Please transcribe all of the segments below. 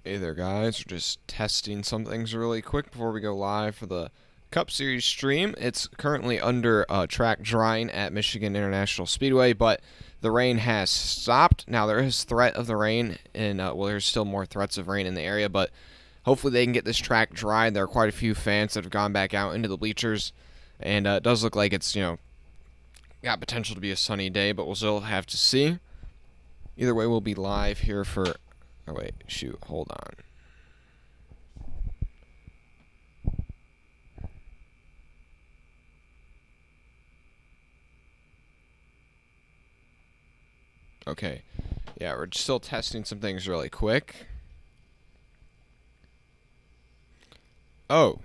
Hey there, guys. We're just testing some things really quick before we go live for the Cup Series stream. It's currently under track drying at Michigan International Speedway, but the rain has stopped. Now, there is threat of the rain, and well, there's still more threats of rain in the area, but hopefully they can get this track dry. There are quite a few fans that have gone back out into the bleachers, and it does look like it's, got potential to be a sunny day, but we'll still have to see. Either way, we'll be live here for... Oh, wait, shoot, hold on. Okay, yeah, we're still testing some things really quick. Oh,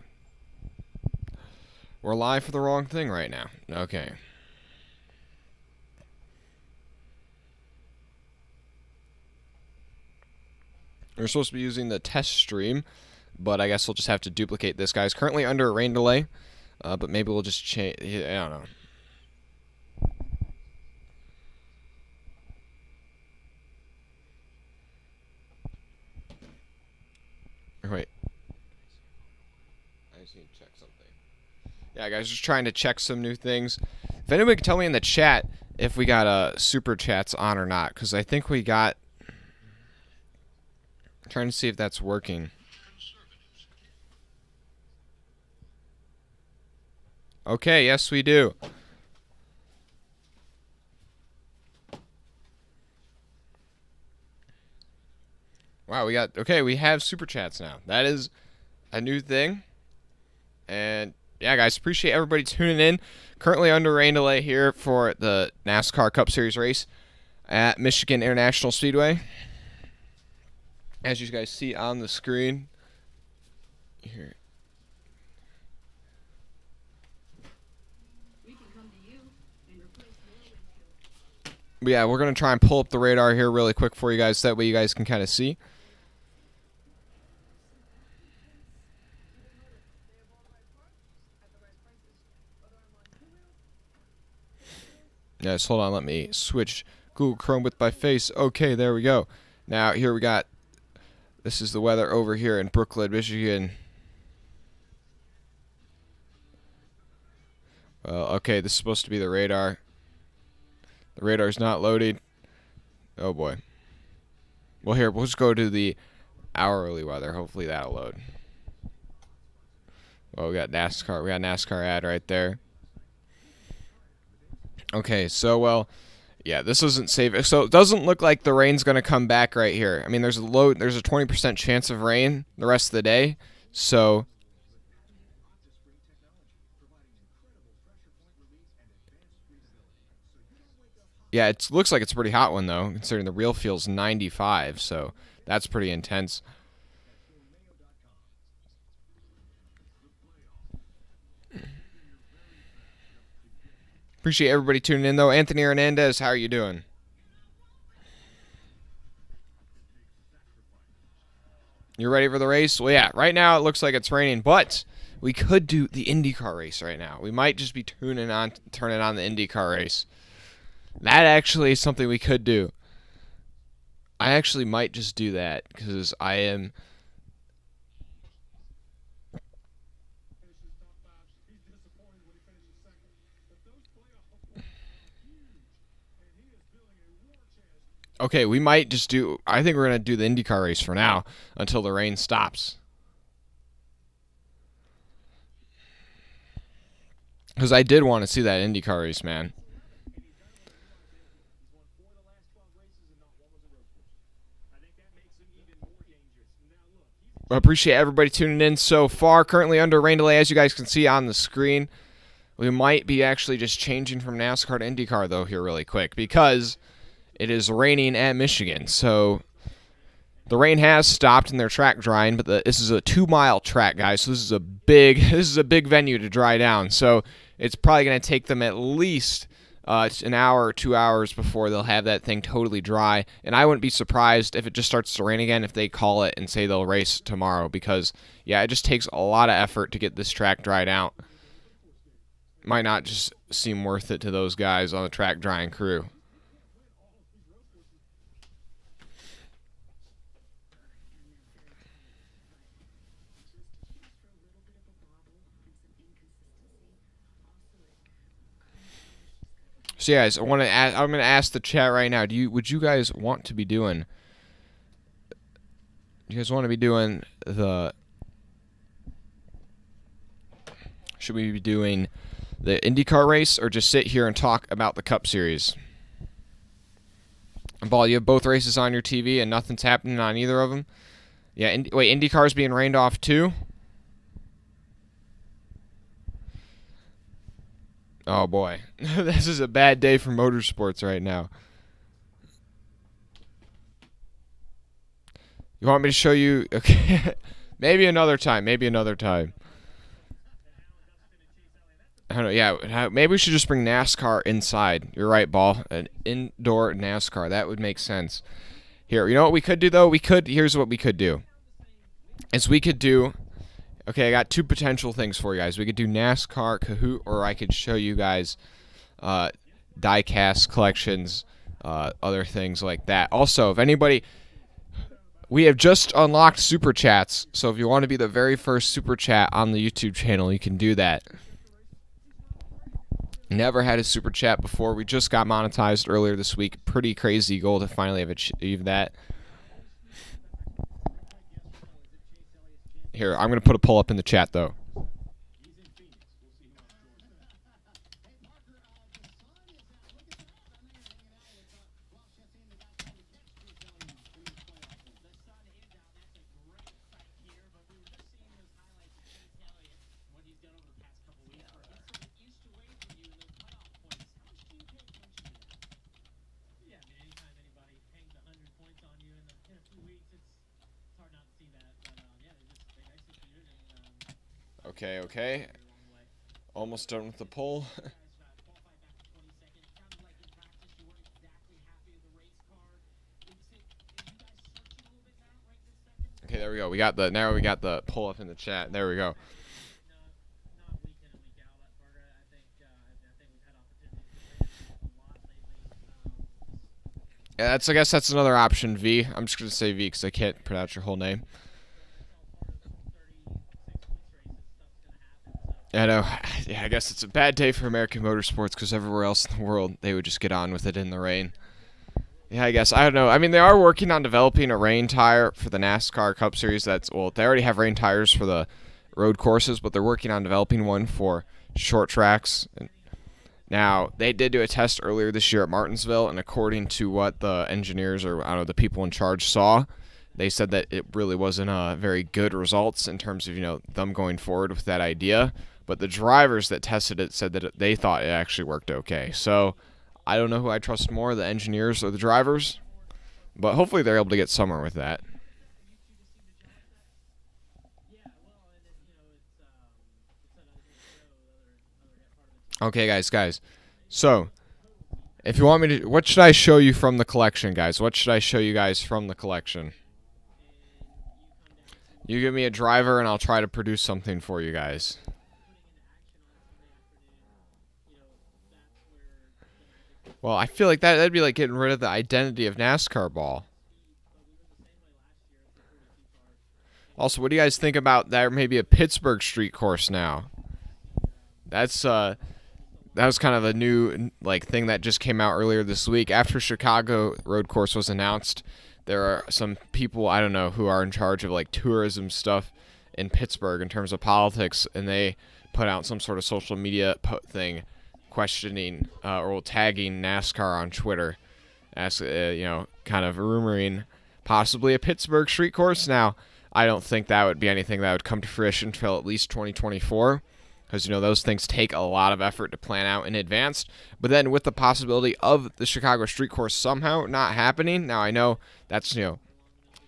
we're live for the wrong thing right now. Okay. We're supposed to be using the test stream, but I guess we'll just have to duplicate this. Guy's currently under a rain delay, but maybe we'll just change. I don't know. Wait. I just need to check something. Yeah, guys, just trying to check some new things. If anybody can tell me in the chat if we got super chats on or not, because I think we got. Trying to see if that's working. Okay, yes we do. Wow, we have super chats now. That is a new thing. And yeah, guys, appreciate everybody tuning in. Currently under rain delay here for the NASCAR Cup Series race at Michigan International Speedway. As you guys see on the screen here. But yeah, we're going to try and pull up the radar here really quick for you guys. That way you guys can kind of see. Yes, hold on. Let me switch Google Chrome with my face. Okay, there we go. Now, here we got... This is the weather over here in Brooklyn, Michigan. Well, okay, this is supposed to be the radar. The radar's not loading. Oh, boy. Well, here, we'll just go to the hourly weather. Hopefully that'll load. Well, we got NASCAR. We got NASCAR ad right there. Okay, so, well, yeah, this isn't safe. So it doesn't look like the rain's going to come back right here. I mean, there's a 20% chance of rain the rest of the day. So yeah, it looks like it's a pretty hot one though, considering the real feels 95, so that's pretty intense. Appreciate everybody tuning in though. Anthony Hernandez, how are you doing? You ready for the race? Well, yeah, right now it looks like it's raining, but we could do the IndyCar race right now. We might just be turning on the IndyCar race. That actually is something we could do. I actually might just do that because I am... Okay, we might just do... I think we're going to do the IndyCar race for now until the rain stops. Because I did want to see that IndyCar race, man. I appreciate everybody tuning in so far. Currently under rain delay, as you guys can see on the screen. We might be actually just changing from NASCAR to IndyCar, though, here really quick. Because it is raining at Michigan. So the rain has stopped and their track drying. But this is a 2-mile track, guys. So this is a big venue to dry down. So it's probably going to take them at least an hour or 2 hours before they'll have that thing totally dry. And I wouldn't be surprised if it just starts to rain again if they call it and say they'll race tomorrow. Because, yeah, it just takes a lot of effort to get this track dried out. Might not just seem worth it to those guys on the track drying crew. So, yeah, guys, I'm gonna ask the chat right now. Would you guys want to be doing? Do you guys want to be doing the? Should we be doing the IndyCar race or just sit here and talk about the Cup Series? And Ball, you have both races on your TV and nothing's happening on either of them. Yeah. Wait, IndyCar's being rained off too. Oh boy, this is a bad day for motorsports right now. You want me to show you? Okay, maybe another time. Maybe another time. I don't know. Yeah, maybe we should just bring NASCAR inside. You're right, Ball. An indoor NASCAR. That would make sense. Here, you know what we could do though? Here's what we could do. Okay, I got two potential things for you guys. We could do NASCAR Kahoot, or I could show you guys Diecast collections, other things like that. Also, if anybody, we have just unlocked Super Chats, so if you want to be the very first Super Chat on the YouTube channel, you can do that. Never had a Super Chat before. We just got monetized earlier this week. Pretty crazy goal to finally have achieved that. Here, I'm going to put a poll up in the chat, though. Okay. Almost done with the poll. Okay, there we go. Now we got the poll up in the chat. There we go. Yeah, I guess that's another option, V. I'm just gonna say V because I can't pronounce your whole name. I know. Yeah, I guess it's a bad day for American motorsports because everywhere else in the world they would just get on with it in the rain. Yeah, I guess. I don't know. I mean, they are working on developing a rain tire for the NASCAR Cup Series. They already have rain tires for the road courses, but they're working on developing one for short tracks. Now, they did do a test earlier this year at Martinsville, and according to what the engineers or I don't know the people in charge saw, they said that it really wasn't very good results in terms of them going forward with that idea. But the drivers that tested it said that they thought it actually worked okay. So I don't know who I trust more, the engineers or the drivers, but hopefully they're able to get somewhere with that. Okay, guys. So, if you want me to, what should I show you from the collection, guys? What should I show you guys from the collection? You give me a driver and I'll try to produce something for you guys. Well, I feel like that'd be like getting rid of the identity of NASCAR, Ball. Also, what do you guys think about there maybe a Pittsburgh street course now? That was kind of a new thing that just came out earlier this week. After Chicago road course was announced, there are some people, I don't know, who are in charge of tourism stuff in Pittsburgh in terms of politics, and they put out some sort of social media thing questioning or tagging NASCAR on Twitter, kind of rumoring possibly a Pittsburgh street course. Now, I don't think that would be anything that would come to fruition until at least 2024, because those things take a lot of effort to plan out in advance. But then with the possibility of the Chicago street course somehow not happening, now I know that's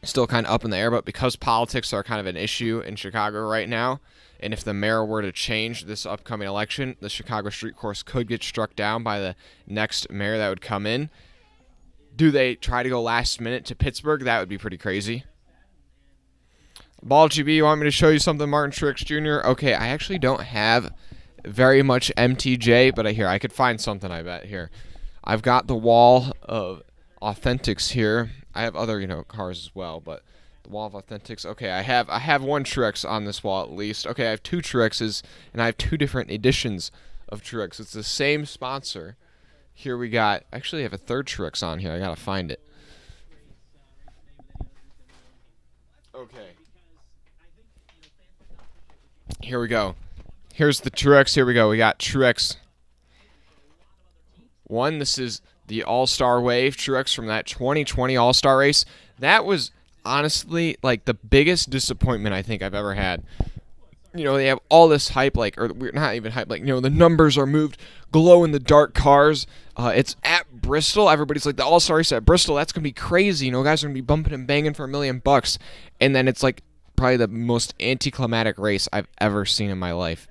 still kind of up in the air, but because politics are kind of an issue in Chicago right now, and if the mayor were to change this upcoming election, the Chicago street course could get struck down by the next mayor that would come in. Do they try to go last minute to Pittsburgh? That would be pretty crazy. Ball GB, you want me to show you something, Martin Truex Jr.? Okay, I actually don't have very much MTJ, but I could find something, I bet. Here. I've got the wall of Authentics here. I have other, cars as well, but the wall of Authentics. Okay, I have one Truex on this wall at least. Okay, I have two Truexes, and I have two different editions of Truex. It's the same sponsor here we got, actually I have a third Truex on here. I got to find it. Okay. Here we go. Here's the Truex. Here we go. We got Truex 1. This is the All-Star Wave Truex from that 2020 All-Star race. That was honestly like the biggest disappointment I think I've ever had. You know, they have all this hype, like, or not even hype, like, you know, the numbers are moved, glow-in-the-dark cars. It's at Bristol. Everybody's like, the All-Star race at Bristol, that's going to be crazy. You know, guys are going to be bumping and banging for $1 million. And then it's like probably the most anticlimactic race I've ever seen in my life.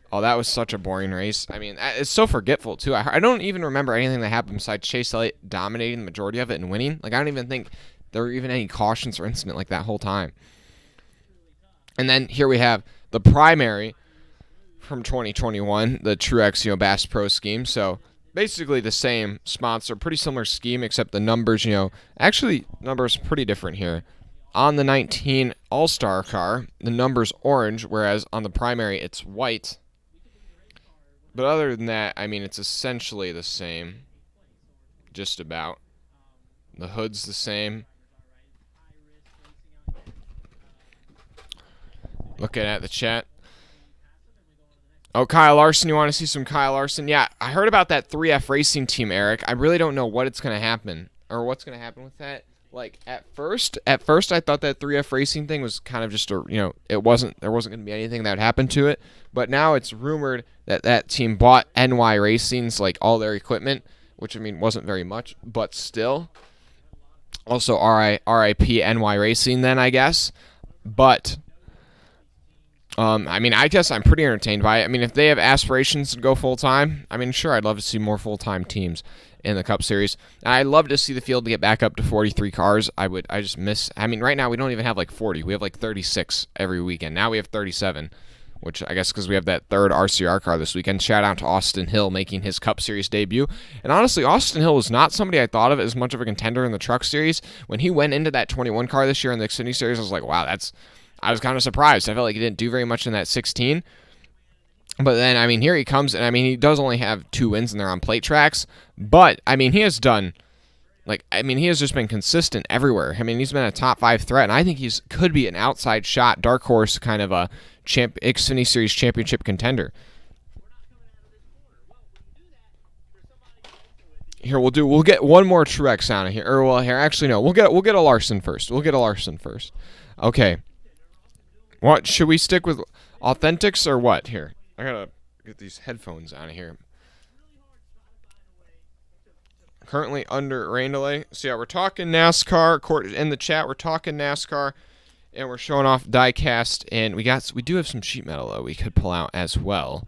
Oh, that was such a boring race. I mean, it's so forgetful, too. I don't even remember anything that happened besides Chase Elliott dominating the majority of it and winning. Like, I don't even think there were even any cautions or incident like that whole time. And then here we have the primary from 2021, the Truex, you know, Bass Pro scheme. So basically the same sponsor, pretty similar scheme, except the numbers, you know, actually numbers pretty different here. On the 19 All-Star car, the number's orange, whereas on the primary it's white. But other than that, I mean, it's essentially the same, just about. The hood's the same. Looking at the chat. Oh, Kyle Larson, you want to see some Kyle Larson? Yeah, I heard about that 3F Racing team, Eric. I really don't know what it's going to happen, or what's going to happen with that. Like, at first I thought that 3F Racing thing was kind of just a, you know, there wasn't going to be anything that would happen to it. But now it's rumored that that team bought NY Racing's, like, all their equipment, which, I mean, wasn't very much, but still. Also, RIP NY Racing then, I guess. But I mean, I guess I'm pretty entertained by it. I mean, if they have aspirations to go full-time, I mean, sure, I'd love to see more full-time teams in the Cup Series. And I'd love to see the field get back up to 43 cars. I just miss, I mean, right now we don't even have like 40. We have like 36 every weekend. Now we have 37, which I guess because we have that third RCR car this weekend. Shout out to Austin Hill making his Cup Series debut. And honestly, Austin Hill was not somebody I thought of as much of a contender in the Truck Series. When he went into that 21 car this year in the Xfinity Series, I was like, wow, I was kind of surprised. I felt like he didn't do very much in that 16. But then, I mean, here he comes, and I mean, he does only have 2 wins, and they're on plate tracks. But, I mean, he has done, like, I mean, he has just been consistent everywhere. I mean, he's been a top 5 threat, and I think could be an outside shot, dark horse, kind of a Xfinity Series championship contender. Here, we'll get one more Truex out of here. Or, well, here, actually, no, we'll get a Larson first. Okay. What, should we stick with Authentics or what? Here, I gotta get these headphones out of here. Currently under rain delay. So yeah, we're talking NASCAR. In the chat, we're talking NASCAR, and we're showing off Diecast, and we do have some sheet metal though we could pull out as well.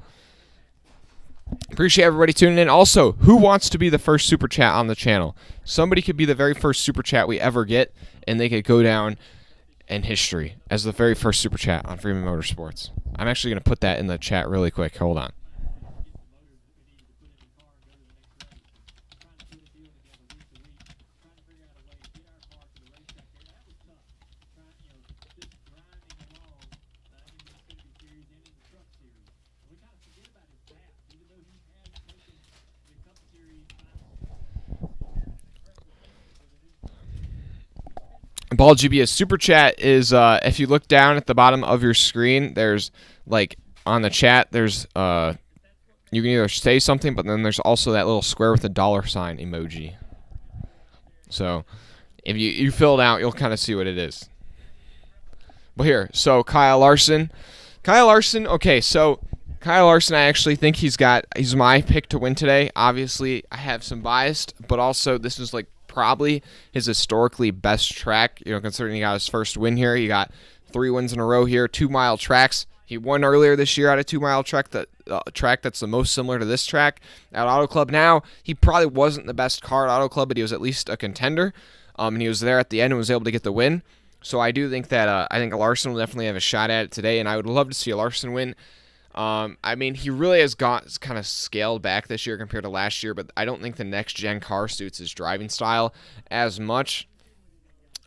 Appreciate everybody tuning in. Also, who wants to be the first super chat on the channel? Somebody could be the very first super chat we ever get, and they could go down in history as the very first super chat on Freeman Motorsports. I'm actually going to put that in the chat really quick. Hold on. Ball GBS super chat is if you look down at the bottom of your screen, there's like on the chat, there's you can either say something, but then there's also that little square with a $sign emoji. So if you fill it out, you'll kind of see what it is. But here, so Kyle Larson, okay, so Kyle Larson, I actually think he's my pick to win today. Obviously, I have some bias, but also this is like probably his historically best track, you know, considering he got his first win here. He got 3 wins in a row here, 2-mile tracks. He won earlier this year at a 2-mile track, track that's the most similar to this track at Auto Club. Now, he probably wasn't the best car at Auto Club, but he was at least a contender, and he was there at the end and was able to get the win. So I do think that I think Larson will definitely have a shot at it today, and I would love to see a Larson win. I mean, he really has got kind of scaled back this year compared to last year, but I don't think the next-gen car suits his driving style as much.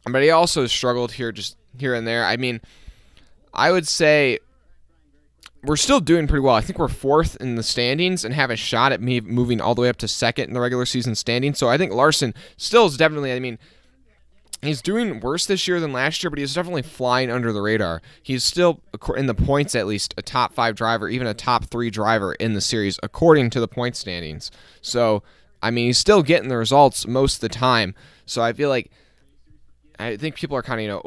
But he also struggled here, just here and there. I mean, I would say we're still doing pretty well. I think we're 4th in the standings and have a shot at me moving all the way up to 2nd in the regular season standings. So I think Larson still is definitely, I mean, he's doing worse this year than last year, but he's definitely flying under the radar. He's still, in the points at least, a top 5 driver, even a top 3 driver in the series, according to the point standings. So, I mean, he's still getting the results most of the time. So I think people are kind of,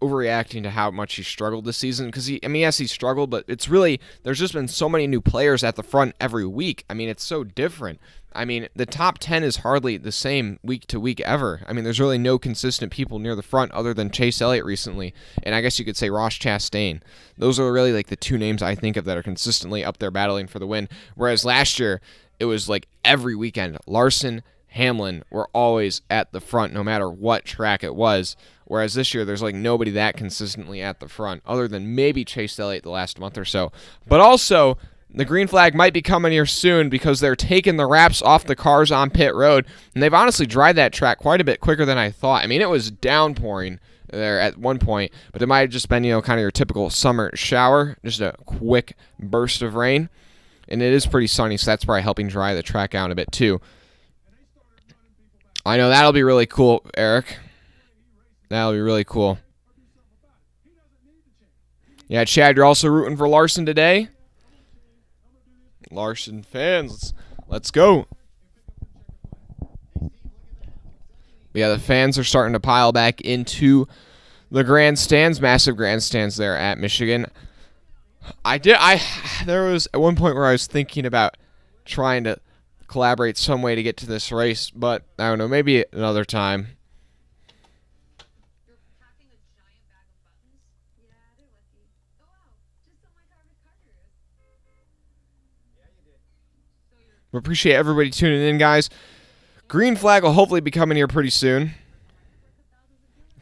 overreacting to how much he struggled this season. Because yes, he struggled, but it's really, there's just been so many new players at the front every week. I mean, it's so different. I mean, the top 10 is hardly the same week to week ever. I mean, there's really no consistent people near the front other than Chase Elliott recently, and I guess you could say Ross Chastain. Those are really like the 2 names I think of that are consistently up there battling for the win. Whereas last year, it was like every weekend, Larson, Hamlin were always at the front no matter what track it was. Whereas this year, there's like nobody that consistently at the front other than maybe Chase Elliott the last month or so. But also, the green flag might be coming here soon because they're taking the wraps off the cars on pit road, and they've honestly dried that track quite a bit quicker than I thought. I mean, it was downpouring there at one point, but it might have just been, kind of your typical summer shower, just a quick burst of rain, and it is pretty sunny, so that's probably helping dry the track out a bit too. I know that'll be really cool, Eric. That'll be really cool. Yeah, Chad, you're also rooting for Larson today? Larson fans, let's go. Yeah, the fans are starting to pile back into the grandstands, massive grandstands there at Michigan. There was at one point where I was thinking about trying to collaborate some way to get to this race, but I don't know, maybe another time. We appreciate everybody tuning in, guys. Green flag will hopefully be coming here pretty soon.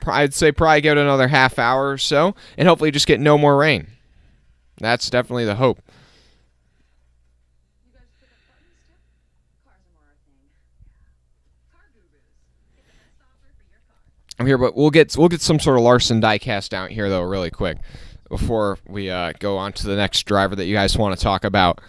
I'd say probably give it another half hour or so, and hopefully just get no more rain. That's definitely the hope. I'm here, but we'll get some sort of Larson diecast out here though, really quick, before we go on to the next driver that you guys want to talk about.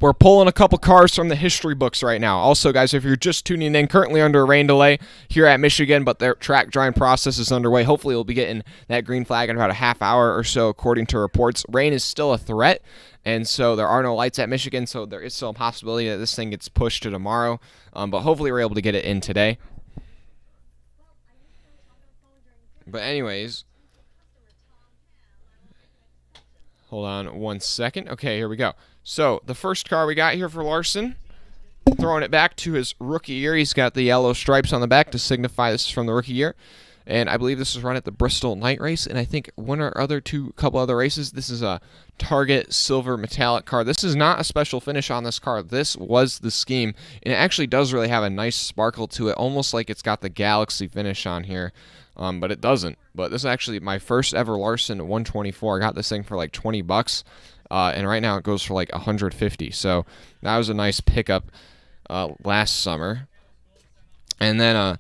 We're pulling a couple cars from the history books right now. Also, guys, if you're just tuning in, currently under a rain delay here at Michigan, but their track drying process is underway. Hopefully, we'll be getting that green flag in about a half hour or so, according to reports. Rain is still a threat, and so there are no lights at Michigan, so there is still a possibility that this thing gets pushed to tomorrow. But hopefully, we're able to get it in today. But anyways, hold on one second. Okay, here we go. So, the first car we got here for Larson, throwing it back to his rookie year. He's got the yellow stripes on the back to signify this is from the rookie year. And I believe this was run at the Bristol Night Race, and I think couple other races. This is a Target silver metallic car. This is not a special finish on this car. This was the scheme, and it actually does really have a nice sparkle to it, almost like it's got the Galaxy finish on here. But it doesn't. But this is actually my first ever Larson 124. I got this thing for like $20. And right now it goes for like $150. So that was a nice pickup last summer. And then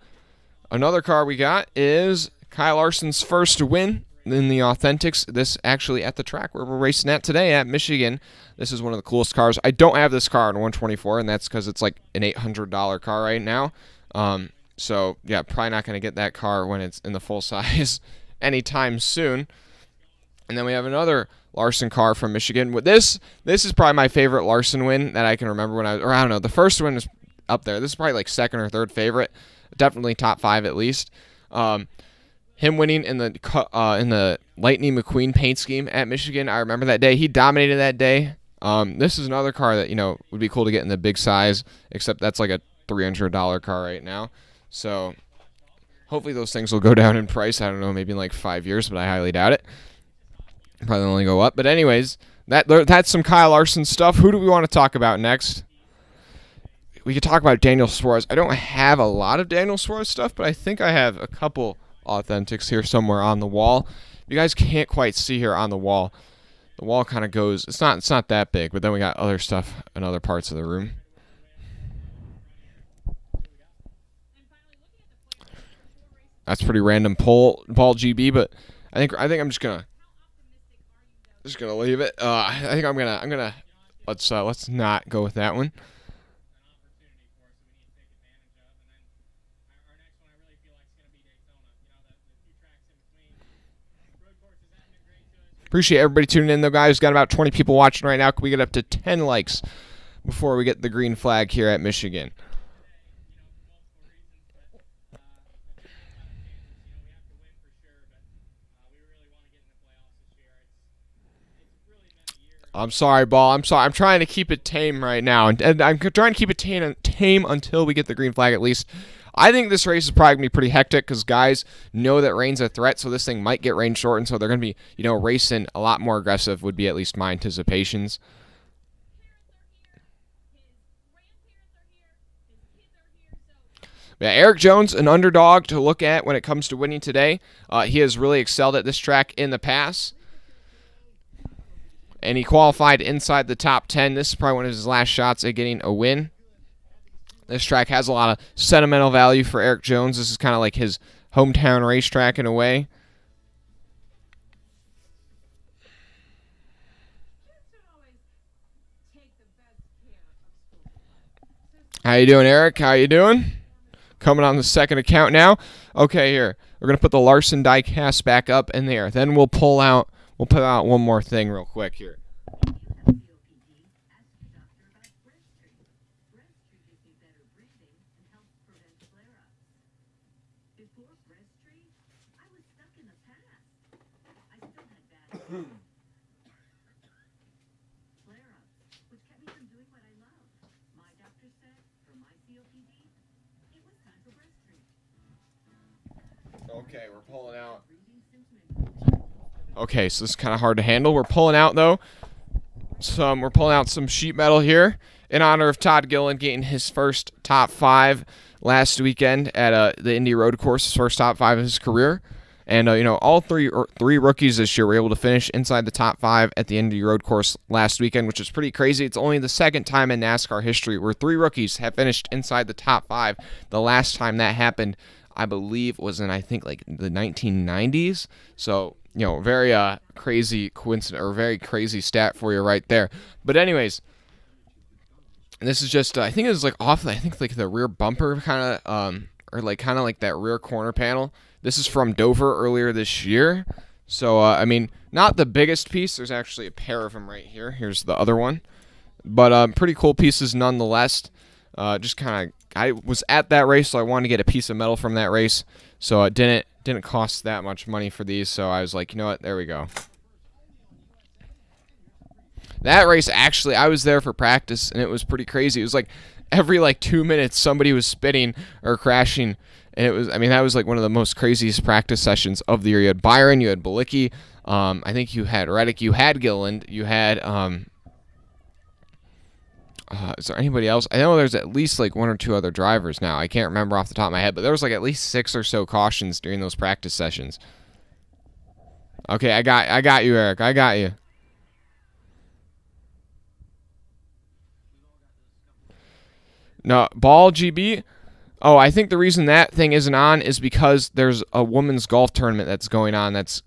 another car we got is Kyle Larson's first win in the Authentics. This actually at the track where we're racing at today at Michigan. This is one of the coolest cars. I don't have this car in 124, and that's because it's like an $800 car right now. So yeah, probably not going to get that car when it's in the full size anytime soon. And then we have another Larson car from Michigan. This is probably my favorite Larson win that I can remember when I don't know. The first one is up there. This is probably like second or third favorite. Definitely top 5 at least. Him winning in the Lightning McQueen paint scheme at Michigan. I remember that day. He dominated that day. This is another car that would be cool to get in the big size, except that's like a $300 car right now. So hopefully those things will go down in price. I don't know, maybe in like 5 years, but I highly doubt it. Probably only go up. But anyways, that's some Kyle Larson stuff. Who do we want to talk about next? we could talk about Daniel Suarez. I don't have a lot of Daniel Suarez stuff, but I think I have a couple authentics here somewhere on the wall. You guys can't quite see here on the wall. The wall kind of goes. It's not that big, but then we got other stuff in other parts of the room. That's pretty random ball GB, but I think I'm just gonna leave it. I think I'm gonna let's not go with that one. Appreciate everybody tuning in, though, guys. Got about 20 people watching right now. Can we get up to 10 likes before we get the green flag here at Michigan? I'm sorry, Ball. I'm sorry. I'm trying to keep it tame right now, and I'm trying to keep it tame until we get the green flag at least. I think this race is probably going to be pretty hectic because guys know that rain's a threat, so this thing might get rain shortened, so they're going to be, racing a lot more aggressive would be at least my anticipations. Yeah, Eric Jones, an underdog to look at when it comes to winning today. He has really excelled at this track in the past. And he qualified inside the top 10. This is probably one of his last shots at getting a win. This track has a lot of sentimental value for Eric Jones. This is kind of like his hometown racetrack in a way. How you doing, Eric? How you doing? Coming on the second account now. Okay, here. We're going to put the Larson Diecast back up in there. Then we'll put out one more thing real quick here. Okay, we're pulling out. Okay, so this is kind of hard to handle. We're pulling out, though. We're pulling out some sheet metal here in honor of Todd Gilliland getting his first top 5 last weekend at the Indy Road Course, his first top 5 of his career. And, all three rookies this year were able to finish inside the top 5 at the Indy Road Course last weekend, which is pretty crazy. It's only the second time in NASCAR history where 3 rookies have finished inside the top 5. The last time that happened, I believe, was in, I think, like the 1990s. So, very crazy coincidence, or very crazy stat for you right there. But anyways, this is just, I think it was like off, I think like the rear bumper kind of, or like kind of like that rear corner panel. This is from Dover earlier this year. So, I mean, not the biggest piece. There's actually a pair of them right here. Here's the other one. But pretty cool pieces nonetheless. Just kind of, I was at that race, so I wanted to get a piece of metal from that race. So it didn't cost that much money for these. So I was like, you know what? There we go. That race, actually, I was there for practice, and it was pretty crazy. It was like every 2 minutes somebody was spinning or crashing. And it was, I mean, that was like one of the most craziest practice sessions of the year. You had Byron, you had Balicki, I think you had Reddick, you had Gilliland, you had, is there anybody else? I know there's at least like 1 or 2 other drivers now. I can't remember off the top of my head, but there was like at least 6 or so cautions during those practice sessions. Okay, I got you, Eric. I got you. No, Ball GB. Oh, I think the reason that thing isn't on is because there's a women's golf tournament that's going on that's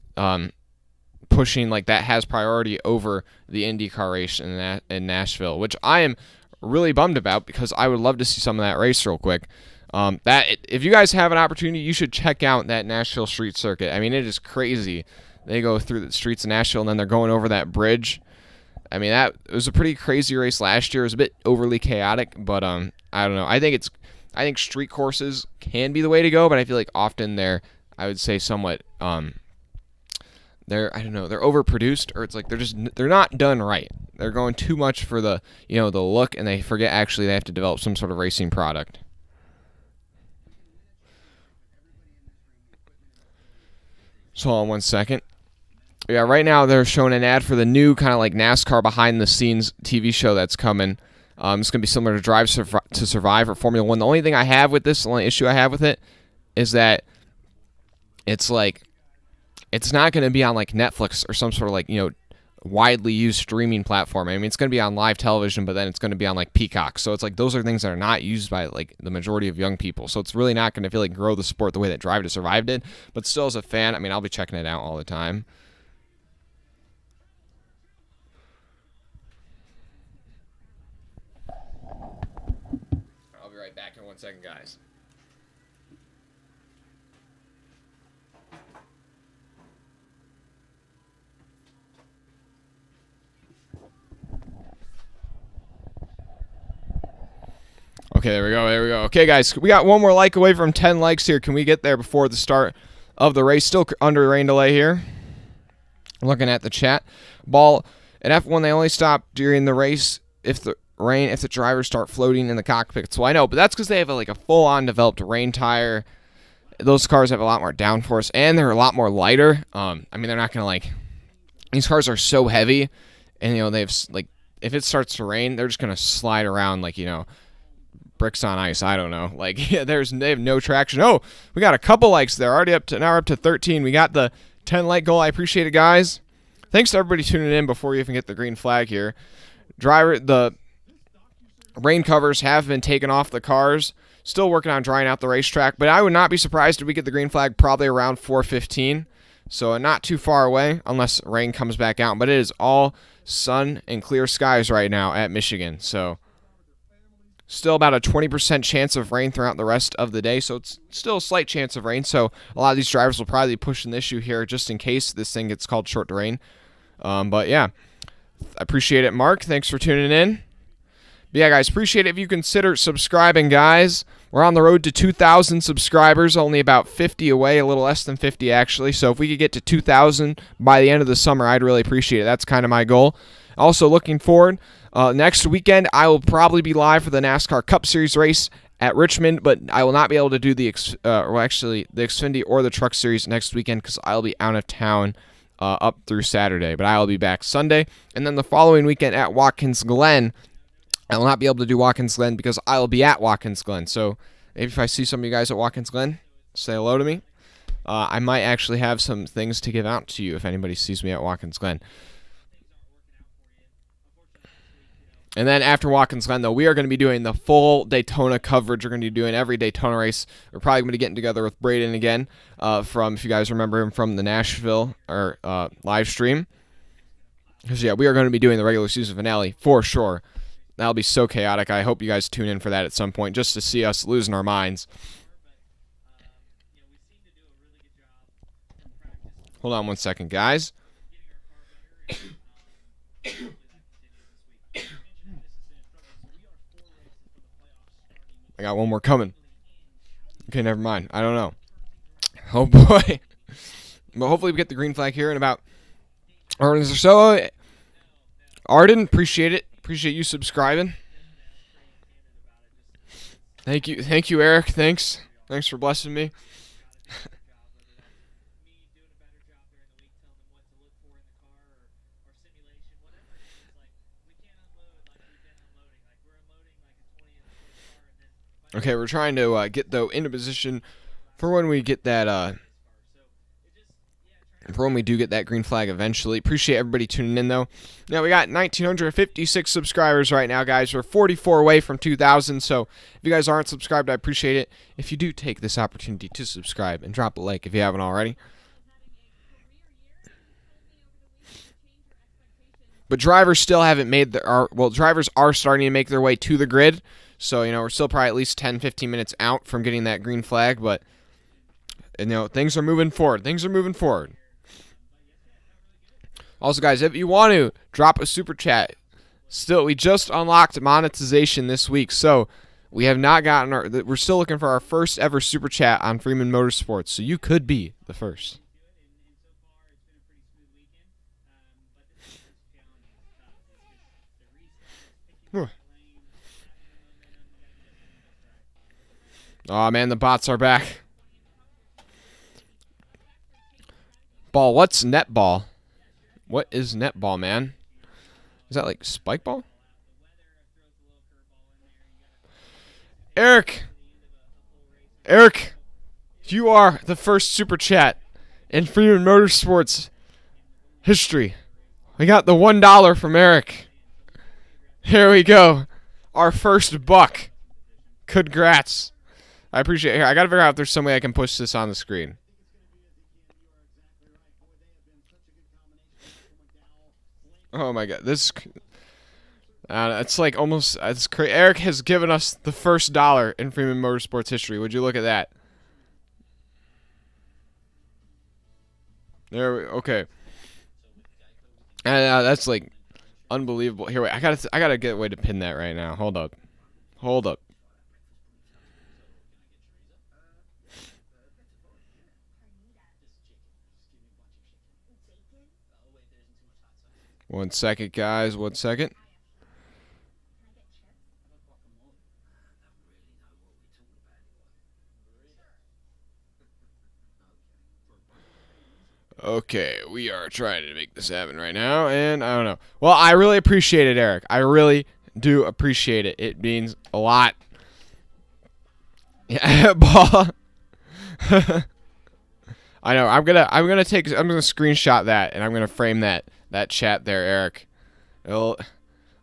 pushing, like, that has priority over the IndyCar race in Nashville, which I am really bummed about because I would love to see some of that race real quick. If you guys have an opportunity, you should check out that Nashville street circuit. I mean, it is crazy. They go through the streets of Nashville, and then they're going over that bridge. I mean, it was a pretty crazy race last year. It was a bit overly chaotic, but I don't know. I think street courses can be the way to go, but I feel like often I would say somewhat, they're overproduced, or it's like they're not done right. They're going too much for the look, and they forget actually they have to develop some sort of racing product. So hold on 1 second. Yeah, right now they're showing an ad for the new kind of like NASCAR behind the scenes TV show that's coming. It's going to be similar to Drive to Survive or Formula 1. The only thing I have with this, the only issue I have with it, is that it's like, it's not going to be on like Netflix or some sort of like, widely used streaming platform. I mean, it's going to be on live television, but then it's going to be on like Peacock. So it's like those are things that are not used by like the majority of young people. So it's really not going to feel like grow the sport the way that Drive to Survive did. But still, as a fan, I mean, I'll be checking it out all the time. I'll be right back in 1 second, guys. Okay, there we go. Okay, guys, we got one more like away from 10 likes here. Can we get there before the start of the race? Still under rain delay here. Looking at the chat. Ball, at F1, they only stop during the race if the drivers start floating in the cockpit. So I know, but that's because they have like a full-on developed rain tire. Those cars have a lot more downforce, and they're a lot more lighter. I mean, they're not going to these cars are so heavy, and, they have, like, if it starts to rain, they're just going to slide around like, bricks on ice. I don't know. Like, yeah, they have no traction. Oh, we got a couple likes there. Already now we're up to 13. We got the 10 like goal. I appreciate it, guys. Thanks to everybody tuning in before you even get the green flag here. The rain covers have been taken off the cars. Still working on drying out the racetrack, but I would not be surprised if we get the green flag probably around 4:15. So not too far away unless rain comes back out. But it is all sun and clear skies right now at Michigan. So still about a 20% chance of rain throughout the rest of the day, so it's still a slight chance of rain. So a lot of these drivers will probably be pushing the issue here just in case this thing gets called short to rain. But yeah, I appreciate it, Mark. Thanks for tuning in. But yeah, guys, appreciate it if you consider subscribing, guys. We're on the road to 2,000 subscribers, only about 50 away, a little less than 50 actually. So if we could get to 2,000 by the end of the summer, I'd really appreciate it. That's kind of my goal. Also looking forward. Next weekend, I will probably be live for the NASCAR Cup Series race at Richmond, but I will not be able to do the Xfinity or the Truck Series next weekend because I'll be out of town up through Saturday. But I will be back Sunday. And then the following weekend at Watkins Glen, I will not be able to do Watkins Glen because I will be at Watkins Glen. So maybe if I see some of you guys at Watkins Glen, say hello to me. I might actually have some things to give out to you if anybody sees me at Watkins Glen. And then after Watkins Glen, though, we are going to be doing the full Daytona coverage. We're going to be doing every Daytona race. We're probably going to be getting together with Braden again from, if you guys remember him from the Nashville live stream. Because, yeah, we are going to be doing the regular season finale for sure. That'll be so chaotic. I hope you guys tune in for that at some point just to see us losing our minds. Hold on 1 second, guys. I got one more coming. Okay, never mind. I don't know. Oh, boy. But hopefully we get the green flag here in about 4 minutes or so. Arden, appreciate it. Appreciate you subscribing. Thank you, Eric. Thanks for blessing me. Okay, we're trying to get though into position for when we get that for when we do get that green flag eventually. Appreciate everybody tuning in though. Now we got 1,956 subscribers right now, guys. We're 44 away from 2,000. So if you guys aren't subscribed, I appreciate it. If you do take this opportunity to subscribe and drop a like if you haven't already. But drivers still haven't made drivers are starting to make their way to the grid. So, we're still probably at least 10, 15 minutes out from getting that green flag, but, things are moving forward. Also, guys, if you want to drop a super chat, we just unlocked monetization this week, so we have not gotten we're still looking for our first ever super chat on Freeman Motorsports, so you could be the first. Oh, man, the bots are back. Ball, what's netball? What is netball, man? Is that like spike ball? Eric, you are the first super chat in Freeman Motorsports history. We got the $1 from Eric. Here we go. Our first buck. Congrats. I appreciate it. Here, I gotta figure out if there's some way I can push this on the screen. Oh my god, this it's like almost it's crazy. Eric has given us the first dollar in Freeman Motorsports history. Would you look at that? Okay. And that's like unbelievable. Here, wait. I gotta get a way to pin that right now. Hold up. One second, guys. 1 second. Okay, we are trying to make this happen right now, and I don't know. Well, I really appreciate it, Eric. I really do appreciate it. It means a lot. Yeah, ball. I know. I'm gonna screenshot that, and I'm gonna frame that chat there, Eric. It'll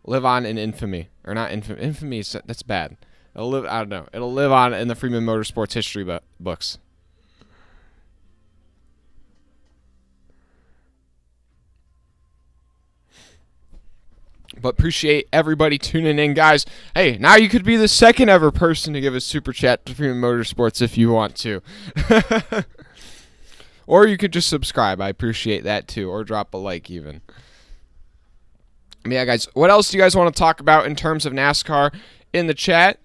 live on in infamy, or not infamy. Infamy, that's bad. It'll live. I don't know. It'll live on in the Freeman Motorsports history books. But appreciate everybody tuning in, guys. Hey, now you could be the second ever person to give a super chat to Freeman Motorsports if you want to. Or you could just subscribe. I appreciate that too. Or drop a like even. Yeah, guys. What else do you guys want to talk about in terms of NASCAR in the chat?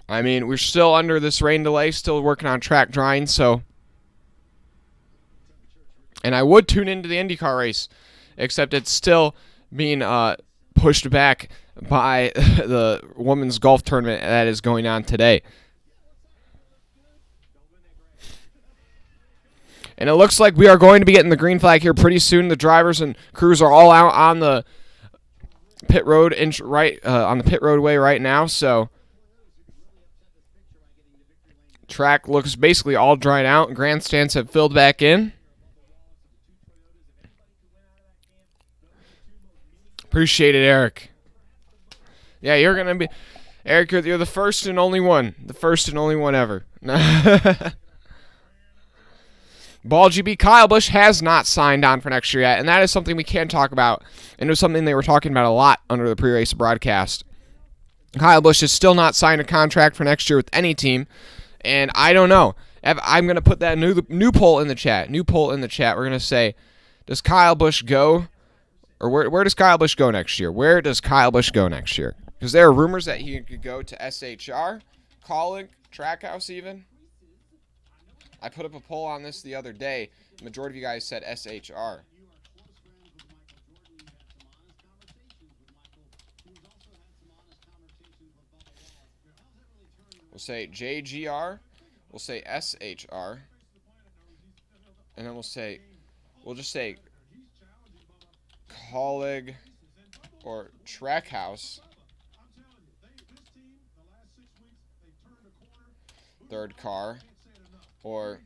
I mean, we're still under this rain delay. Still working on track drying, so... And I would tune into the IndyCar race, except it's still being pushed back by the women's golf tournament that is going on today. And it looks like we are going to be getting the green flag here pretty soon. The drivers and crews are all out on the pit road, on the pit roadway right now. So track looks basically all dried out. Grandstands have filled back in. Appreciate it, Eric. Yeah, you're going to be... Eric, you're the first and only one. The first and only one ever. Ball GB, Kyle Busch has not signed on for next year yet, and that is something we can talk about. And it was something they were talking about a lot under the pre-race broadcast. Kyle Busch has still not signed a contract for next year with any team, and I don't know. I'm going to put that new poll in the chat. New poll in the chat. We're going to say, does Kyle Busch go... Or where does Kyle Busch go next year? Where does Kyle Busch go next year? Because there are rumors that he could go to SHR, Colleague, Trackhouse even. I put up a poll on this the other day. The majority of you guys said SHR. We'll say JGR. We'll say SHR. And then we'll just say Colleague or Trackhouse, third car, or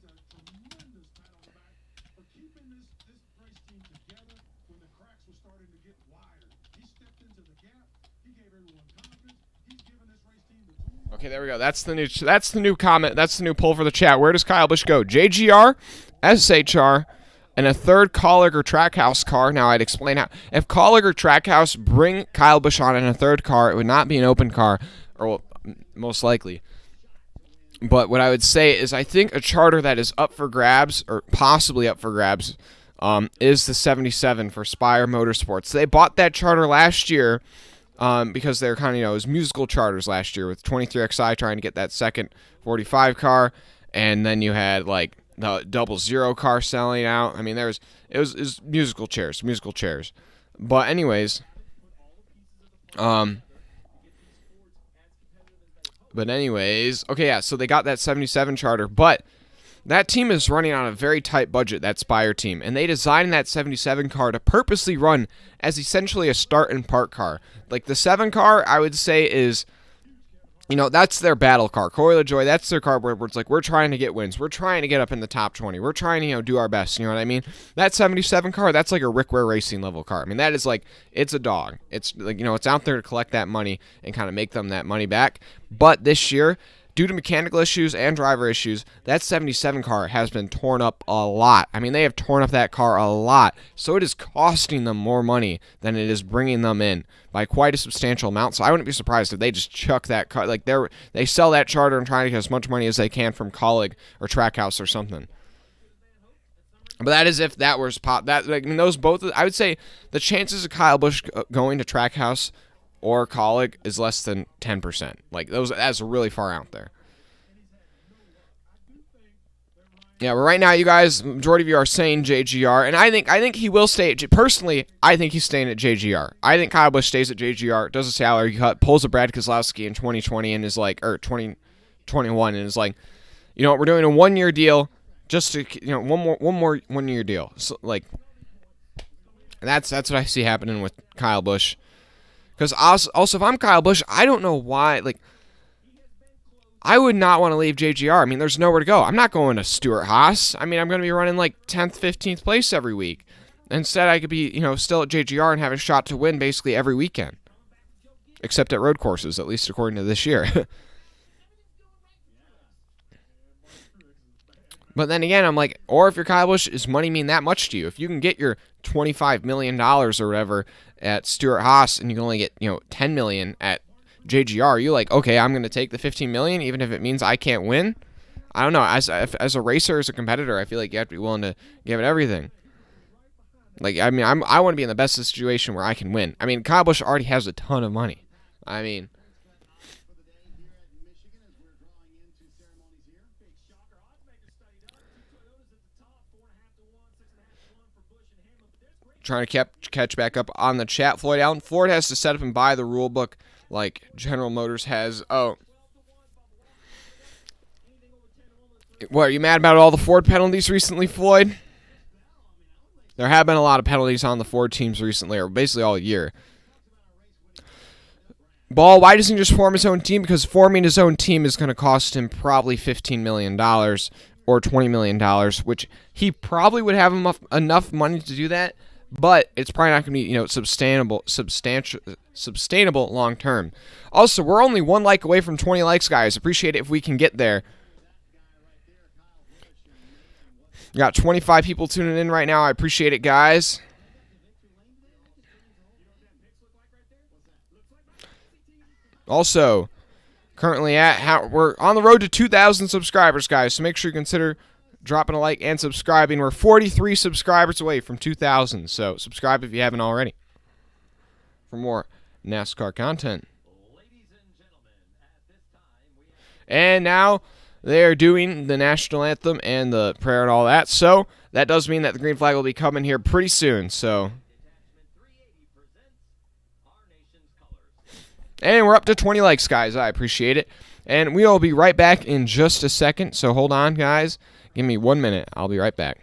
okay, there we go. That's the new comment. That's the new poll for the chat. Where does Kyle Busch go? JGR, SHR, and a third Colleague or Trackhouse car. Now, I'd explain how. If Colleague or Trackhouse bring Kyle Busch on in a third car, it would not be an open car, or well, most likely. But what I would say is I think a charter that is up for grabs, or possibly up for grabs, is the 77 for Spire Motorsports. They bought that charter last year because they're kind of, it was musical charters last year with 23XI trying to get that second 45 car, and then you had, like, the 00 car selling out. I mean, it was musical chairs. But anyways, okay, yeah. So they got that 77 charter, but that team is running on a very tight budget, that Spire team, and they designed that 77 car to purposely run as essentially a start and park car. Like the 7 car, I would say is, that's their battle car. Corey LaJoie, that's their car where it's like, we're trying to get wins. We're trying to get up in the top 20. We're trying to, do our best. You know what I mean? That 77 car, that's like a Rick Ware Racing level car. I mean, that is like, it's a dog. It's like, it's out there to collect that money and kind of make them that money back. But this year, due to mechanical issues and driver issues, that 77 car has been torn up a lot. I mean, they have torn up that car a lot. So it is costing them more money than it is bringing them in by quite a substantial amount. So I wouldn't be surprised if they just chuck that car. Like they sell that charter and try to get as much money as they can from Colleague or Trackhouse or something. But that is if that was pop. Those both. I would say the chances of Kyle Busch going to Trackhouse or Colleague is less than 10%. Like that's really far out there. Yeah, but right now, you guys, majority of you are saying JGR, and I think he will stay. Personally, I think he's staying at JGR. I think Kyle Busch stays at JGR, does a salary cut, pulls a Brad Keselowski in 2020 and is like, or 2021, and is like, we're doing a 1-year deal, just to one more 1-year deal. So like, that's what I see happening with Kyle Busch. Because also, if I'm Kyle Busch, I don't know why. Like, I would not want to leave JGR. I mean, there's nowhere to go. I'm not going to Stewart-Haas. I mean, I'm going to be running like 10th, 15th place every week. Instead, I could be, still at JGR and have a shot to win basically every weekend. Except at road courses, at least according to this year. But then again, I'm like, or if you're Kyle Busch, does money mean that much to you? If you can get your $25 million or whatever at Stewart-Haas and you can only get, $10 million at JGR, you're like, okay, I'm going to take the $15 million even if it means I can't win? I don't know. As a racer, as a competitor, I feel like you have to be willing to give it everything. Like, I mean, I want to be in the best situation where I can win. I mean, Kyle Busch already has a ton of money. I mean, trying to catch back up on the chat. Floyd Allen, Ford has to set up and buy the rule book like General Motors has. Oh. What, are you mad about all the Ford penalties recently, Floyd? There have been a lot of penalties on the Ford teams recently, or basically all year. Ball, why doesn't he just form his own team? Because forming his own team is going to cost him probably $15 million or $20 million, which he probably would have enough money to do that, but it's probably not going to be, sustainable long term. Also, we're only 1 like away from 20 likes, guys. Appreciate it if we can get there. We got 25 people tuning in right now. I appreciate it, guys. Also, currently we're on the road to 2,000 subscribers, guys. So make sure you consider dropping a like and subscribing. We're 43 subscribers away from 2,000. So subscribe if you haven't already for more NASCAR content. And now they are doing the national anthem and the prayer and all that. So that does mean that the green flag will be coming here pretty soon. So, and we're up to 20 likes, guys. I appreciate it. And we will be right back in just a second. So hold on, guys. Give me 1 minute. I'll be right back.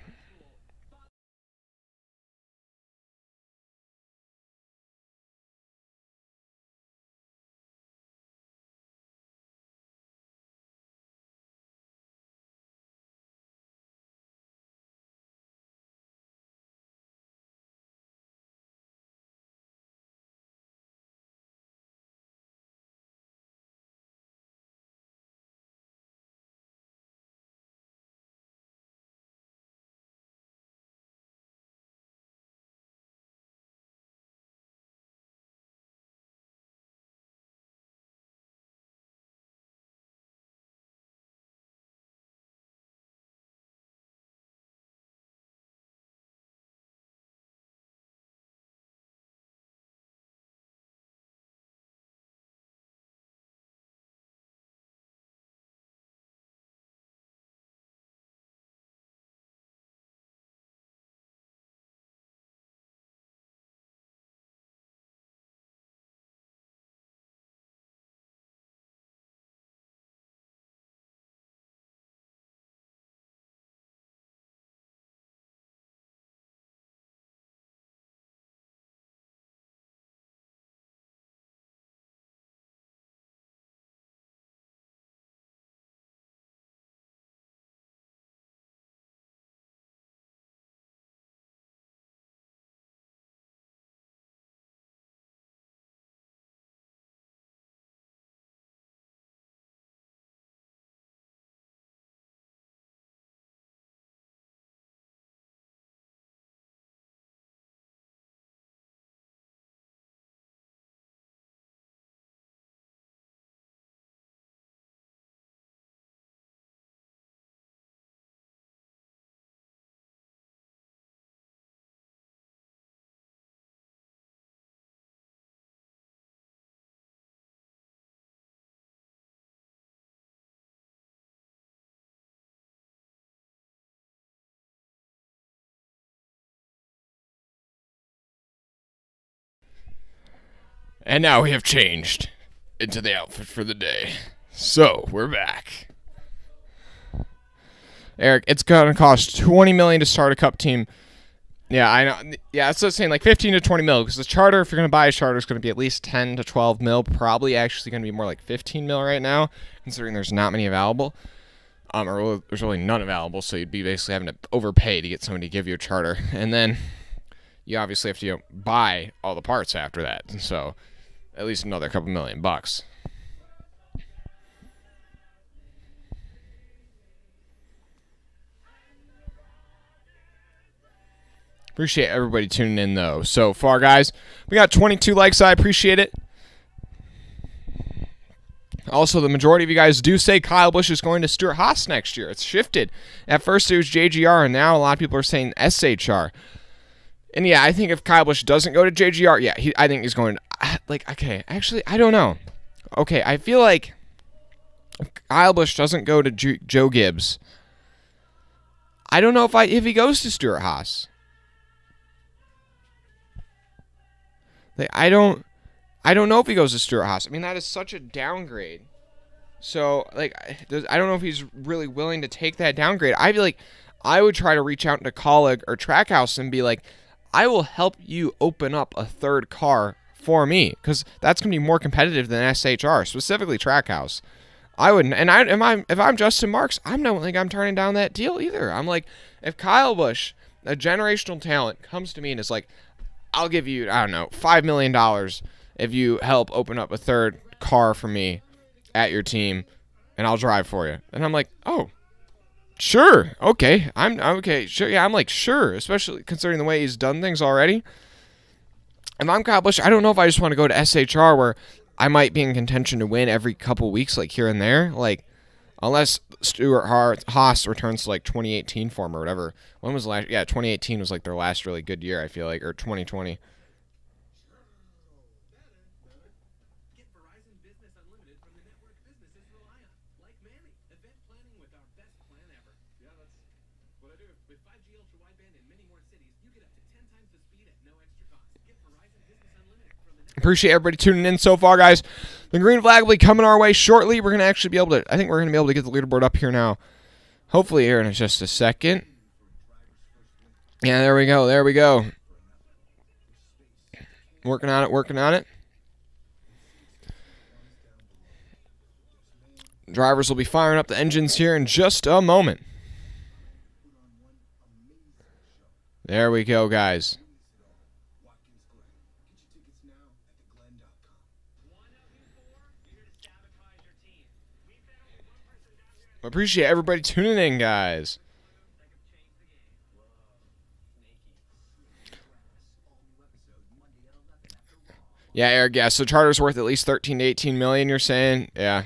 And now we have changed into the outfit for the day. So, we're back. Eric, it's going to cost $20 million to start a Cup team. Yeah, I know. Yeah, that's what I'm saying, like 15 to 20 mil. Because the charter, if you're going to buy a charter, is going to be at least 10 to 12 mil. Probably actually going to be more like 15 mil right now, considering there's not many available. Or there's really none available, so you'd be basically having to overpay to get somebody to give you a charter. And then you obviously have to buy all the parts after that. So at least another couple $1,000,000. Appreciate everybody tuning in, though. So far, guys, we got 22 likes. I appreciate it. Also, the majority of you guys do say Kyle Busch is going to Stewart-Haas next year. It's shifted. At first, it was JGR, and now a lot of people are saying SHR. And yeah, I think if Kyle Busch doesn't go to JGR, yeah, I think he's going to, okay, actually, I don't know. Okay, I feel like if Kyle Busch doesn't go to Joe Gibbs, I don't know if he goes to Stewart-Haas. I don't know if he goes to Stewart-Haas. I mean, that is such a downgrade. So, I don't know if he's really willing to take that downgrade. I feel like I would try to reach out to Colleague or Trackhouse and be like, I will help you open up a third car for me, because that's going to be more competitive than SHR, specifically Trackhouse. I wouldn't, and if I'm Justin Marks, I don't think I'm turning down that deal either. I'm like, if Kyle Busch, a generational talent, comes to me and is like, I'll give you, I don't know, $5 million if you help open up a third car for me at your team, and I'll drive for you. And I'm like, oh, sure, okay, I'm okay, sure, yeah, I'm like, sure, especially considering the way he's done things already. If I'm Kyle Busch, I don't know if I just want to go to SHR where I might be in contention to win every couple weeks, like here and there, like, unless Stewart-Haas returns to like 2018 form or whatever. When was the last? Yeah, 2018 was like their last really good year, I feel like, or 2020. Appreciate everybody tuning in so far, guys. The green flag will be coming our way shortly. We're going to actually be able to, I think we're going to be able to get the leaderboard up here now. Hopefully here in just a second. Yeah, there we go. There we go. Working on it, working on it. Drivers will be firing up the engines here in just a moment. There we go, guys. Appreciate everybody tuning in, guys. Yeah, Eric, yeah, so charter's worth at least 13 to 18 million, you're saying? Yeah.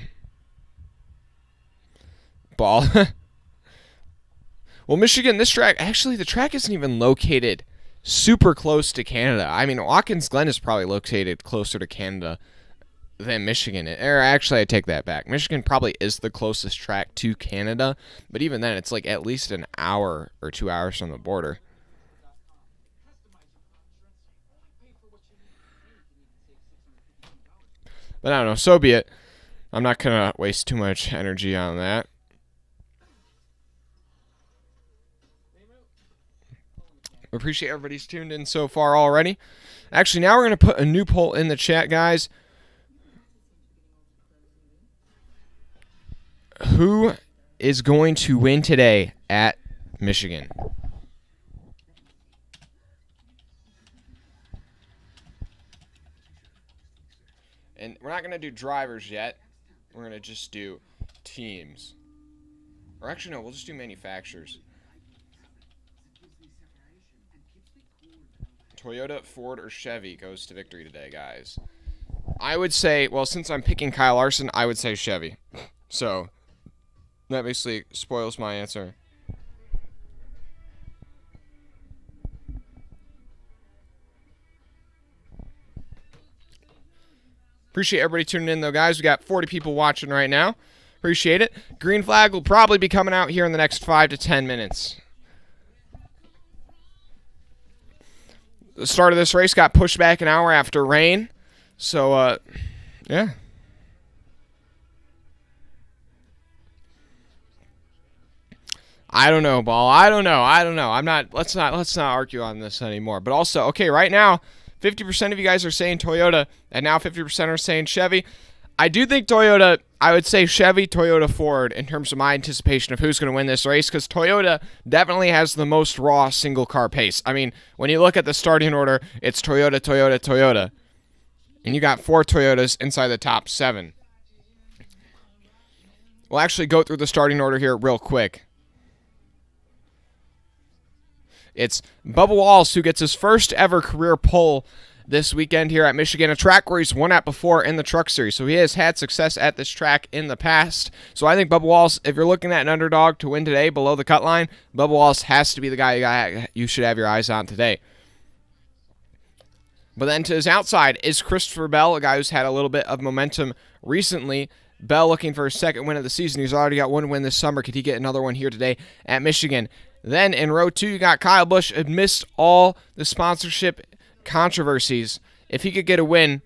Ball. Well, Michigan, this track, actually, the track isn't even located super close to Canada. I mean, Watkins Glen is probably located closer to Canada than Michigan. Or actually, I take that back. Michigan probably is the closest track to Canada, but even then, it's like at least an hour or 2 hours from the border. But I don't know, so be it. I'm not going to waste too much energy on that. Appreciate everybody's tuned in so far already. Actually, now we're going to put a new poll in the chat, guys. Who is going to win today at Michigan? And we're not going to do drivers yet. We're going to just do teams. Or actually, no, we'll just do manufacturers. Toyota, Ford, or Chevy goes to victory today, guys. I would say, well, since I'm picking Kyle Larson, I would say Chevy. So that basically spoils my answer. Appreciate everybody tuning in, though, guys. We got 40 people watching right now. Appreciate it. Green flag will probably be coming out here in the next 5 to 10 minutes. The start of this race got pushed back an hour after rain. So, yeah. I don't know, Ball. I don't know. I'm not. Let's not argue on this anymore. But also, okay, right now, 50% of you guys are saying Toyota, and now 50% are saying Chevy. I do think Toyota. I would say Chevy, Toyota, Ford in terms of my anticipation of who's going to win this race, because Toyota definitely has the most raw single car pace. I mean, when you look at the starting order, it's Toyota, Toyota, Toyota, and you got 4 Toyotas inside the top 7. We'll actually go through the starting order here real quick. It's Bubba Wallace who gets his first ever career pole this weekend here at Michigan, a track where he's won at before in the Truck Series. So he has had success at this track in the past. So I think Bubba Wallace, if you're looking at an underdog to win today below the cut line, Bubba Wallace has to be the guy you should have your eyes on today. But then to his outside is Christopher Bell, a guy who's had a little bit of momentum recently. Bell looking for his second win of the season. He's already got 1 win this summer. Could he get another one here today at Michigan? Then in row 2, you got Kyle Busch, amidst all the sponsorship controversies. If he could get a win,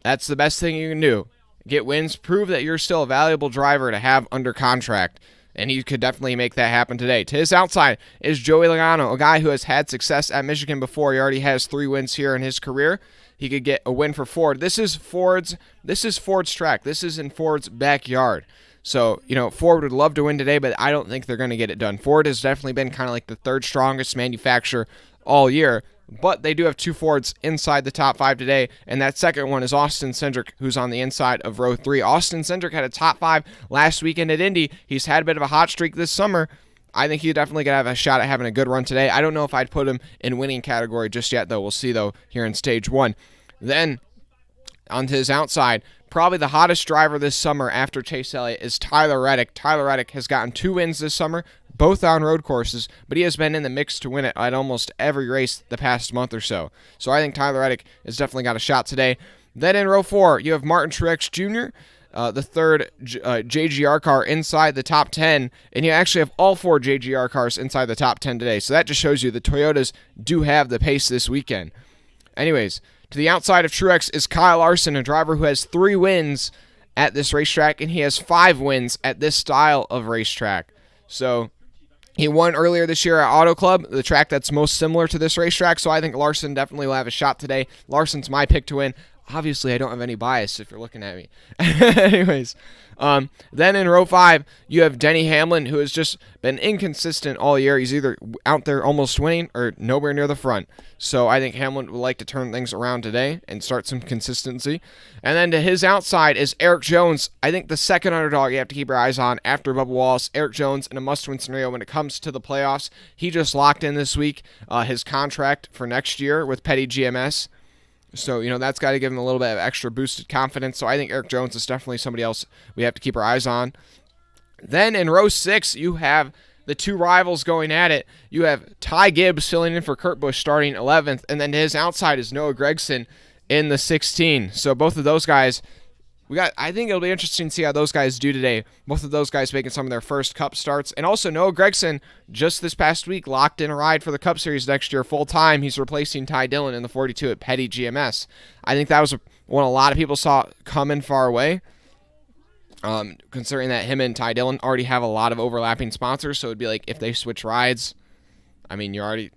that's the best thing you can do. Get wins, prove that you're still a valuable driver to have under contract, and he could definitely make that happen today. To his outside is Joey Logano, a guy who has had success at Michigan before. He already has 3 wins here in his career. He could get a win for Ford. This is Ford's track. This is in Ford's backyard. So, Ford would love to win today, but I don't think they're going to get it done. Ford has definitely been kind of like the 3rd strongest manufacturer all year, but they do have 2 Fords inside the top 5 today, and that second one is Austin Cindric, who's on the inside of row 3. Austin Cindric had a top 5 last weekend at Indy. He's had a bit of a hot streak this summer. I think he's definitely going to have a shot at having a good run today. I don't know if I'd put him in winning category just yet, though. We'll see, though, here in stage 1. Then, on to his outside, probably the hottest driver this summer after Chase Elliott is Tyler Reddick. Tyler Reddick has gotten 2 wins this summer, both on road courses, but he has been in the mix to win it at almost every race the past month or so. So I think Tyler Reddick has definitely got a shot today. Then in row 4, you have Martin Truex Jr., the 3rd JGR car inside the top 10, and you actually have all 4 JGR cars inside the top 10 today. So that just shows you the Toyotas do have the pace this weekend. Anyways, to the outside of Truex is Kyle Larson, a driver who has 3 wins at this racetrack, and he has 5 wins at this style of racetrack. So he won earlier this year at Auto Club, the track that's most similar to this racetrack, so I think Larson definitely will have a shot today. Larson's my pick to win. Obviously, I don't have any bias if you're looking at me. Anyways, then in row 5, you have Denny Hamlin, who has just been inconsistent all year. He's either out there almost winning or nowhere near the front. So I think Hamlin would like to turn things around today and start some consistency. And then to his outside is Eric Jones. I think the second underdog you have to keep your eyes on after Bubba Wallace. Eric Jones in a must-win scenario when it comes to the playoffs. He just locked in this week his contract for next year with Petty GMS. So, that's got to give him a little bit of extra boosted confidence. So I think Eric Jones is definitely somebody else we have to keep our eyes on. Then in row 6, you have the 2 rivals going at it. You have Ty Gibbs filling in for Kurt Busch starting 11th. And then to his outside is Noah Gragson in the 16. So both of those guys, I think it'll be interesting to see how those guys do today. Both of those guys making some of their first Cup starts. And also Noah Gragson, just this past week, locked in a ride for the Cup Series next year full time. He's replacing Ty Dillon in the 42 at Petty GMS. I think that was one a lot of people saw coming far away, considering that him and Ty Dillon already have a lot of overlapping sponsors. So it'd be like if they switch rides, I mean, you already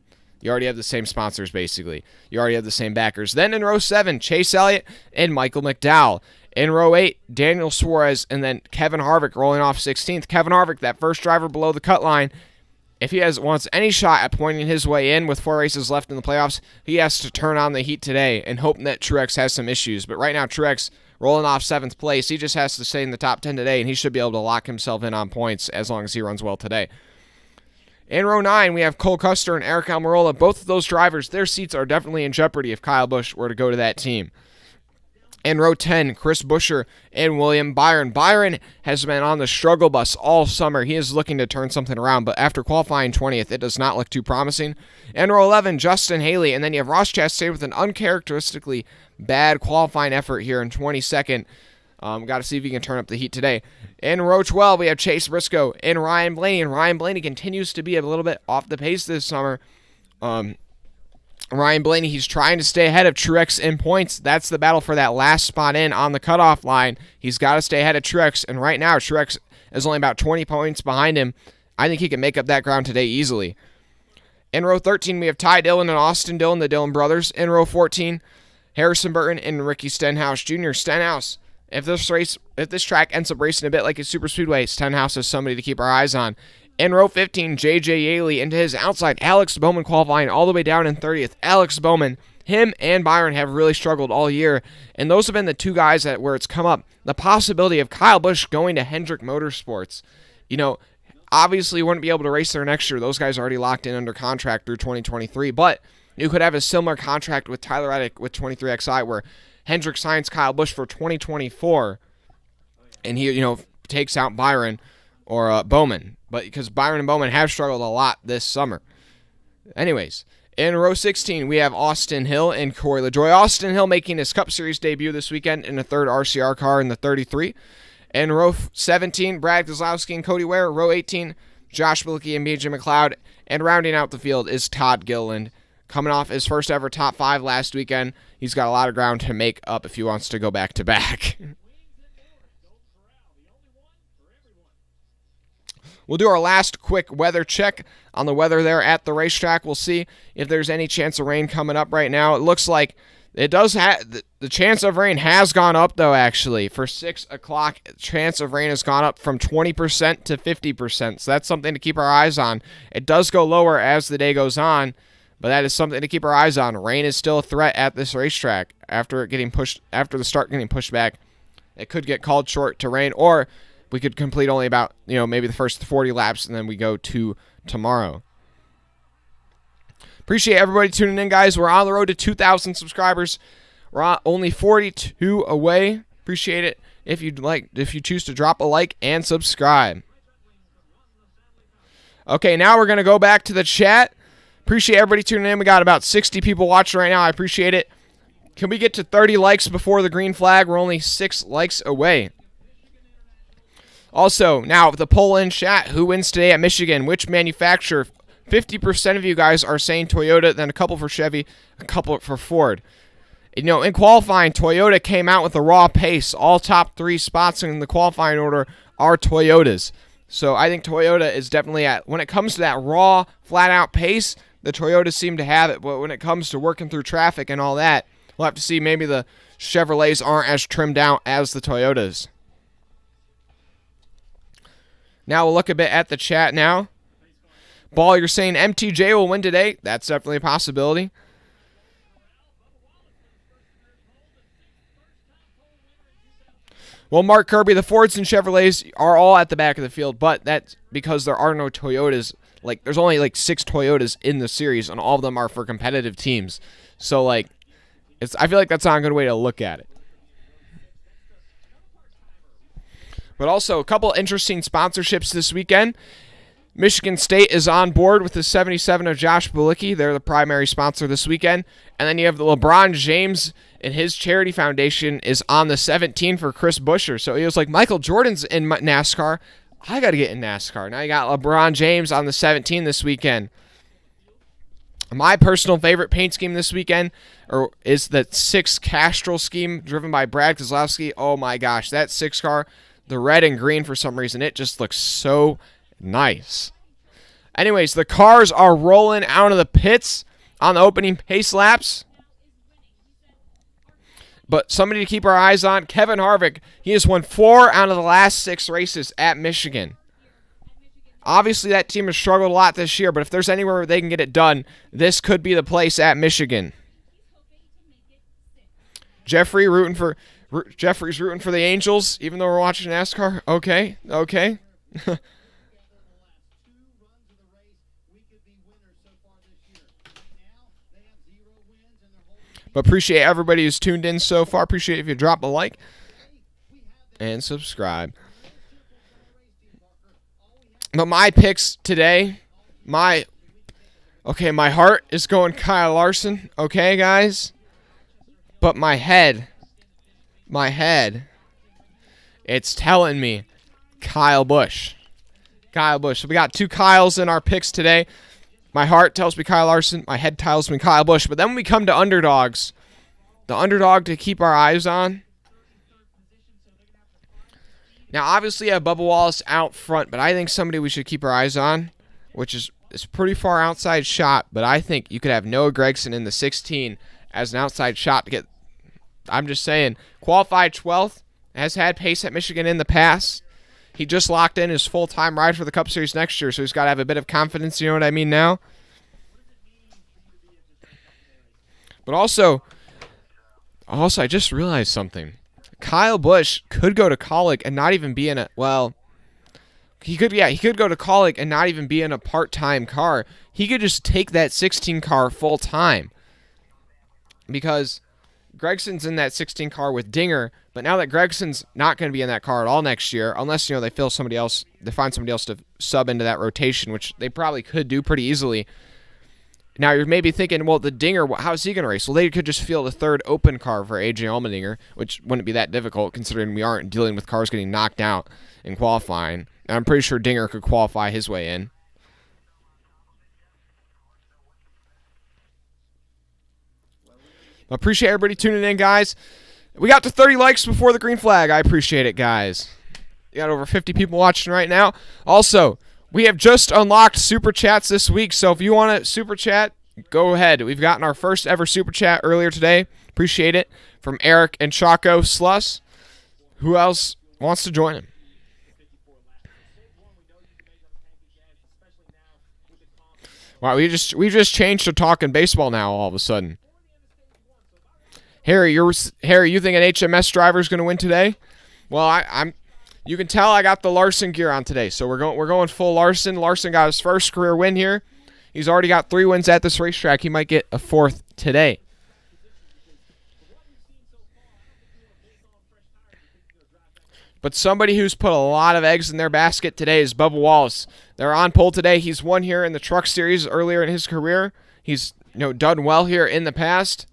have the same sponsors, basically. You already have the same backers. Then in row 7, Chase Elliott and Michael McDowell. In row 8, Daniel Suarez, and then Kevin Harvick rolling off 16th. Kevin Harvick, that first driver below the cut line, if he wants any shot at pointing his way in with 4 races left in the playoffs, he has to turn on the heat today and hope that Truex has some issues. But right now, Truex rolling off 7th place. He just has to stay in the top 10 today, and he should be able to lock himself in on points as long as he runs well today. In row 9, we have Cole Custer and Eric Almirola. Both of those drivers, their seats are definitely in jeopardy if Kyle Busch were to go to that team. In row 10, Chris Buescher and William Byron. Byron has been on the struggle bus all summer. He is looking to turn something around, but after qualifying 20th, it does not look too promising. In row 11, Justin Haley, and then you have Ross Chastain with an uncharacteristically bad qualifying effort here in 22nd. Got to see if he can turn up the heat today. In row 12, we have Chase Briscoe and Ryan Blaney, and Ryan Blaney continues to be a little bit off the pace this summer. Ryan Blaney, he's trying to stay ahead of Truex in points. That's the battle for that last spot in on the cutoff line. He's got to stay ahead of Truex, and right now Truex is only about 20 points behind him. I think he can make up that ground today easily. In row 13, we have Ty Dillon and Austin Dillon, the Dillon brothers. In row 14, Harrison Burton and Ricky Stenhouse Jr. Stenhouse, if this track ends up racing a bit like a super speedway, Stenhouse is somebody to keep our eyes on. In row 15, J.J. Yaley into his outside. Alex Bowman qualifying all the way down in 30th. Alex Bowman, him and Byron have really struggled all year, and those have been the two guys where it's come up. The possibility of Kyle Busch going to Hendrick Motorsports. Obviously wouldn't be able to race there next year. Those guys are already locked in under contract through 2023, but you could have a similar contract with Tyler Reddick with 23XI where Hendrick signs Kyle Busch for 2024, and he, takes out Byron or Bowman. But because Byron and Bowman have struggled a lot this summer. Anyways, in row 16, we have Austin Hill and Corey LaJoie. Austin Hill making his Cup Series debut this weekend in a third RCR car in the 33. In row 17, Brad Keselowski and Cody Ware. Row 18, Josh Bilicki and BJ McLeod. And rounding out the field is Todd Gilliland. Coming off his first ever top 5 last weekend. He's got a lot of ground to make up if he wants to go back to back. We'll do our last quick weather check on the weather there at the racetrack. We'll see if there's any chance of rain coming up right now. It looks like it does have the chance of rain has gone up, though, actually. For 6 o'clock, chance of rain has gone up from 20% to 50%. So that's something to keep our eyes on. It does go lower as the day goes on, but that is something to keep our eyes on. Rain is still a threat at this racetrack after the start getting pushed back. It could get called short to rain, or we could complete only about, maybe the first 40 laps, and then we go to tomorrow. Appreciate everybody tuning in, guys. We're on the road to 2,000 subscribers. We're only 42 away. Appreciate it if you choose to drop a like and subscribe. Okay, now we're going to go back to the chat. Appreciate everybody tuning in. We got about 60 people watching right now. I appreciate it. Can we get to 30 likes before the green flag? We're only 6 likes away. Also, now the poll in chat, who wins today at Michigan? Which manufacturer? 50% of you guys are saying Toyota, then a couple for Chevy, a couple for Ford. In qualifying, Toyota came out with a raw pace. All top 3 spots in the qualifying order are Toyotas. So I think Toyota is definitely when it comes to that raw, flat-out pace, the Toyotas seem to have it. But when it comes to working through traffic and all that, we'll have to see. Maybe the Chevrolets aren't as trimmed out as the Toyotas. Now we'll look a bit at the chat now. Ball, you're saying MTJ will win today? That's definitely a possibility. Well, Mark Kirby, the Fords and Chevrolets are all at the back of the field, but that's because there are no Toyotas. There's only 6 Toyotas in the series, and all of them are for competitive teams. So, I feel like that's not a good way to look at it. But also, a couple interesting sponsorships this weekend. Michigan State is on board with the 77 of Josh Bilicki. They're the primary sponsor this weekend. And then you have the LeBron James and his charity foundation is on the 17 for Chris Buescher. So he was like, Michael Jordan's in NASCAR. I got to get in NASCAR. Now you got LeBron James on the 17 this weekend. My personal favorite paint scheme this weekend is the 6 Castrol scheme driven by Brad Keselowski. Oh my gosh, that 6 car, the red and green for some reason, it just looks so nice. Anyways, the cars are rolling out of the pits on the opening pace laps. But somebody to keep our eyes on, Kevin Harvick. He has won 4 out of the last 6 races at Michigan. Obviously, that team has struggled a lot this year, but if there's anywhere where they can get it done, this could be the place at Michigan. Jeffrey's rooting for the Angels, even though we're watching NASCAR. Okay. But appreciate everybody who's tuned in so far. Appreciate if you drop a like and subscribe. But my picks today, my heart is going Kyle Larson. Okay, guys? But my head, it's telling me Kyle Busch. So we got 2 Kyles in our picks today. My heart tells me Kyle Larson. My head tells me Kyle Busch. But then when we come to underdogs, the underdog to keep our eyes on. Now, obviously, I have Bubba Wallace out front, but I think somebody we should keep our eyes on, which is pretty far outside shot, but I think you could have Noah Gragson in the 16 as an outside shot to get, I'm just saying, qualified 12th, has had pace at Michigan in the past. He just locked in his full-time ride for the Cup Series next year, so he's got to have a bit of confidence, you know what I mean now? But also, I just realized something. Kyle Busch could go to Kaulig and not even be in a, well, he could go to Kaulig and not even be in a part-time car. He could just take that 16 car full-time. Because Gregson's in that 16 car with Dinger, but now that Gregson's not going to be in that car at all next year, unless, they find somebody else to sub into that rotation, which they probably could do pretty easily. Now you're maybe thinking, well, the Dinger, how's he going to race? Well, they could just field a third open car for AJ Allmendinger, which wouldn't be that difficult considering we aren't dealing with cars getting knocked out in qualifying. And I'm pretty sure Dinger could qualify his way in. I appreciate everybody tuning in, guys. We got to 30 likes before the green flag. I appreciate it, guys. We got over 50 people watching right now. Also, we have just unlocked Super Chats this week, so if you want to Super Chat, go ahead. We've gotten our first ever Super Chat earlier today. Appreciate it. From Eric and Chaco Sluss. Who else wants to join him? Wow, we just changed to talking baseball now all of a sudden. Harry, you think an HMS driver is going to win today? Well, you can tell I got the Larson gear on today, so we're going full Larson. Larson got his first career win here. He's already got 3 wins at this racetrack. He might get a 4th today. But somebody who's put a lot of eggs in their basket today is Bubba Wallace. They're on pole today. He's won here in the Truck Series earlier in his career. He's done well here in the past.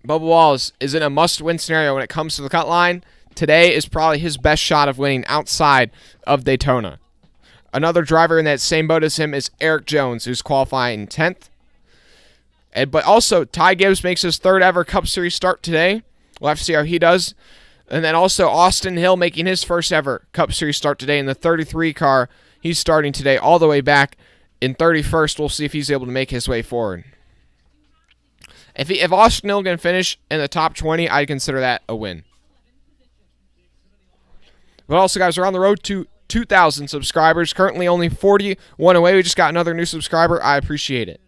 Bubba Wallace is in a must-win scenario when it comes to the cut line. Today is probably his best shot of winning outside of Daytona. Another driver in that same boat as him is Eric Jones, who's qualifying 10th. But also, Ty Gibbs makes his 3rd ever Cup Series start today. We'll have to see how he does. And then also Austin Hill making his 1st ever Cup Series start today in the 33 car. He's starting today all the way back in 31st. We'll see if he's able to make his way forward. If Austin Hill can finish in the top 20, I'd consider that a win. But also, guys, we're on the road to 2,000 subscribers. Currently only 41 away. We just got another new subscriber. I appreciate it.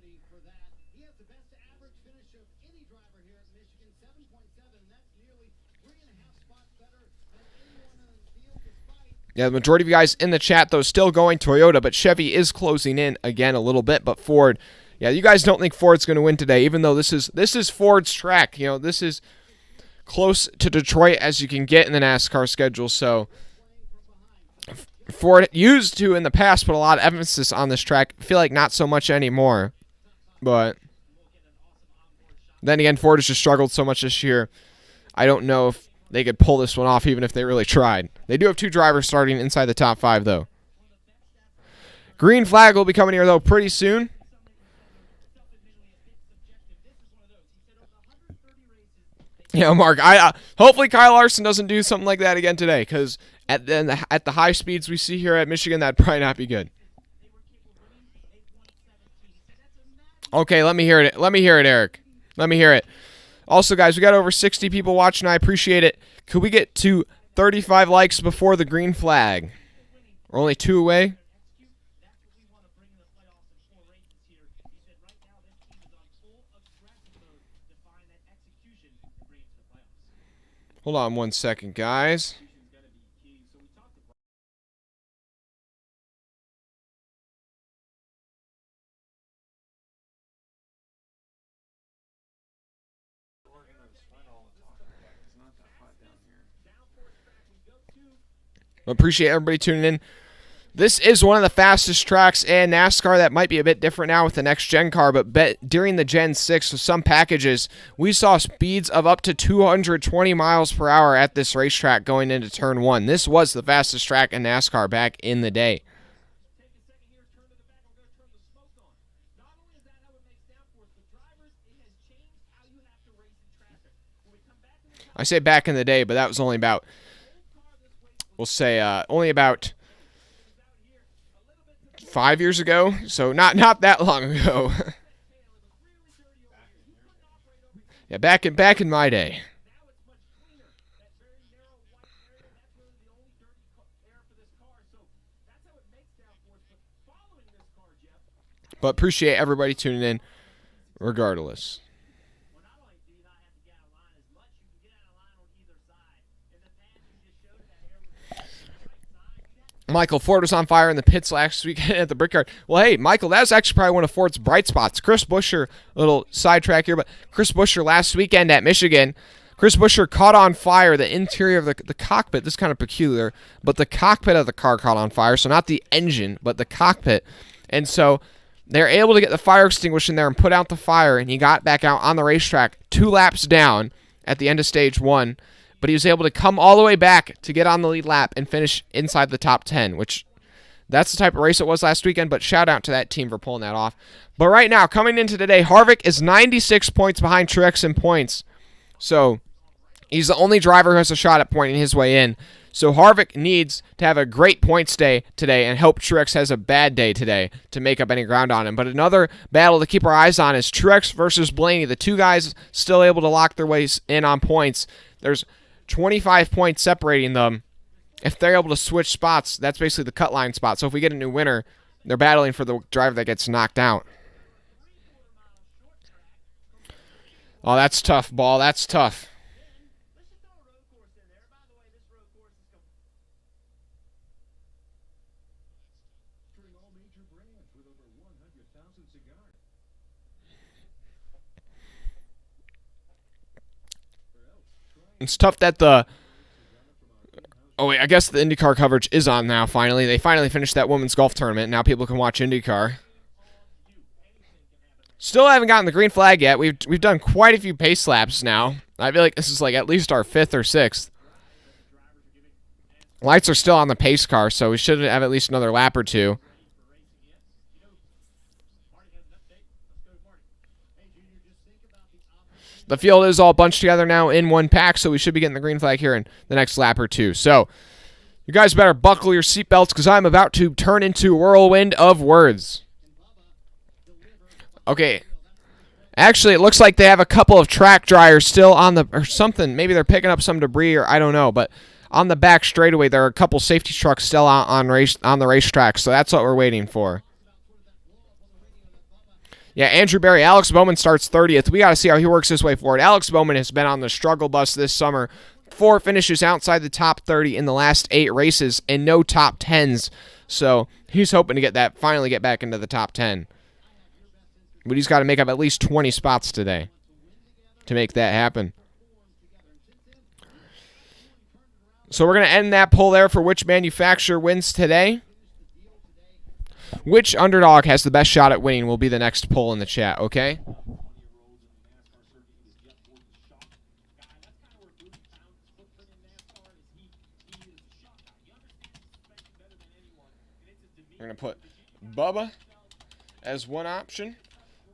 Yeah, the majority of you guys in the chat, though, still going Toyota, but Chevy is closing in again a little bit. But Ford, yeah, you guys don't think Ford's going to win today, even though this is Ford's track. This is close to Detroit as you can get in the NASCAR schedule. So Ford used to in the past put a lot of emphasis on this track. I feel like not so much anymore. But then again, Ford has just struggled so much this year. I don't know if they could pull this one off even if they really tried. They do have 2 drivers starting inside the top 5, though. Green flag will be coming here, though, pretty soon. Yeah, Mark, hopefully Kyle Larson doesn't do something like that again today, because at the high speeds we see here at Michigan, that'd probably not be good. Okay, let me hear it. Let me hear it, Eric. Let me hear it. Also, guys, we got over 60 people watching. I appreciate it. Could we get to 35 likes before the green flag? We're only 2 away. Hold on 1 second, guys. Appreciate everybody tuning in. This is one of the fastest tracks in NASCAR. That might be a bit different now with the next-gen car, but during the Gen 6, with some packages, we saw speeds of up to 220 miles per hour at this racetrack going into Turn 1. This was the fastest track in NASCAR back in the day. I say back in the day, but that was only about, we'll say, only about 5 years ago. So not that long ago. Yeah, back in my day. But appreciate everybody tuning in, regardless. Michael, Ford was on fire in the pits last weekend at the Brickyard. Well, hey, Michael, that was actually probably one of Ford's bright spots. Chris Buescher, little sidetrack here, but Chris Buescher last weekend at Michigan, Chris Buescher caught on fire the interior of the cockpit. This is kind of peculiar, but the cockpit of the car caught on fire, so not the engine, but the cockpit. And so they're able to get the fire extinguisher in there and put out the fire, and he got back out on the racetrack 2 laps down at the end of stage 1. But he was able to come all the way back to get on the lead lap and finish inside the top 10, which that's the type of race it was last weekend, but shout out to that team for pulling that off. But right now, coming into today, Harvick is 96 points behind Truex in points. So he's the only driver who has a shot at pointing his way in. So Harvick needs to have a great points day today and hope Truex has a bad day today to make up any ground on him. But another battle to keep our eyes on is Truex versus Blaney. The two guys still able to lock their ways in on points. There's 25 points separating them. If they're able to switch spots, that's basically the cut line spot. So if we get a new winner, they're battling for the driver that gets knocked out. Oh, that's tough, Ball. That's tough. It's tough that the... Oh, wait, I guess the IndyCar coverage is on now, finally. They finally finished that women's golf tournament. Now people can watch IndyCar. Still haven't gotten the green flag yet. We've done quite a few pace laps now. I feel like this is like at least our 5th or 6th. Lights are still on the pace car, so we should have at least another lap or 2. The field is all bunched together now in one pack, so we should be getting the green flag here in the next lap or 2. So, you guys better buckle your seatbelts because I'm about to turn into a whirlwind of words. Okay. Actually, it looks like they have a couple of track dryers still on the... or something. Maybe they're picking up some debris or I don't know. But on the back straightaway, there are a couple safety trucks still on the racetrack. So that's what we're waiting for. Yeah, Andrew Berry. Alex Bowman starts 30th. We got to see how he works his way forward. Alex Bowman has been on the struggle bus this summer. 4 finishes outside the top 30 in the last 8 races and no top 10s. So he's hoping to finally get back into the top 10. But he's got to make up at least 20 spots today to make that happen. So we're going to end that poll there for which manufacturer wins today. Which underdog has the best shot at winning will be the next poll in the chat, okay? We're going to put Bubba as one option.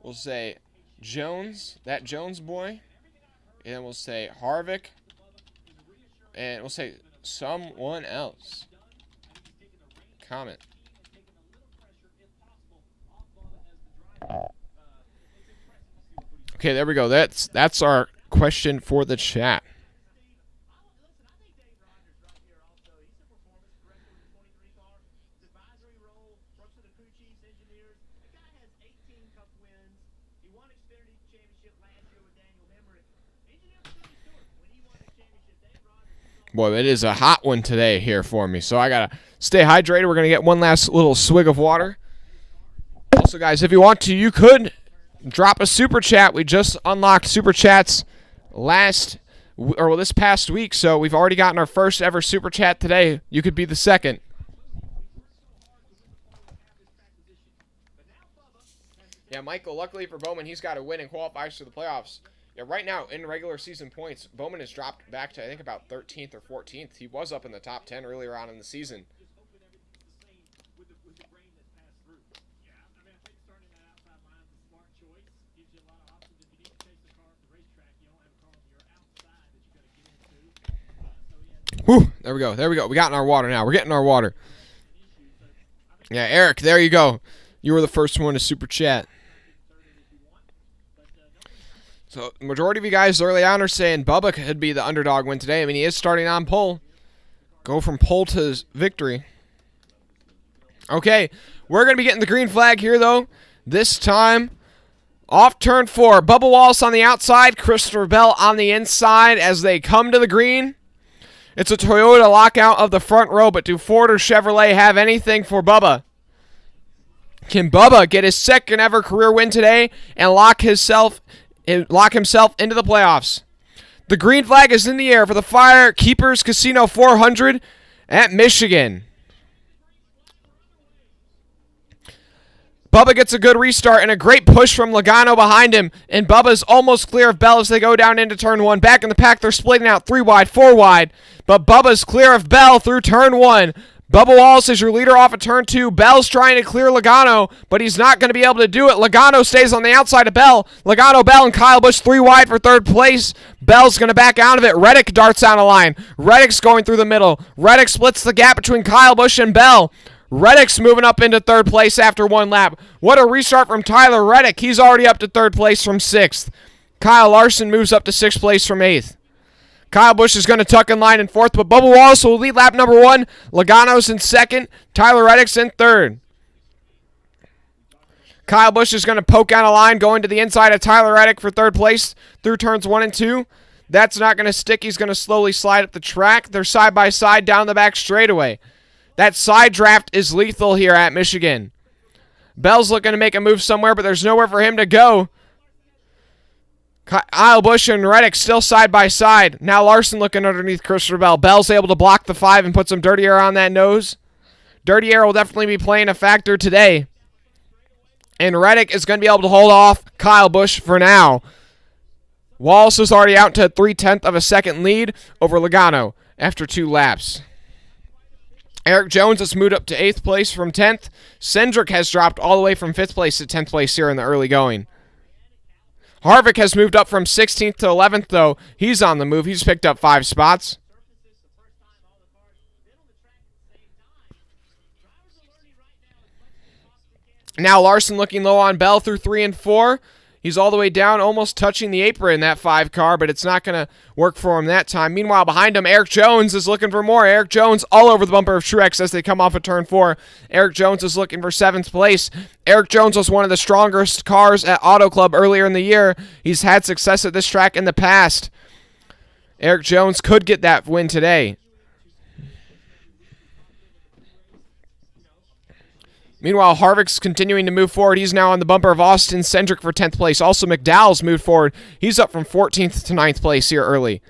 We'll say Jones, that Jones boy. And then we'll say Harvick. And we'll say someone else. Comment. Okay, there we go. That's our question for the chat. Boy, it is a hot one today here for me, so I got to stay hydrated. We're going to get one last little swig of water. Also, guys, if you want to, you could drop a super chat. We just unlocked super chats this past week, so we've already gotten our first ever super chat today. You could be the second. Yeah, Michael, luckily for Bowman, he's got to win and qualifies for the playoffs. Yeah, right now, in regular season points, Bowman has dropped back to, I think, about 13th or 14th. He was up in the top 10 earlier on in the season. Whew, there we go. We got in our water now. We're getting our water. Yeah, Eric, there you go. You were the first one to super chat. So, the majority of you guys early on are saying Bubba could be the underdog win today. I mean, he is starting on pole. Go from pole to victory. Okay, we're going to be getting the green flag here, though. This time, off turn 4. Bubba Wallace on the outside, Christopher Bell on the inside as they come to the green. It's a Toyota lockout of the front row, but do Ford or Chevrolet have anything for Bubba? Can Bubba get his second ever career win today and lock himself into the playoffs? The green flag is in the air for the Firekeepers Casino 400 at Michigan. Bubba gets a good restart and a great push from Logano behind him, and Bubba's almost clear of Bell as they go down into turn 1. Back in the pack, they're splitting out 3 wide, 4 wide, but Bubba's clear of Bell through turn 1. Bubba Wallace is your leader off of turn 2. Bell's trying to clear Logano, but he's not going to be able to do it. Logano stays on the outside of Bell. Logano, Bell, and Kyle Busch 3 wide for third place. Bell's going to back out of it. Reddick darts on a line. Reddick's going through the middle. Reddick splits the gap between Kyle Busch and Bell. Reddick's moving up into third place after 1 lap. What a restart from Tyler Reddick. He's already up to third place from 6th. Kyle Larson moves up to 6th place from 8th. Kyle Busch is going to tuck in line in 4th, but Bubba Wallace will lead lap number 1. Logano's in 2nd. Tyler Reddick's in 3rd. Kyle Busch is going to poke out a line going to the inside of Tyler Reddick for 3rd place through turns 1 and 2. That's not going to stick. He's going to slowly slide up the track. They're side by side down the back straightaway. That side draft is lethal here at Michigan. Bell's looking to make a move somewhere, but there's nowhere for him to go. Kyle Busch and Reddick still side by side. Now Larson looking underneath Christopher Bell. Bell's able to block the 5 and put some dirty air on that nose. Dirty air will definitely be playing a factor today. And Reddick is going to be able to hold off Kyle Busch for now. Wallace is already out to 3/10 of a second lead over Logano after 2 laps. Eric Jones has moved up to 8th place from 10th. Cindric has dropped all the way from 5th place to 10th place here in the early going. Harvick has moved up from 16th to 11th, though. He's on the move. He's picked up 5 spots. Now Larson looking low on Bell through 3 and 4. He's all the way down, almost touching the apron in that 5 car, but it's not going to work for him that time. Meanwhile, behind him, Eric Jones is looking for more. Eric Jones all over the bumper of Truex as they come off of turn 4. Eric Jones is looking for 7th place. Eric Jones was one of the strongest cars at Auto Club earlier in the year. He's had success at this track in the past. Eric Jones could get that win today. Meanwhile, Harvick's continuing to move forward. He's now on the bumper of Austin Cindric for 10th place. Also, McDowell's moved forward. He's up from 14th to 9th place here early.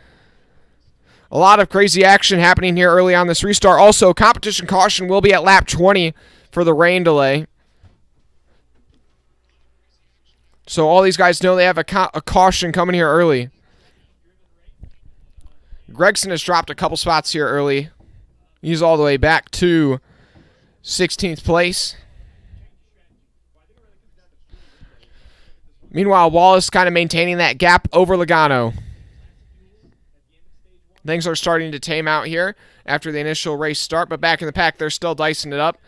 A lot of crazy action happening here early on this restart. Also, competition caution will be at lap 20 for the rain delay. So all these guys know they have a caution coming here early. Gregson has dropped a couple spots here early. He's all the way back to 16th place. Meanwhile, Wallace kind of maintaining that gap over Logano. Things are starting to tame out here after the initial race start, but back in the pack, they're still dicing it up.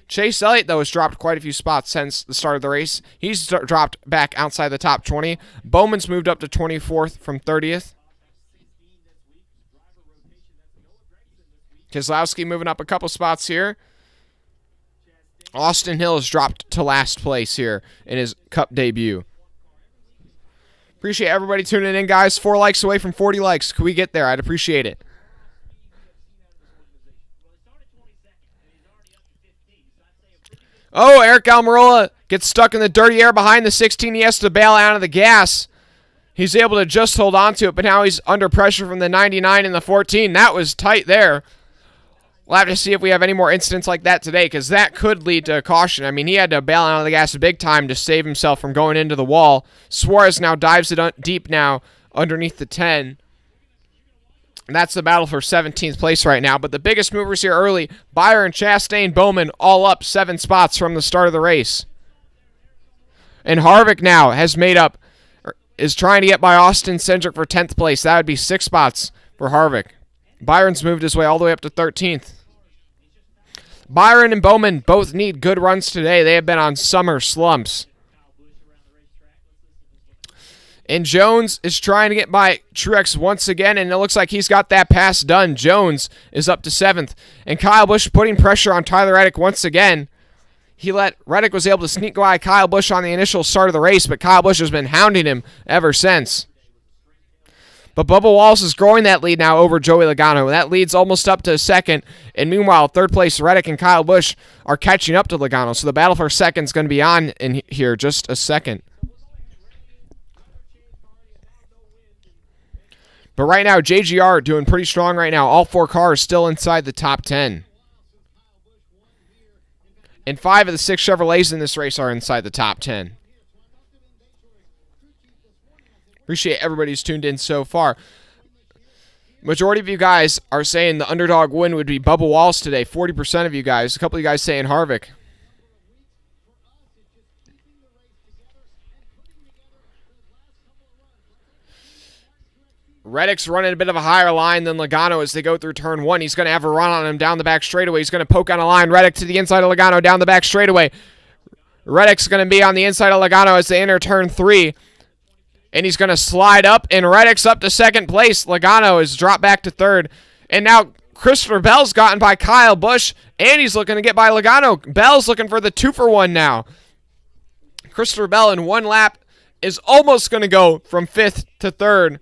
Chase Elliott, though, has dropped quite a few spots since the start of the race. He's dropped back outside the top 20. Bowman's moved up to 24th from 30th. Keselowski moving up a couple spots here. Austin Hill has dropped to last place here in his Cup debut. Appreciate everybody tuning in, guys. 4 likes away from 40 likes. Could we get there? I'd appreciate it. Oh, Eric Almirola gets stuck in the dirty air behind the 16. He has to bail out of the gas. He's able to just hold on to it, but now he's under pressure from the 99 and the 14. That was tight there. We'll have to see if we have any more incidents like that today, because that could lead to a caution. I mean, he had to bail out of the gas big time to save himself from going into the wall. Suarez now dives it deep now underneath the 10. And that's the battle for 17th place right now. But the biggest movers here early, Byron, Chastain, Bowman, all up 7 spots from the start of the race. And Harvick now has made up, is trying to get by Austin Cindric for 10th place. That would be 6 spots for Harvick. Byron's moved his way all the way up to 13th. Byron and Bowman both need good runs today. They have been on summer slumps. And Jones is trying to get by Truex once again, and it looks like he's got that pass done. Jones is up to 7th. And Kyle Busch putting pressure on Tyler Reddick once again. Reddick was able to sneak by Kyle Busch on the initial start of the race, but Kyle Busch has been hounding him ever since. But Bubba Wallace is growing that lead now over Joey Logano. That lead's almost up to 2nd. And meanwhile, 3rd place Reddick and Kyle Busch are catching up to Logano. So the battle for 2nd is going to be on in here just a second. But right now, JGR doing pretty strong right now. All 4 cars still inside the top 10. And 5 of the 6 Chevrolets in this race are inside the top 10. Appreciate everybody who's tuned in so far. Majority of you guys are saying the underdog win would be Bubba Wallace today. 40% of you guys. A couple of you guys saying Harvick. Reddick's running a bit of a higher line than Logano as they go through turn 1. He's going to have a run on him down the back straightaway. He's going to poke on a line. Reddick to the inside of Logano down the back straightaway. Reddick's going to be on the inside of Logano as they enter turn 3. And he's going to slide up, and Reddick's up to 2nd place. Logano is dropped back to 3rd. And now Christopher Bell's gotten by Kyle Busch, and he's looking to get by Logano. Bell's looking for the 2-for-1 now. Christopher Bell in 1 lap is almost going to go from 5th to 3rd.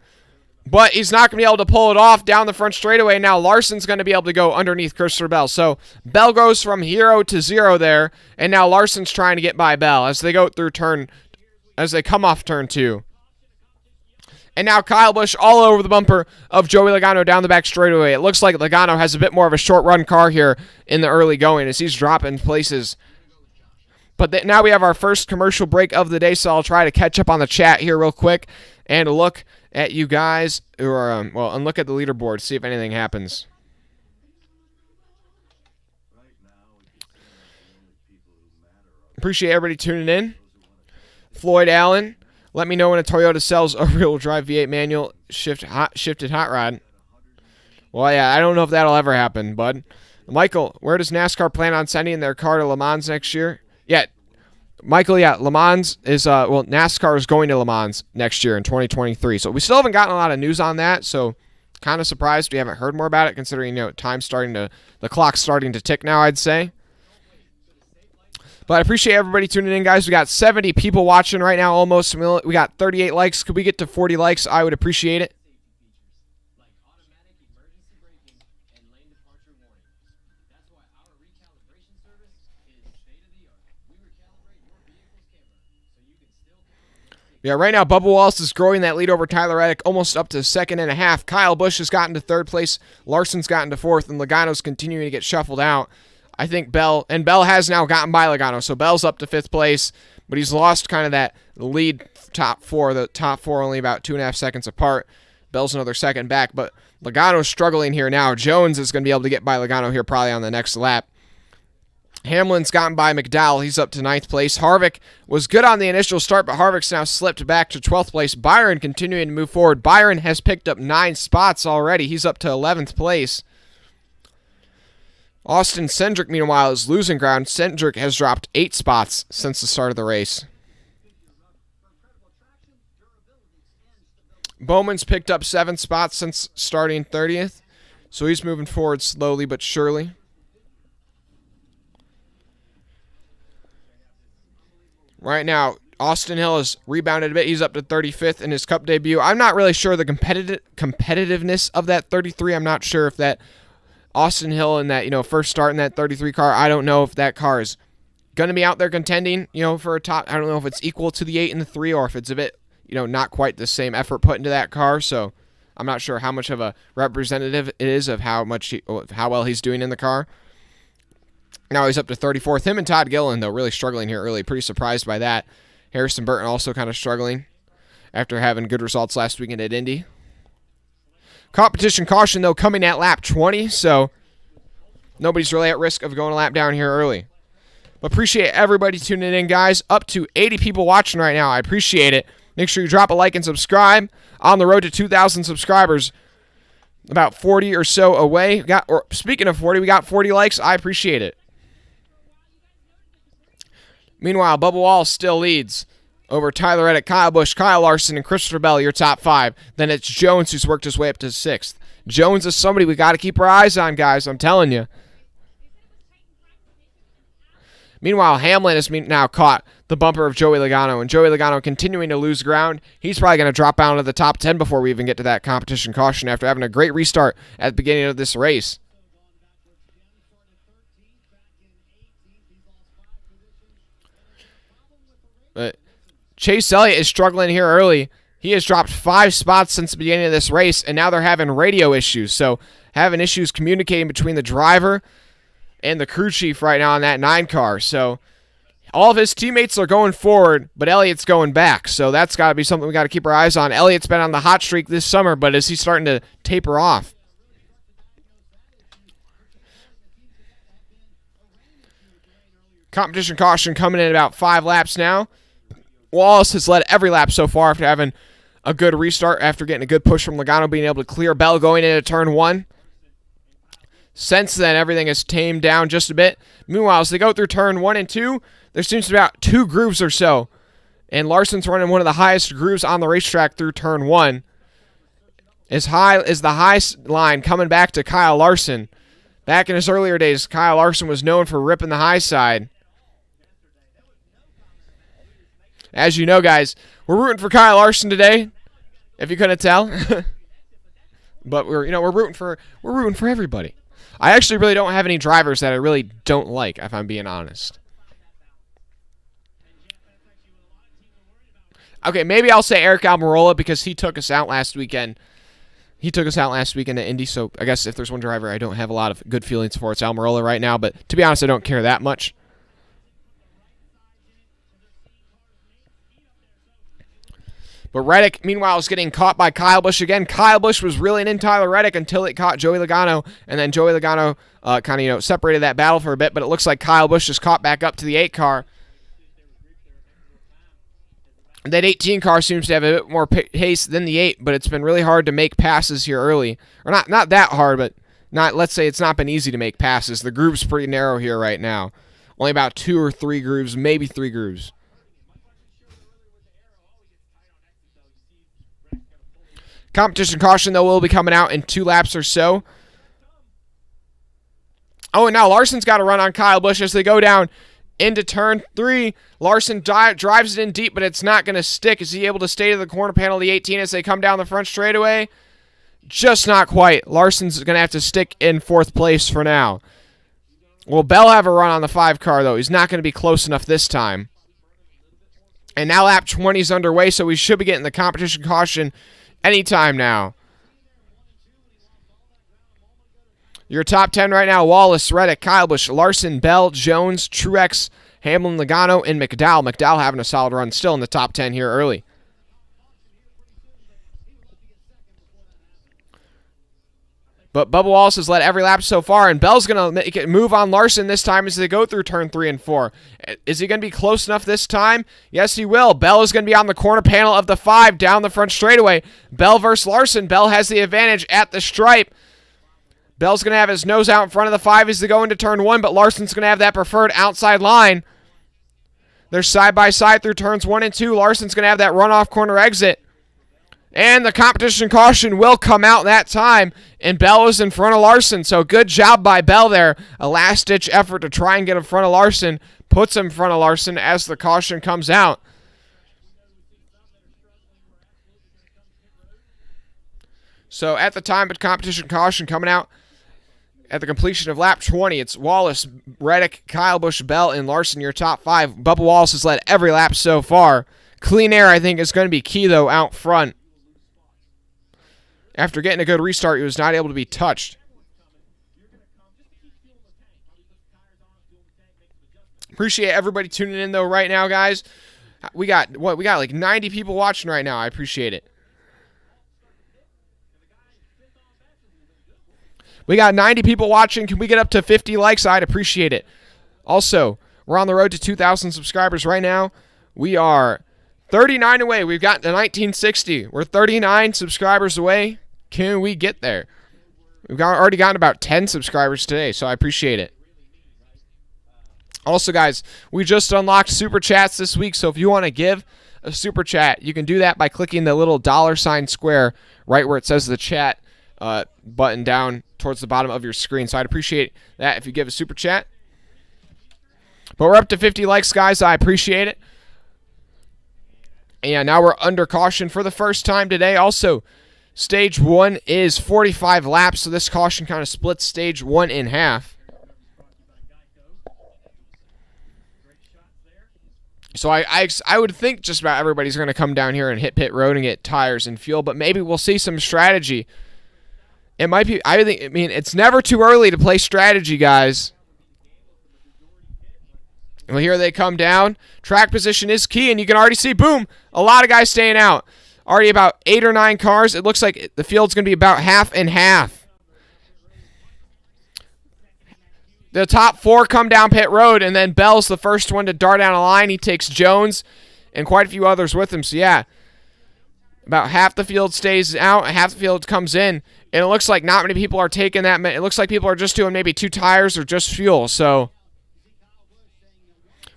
But he's not going to be able to pull it off down the front straightaway. Now Larson's going to be able to go underneath Christopher Bell. So Bell goes from hero to 0 there. And now Larson's trying to get by Bell as they go through as they come off turn 2. And now Kyle Busch all over the bumper of Joey Logano down the back straightaway. It looks like Logano has a bit more of a short run car here in the early going as he's dropping places. But now we have our first commercial break of the day, so I'll try to catch up on the chat here real quick and look at you guys who are, and look at the leaderboard, see if anything happens. Appreciate everybody tuning in. Floyd Allen, let me know when a Toyota sells a rear-wheel drive V8 manual shifted hot rod. Well, yeah, I don't know if that'll ever happen, bud. Michael, where does NASCAR plan on sending their car to Le Mans next year? Yeah, Michael, yeah, Le Mans is, NASCAR is going to Le Mans next year in 2023. So we still haven't gotten a lot of news on that, so kind of surprised we haven't heard more about it considering, the clock's starting to tick now, I'd say. But I appreciate everybody tuning in, guys. We got 70 people watching right now almost. We got 38 likes. Could we get to 40 likes? I would appreciate it. Yeah, right now, Bubba Wallace is growing that lead over Tyler Reddick, almost up to 2.5. Kyle Busch has gotten to 3rd place. Larson's gotten to 4th, and Logano's continuing to get shuffled out. I think Bell has now gotten by Logano, so Bell's up to 5th place, but he's lost kind of that lead top 4. The top 4 only about 2.5 seconds apart. Bell's another second back, but Logano's struggling here now. Jones is going to be able to get by Logano here probably on the next lap. Hamlin's gotten by McDowell. He's up to 9th place. Harvick was good on the initial start, but Harvick's now slipped back to 12th place. Byron continuing to move forward. Byron has picked up 9 spots already. He's up to 11th place. Austin Cindric, meanwhile, is losing ground. Cindric has dropped 8 spots since the start of the race. Bowman's picked up 7 spots since starting 30th, so he's moving forward slowly but surely. Right now, Austin Hill has rebounded a bit. He's up to 35th in his Cup debut. I'm not really sure the competitiveness of that 33. I'm not sure if that Austin Hill in that, first start in that 33 car, I don't know if that car is going to be out there contending, for a top. I don't know if it's equal to the 8 and the 3 or if it's a bit, not quite the same effort put into that car. So I'm not sure how much of a representative it is of how well he's doing in the car. Now he's up to 34th. Him and Todd Gilliland, though, really struggling here early. Pretty surprised by that. Harrison Burton also kind of struggling after having good results last weekend at Indy. Competition caution, though, coming at lap 20, so nobody's really at risk of going a lap down here early. But appreciate everybody tuning in, guys. Up to 80 people watching right now. I appreciate it. Make sure you drop a like and subscribe. On the road to 2,000 subscribers. about 40 or so away. Speaking of 40, we got 40 likes. I appreciate it. Meanwhile, Bubba Wallace still leads over Tyler Reddick, Kyle Busch, Kyle Larson, and Christopher Bell, your top 5. Then it's Jones who's worked his way up to 6th. Jones is somebody we got to keep our eyes on, guys. I'm telling you. Meanwhile, Hamlin has now caught the bumper of Joey Logano, and Joey Logano continuing to lose ground. He's probably going to drop down to the top 10 before we even get to that competition caution after having a great restart at the beginning of this race. But Chase Elliott is struggling here early. He has dropped 5 spots since the beginning of this race, and now they're having radio issues. So having issues communicating between the driver and the crew chief right now on that 9 car. So all of his teammates are going forward, but Elliott's going back. So that's got to be something we got to keep our eyes on. Elliott's been on the hot streak this summer, but is he starting to taper off? Competition caution coming in about 5 laps now. Wallace has led every lap so far after having a good restart, after getting a good push from Logano, being able to clear Bell going into turn 1. Since then, everything has tamed down just a bit. Meanwhile, as they go through turn 1 and 2, there seems to be about 2 grooves or so. And Larson's running one of the highest grooves on the racetrack through turn 1. As high as the high line coming back to Kyle Larson. Back in his earlier days, Kyle Larson was known for ripping the high side. As you know, guys, we're rooting for Kyle Larson today, if you couldn't tell. But we're rooting for everybody. I actually really don't have any drivers that I really don't like, if I'm being honest. Okay, maybe I'll say Eric Almirola because he took us out last weekend. He took us out last weekend at Indy, so I guess if there's one driver I don't have a lot of good feelings for, it's Almirola right now. But to be honest, I don't care that much. But Reddick, meanwhile, is getting caught by Kyle Busch again. Kyle Busch was reeling in Tyler Reddick until it caught Joey Logano, and then Joey Logano kind of separated that battle for a bit, but it looks like Kyle Busch is caught back up to the 8 car. That 18 car seems to have a bit more pace than the 8, but it's been really hard to make passes here early. Or not that hard, but let's say it's not been easy to make passes. The groove's pretty narrow here right now. Only about 2 or 3 grooves, maybe 3 grooves. Competition caution, though, will be coming out in 2 laps or so. Oh, and now Larson's got to run on Kyle Busch as they go down into turn 3. Larson drives it in deep, but it's not going to stick. Is he able to stay to the corner panel of the 18 as they come down the front straightaway? Just not quite. Larson's going to have to stick in 4th place for now. Will Bell have a run on the 5 car, though? He's not going to be close enough this time. And now lap 20 is underway, so we should be getting the competition caution anytime now. Your top 10 right now: Wallace, Reddick, Kyle Busch, Larson, Bell, Jones, Truex, Hamlin, Logano, and McDowell. McDowell having a solid run, still in the top 10 here early. But Bubba Wallace has led every lap so far, and Bell's going to make it move on Larson this time as they go through turn 3 and 4. Is he going to be close enough this time? Yes, he will. Bell is going to be on the corner panel of the 5 down the front straightaway. Bell versus Larson. Bell has the advantage at the stripe. Bell's going to have his nose out in front of the 5 as they go into turn 1, but Larson's going to have that preferred outside line. They're side by side through turns 1 and 2. Larson's going to have that runoff corner exit. And the competition caution will come out that time, and Bell is in front of Larson. So good job by Bell there. A last-ditch effort to try and get in front of Larson. Puts him in front of Larson as the caution comes out. So at the time of competition caution coming out at the completion of lap 20, it's Wallace, Reddick, Kyle Busch, Bell, and Larson, your top 5. Bubba Wallace has led every lap so far. Clean air, I think, is going to be key, though, out front. After getting a good restart, he was not able to be touched. Appreciate everybody tuning in, though, right now, guys. We got like 90 people watching right now. I appreciate it. We got 90 people watching. Can we get up to 50 likes? I'd appreciate it. Also, we're on the road to 2,000 subscribers right now. We are 39 away. We've got to 1960. We're 39 subscribers away. Can we get there? already gotten about 10 subscribers today, so I appreciate it. Also, guys, we just unlocked Super Chats this week, so if you want to give a Super Chat, you can do that by clicking the little $ square right where it says the chat button down towards the bottom of your screen. So I'd appreciate that if you give a Super Chat. But we're up to 50 likes, guys. I appreciate it. And now we're under caution for the first time today. Also, Stage 1 is 45 laps, so this caution kind of splits Stage 1 in half. So I would think just about everybody's going to come down here and hit pit road and get tires and fuel, but maybe we'll see some strategy. It might be, I mean, it's never too early to play strategy, guys. Well, here they come down. Track position is key, and you can already see, boom, a lot of guys staying out. Already about 8 or 9 cars. It looks like the field's going to be about half and half. The top 4 come down pit road, and then Bell's the first one to dart down a line. He takes Jones and quite a few others with him. So, yeah, about half the field stays out, half the field comes in. And it looks like not many people are taking that. It looks like people are just doing maybe 2 tires or just fuel. So,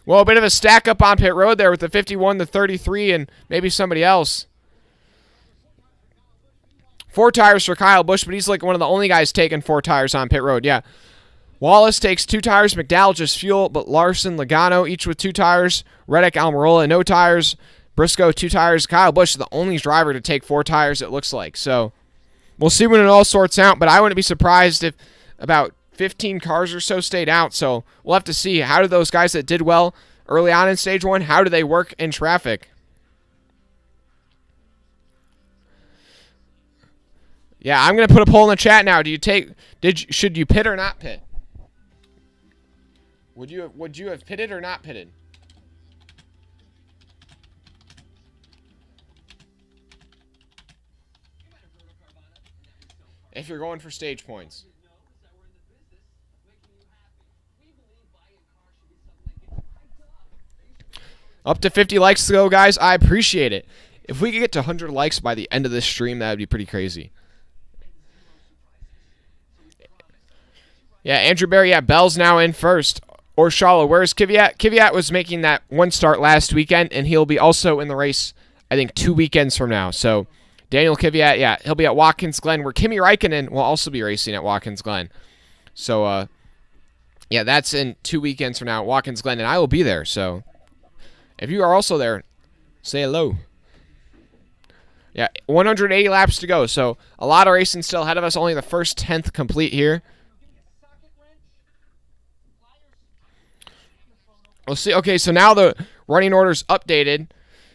well, a bit of a stack up on pit road there with the 51, the 33, and maybe somebody else. 4 tires for Kyle Busch, but he's like one of the only guys taking 4 tires on pit road. Yeah. Wallace takes 2 tires. McDowell just fuel, but Larson, Logano, each with 2 tires. Reddick, Almirola, no tires. Briscoe, 2 tires. Kyle Busch is the only driver to take 4 tires, it looks like. So we'll see when it all sorts out, but I wouldn't be surprised if about 15 cars or so stayed out. So we'll have to see, how do those guys that did well early on in Stage 1, how do they work in traffic? Yeah, I'm going to put a poll in the chat now. Should you pit or not pit? Would you have pitted or not pitted? If you're going for stage points. Up to 50 likes to go, guys. I appreciate it. If we could get to 100 likes by the end of this stream, that would be pretty crazy. Yeah, Andrew Barry, yeah, Bell's now in first. Or Shala, where's Kvyat? Kvyat was making that 1 start last weekend, and he'll be also in the race, I think, 2 weekends from now. So, Daniel Kvyat, yeah, he'll be at Watkins Glen, where Kimi Räikkönen will also be racing at Watkins Glen. So, yeah, that's in 2 weekends from now at Watkins Glen, and I will be there. So, if you are also there, say hello. Yeah, 180 laps to go, so a lot of racing still ahead of us. Only the first 10th complete here. We'll see. Okay, so now the running order's updated.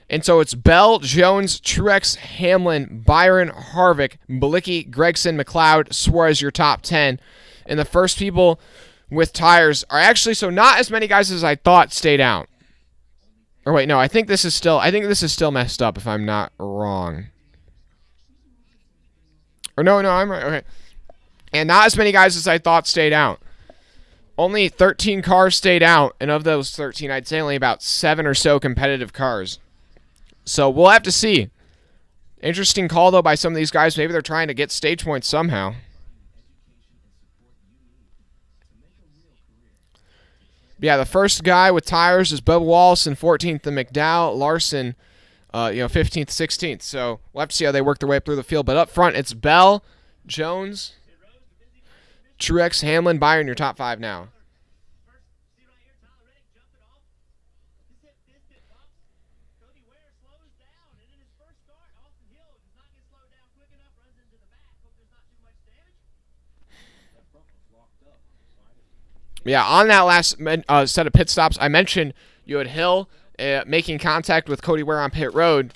And so it's Bell, Jones, Truex, Hamlin, Byron, Harvick, Bilicki, Gregson, McLeod, Suarez, your top 10. And the first people with tires are actually, so not as many guys as I thought stayed out. Or wait, no, I think this is still messed up if I'm not wrong. Or no, I'm right. Okay. And not as many guys as I thought stayed out. Only 13 cars stayed out, and of those 13, I'd say only about 7 or so competitive cars. So we'll have to see. Interesting call, though, by some of these guys. Maybe they're trying to get stage points somehow. Yeah, the first guy with tires is Bubba Wallace in 14th, and McDowell, Larson, 15th, 16th. So we'll have to see how they work their way up through the field. But up front, it's Bell, Jones, Truex, Hamlin, Byron, your top 5 now. Yeah, on that last set of pit stops, I mentioned you had Hill making contact with Cody Ware on pit road.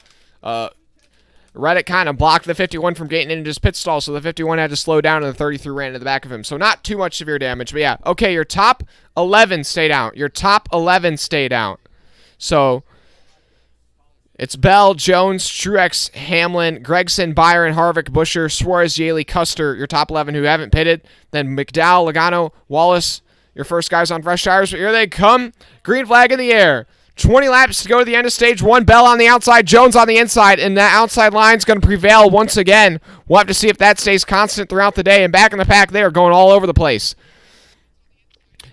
Reddick kind of blocked the 51 from getting into his pit stall, so the 51 had to slow down, and the 33 ran to the back of him. So not too much severe damage, but yeah. Okay, your top 11 stayed out. Your top 11 stayed out. So it's Bell, Jones, Truex, Hamlin, Gregson, Byron, Harvick, Buscher, Suarez, Yaley, Custer, your top 11 who haven't pitted. Then McDowell, Logano, Wallace, your first guys on fresh tires. But here they come. Green flag in the air. 20 laps to go to the end of stage 1. Bell on the outside, Jones on the inside, and that outside line's going to prevail once again. We'll have to see if that stays constant throughout the day. And back in the pack, they're going all over the place.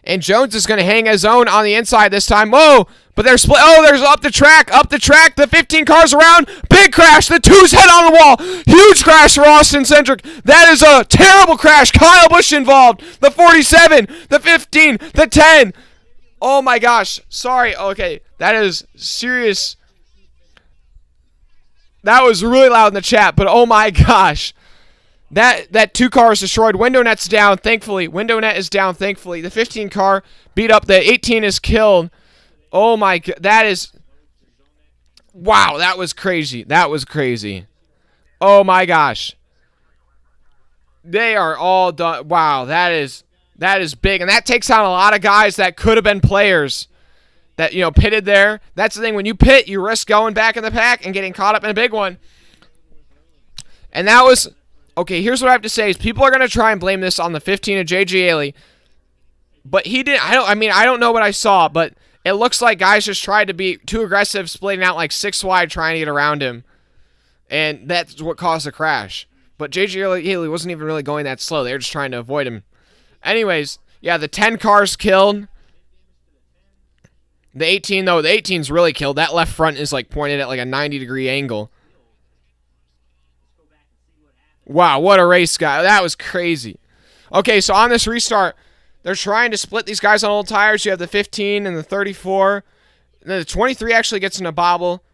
And Jones is going to hang his own on the inside this time. Whoa! But they're split. Oh, there's up the track. The 15 cars around. Big crash. The 2's head on the wall. Huge crash for Austin Cindric. That is a terrible crash. Kyle Busch involved. The 47, the 15, the 10. Oh my gosh. Sorry. Okay. That is serious. That was really loud in the chat, but oh my gosh. That 2 car is destroyed. Window net's down, thankfully. Window net is down, thankfully. The 15 car beat up. The 18 is killed. Oh my god. That is. Wow, that was crazy. That was crazy. Oh my gosh. They are all done. Wow, that is big. And that takes out a lot of guys that could have been players that, pitted there. That's the thing. When you pit, you risk going back in the pack and getting caught up in a big one. And that was. Okay, here's what I have to say is people are going to try and blame this on the 15 of J.J. Haley. But he didn't. I don't know what I saw, but it looks like guys just tried to be too aggressive, splitting out like 6 wide, trying to get around him. And that's what caused the crash. But J.J. Haley wasn't even really going that slow. They were just trying to avoid him. Anyways, yeah, the 10 cars killed. The 18, though, the 18's really killed. That left front is like pointed at like a 90-degree angle. Wow, what a race, guy. That was crazy. Okay, so on this restart, they're trying to split these guys on old tires. You have the 15 and the 34. And then the 23 actually gets in a bobble.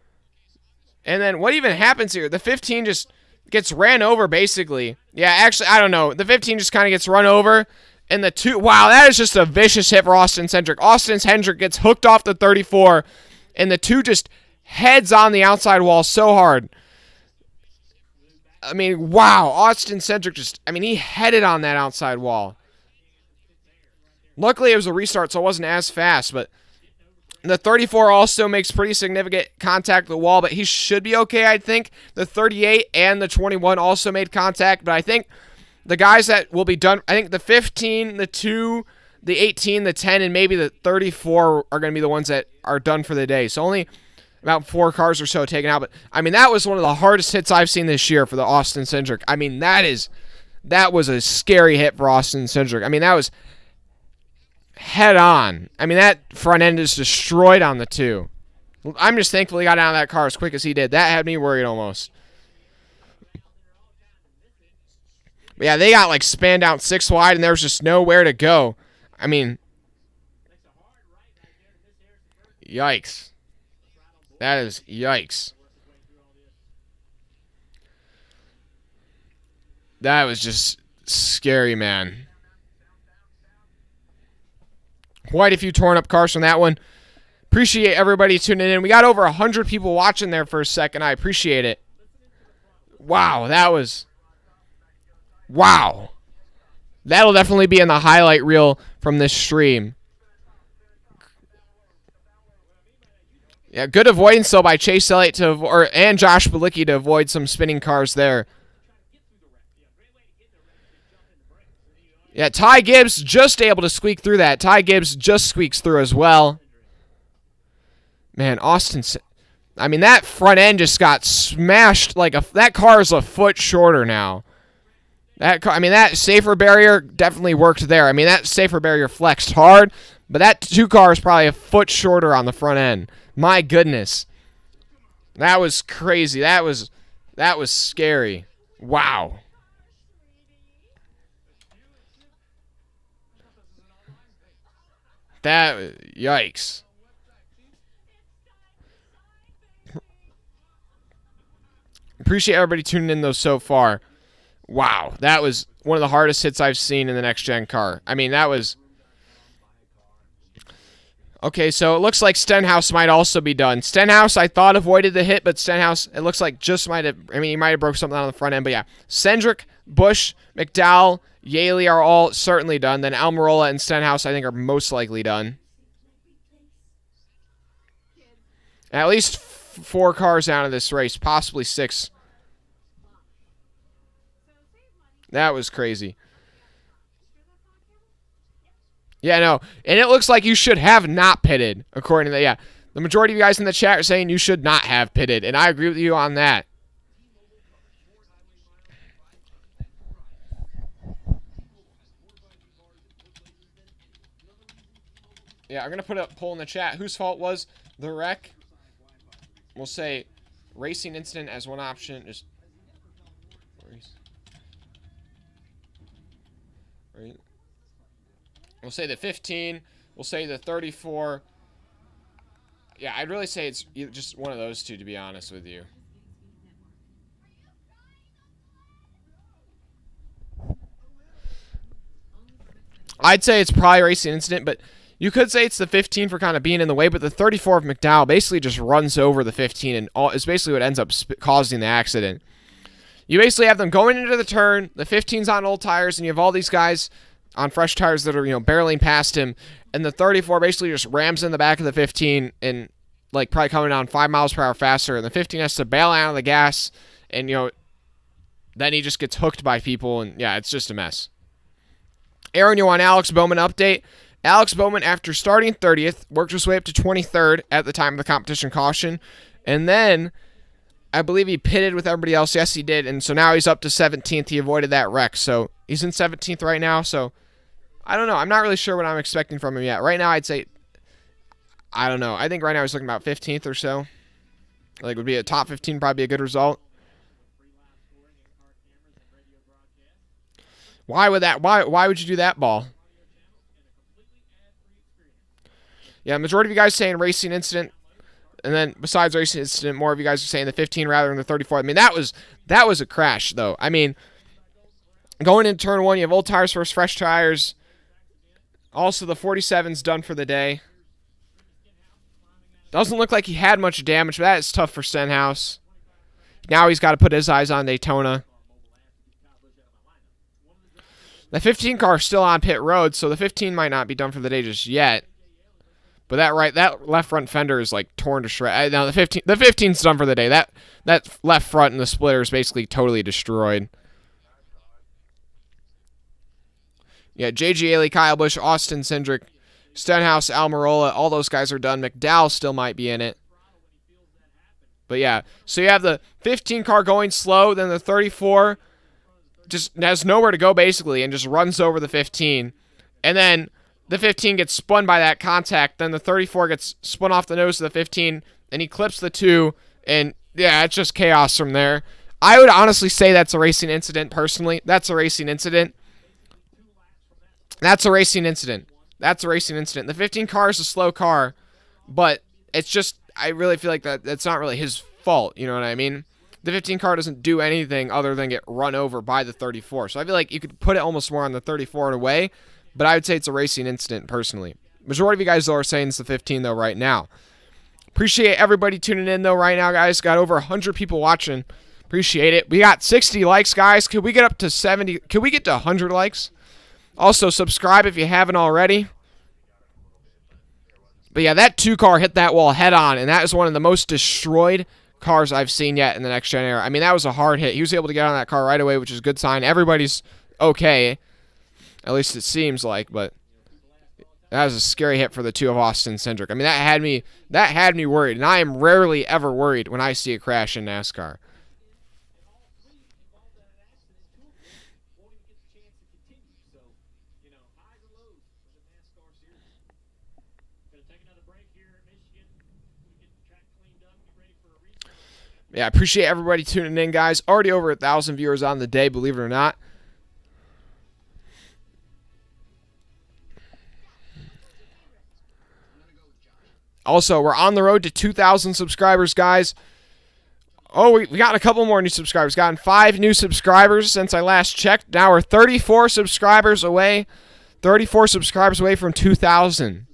And then what even happens here? The 15 just gets ran over, basically. Yeah, actually, I don't know. The 15 just kind of gets run over. And the 2, wow, that is just a vicious hit for Austin Cindric. Austin Cindric gets hooked off the 34. And the 2 just heads on the outside wall so hard. I mean, wow, Austin Cindric just, he headed on that outside wall. Luckily, it was a restart, so it wasn't as fast, but the 34 also makes pretty significant contact with the wall, but he should be okay, I think. The 38 and the 21 also made contact, but I think the guys that will be done, I think the 15, the 2, the 18, the 10, and maybe the 34 are going to be the ones that are done for the day. So only about 4 cars or so taken out. But, that was one of the hardest hits I've seen this year for the Austin Cindric. That was a scary hit for Austin Cindric. That was head on. That front end is destroyed on the 2. I'm just thankful he got out of that car as quick as he did. That had me worried almost. But yeah, they got like spanned out 6 wide and there was just nowhere to go. Yikes. That is yikes. That was just scary, man. Quite a few torn up cars from that one. Appreciate everybody tuning in. We got over 100 people watching there for a second. I appreciate it. Wow, that was... Wow. That'll definitely be in the highlight reel from this stream. Yeah, good avoidance, though, by Chase Elliott and Josh Bilicki to avoid some spinning cars there. Yeah, Ty Gibbs just able to squeak through that. Ty Gibbs just squeaks through as well. Man, Austin... that front end just got smashed like that car is a foot shorter now. That safer barrier definitely worked there. That safer barrier flexed hard, but that 2 car is probably a foot shorter on the front end. My goodness. That was crazy. That was scary. Wow. Yikes. Appreciate everybody tuning in, though, so far. Wow, that was one of the hardest hits I've seen in the next-gen car. That was... Okay, so it looks like Stenhouse might also be done. Stenhouse, I thought avoided the hit, but Stenhouse, it looks like just might have... he might have broke something on the front end, but yeah. Cindric, Busch, McDowell, Yaley are all certainly done. Then Almirola and Stenhouse, I think, are most likely done. At least 4 cars out of this race, possibly 6. That was crazy. Yeah, no. And it looks like you should have not pitted, according to that. Yeah. The majority of you guys in the chat are saying you should not have pitted, and I agree with you on that. Yeah, I'm going to put a poll in the chat. Whose fault was the wreck? We'll say racing incident as one option. Just right. We'll say the 15. We'll say the 34. Yeah, I'd really say it's just one of those two, to be honest with you. I'd say it's probably a racing incident, but you could say it's the 15 for kind of being in the way, but the 34 of McDowell basically just runs over the 15 and is basically what ends up causing the accident. You basically have them going into the turn, the 15's on old tires, and you have all these guys on fresh tires that are, barreling past him, and the 34 basically just rams in the back of the 15 and, like, probably coming down 5 miles per hour faster, and the 15 has to bail out of the gas, and, then he just gets hooked by people, and, yeah, it's just a mess. Aaron, you want Alex Bowman update? Alex Bowman, after starting 30th, worked his way up to 23rd at the time of the competition caution, and then I believe he pitted with everybody else. Yes, he did, and so now he's up to 17th. He avoided that wreck, so he's in 17th right now, so I don't know. I'm not really sure what I'm expecting from him yet. Right now, I'd say, I don't know. I think right now he's looking about 15th or so. I think would be a top 15, probably be a good result. Why would that? Why would you do that, ball? Yeah, majority of you guys saying racing incident, and then besides racing incident, more of you guys are saying the 15 rather than the 34. I mean, that was a crash, though. I mean, going into turn 1, you have old tires versus fresh tires. Also, the 47's done for the day. Doesn't look like he had much damage, but that is tough for Stenhouse. Now he's got to put his eyes on Daytona. The 15 car is still on pit road, so the 15 might not be done for the day just yet. But that left front fender is like torn to shreds. Now the 15's done for the day. That left front and the splitter is basically totally destroyed. Yeah, J.G. Ailey, Kyle Busch, Austin Cindric, Stenhouse, Almirola, all those guys are done. McDowell still might be in it. But yeah, so you have the 15 car going slow, then the 34 just has nowhere to go basically and just runs over the 15. And then the 15 gets spun by that contact, then the 34 gets spun off the nose of the 15, and he clips the 2, and yeah, it's just chaos from there. I would honestly say that's a racing incident, personally. That's a racing incident. That's a racing incident. That's a racing incident. The 15 car is a slow car, but it's just, I really feel like that's not really his fault, you know what I mean? The 15 car doesn't do anything other than get run over by the 34. So I feel like you could put it almost more on the 34 in a way, but I would say it's a racing incident, personally. Majority of you guys, though, are saying it's the 15, though, right now. Appreciate everybody tuning in, though, right now, guys. Got over 100 people watching. Appreciate it. We got 60 likes, guys. Could we get up to 70? Could we get to 100 likes? Also, subscribe if you haven't already. But, yeah, that 2 car hit that wall head-on, and that is one of the most destroyed cars I've seen yet in the next gen era. I mean, that was a hard hit. He was able to get on that car right away, which is a good sign. Everybody's okay. At least it seems like, but that was a scary hit for the 2 of Austin Cindric. I mean, that had me worried, and I am rarely ever worried when I see a crash in NASCAR. Yeah, I appreciate everybody tuning in, guys. Already over 1,000 viewers on the day, believe it or not. Also, we're on the road to 2,000 subscribers, guys. Oh, we got a couple more new subscribers. Gotten 5 new subscribers since I last checked. Now we're 34 subscribers away. 34 subscribers away from 2,000.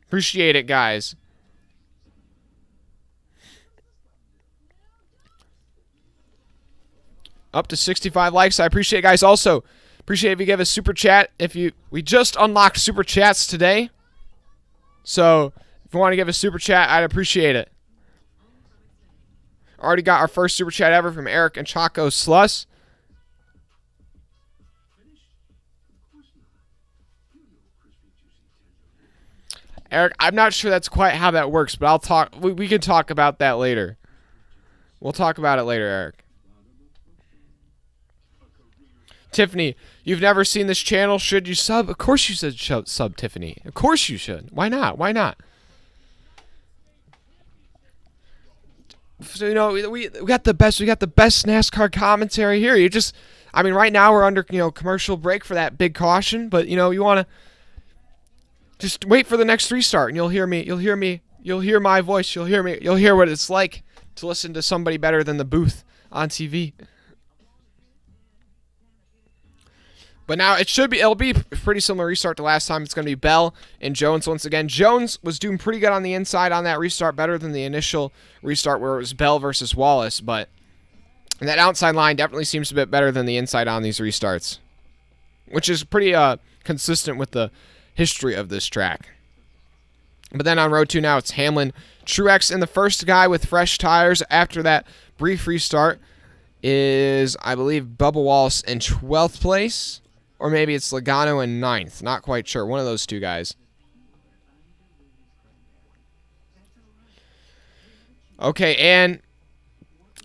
Appreciate it, guys. Up to 65 likes. I appreciate it, guys. Also, appreciate if you give a super chat. We just unlocked super chats today. So, if you want to give a super chat, I'd appreciate it. Already got our first super chat ever from Eric and Chaco Sluss. Eric, I'm not sure that's quite how that works, but I'll talk. We can talk about that later. We'll talk about it later, Eric. Tiffany, you've never seen this channel. Should you sub? Of course you should sub, Tiffany. Of course you should. Why not? Why not? So, you know, we got the best. We got the best NASCAR commentary here. I mean, right now we're under, commercial break for that big caution, but you want to just wait for the next restart, and you'll hear me. You'll hear my voice. You'll hear what it's like to listen to somebody better than the booth on TV. But now it'll be a pretty similar restart to last time. It's going to be Bell and Jones once again. Jones was doing pretty good on the inside on that restart, better than the initial restart where it was Bell versus Wallace. But that outside line definitely seems a bit better than the inside on these restarts, which is pretty consistent with the history of this track. But then on Road 2 now, it's Hamlin, Truex, and the first guy with fresh tires after that brief restart is, I believe, Bubba Wallace in 12th place. Or maybe it's Logano in 9th. Not quite sure. One of those two guys. Okay, and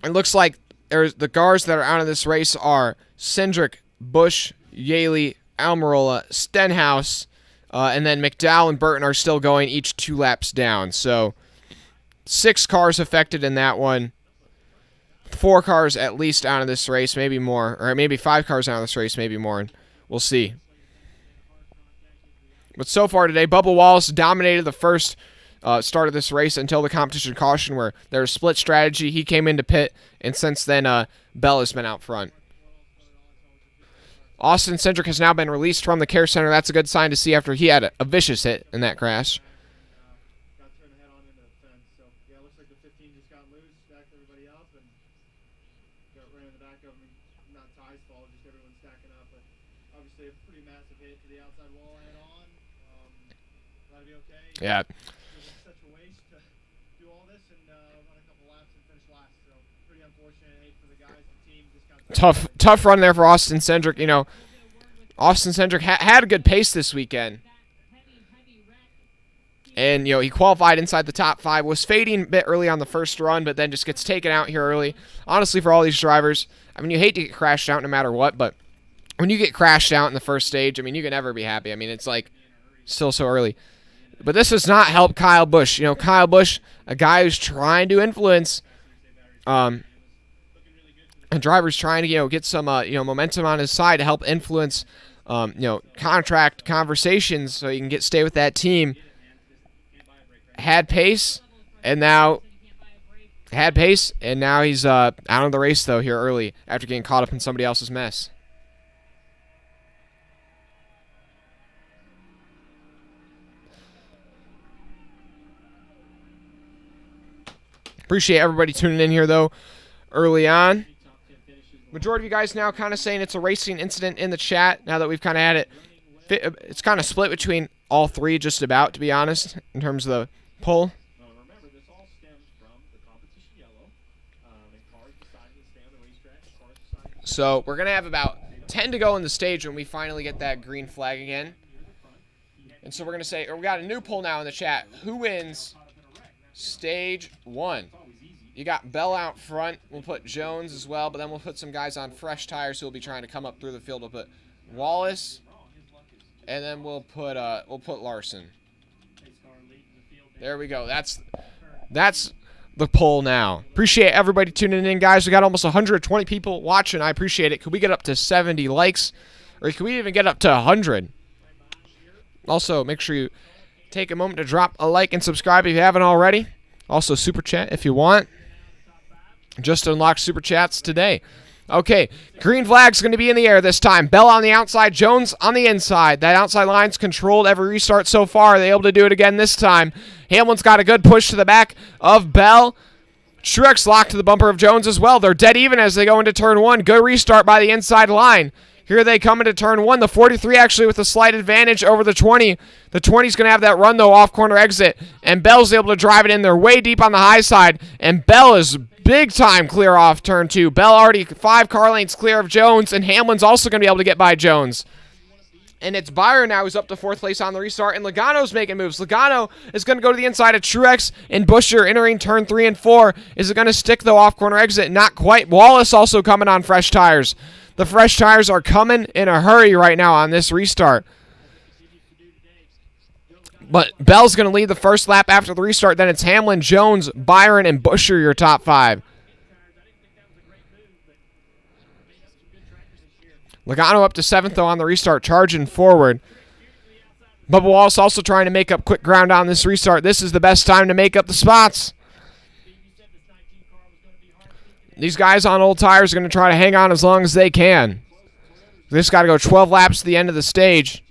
it looks like the cars that are out of this race are Cindric, Busch, Yaley, Almirola, Stenhouse, and then McDowell and Burton are still going, each 2 laps down. So 6 cars affected in that one. 4 cars at least out of this race, maybe more. Or maybe 5 cars out of this race, maybe more. We'll see. But so far today, Bubba Wallace dominated the first start of this race until the competition caution where there was split strategy. He came into pit, and since then, Bell has been out front. Austin Cindric has now been released from the care center. That's a good sign to see after he had a vicious hit in that crash. Yeah. Tough run there for Austin Cindric. Austin Cindric had a good pace this weekend. And, he qualified inside the top 5. Was fading a bit early on the first run, but then just gets taken out here early. Honestly, for all these drivers, I mean, you hate to get crashed out no matter what, but when you get crashed out in the first stage, I mean, you can never be happy. I mean, it's like still so early. But this does not help Kyle Busch. Kyle Busch, a guy who's trying to influence and drivers trying to, get some, momentum on his side to help influence, contract conversations so he can stay with that team. Had pace, and now he's out of the race, though, here early after getting caught up in somebody else's mess. Appreciate everybody tuning in here, though, early on. Majority of you guys now kind of saying it's a racing incident in the chat now that we've kind of had it. It's kind of split between all 3 just about, to be honest, in terms of the poll. So we're going to have about 10 to go in the stage when we finally get that green flag again. And so we're going to say, we got a new poll now in the chat. Who wins Stage 1? You got Bell out front. We'll put Jones as well, but then we'll put some guys on fresh tires who will be trying to come up through the field. We'll put Wallace, and then we'll put Larson. There we go. That's the poll now. Appreciate everybody tuning in, guys. We got almost 120 people watching. I appreciate it. Could we get up to 70 likes, or could we even get up to 100? Also, make sure you take a moment to drop a like and subscribe if you haven't already. Also, super chat if you want. Just unlocked super chats today. Okay, green flag's going to be in the air this time. Bell on the outside, Jones on the inside. That outside line's controlled every restart so far. Are they able to do it again this time? Hamlin's got a good push to the back of Bell. Truex locked to the bumper of Jones as well. They're dead even as they go into turn 1. Good restart by the inside line. Here they come into turn 1. The 43 actually with a slight advantage over the 20. The 20's going to have that run, though, off corner exit. And Bell's able to drive it in. They're way deep on the high side. And Bell is big time clear off turn 2. Bell already 5 car lengths clear of Jones. And Hamlin's also going to be able to get by Jones. And it's Byron now who's up to 4th place on the restart, and Logano's making moves. Logano is going to go to the inside of Truex, and Busch entering turn 3 and 4. Is it going to stick, though, off-corner exit? Not quite. Wallace also coming on fresh tires. The fresh tires are coming in a hurry right now on this restart. But Bell's going to lead the first lap after the restart. Then it's Hamlin, Jones, Byron, and Busch your top 5. Logano up to 7th, though, on the restart, charging forward. Bubba Wallace also trying to make up quick ground on this restart. This is the best time to make up the spots. These guys on old tires are going to try to hang on as long as they can. This got to go 12 laps to the end of the stage.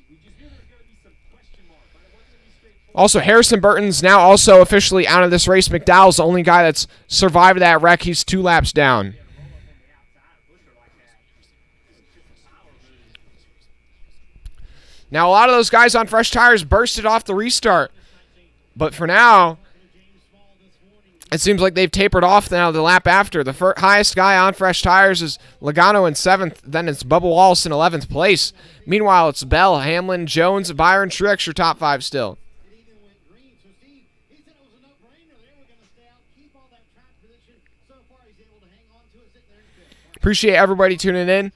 Also, Harrison Burton's now also officially out of this race. McDowell's the only guy that's survived that wreck. He's 2 laps down. Now, a lot of those guys on fresh tires bursted off the restart. But for now, it seems like they've tapered off now the lap after. The highest guy on fresh tires is Logano in 7th. Then it's Bubba Wallace in 11th place. Meanwhile, it's Bell, Hamlin, Jones, Byron, Truex, your top 5 still. Appreciate everybody tuning in.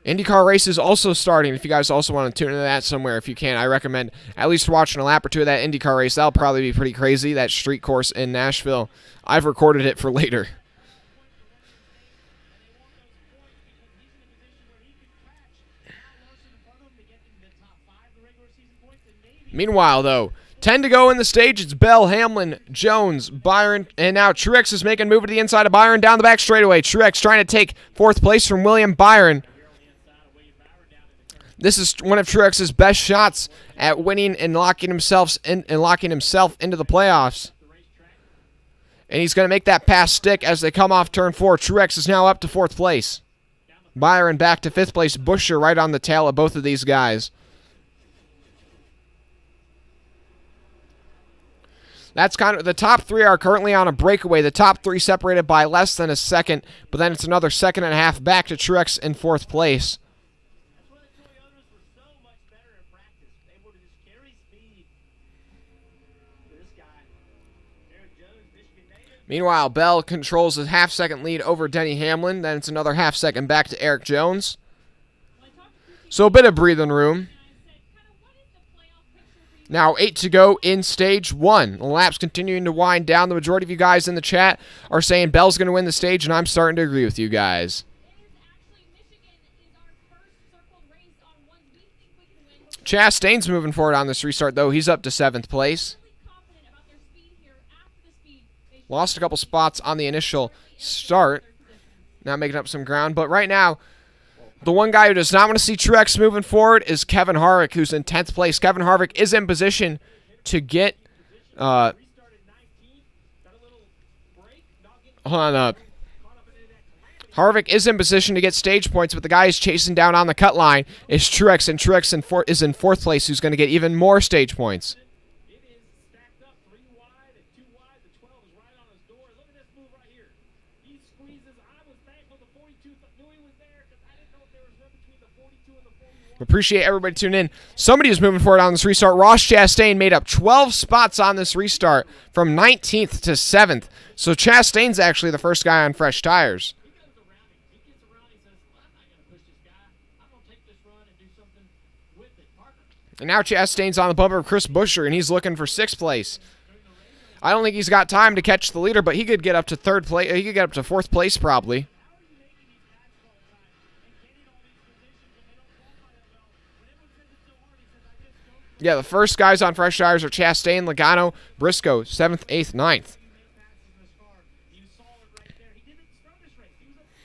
IndyCar race is also starting. If you guys also want to tune into that somewhere, if you can, I recommend at least watching a lap or 2 of that IndyCar race. That'll probably be pretty crazy, that street course in Nashville. I've recorded it for later. Meanwhile, though, 10 to go in the stage. It's Bell, Hamlin, Jones, Byron, and now Truex is making a move to the inside of Byron down the back straightaway. Truex trying to take 4th place from William Byron. This is one of Truex's best shots at winning and locking himself into the playoffs. And he's going to make that pass stick as they come off turn 4. Truex is now up to 4th place. Byron back to 5th place. Busch right on the tail of both of these guys. That's kind of the top 3 are currently on a breakaway. The top 3 separated by less than a second, but then it's another second and a half back to Truex in 4th place. Meanwhile, Bell controls a half-second lead over Denny Hamlin. Then it's another half-second back to Eric Jones. So a bit of breathing room. Now 8 to go in stage 1. The laps continuing to wind down. The majority of you guys in the chat are saying Bell's going to win the stage, and I'm starting to agree with you guys. Chastain's moving forward on this restart, though. He's up to 7th place. Lost a couple spots on the initial start. Now making up some ground. But right now, the one guy who does not want to see Truex moving forward is Kevin Harvick, who's in 10th place. Kevin Harvick is in position to get... hold on. Harvick is in position to get stage points, but the guy who's chasing down on the cut line is Truex, and Truex is in 4th place, who's going to get even more stage points. Appreciate everybody tuning in. Somebody is moving forward on this restart. Ross Chastain made up 12 spots on this restart from 19th to 7th. So Chastain's actually the first guy on fresh tires. And now Chastain's on the bumper of Chris Buescher, and he's looking for 6th place. I don't think he's got time to catch the leader, but he could get up to 3rd place. He could get up to 4th place probably. Yeah, the first guys on fresh tires are Chastain, Logano, Briscoe, 7th, 8th, 9th.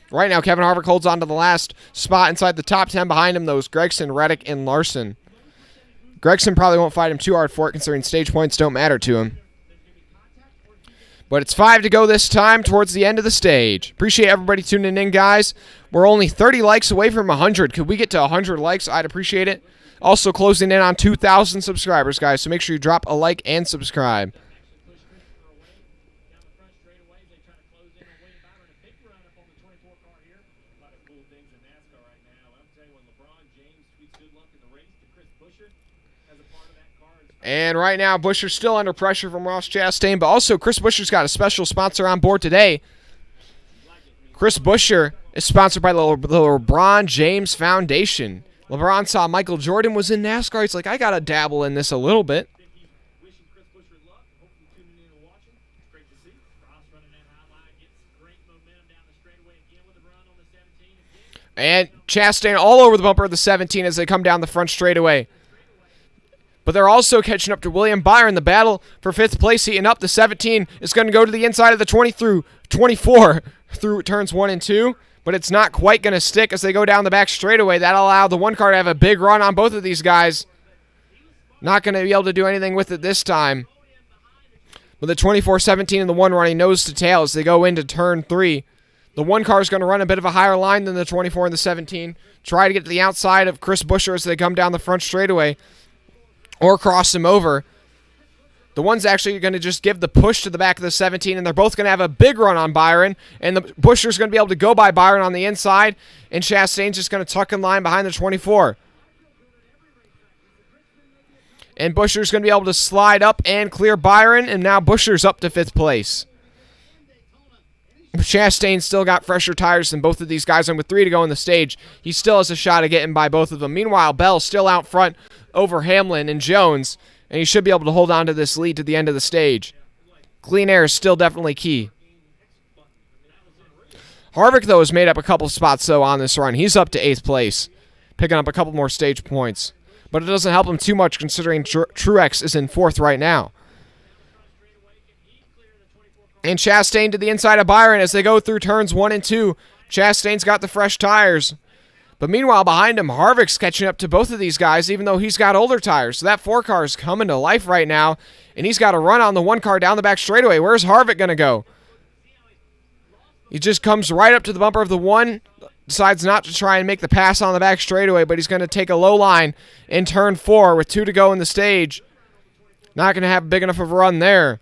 Right now, Kevin Harvick holds on to the last spot inside the top 10. Behind him, those Gragson, Reddick, and Larson. Gragson probably won't fight him too hard for it, considering stage points don't matter to him. But it's 5 to go this time towards the end of the stage. Appreciate everybody tuning in, guys. We're only 30 likes away from 100. Could we get to 100 likes? I'd appreciate it. Also closing in on 2,000 subscribers, guys, so make sure you drop a like and subscribe. And right now, Buescher's still under pressure from Ross Chastain, but also Chris Buescher's got a special sponsor on board today. Chris Buescher is sponsored by the LeBron James Foundation. LeBron saw Michael Jordan was in NASCAR. He's like, I got to dabble in this a little bit. And Chastain all over the bumper of the 17 as they come down the front straightaway. But they're also catching up to William Byron. The battle for 5th place heating up. The 17 is going to go to the inside of the 20 through 24 through turns 1 and 2. But it's not quite going to stick as they go down the back straightaway. That'll allow the 1 car to have a big run on both of these guys. Not going to be able to do anything with it this time. With the 24-17 and the 1 running nose to tail as they go into turn 3. The 1 car is going to run a bit of a higher line than the 24 and the 17. Try to get to the outside of Chris Buescher as they come down the front straightaway. Or cross him over. The 1's actually going to just give the push to the back of the 17, and they're both going to have a big run on Byron. And the Buescher's going to be able to go by Byron on the inside, and Chastain's just going to tuck in line behind the 24. And Buescher's going to be able to slide up and clear Byron, and now Buescher's up to 5th place. Chastain's still got fresher tires than both of these guys, and with 3 to go in the stage, he still has a shot at getting by both of them. Meanwhile, Bell's still out front over Hamlin and Jones, and he should be able to hold on to this lead to the end of the stage. Clean air is still definitely key. Harvick, though, has made up a couple spots, though, on this run. He's up to 8th place, picking up a couple more stage points. But it doesn't help him too much considering Truex is in 4th right now. And Chastain to the inside of Byron as they go through turns 1 and 2. Chastain's got the fresh tires. But meanwhile, behind him, Harvick's catching up to both of these guys, even though he's got older tires. So that 4 car is coming to life right now, and he's got to run on the 1 car down the back straightaway. Where's Harvick going to go? He just comes right up to the bumper of the 1, decides not to try and make the pass on the back straightaway, but he's going to take a low line in turn 4 with 2 to go in the stage. Not going to have big enough of a run there.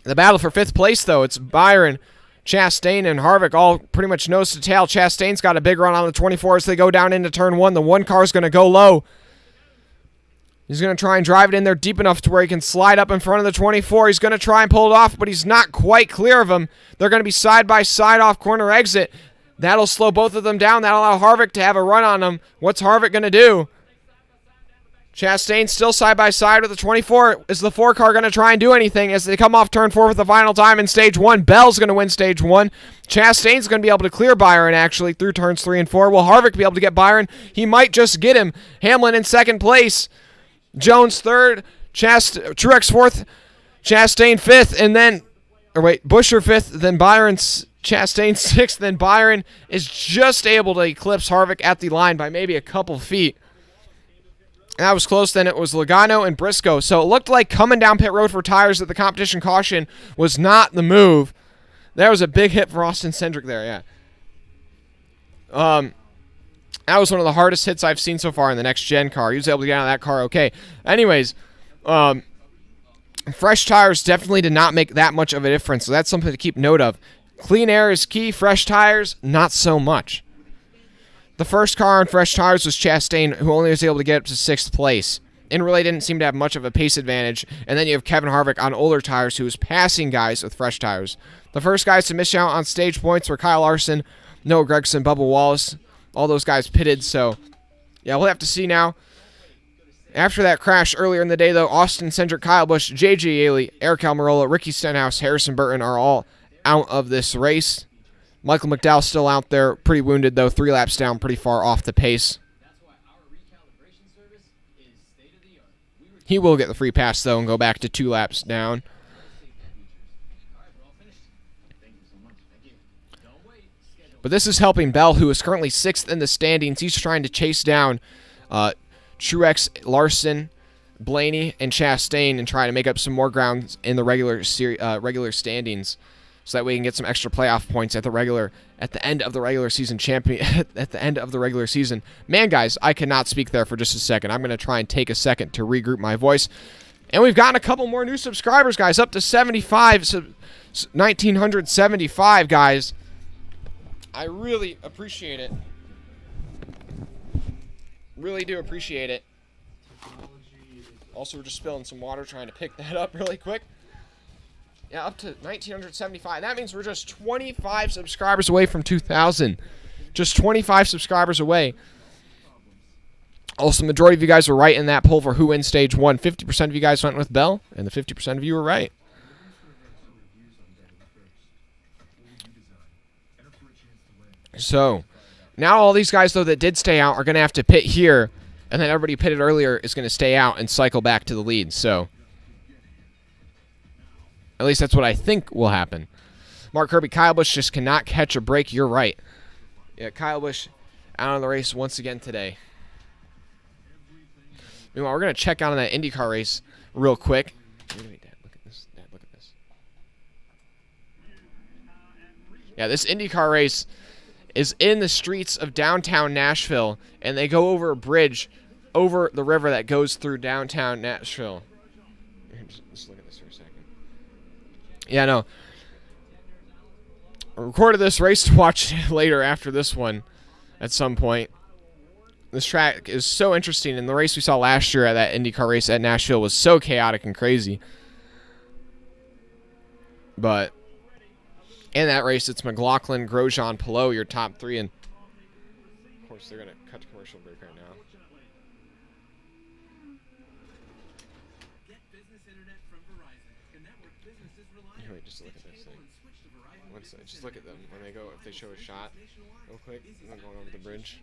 The battle for 5th place, though, it's Byron, Chastain, and Harvick all pretty much nose to tail. Chastain's got a big run on the 24 as they go down into turn 1. The 1 car is going to go low. He's going to try and drive it in there deep enough to where he can slide up in front of the 24. He's going to try and pull it off, but he's not quite clear of him. They're going to be side by side off corner exit. That'll slow both of them down. That'll allow Harvick to have a run on them. What's Harvick going to do? Chastain still side by side with the 24. Is the 4 car going to try and do anything as they come off turn 4 for the final time in stage 1? Bell's going to win stage 1. Chastain's going to be able to clear Byron actually through turns 3 and 4. Will Harvick be able to get Byron? He might just get him. Hamlin in 2nd place. Jones 3rd. Truex 4th. Chastain 5th. And then, Buescher 5th. Then Byron's Chastain 6th. Then Byron is just able to eclipse Harvick at the line by maybe a couple feet. That was close. Then it was Logano and Briscoe. So it looked like coming down pit road for tires at the competition caution was not the move. There was a big hit for Austin Cindric there, yeah. That was one of the hardest hits I've seen so far in the next gen car. He was able to get out of that car okay. Anyways, fresh tires definitely did not make that much of a difference, so that's something to keep note of. Clean air is key. Fresh tires, not so much. The first car on fresh tires was Chastain, who only was able to get up to 6th place. And really didn't seem to have much of a pace advantage. And then you have Kevin Harvick on older tires, who was passing guys with fresh tires. The first guys to miss out on stage points were Kyle Larson, Noah Gragson, Bubba Wallace. All those guys pitted, so yeah, we'll have to see now. After that crash earlier in the day, though, Austin Cindric, Kyle Busch, J.J. Yeley, Eric Almirola, Ricky Stenhouse, Harrison Burton are all out of this race. Michael McDowell's still out there, pretty wounded, though, 3 laps down, pretty far off the pace. He will get the free pass, though, and go back to 2 laps down. But this is helping Bell, who is currently 6th in the standings. He's trying to chase down Truex, Larson, Blaney, and Chastain and try to make up some more ground in the regular standings, so that we can get some extra playoff points at the end of the regular season at the end of the regular season. Man, guys, I cannot speak there for just a second. I'm going to try and take a second to regroup my voice. And we've gotten a couple more new subscribers, guys, up to 75, 1,975, guys. I really appreciate it. Really do appreciate it. Also, we're just spilling some water trying to pick that up really quick. Yeah, up to 1,975. That means we're just 25 subscribers away from 2,000. Just 25 subscribers away. Also, the majority of you guys were right in that poll for who wins Stage 1. 50% of you guys went with Bell, and the 50% of you were right. So, now all these guys, though, that did stay out are going to have to pit here, and then everybody pitted earlier is going to stay out and cycle back to the lead. So, at least that's what I think will happen. Mark Kirby, Kyle Busch just cannot catch a break. You're right. Yeah, Kyle Busch out on the race once again today. Meanwhile, we're going to check out on that IndyCar race real quick. Wait, Dad, look at this. Dad, look at this. Yeah, this IndyCar race is in the streets of downtown Nashville, and they go over a bridge over the river that goes through downtown Nashville. Just look at this for a second. Yeah, no. I recorded this race to watch later after this one at some point. This track is so interesting, and the race we saw last year at that IndyCar race at Nashville was so chaotic and crazy. But in that race, it's McLaughlin, Grosjean, Palou, your top three, and of course they're going to cut to commercial break right now. Wait, just look at this thing. Just look at them when they go, if they show a shot real quick, and then going over the bridge.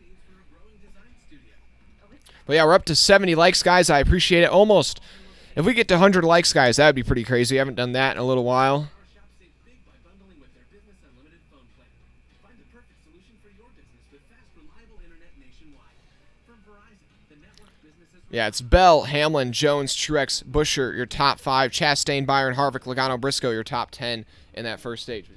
But yeah, we're up to 70 likes, guys. I appreciate it. Almost. If we get to 100 likes, guys, that would be pretty crazy. We haven't done that in a little while. Yeah, it's Bell, Hamlin, Jones, Truex, Buescher, your top 5. Chastain, Byron, Harvick, Logano, Briscoe, your top 10 in that first stage.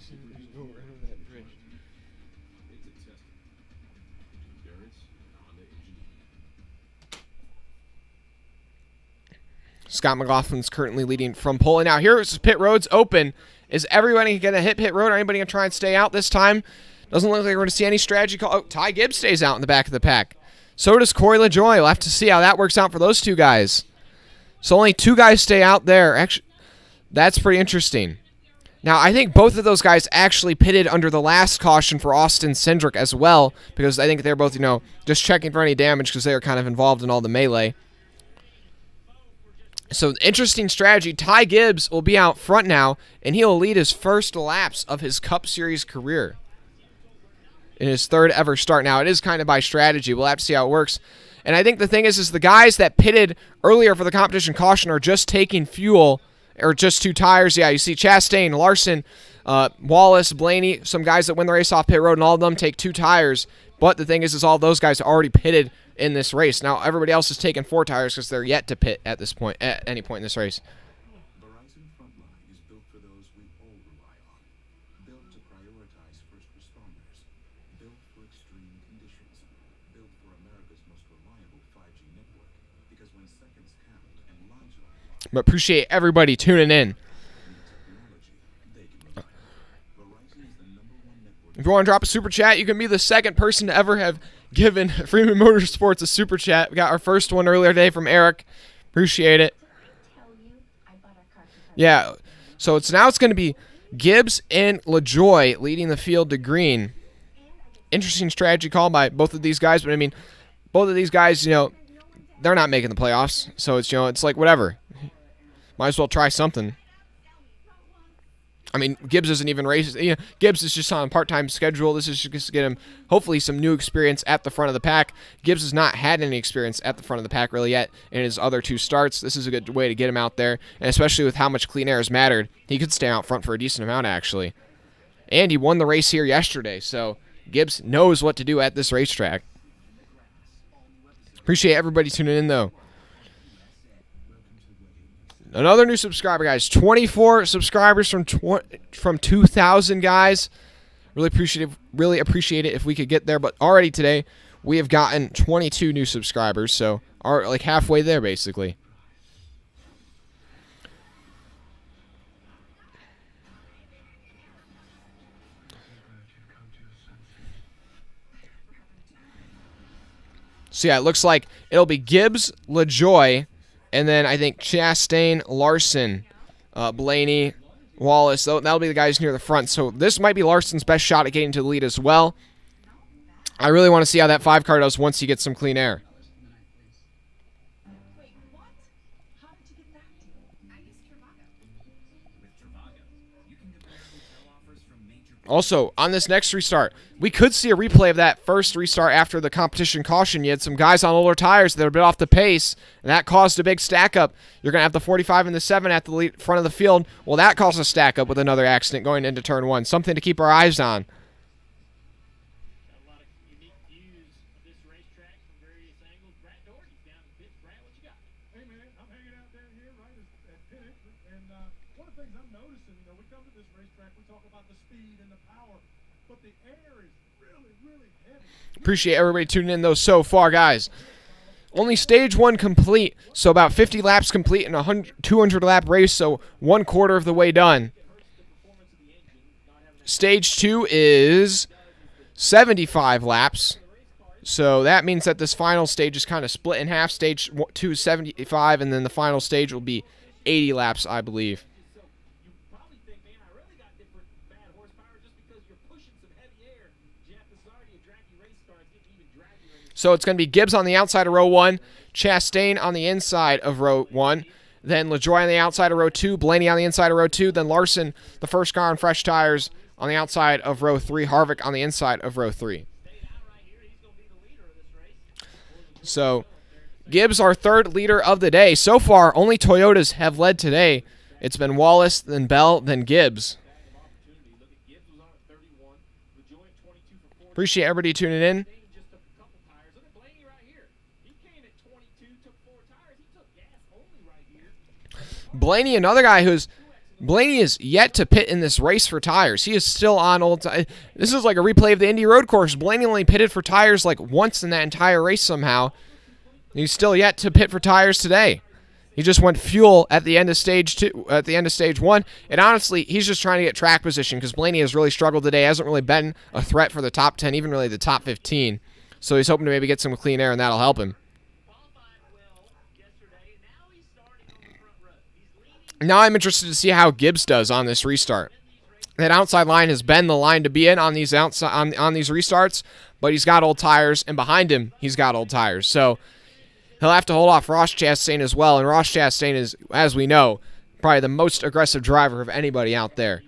Scott McLaughlin's currently leading from pole. And now here's pit roads open. Is everybody going to hit pit road, or anybody going to try and stay out this time? Doesn't look like we're going to see any strategy call. Oh, Ty Gibbs stays out in the back of the pack. So does Corey LaJoie. We'll have to see how that works out for those two guys. So only 2 guys stay out there. Actually, that's pretty interesting. Now, I think both of those guys actually pitted under the last caution for Austin Cindric as well, because I think they're both, just checking for any damage because they were kind of involved in all the melee. So, interesting strategy. Ty Gibbs will be out front now, and he'll lead his first laps of his Cup Series career in his 3rd ever start. Now, it is kind of by strategy. We'll have to see how it works. And I think the thing is the guys that pitted earlier for the competition caution are just taking fuel, or just 2 tires. Yeah, you see Chastain, Larson, Wallace, Blaney, some guys that win the race off pit road, and all of them take 2 tires. But the thing is all those guys are already pitted in this race. Now, everybody else is taking 4 tires because they're yet to pit at this point, at any point in this race. Verizon Frontline is built for those we all rely on. Built to prioritize first responders. Built for extreme conditions. Built for America's most reliable 5G network. Because when seconds count and lives are on the line, But appreciate everybody tuning in. If you want to drop a super chat, you can be the 2nd person to ever have given Freeman Motorsports a super chat. We got our first one earlier today from Eric. Appreciate it. Yeah, so it's going to be Gibbs and LaJoie leading the field to green. Interesting strategy call by both of these guys, but I mean, both of these guys, they're not making the playoffs, so it's it's like whatever. Might as well try something. I mean, Gibbs isn't even racing. Gibbs is just on a part-time schedule. This is just to get him, hopefully, some new experience at the front of the pack. Gibbs has not had any experience at the front of the pack really yet in his other 2 starts. This is a good way to get him out there, and especially with how much clean air has mattered, he could stay out front for a decent amount, actually. And he won the race here yesterday, so Gibbs knows what to do at this racetrack. Appreciate everybody tuning in, though. Another new subscriber, guys. 24 subscribers from 2,000, guys. Really appreciate it if we could get there. But already today, we have gotten 22 new subscribers, so are like halfway there, basically. So yeah, it looks like it'll be Gibbs, LaJoie, And then I think Chastain, Larson, Blaney, Wallace, that'll be the guys near the front. So this might be Larson's best shot at getting to the lead as well. I really want to see how that 5 car does once he gets some clean air. Also, on this next restart, we could see a replay of that first restart after the competition caution. You had some guys on older tires that were a bit off the pace, and that caused a big stack up. You're going to have the 45 and the 7 at the front of the field. Well, that caused a stack up with another accident going into turn 1. Something to keep our eyes on. Appreciate everybody tuning in, though, so far, guys. Only stage 1 complete, so about 50 laps complete in a 200-lap race, so 1/4 of the way done. Stage 2 is 75 laps, so that means that this final stage is kind of split in half. Stage 2 is 75, and then the final stage will be 80 laps, I believe. So it's going to be Gibbs on the outside of row 1, Chastain on the inside of row 1, then LaJoie on the outside of row 2, Blaney on the inside of row 2, then Larson, the first car on fresh tires, on the outside of row 3, Harvick on the inside of row 3. So Gibbs, our third leader of the day. So far, only Toyotas have led today. It's been Wallace, then Bell, then Gibbs. Appreciate everybody tuning in. Blaney, another guy Blaney is yet to pit in this race for tires. He is still on old tires. This is like a replay of the Indy Road Course. Blaney only pitted for tires like once in that entire race somehow. He's still yet to pit for tires today. He just went fuel at the end of stage 2, at the end of stage 1. And honestly, he's just trying to get track position because Blaney has really struggled today. Hasn't really been a threat for the top 10, even really the top 15. So he's hoping to maybe get some clean air, and that'll help him. Now I'm interested to see how Gibbs does on this restart. That outside line has been the line to be in on these these restarts, but he's got old tires, and behind him he's got old tires. So he'll have to hold off Ross Chastain as well, and Ross Chastain is, as we know, probably the most aggressive driver of anybody out there.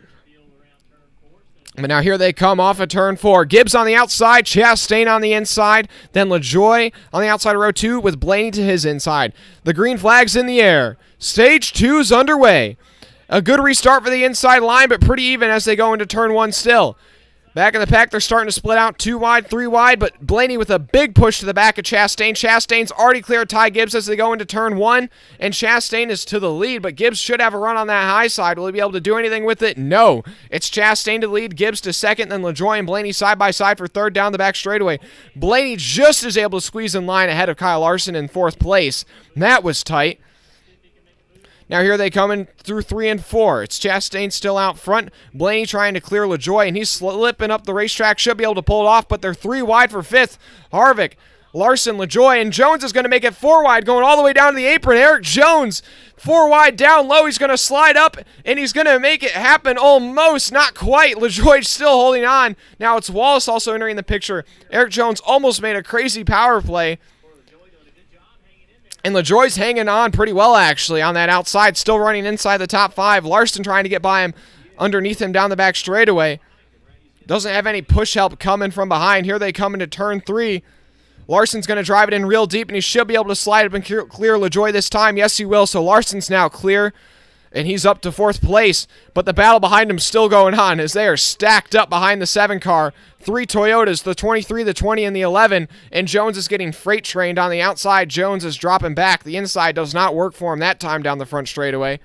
But now here they come off of turn 4. Gibbs on the outside, Chastain on the inside, then LaJoie on the outside of row 2 with Blaney to his inside. The green flag's in the air. Stage 2's underway. A good restart for the inside line, but pretty even as they go into turn 1 still. Back in the pack, they're starting to split out 2 wide, 3 wide, but Blaney with a big push to the back of Chastain. Chastain's already cleared Ty Gibbs as they go into turn 1, and Chastain is to the lead, but Gibbs should have a run on that high side. Will he be able to do anything with it? No. It's Chastain to lead, Gibbs to second, then LaJoie and Blaney side by side for third down the back straightaway. Blaney just is able to squeeze in line ahead of Kyle Larson in 4th place. That was tight. Now here they come in through 3 and 4. It's Chastain still out front. Blaney trying to clear LaJoie, and he's slipping up the racetrack. Should be able to pull it off, but they're 3 wide for 5th. Harvick, Larson, LaJoie, and Jones is going to make it 4 wide, going all the way down to the apron. Eric Jones, 4 wide down low. He's going to slide up, and he's going to make it happen almost. Not quite. LaJoie still holding on. Now it's Wallace also entering the picture. Eric Jones almost made a crazy power play. And LaJoie's hanging on pretty well, actually, on that outside, still running inside the top 5. Larson trying to get by him, underneath him down the back straightaway. Doesn't have any push help coming from behind. Here they come into turn 3. Larson's going to drive it in real deep, and he should be able to slide up and clear LaJoie this time. Yes, he will. So Larson's now clear, and he's up to 4th place. But the battle behind him still going on as they are stacked up behind the 7 car. 3 Toyotas, the 23, the 20, and the 11. And Jones is getting freight trained on the outside. Jones is dropping back. The inside does not work for him that time down the front straightaway.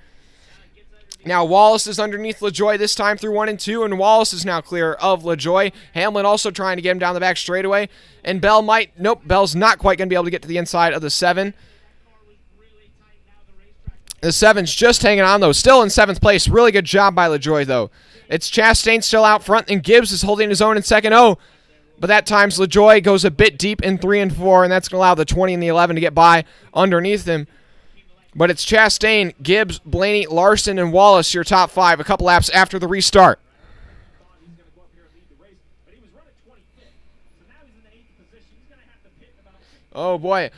Now Wallace is underneath LaJoie this time through 1 and 2, and Wallace is now clear of LaJoie. Hamlin also trying to get him down the back straightaway. And Bell might, nope, Bell's not quite going to be able to get to the inside of the 7. The 7's just hanging on, though. Still in 7th place. Really good job by LaJoie, though. It's Chastain still out front, and Gibbs is holding his own in second. Oh, but that time's LaJoie goes a bit deep in 3 and 4, and that's going to allow the 20 and the 11 to get by underneath him. But it's Chastain, Gibbs, Blaney, Larson, and Wallace, your top 5, a couple laps after the restart. Oh, boy.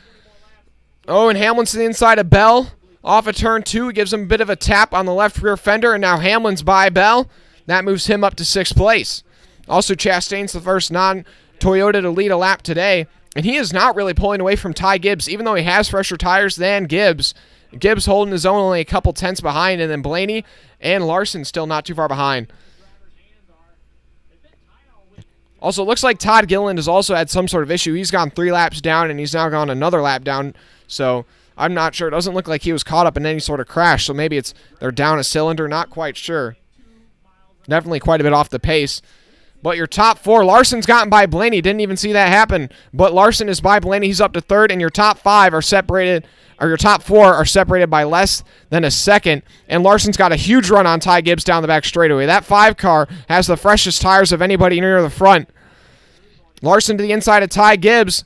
Oh, and Hamlin's to the inside of Bell. Off of turn 2, gives him a bit of a tap on the left rear fender, and now Hamlin's by Bell. That moves him up to 6th place. Also, Chastain's the first non-Toyota to lead a lap today, and he is not really pulling away from Ty Gibbs, even though he has fresher tires than Gibbs. Gibbs holding his own only a couple tenths behind, and then Blaney and Larson still not too far behind. Also, it looks like Todd Gilliland has also had some sort of issue. He's gone 3 laps down, and he's now gone another lap down, so I'm not sure. It doesn't look like he was caught up in any sort of crash, so maybe they're down a cylinder, not quite sure. Definitely quite a bit off the pace. But your top 4, Larson's gotten by Blaney. Didn't even see that happen. But Larson is by Blaney. He's up to 3rd, and your top 5 are separated, or your top 4 are separated by less than a second. And Larson's got a huge run on Ty Gibbs down the back straightaway. That 5 car has the freshest tires of anybody near the front. Larson to the inside of Ty Gibbs.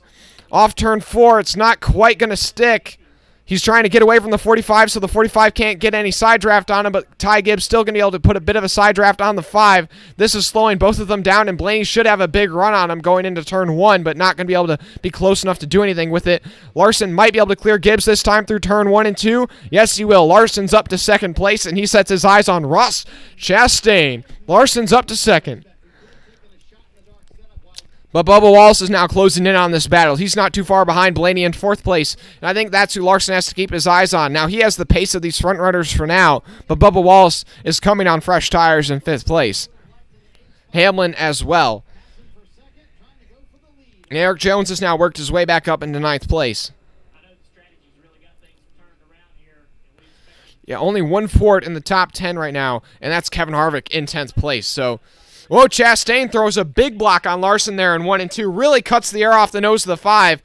Off turn 4, it's not quite going to stick. He's trying to get away from the 45, so the 45 can't get any side draft on him, but Ty Gibbs still going to be able to put a bit of a side draft on the 5. This is slowing both of them down, and Blaney should have a big run on him going into turn 1, but not going to be able to be close enough to do anything with it. Larson might be able to clear Gibbs this time through turn 1 and 2. Yes, he will. Larson's up to 2nd place, and he sets his eyes on Ross Chastain. Larson's up to 2nd. But Bubba Wallace is now closing in on this battle. He's not too far behind Blaney in 4th place. And I think that's who Larson has to keep his eyes on. Now, he has the pace of these front runners for now, but Bubba Wallace is coming on fresh tires in 5th place. Hamlin as well. And Eric Jones has now worked his way back up into 9th place. Yeah, only one Ford in the top 10 right now, and that's Kevin Harvick in 10th place. So, whoa, Chastain throws a big block on Larson there in 1 and 2. Really cuts the air off the nose of the 5.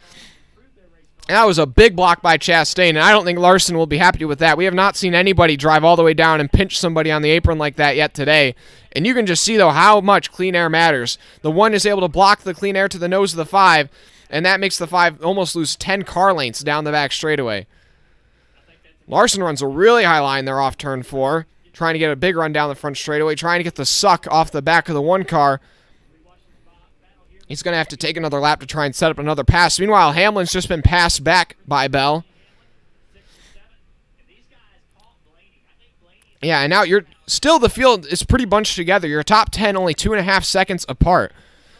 And that was a big block by Chastain, and I don't think Larson will be happy with that. We have not seen anybody drive all the way down and pinch somebody on the apron like that yet today. And you can just see, though, how much clean air matters. The 1 is able to block the clean air to the nose of the 5, and that makes the 5 almost lose 10 car lengths down the back straightaway. Larson runs a really high line there off turn 4. Trying to get a big run down the front straightaway, trying to get the suck off the back of the 1 car. He's going to have to take another lap to try and set up another pass. Meanwhile, Hamlin's just been passed back by Bell. Yeah, and now the field is pretty bunched together. Your top 10 only 2.5 seconds apart.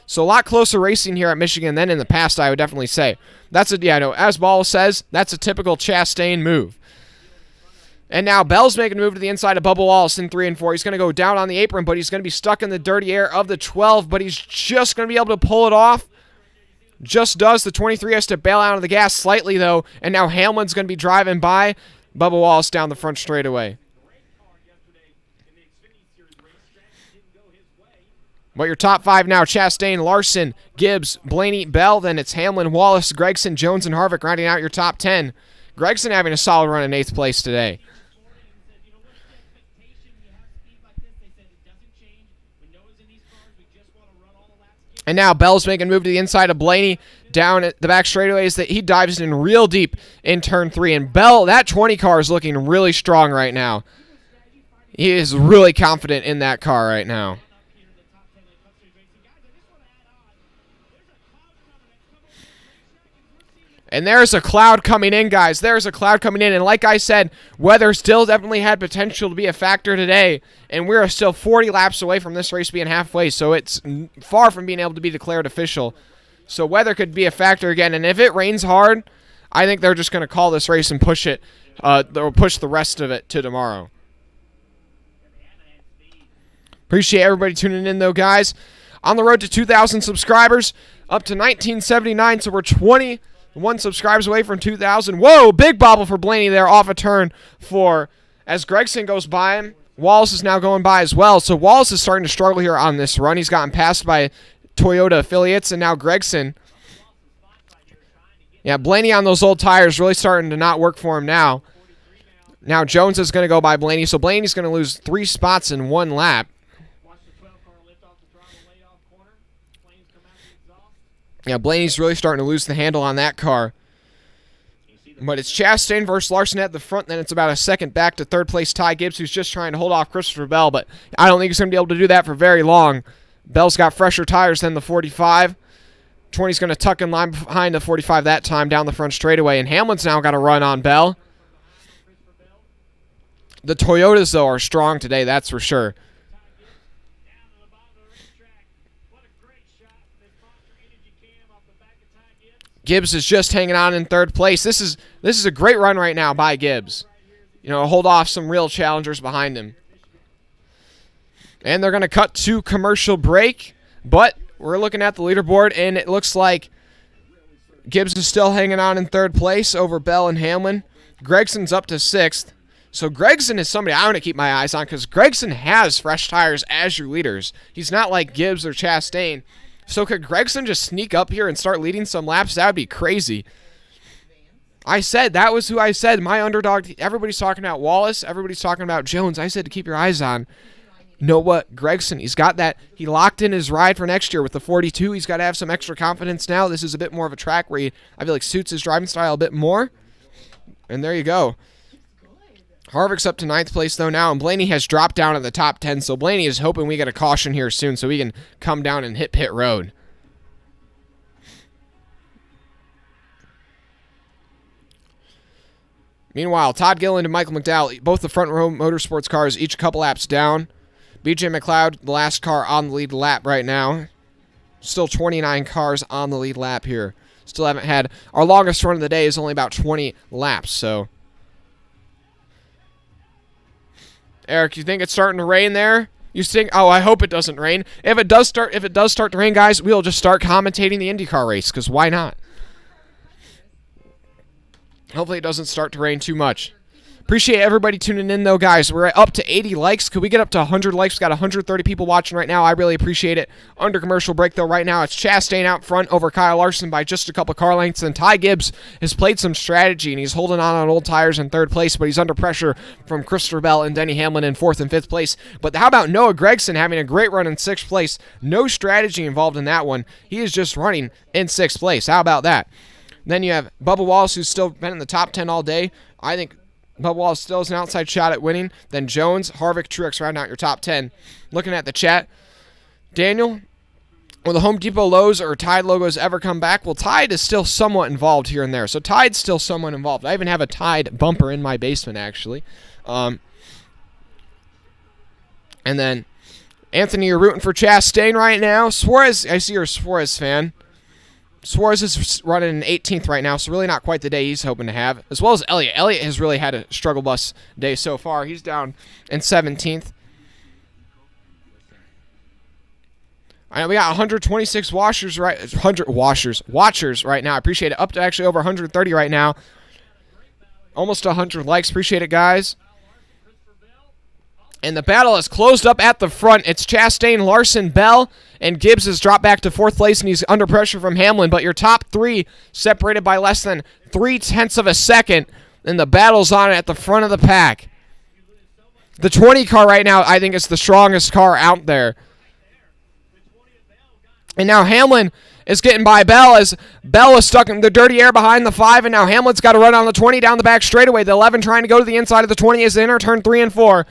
So a lot closer racing here at Michigan than in the past, I would definitely say. As Ball says, that's a typical Chastain move. And now Bell's making a move to the inside of Bubba Wallace in 3 and 4. He's going to go down on the apron, but he's going to be stuck in the dirty air of the 12, but he's just going to be able to pull it off. Just does. The 23 has to bail out of the gas slightly, though, and now Hamlin's going to be driving by Bubba Wallace down the front straightaway. But your top 5 now, Chastain, Larson, Gibbs, Blaney, Bell. Then it's Hamlin, Wallace, Gregson, Jones, and Harvick rounding out your top 10. Gregson having a solid run in 8th place today. And now Bell's making a move to the inside of Blaney down at the back straightaways. That he dives in real deep in turn 3. And Bell, that 20 car is looking really strong right now. He is really confident in that car right now. And there's a cloud coming in, guys. There's a cloud coming in. And like I said, weather still definitely had potential to be a factor today. And we're still 40 laps away from this race being halfway. So it's far from being able to be declared official. So weather could be a factor again. And if it rains hard, I think they're just going to call this race and push it. They'll push the rest of it to tomorrow. Appreciate everybody tuning in, though, guys. On the road to 2,000 subscribers. Up to 1979. So we're 21 subscribers away from 2,000. Whoa, big bobble for Blaney there off a turn 4. As Gregson goes by him, Wallace is now going by as well. So Wallace is starting to struggle here on this run. He's gotten passed by Toyota affiliates, and now Gregson. Yeah, Blaney on those old tires really starting to not work for him now. Now Jones is going to go by Blaney, so Blaney's going to lose 3 spots in 1 lap. Yeah, Blaney's really starting to lose the handle on that car. But it's Chastain versus Larson at the front. Then it's about a second back to third place Ty Gibbs, who's just trying to hold off Christopher Bell. But I don't think he's going to be able to do that for very long. Bell's got fresher tires than the 45. 20's going to tuck in line behind the 45 that time down the front straightaway. And Hamlin's now got a run on Bell. The Toyotas, though, are strong today, that's for sure. Gibbs is just hanging on in third place. This is a great run right now by Gibbs. You know, hold off some real challengers behind him. And they're going to cut to commercial break. But we're looking at the leaderboard, and it looks like Gibbs is still hanging on in third place over Bell and Hamlin. Gregson's up to sixth. So Gregson is somebody I want to keep my eyes on because Gregson has fresh tires as your leaders. He's not like Gibbs or Chastain. So could Gregson just sneak up here and start leading some laps? That would be crazy. I said, that was who I said, my underdog. Everybody's talking about Wallace. Everybody's talking about Jones. I said to keep your eyes on. You know what? Gregson, he's got that. He locked in his ride for next year with the 42. He's got to have some extra confidence now. This is a bit more of a track where I feel like suits his driving style a bit more. And there you go. Harvick's up to 9th place, though, now, and Blaney has dropped down in the top 10, so Blaney is hoping we get a caution here soon so we can come down and hit pit road. Meanwhile, Todd Gilliland and Michael McDowell, both the front row Motorsports cars, each a couple laps down. BJ McLeod, the last car on the lead lap right now. Still 29 cars on the lead lap here. Still haven't had, our longest run of the day is only about 20 laps, so... Eric, you think it's starting to rain there? You think? Oh, I hope it doesn't rain. If it does start to rain, guys, we'll just start commentating the IndyCar race because why not? Hopefully, it doesn't start to rain too much. Appreciate everybody tuning in, though, guys. We're up to 80 likes. Could we get up to 100 likes? We've got 130 people watching right now. I really appreciate it. Under commercial break, though, right now, it's Chastain out front over Kyle Larson by just a couple car lengths. And Ty Gibbs has played some strategy, and he's holding on old tires in third place, but he's under pressure from Christopher Bell and Denny Hamlin in 4th and 5th place. But how about Noah Gragson having a great run in 6th place? No strategy involved in that one. He is just running in 6th place. How about that? Then you have Bubba Wallace, who's still been in the top 10 all day. I think Bubba Wallace still has an outside shot at winning. Then Jones, Harvick, Truex round out your top 10. Looking at the chat, Daniel, will the Home Depot Lowe's or Tide logos ever come back? Well, Tide is still somewhat involved here and there. So Tide's still somewhat involved. I even have a Tide bumper in my basement, actually. And then, Anthony, you're rooting for Chastain right now. Suarez, I see you're a Suarez fan. Suarez is running in 18th right now, so really not quite the day he's hoping to have. As well as Elliott. Elliott has really had a struggle bus day so far. He's down in 17th. I know we got 126 watchers right now. I appreciate it. Up to actually over 130 right now. Almost 100 likes. Appreciate it, guys. And the battle is closed up at the front. It's Chastain, Larson, Bell, and Gibbs has dropped back to 4th place, and he's under pressure from Hamlin. But your top 3 separated by less than 0.3 of a second, and the battle's on at the front of the pack. The 20 car right now, I think, is the strongest car out there. And now Hamlin is getting by Bell as Bell is stuck in the dirty air behind the 5, and now Hamlin's got to run on the 20 down the back straightaway. The 11 trying to go to the inside of the 20 as they enter turn 3 and 4.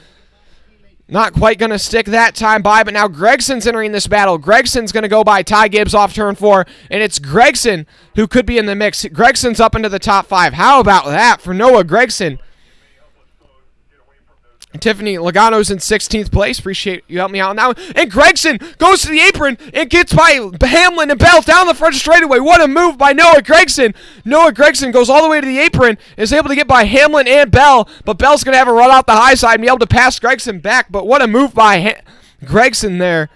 Not quite going to stick that time by, but now Gregson's entering this battle. Gregson's going to go by Ty Gibbs off turn 4, and it's Gregson who could be in the mix. Gregson's up into the top 5. How about that for Noah Gragson? Tiffany Logano's in 16th place. Appreciate you helping me out now. And Gregson goes to the apron and gets by Hamlin and Bell down the front straightaway. What a move by Noah Gragson. Noah Gragson goes all the way to the apron, is able to get by Hamlin and Bell, but Bell's going to have a run out the high side and be able to pass Gregson back. But what a move by Gregson there.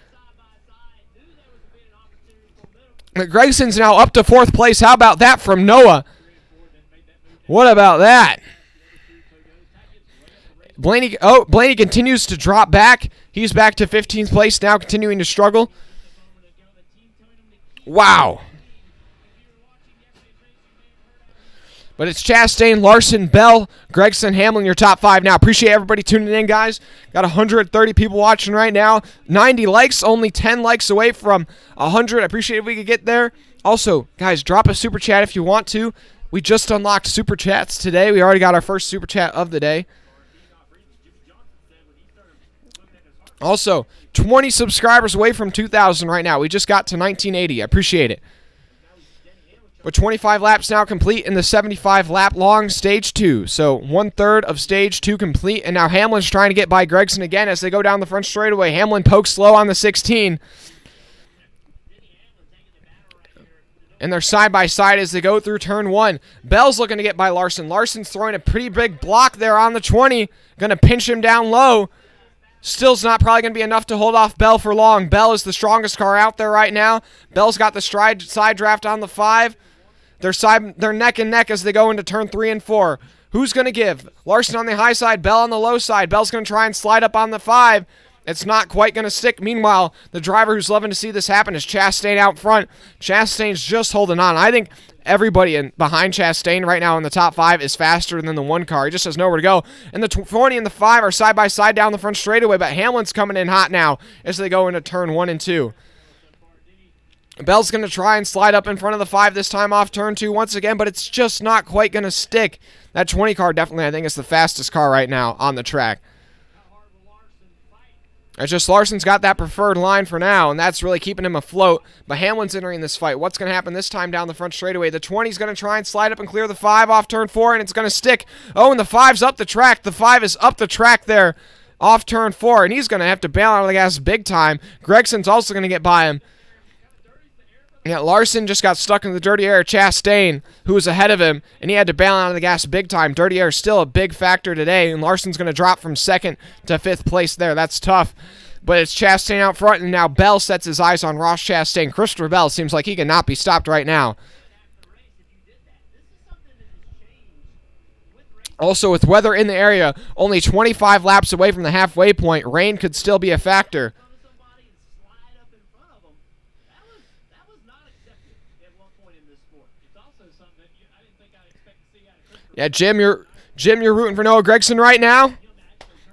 Gregson's now up to 4th place. How about that from Noah? What about that? Blaney continues to drop back. He's back to 15th place now, continuing to struggle. Wow. But it's Chastain, Larson, Bell, Gregson, Hamlin, your top 5 now. Appreciate everybody tuning in, guys. Got 130 people watching right now. 90 likes, only 10 likes away from 100. I appreciate if we could get there. Also, guys, drop a super chat if you want to. We just unlocked Super Chats today. We already got our first Super Chat of the day. Also, 20 subscribers away from 2,000 right now. We just got to 1980. I appreciate it. With 25 laps now complete in the 75-lap long Stage 2. So 1/3 of Stage 2 complete. And now Hamlin's trying to get by Gragson again as they go down the front straightaway. Hamlin pokes low on the 16. And they're side by side as they go through turn 1. Bell's looking to get by Larson. Larson's throwing a pretty big block there on the 20. Going to pinch him down low. Still's not probably going to be enough to hold off Bell for long. Bell is the strongest car out there right now. Bell's got the side draft on the 5. They're neck and neck as they go into turn 3 and 4. Who's going to give? Larson on the high side, Bell on the low side. Bell's going to try and slide up on the 5. It's not quite going to stick. Meanwhile, the driver who's loving to see this happen is Chastain out front. Chastain's just holding on. I think everybody behind Chastain right now in the top 5 is faster than the 1 car. He just has nowhere to go. And the 20 and the 5 are side by side down the front straightaway, but Hamlin's coming in hot now as they go into turn 1 and 2. Bell's going to try and slide up in front of the 5 this time off turn 2 once again, but it's just not quite going to stick. That 20 car definitely, I think, is the fastest car right now on the track. It's just Larson's got that preferred line for now, and that's really keeping him afloat. But Hamlin's entering this fight. What's going to happen this time down the front straightaway? The 20's going to try and slide up and clear the 5 off turn 4, and it's going to stick. Oh, and the 5's up the track. The 5 is up the track there off turn 4, and he's going to have to bail out of the gas big time. Gregson's also going to get by him. Yeah, Larson just got stuck in the dirty air. Chastain, who was ahead of him, and he had to bail out of the gas big time. Dirty air is still a big factor today, and Larson's going to drop from 2nd to 5th place there. That's tough. But it's Chastain out front, and now Bell sets his eyes on Ross Chastain. Christopher Bell seems like he cannot be stopped right now. Also, with weather in the area, only 25 laps away from the halfway point, rain could still be a factor. Yeah, Jim, you're rooting for Noah Gragson right now?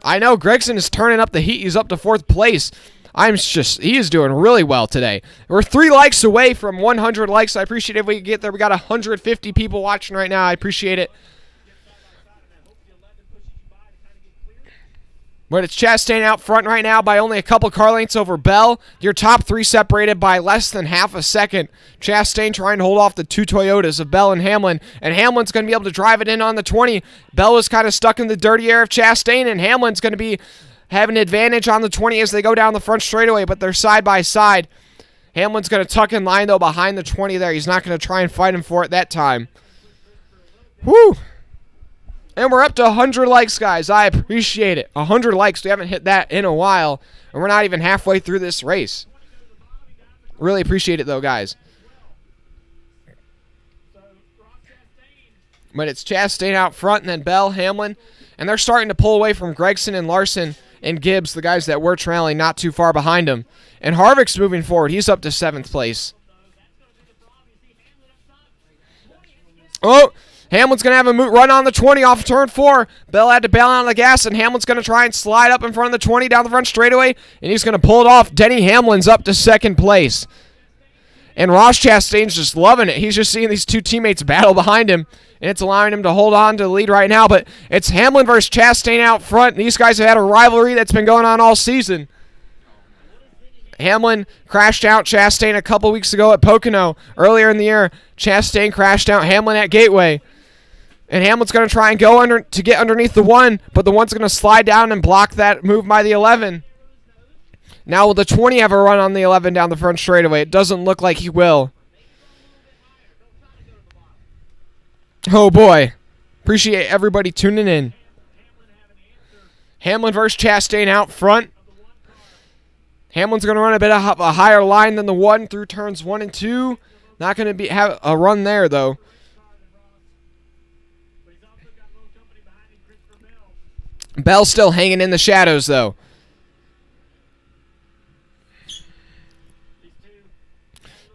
I know Gragson is turning up the heat. He's up to 4th place. He is doing really well today. We're 3 likes away from 100 likes. I appreciate it if we can get there. We got 150 people watching right now. I appreciate it. But it's Chastain out front right now by only a couple car lengths over Bell. Your top 3 separated by less than half a second. Chastain trying to hold off the 2 Toyotas of Bell and Hamlin. And Hamlin's going to be able to drive it in on the 20. Bell was kind of stuck in the dirty air of Chastain, and Hamlin's going to be having an advantage on the 20 as they go down the front straightaway, but they're side by side. Hamlin's going to tuck in line, though, behind the 20 there. He's not going to try and fight him for it that time. Woo! And we're up to 100 likes, guys. I appreciate it. 100 likes. We haven't hit that in a while. And we're not even halfway through this race. Really appreciate it, though, guys. But it's Chastain out front, and then Bell, Hamlin. And they're starting to pull away from Gragson and Larson and Gibbs, the guys that were trailing not too far behind them. And Harvick's moving forward. He's up to 7th place. Oh! Hamlin's going to have a run on the 20 off turn 4. Bell had to bail out on the gas, and Hamlin's going to try and slide up in front of the 20 down the front straightaway, and he's going to pull it off. Denny Hamlin's up to 2nd place. And Ross Chastain's just loving it. He's just seeing these 2 teammates battle behind him, and it's allowing him to hold on to the lead right now. But it's Hamlin versus Chastain out front. These guys have had a rivalry that's been going on all season. Hamlin crashed out Chastain a couple weeks ago at Pocono. Earlier in the year, Chastain crashed out Hamlin at Gateway. And Hamlin's going to try and go to get underneath the 1, but the 1's going to slide down and block that move by the 11. Now will the 20 have a run on the 11 down the front straightaway? It doesn't look like he will. Oh, boy. Appreciate everybody tuning in. Hamlin versus Chastain out front. Hamlin's going to run a bit of a higher line than the 1 through turns 1 and 2. Not going to have a run there, though. Bell's still hanging in the shadows, though.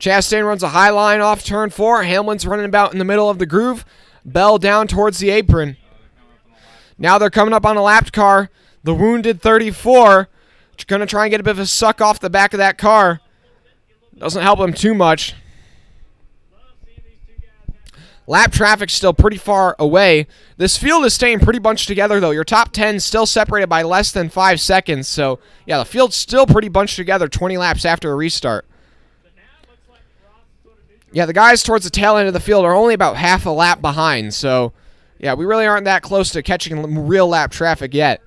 Chastain runs a high line off turn 4. Hamlin's running about in the middle of the groove. Bell down towards the apron. Now they're coming up on a lapped car. The wounded 34. Going to try and get a bit of a suck off the back of that car. Doesn't help him too much. Lap traffic still pretty far away. This field is staying pretty bunched together, though. Your top 10 still separated by less than 5 seconds. So, yeah, the field's still pretty bunched together 20 laps after a restart. Yeah, the guys towards the tail end of the field are only about half a lap behind. So, yeah, we really aren't that close to catching real lap traffic yet.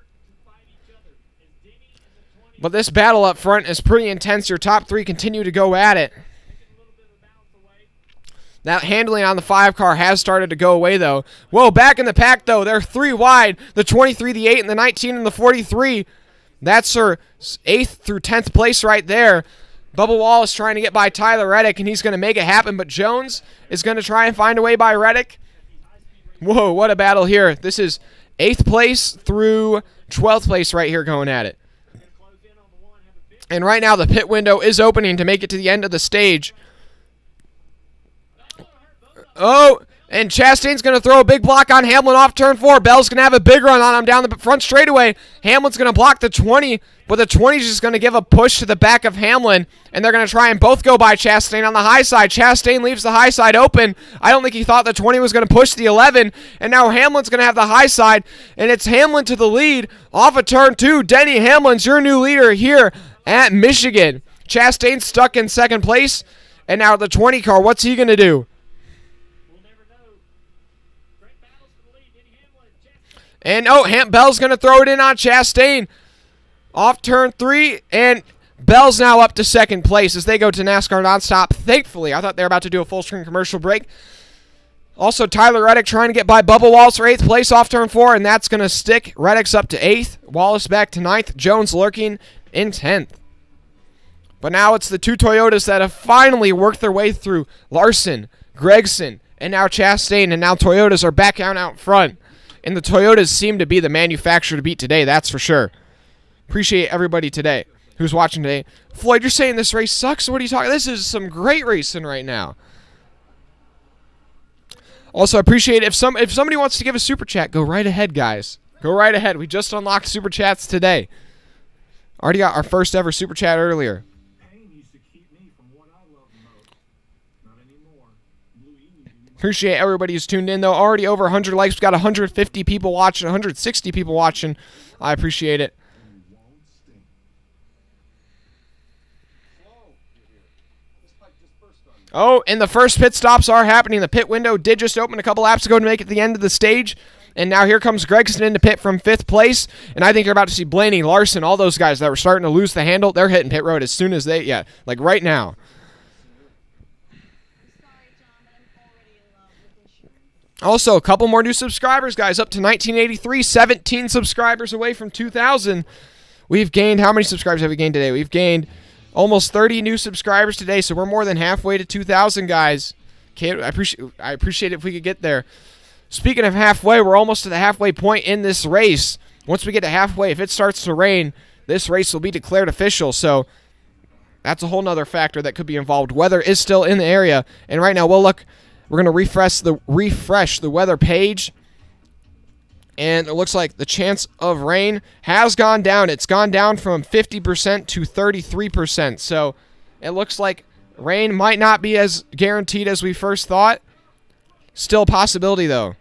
But this battle up front is pretty intense. Your top 3 continue to go at it. That handling on the 5 car has started to go away, though. Whoa, back in the pack, though. They're 3 wide. The 23, the 8, and the 19, and the 43. That's her 8th through 10th place right there. Bubba Wallace trying to get by Tyler Reddick, and he's going to make it happen. But Jones is going to try and find a way by Reddick. Whoa, what a battle here. This is 8th place through 12th place right here going at it. And right now the pit window is opening to make it to the end of the stage. Oh, and Chastain's going to throw a big block on Hamlin off turn 4. Bell's going to have a big run on him down the front straightaway. Hamlin's going to block the 20, but the 20 is just going to give a push to the back of Hamlin, and they're going to try and both go by Chastain on the high side. Chastain leaves the high side open. I don't think he thought the 20 was going to push the 11, and now Hamlin's going to have the high side, and it's Hamlin to the lead off of turn 2. Denny Hamlin's your new leader here at Michigan. Chastain's stuck in second place, and now the 20 car, what's he going to do? And, Bell's going to throw it in on Chastain off turn 3, and Bell's now up to second place as they go to NASCAR nonstop. Thankfully, I thought they were about to do a full-screen commercial break. Also, Tyler Reddick trying to get by Bubba Wallace for 8th place off turn 4, and that's going to stick. Reddick's up to 8th, Wallace back to 9th, Jones lurking in 10th. But now it's the 2 Toyotas that have finally worked their way through Larson, Gregson, and now Chastain, and now Toyotas are back out front. And the Toyotas seem to be the manufacturer to beat today, that's for sure. Appreciate everybody today who's watching today. Floyd, you're saying this race sucks? What are you talking? This is some great racing right now. Also, I appreciate if somebody wants to give a super chat, go right ahead, guys. Go right ahead. We just unlocked super chats today. Already got our first ever super chat earlier. Appreciate everybody who's tuned in, though. Already over 100 likes. We've got 150 people watching, 160 people watching. I appreciate it. Oh, and the first pit stops are happening. The pit window did just open a couple laps ago to make it to the end of the stage. And now here comes Gregson into pit from 5th place. And I think you're about to see Blaney, Larson, all those guys that were starting to lose the handle. They're hitting pit road as soon as they, like right now. Also, a couple more new subscribers, guys, up to 1983, 17 subscribers away from 2,000. We've gained, how many subscribers have we gained today? We've gained almost 30 new subscribers today, so we're more than halfway to 2,000, guys. Okay, I appreciate it if we could get there. Speaking of halfway, we're almost to the halfway point in this race. Once we get to halfway, if it starts to rain, this race will be declared official, so that's a whole nother factor that could be involved. Weather is still in the area, and right now, we'll look. We're going to refresh the weather page, and it looks like the chance of rain has gone down. It's gone down from 50% to 33%, so it looks like rain might not be as guaranteed as we first thought. Still a possibility, though.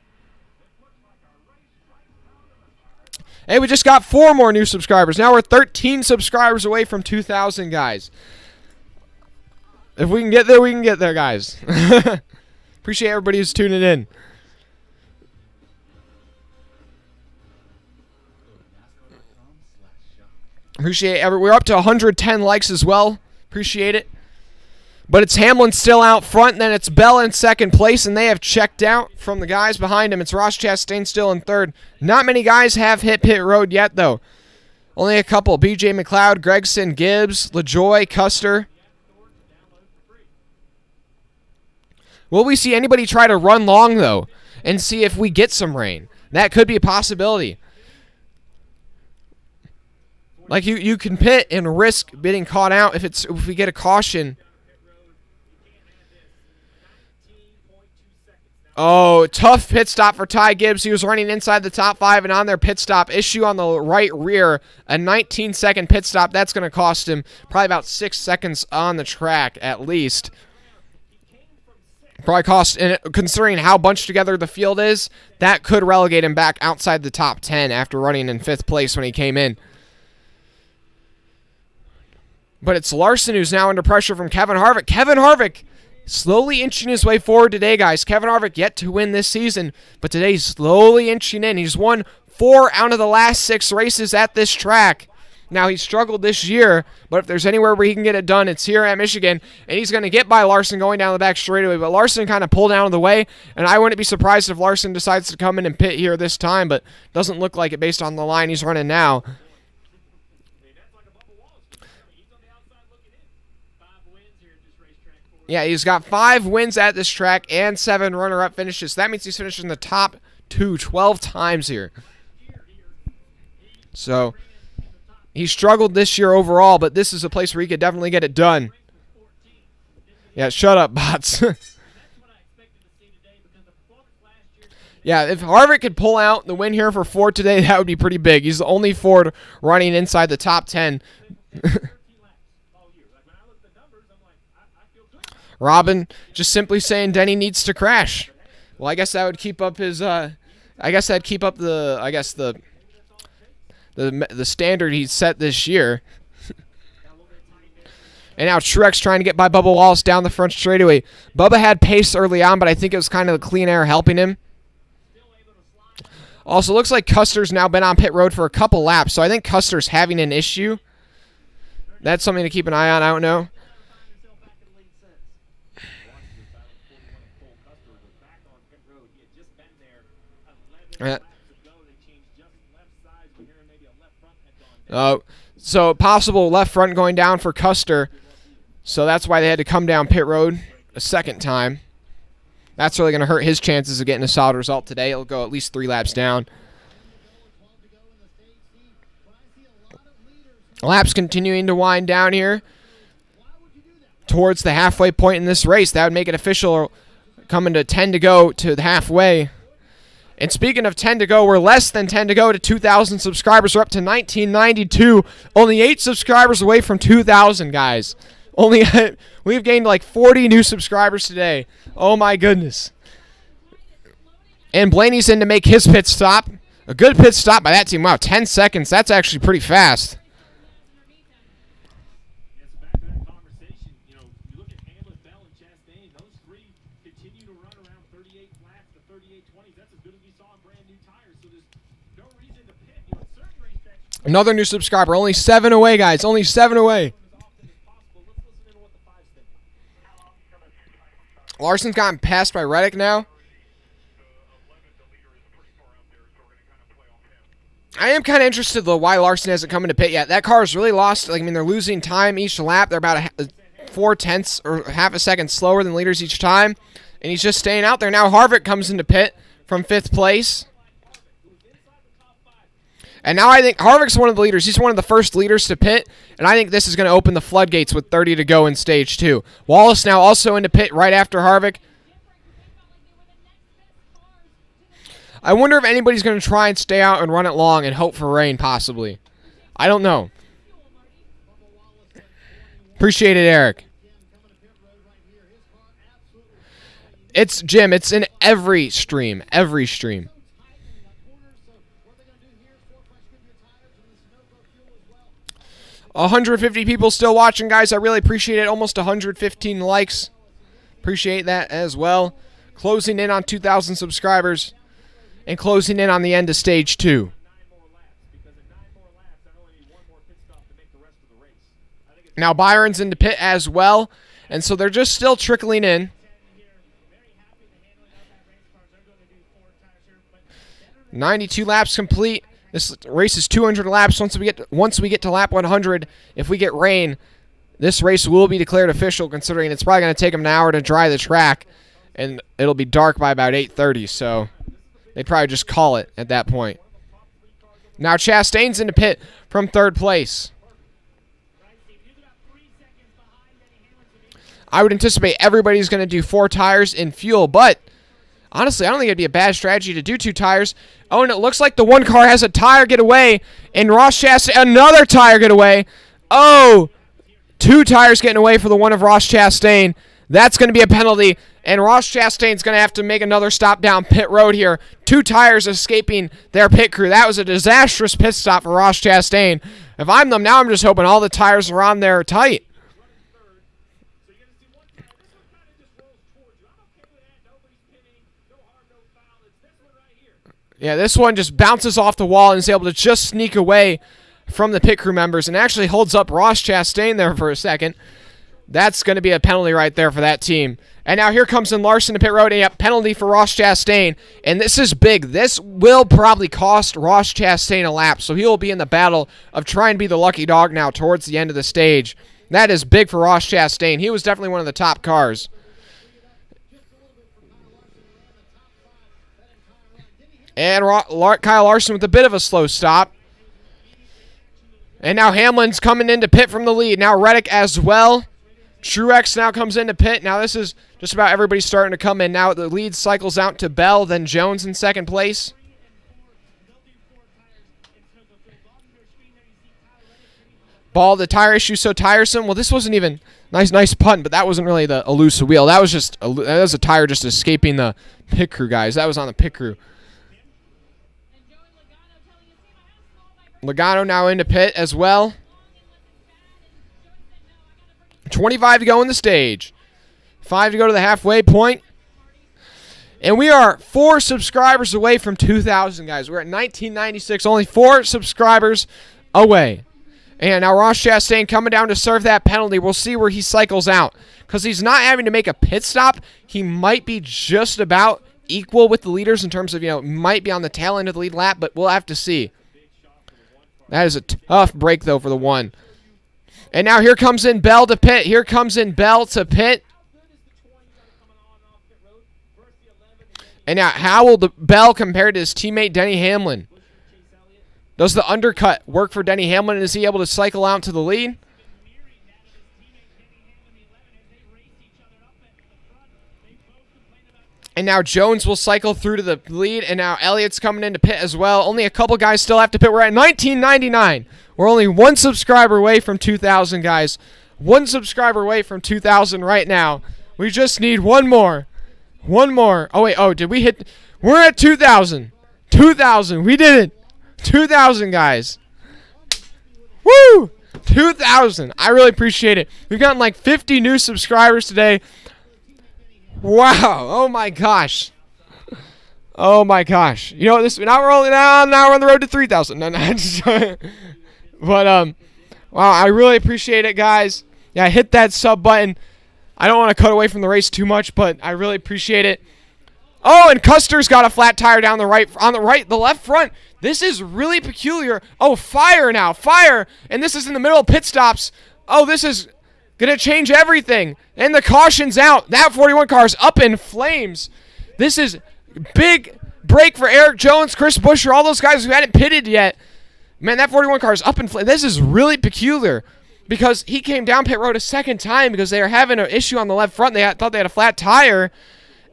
Hey, we just got 4 more new subscribers. Now we're 13 subscribers away from 2,000, guys. If we can get there, we can get there, guys. Appreciate everybody who's tuning in. We're up to 110 likes as well. Appreciate it. But it's Hamlin still out front, and then it's Bell in second place, and they have checked out from the guys behind him. It's Ross Chastain still in third. Not many guys have hit pit road yet, though. Only a couple. BJ McLeod, Gregson, Gibbs, LaJoy, Custer. Will we see anybody try to run long, though, and see if we get some rain? That could be a possibility. Like, you can pit and risk getting caught out if we get a caution. Oh, tough pit stop for Ty Gibbs. He was running inside the top 5, and on their pit stop, issue on the right rear, a 19-second pit stop. That's going to cost him probably about 6 seconds on the track at least. Probably cost, and considering how bunched together the field is, that could relegate him back outside the top 10 after running in 5th place when he came in. But it's Larson who's now under pressure from Kevin Harvick. Kevin Harvick slowly inching his way forward today, guys. Kevin Harvick yet to win this season, but today he's slowly inching in. He's won 4 out of the last 6 races at this track. Now, he struggled this year, but if there's anywhere where he can get it done, it's here at Michigan, and he's going to get by Larson going down the back straightaway, but Larson kind of pulled out of the way, and I wouldn't be surprised if Larson decides to come in and pit here this time, but doesn't look like it based on the line he's running now. Yeah, he's got 5 wins at this track and 7 runner-up finishes. That means he's finished in the top 12 times here. So he struggled this year overall, but this is a place where he could definitely get it done. Yeah, shut up, bots. Yeah, if Harvick could pull out the win here for Ford today, that would be pretty big. He's the only Ford running inside the top 10. Robin just simply saying Denny needs to crash. Well, I guess that would keep up his I guess that'd keep up the standard he set this year. And now Truex trying to get by Bubba Wallace down the front straightaway. Bubba had pace early on, but I think it was kind of the clean air helping him. Also, looks like Custer's now been on pit road for a couple laps, so I think Custer's having an issue. That's something to keep an eye on. I don't know. So possible left front going down for Custer. So that's why they had to come down pit road a second time. That's really going to hurt his chances of getting a solid result today. He'll go at least 3 laps down. Laps continuing to wind down here towards the halfway point in this race. That would make it official coming to 10 to go to the halfway. And speaking of 10 to go, we're less than 10 to go to 2,000 subscribers. We're up to 1992. Only 8 subscribers away from 2,000, guys. We've gained like 40 new subscribers today. Oh, my goodness. And Blaney's in to make his pit stop. A good pit stop by that team. Wow, 10 seconds. That's actually pretty fast. Another new subscriber. Only 7 away, guys. Only 7 away. Larson's gotten passed by Reddick now. I am kind of interested, though, why Larson hasn't come into pit yet. That car is really lost. Like, I mean, they're losing time each lap. They're about 4/10 or half a second slower than leaders each time. And he's just staying out there. Now Harvick comes into pit from 5th place. And now I think Harvick's one of the leaders. He's one of the first leaders to pit, and I think this is going to open the floodgates with 30 to go in stage 2. Wallace now also into pit right after Harvick. I wonder if anybody's going to try and stay out and run it long and hope for rain, possibly. I don't know. Appreciate it, Eric. It's Jim. It's in every stream. Every stream. 150 people still watching, guys. I really appreciate it. Almost 115 likes. Appreciate that as well. Closing in on 2,000 subscribers. And closing in on the end of stage 2. Now Byron's into pit as well. And so they're just still trickling in. 92 laps complete. This race is 200 laps. Once we get to lap 100, if we get rain, this race will be declared official, considering it's probably going to take them an hour to dry the track, and it'll be dark by about 8:30, so they'd probably just call it at that point. Now Chastain's in the pit from 3rd place. I would anticipate everybody's going to do 4 tires in fuel, but honestly, I don't think it'd be a bad strategy to do 2 tires. Oh, and it looks like the one car has a tire get away, and Ross Chastain, another tire get away. Oh, 2 tires getting away for the one of Ross Chastain. That's going to be a penalty, and Ross Chastain's going to have to make another stop down pit road here. 2 tires escaping their pit crew. That was a disastrous pit stop for Ross Chastain. If I'm them now, I'm just hoping all the tires are on there tight. Yeah, this one just bounces off the wall and is able to just sneak away from the pit crew members and actually holds up Ross Chastain there for a second. That's going to be a penalty right there for that team. And now here comes in Larson to pit road, and yep, penalty for Ross Chastain. And this is big. This will probably cost Ross Chastain a lap, so he will be in the battle of trying to be the lucky dog now towards the end of the stage. That is big for Ross Chastain. He was definitely one of the top cars. And Kyle Larson with a bit of a slow stop. And now Hamlin's coming into pit from the lead. Now Reddick as well. Truex now comes into pit. Now this is just about everybody starting to come in. Now the lead cycles out to Bell, then Jones in second place. Ball, the tire issue so tiresome. Well, this wasn't even nice punt, but that wasn't really the elusive wheel. That was just that was a tire just escaping the pit crew guys. That was on the pit crew. Logano now into pit as well. 25 to go in the stage. 5 to go to the halfway point. And we are 4 subscribers away from 2,000, guys. We're at 1996, only 4 subscribers away. And now Ross Chastain coming down to serve that penalty. We'll see where he cycles out. Because he's not having to make a pit stop. He might be just about equal with the leaders in terms of, might be on the tail end of the lead lap, but we'll have to see. That is a tough break, though, for the one. And now here comes in Bell to pit. Here comes in Bell to pit. And now how will the Bell compare to his teammate Denny Hamlin? Does the undercut work for Denny Hamlin? Is he able to cycle out to the lead? And now Jones will cycle through to the lead, and now Elliott's coming into pit as well. Only a couple guys still have to pit. We're at 1999. We're only 1 subscriber away from 2,000, guys. 1 subscriber away from 2,000 right now. We just need one more. One more. Oh, wait. Oh, did we hit? We're at 2,000. 2,000. We did it. 2,000, guys. Woo! 2,000. I really appreciate it. We've gotten like 50 new subscribers today. Wow! Oh my gosh! Oh my gosh! You know this? Now we're on the road to 3,000. No, but wow! I really appreciate it, guys. Yeah, hit that sub button. I don't want to cut away from the race too much, but I really appreciate it. Oh, and Custer's got a flat tire down the right, the left front. This is really peculiar. Oh, fire now, fire! And this is in the middle of pit stops. Oh, this is gonna change everything. And the caution's out. That 41 car is up in flames. This is big break for Eric Jones, Chris Buescher, all those guys who hadn't pitted yet. Man, that 41 car is up in flames. This is really peculiar because he came down pit road a second time because they were having an issue on the left front. They thought they had a flat tire.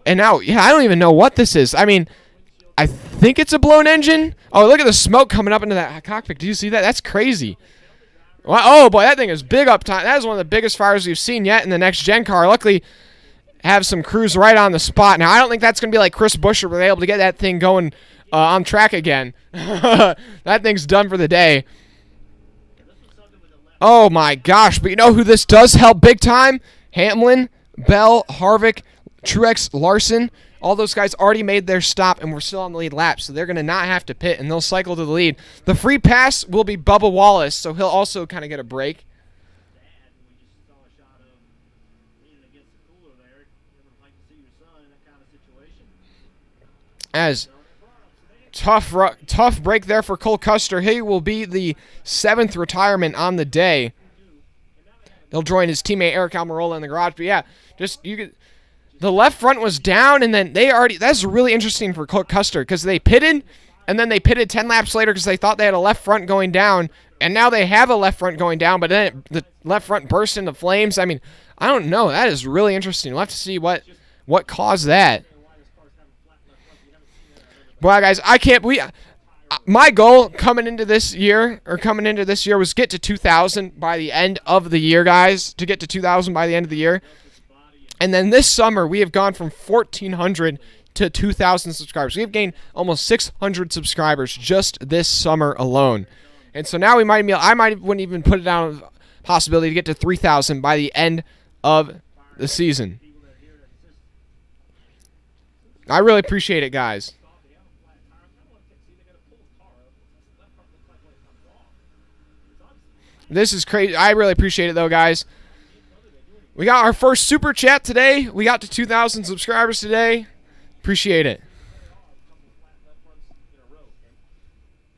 And now, yeah, I don't even know what this is. I mean, I think it's a blown engine. Oh, look at the smoke coming up into that cockpit. Do you see that? That's crazy. Well, oh, boy, that thing is big up time. That is one of the biggest fires we've seen yet in the next-gen car. Luckily, have some crews right on the spot. Now, I don't think that's going to be like Chris Buescher, where they're able to get that thing going on track again. That thing's done for the day. Oh, my gosh. But you know who this does help big time? Hamlin, Bell, Harvick, Truex, Larson. All those guys already made their stop, and we're still on the lead lap, so they're going to not have to pit, and they'll cycle to the lead. The free pass will be Bubba Wallace, so he'll also kind of get a break. As tough break there for Cole Custer. He will be the 7th retirement on the day. He'll join his teammate Eric Almirola in the garage. But yeah, just you could. The left front was down, and then that's really interesting for Cole Custer because they pitted, and then they pitted 10 laps later because they thought they had a left front going down, and now they have a left front going down, but then the left front burst into flames. I mean, I don't know. That is really interesting. We'll have to see what caused that. Boy, guys, my goal coming into this year was get to 2,000 by the end of the year, guys. To get to 2,000 by the end of the year. And then this summer, we have gone from 1,400 to 2,000 subscribers. We have gained almost 600 subscribers just this summer alone. And so now wouldn't even put it down a possibility to get to 3,000 by the end of the season. I really appreciate it, guys. This is crazy. I really appreciate it, though, guys. We got our first super chat today. We got to 2,000 subscribers today. Appreciate it.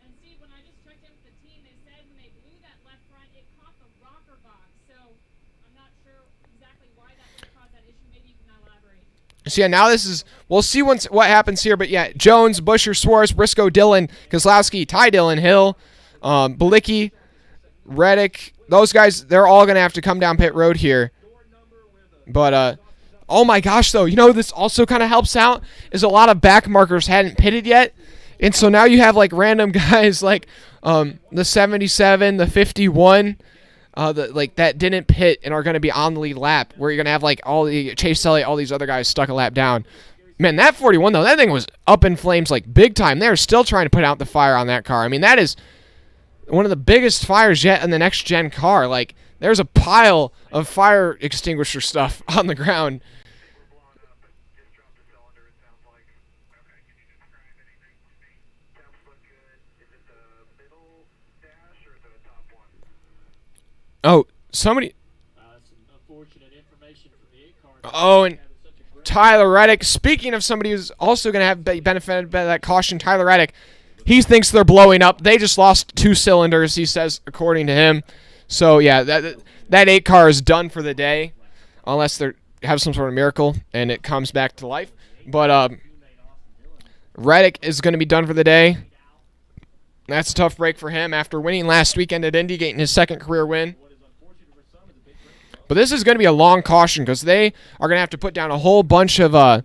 And Steve, when I just checked in with the team, they said when they blew that left front, it caught the rocker box. So I'm not sure exactly why that would cause that issue. Maybe you can elaborate. So yeah, now we'll see what happens here. But yeah, Jones, Busch, Suarez, Briscoe, Dillon, Kozlowski, Ty Dillon, Hill, Balicki, Reddick. Those guys, they're all going to have to come down pit road here. But, oh my gosh, though, this also kind of helps out is a lot of back markers hadn't pitted yet. And so now you have, like, random guys like the 77, the 51, that didn't pit and are going to be on the lead lap, where you're going to have, like, all the Chase Elliott, all these other guys stuck a lap down. Man, that 41, though, that thing was up in flames, like, big time. They're still trying to put out the fire on that car. I mean, that is one of the biggest fires yet in the next-gen car. Like, there's a pile of fire extinguisher stuff on the ground. Oh, somebody. Oh, and Tyler Reddick. Speaking of somebody who's also going to have benefited by that caution, Tyler Reddick, he thinks they're blowing up. They just lost 2 cylinders, he says, according to him. So, yeah, that 8 car is done for the day, unless they have some sort of miracle and it comes back to life. But Reddick is going to be done for the day. That's a tough break for him after winning last weekend at Indy, getting his second career win. But this is going to be a long caution because they are going to have to put down a whole bunch of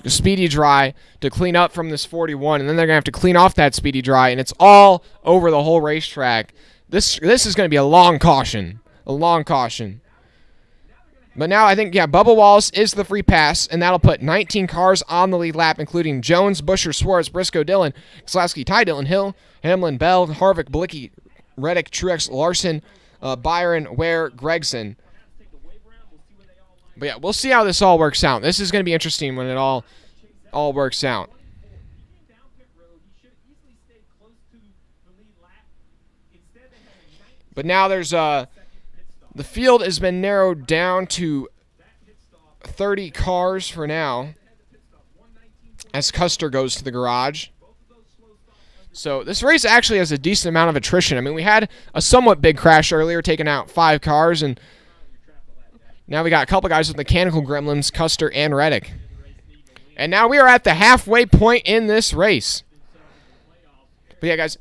speedy dry to clean up from this 41, and then they're going to have to clean off that speedy dry, and it's all over the whole racetrack. This is going to be a long caution. A long caution. But now I think, yeah, Bubba Wallace is the free pass, and that'll put 19 cars on the lead lap, including Jones, Busch, Suarez, Briscoe, Dillon, Kozlowski, Ty Dillon, Hill, Hamlin, Bell, Harvick, Balicki, Reddick, Truex, Larson, Byron, Ware, Gregson. But yeah, we'll see how this all works out. This is going to be interesting when it all works out. But now there's the field has been narrowed down to 30 cars for now as Custer goes to the garage. So this race actually has a decent amount of attrition. I mean, we had a somewhat big crash earlier, taking out 5 cars, and now we got a couple guys with mechanical gremlins, Custer and Reddick. And now we are at the halfway point in this race. But yeah, guys,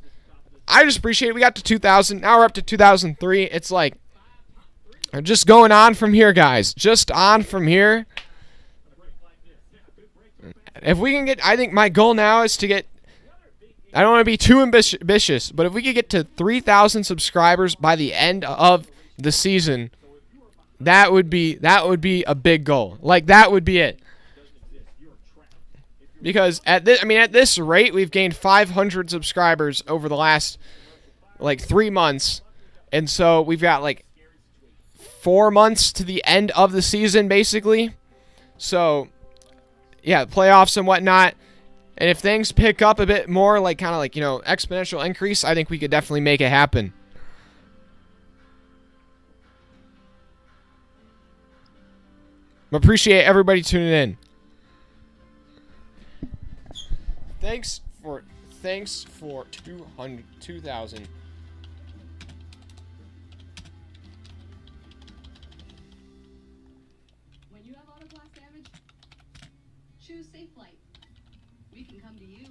I just appreciate it. We got to 2,000. Now we're up to 2003. It's like, I'm just going on from here, guys. Just on from here. If we can get, I think my goal now is to get, I don't want to be too ambitious, but if we could get to 3,000 subscribers by the end of the season, that would be a big goal. Like, that would be it. Because at this rate, we've gained 500 subscribers over the last 3 months, and so we've got 4 months to the end of the season, basically. So, yeah, playoffs and whatnot. And if things pick up a bit more, exponential increase, I think we could definitely make it happen. Appreciate everybody tuning in. Thanks for 2,000. When you have auto glass damage, choose Safe Flight. We can come to you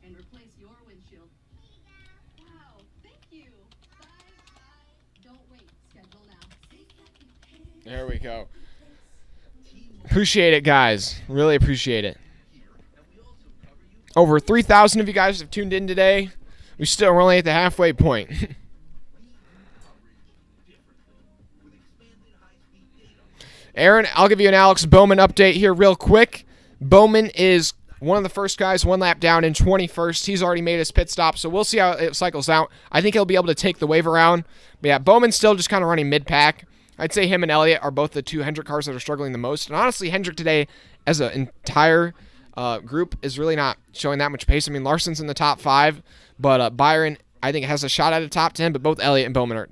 and replace your windshield. Wow, thank you. Bye. Don't wait. Schedule now. There we go. Appreciate it, guys. Really appreciate it. Over 3,000 of you guys have tuned in today. We're only at the halfway point. Aaron, I'll give you an Alex Bowman update here real quick. Bowman is one of the first guys 1 lap down in 21st. He's already made his pit stop, so we'll see how it cycles out. I think he'll be able to take the wave around. But yeah, Bowman's still just kind of running mid-pack. I'd say him and Elliott are both the 2 Hendrick cars that are struggling the most. And honestly, Hendrick today, as an entire group, is really not showing that much pace. I mean, Larson's in the top 5, but Byron, I think, has a shot at a top 10, but both Elliott and Bowman are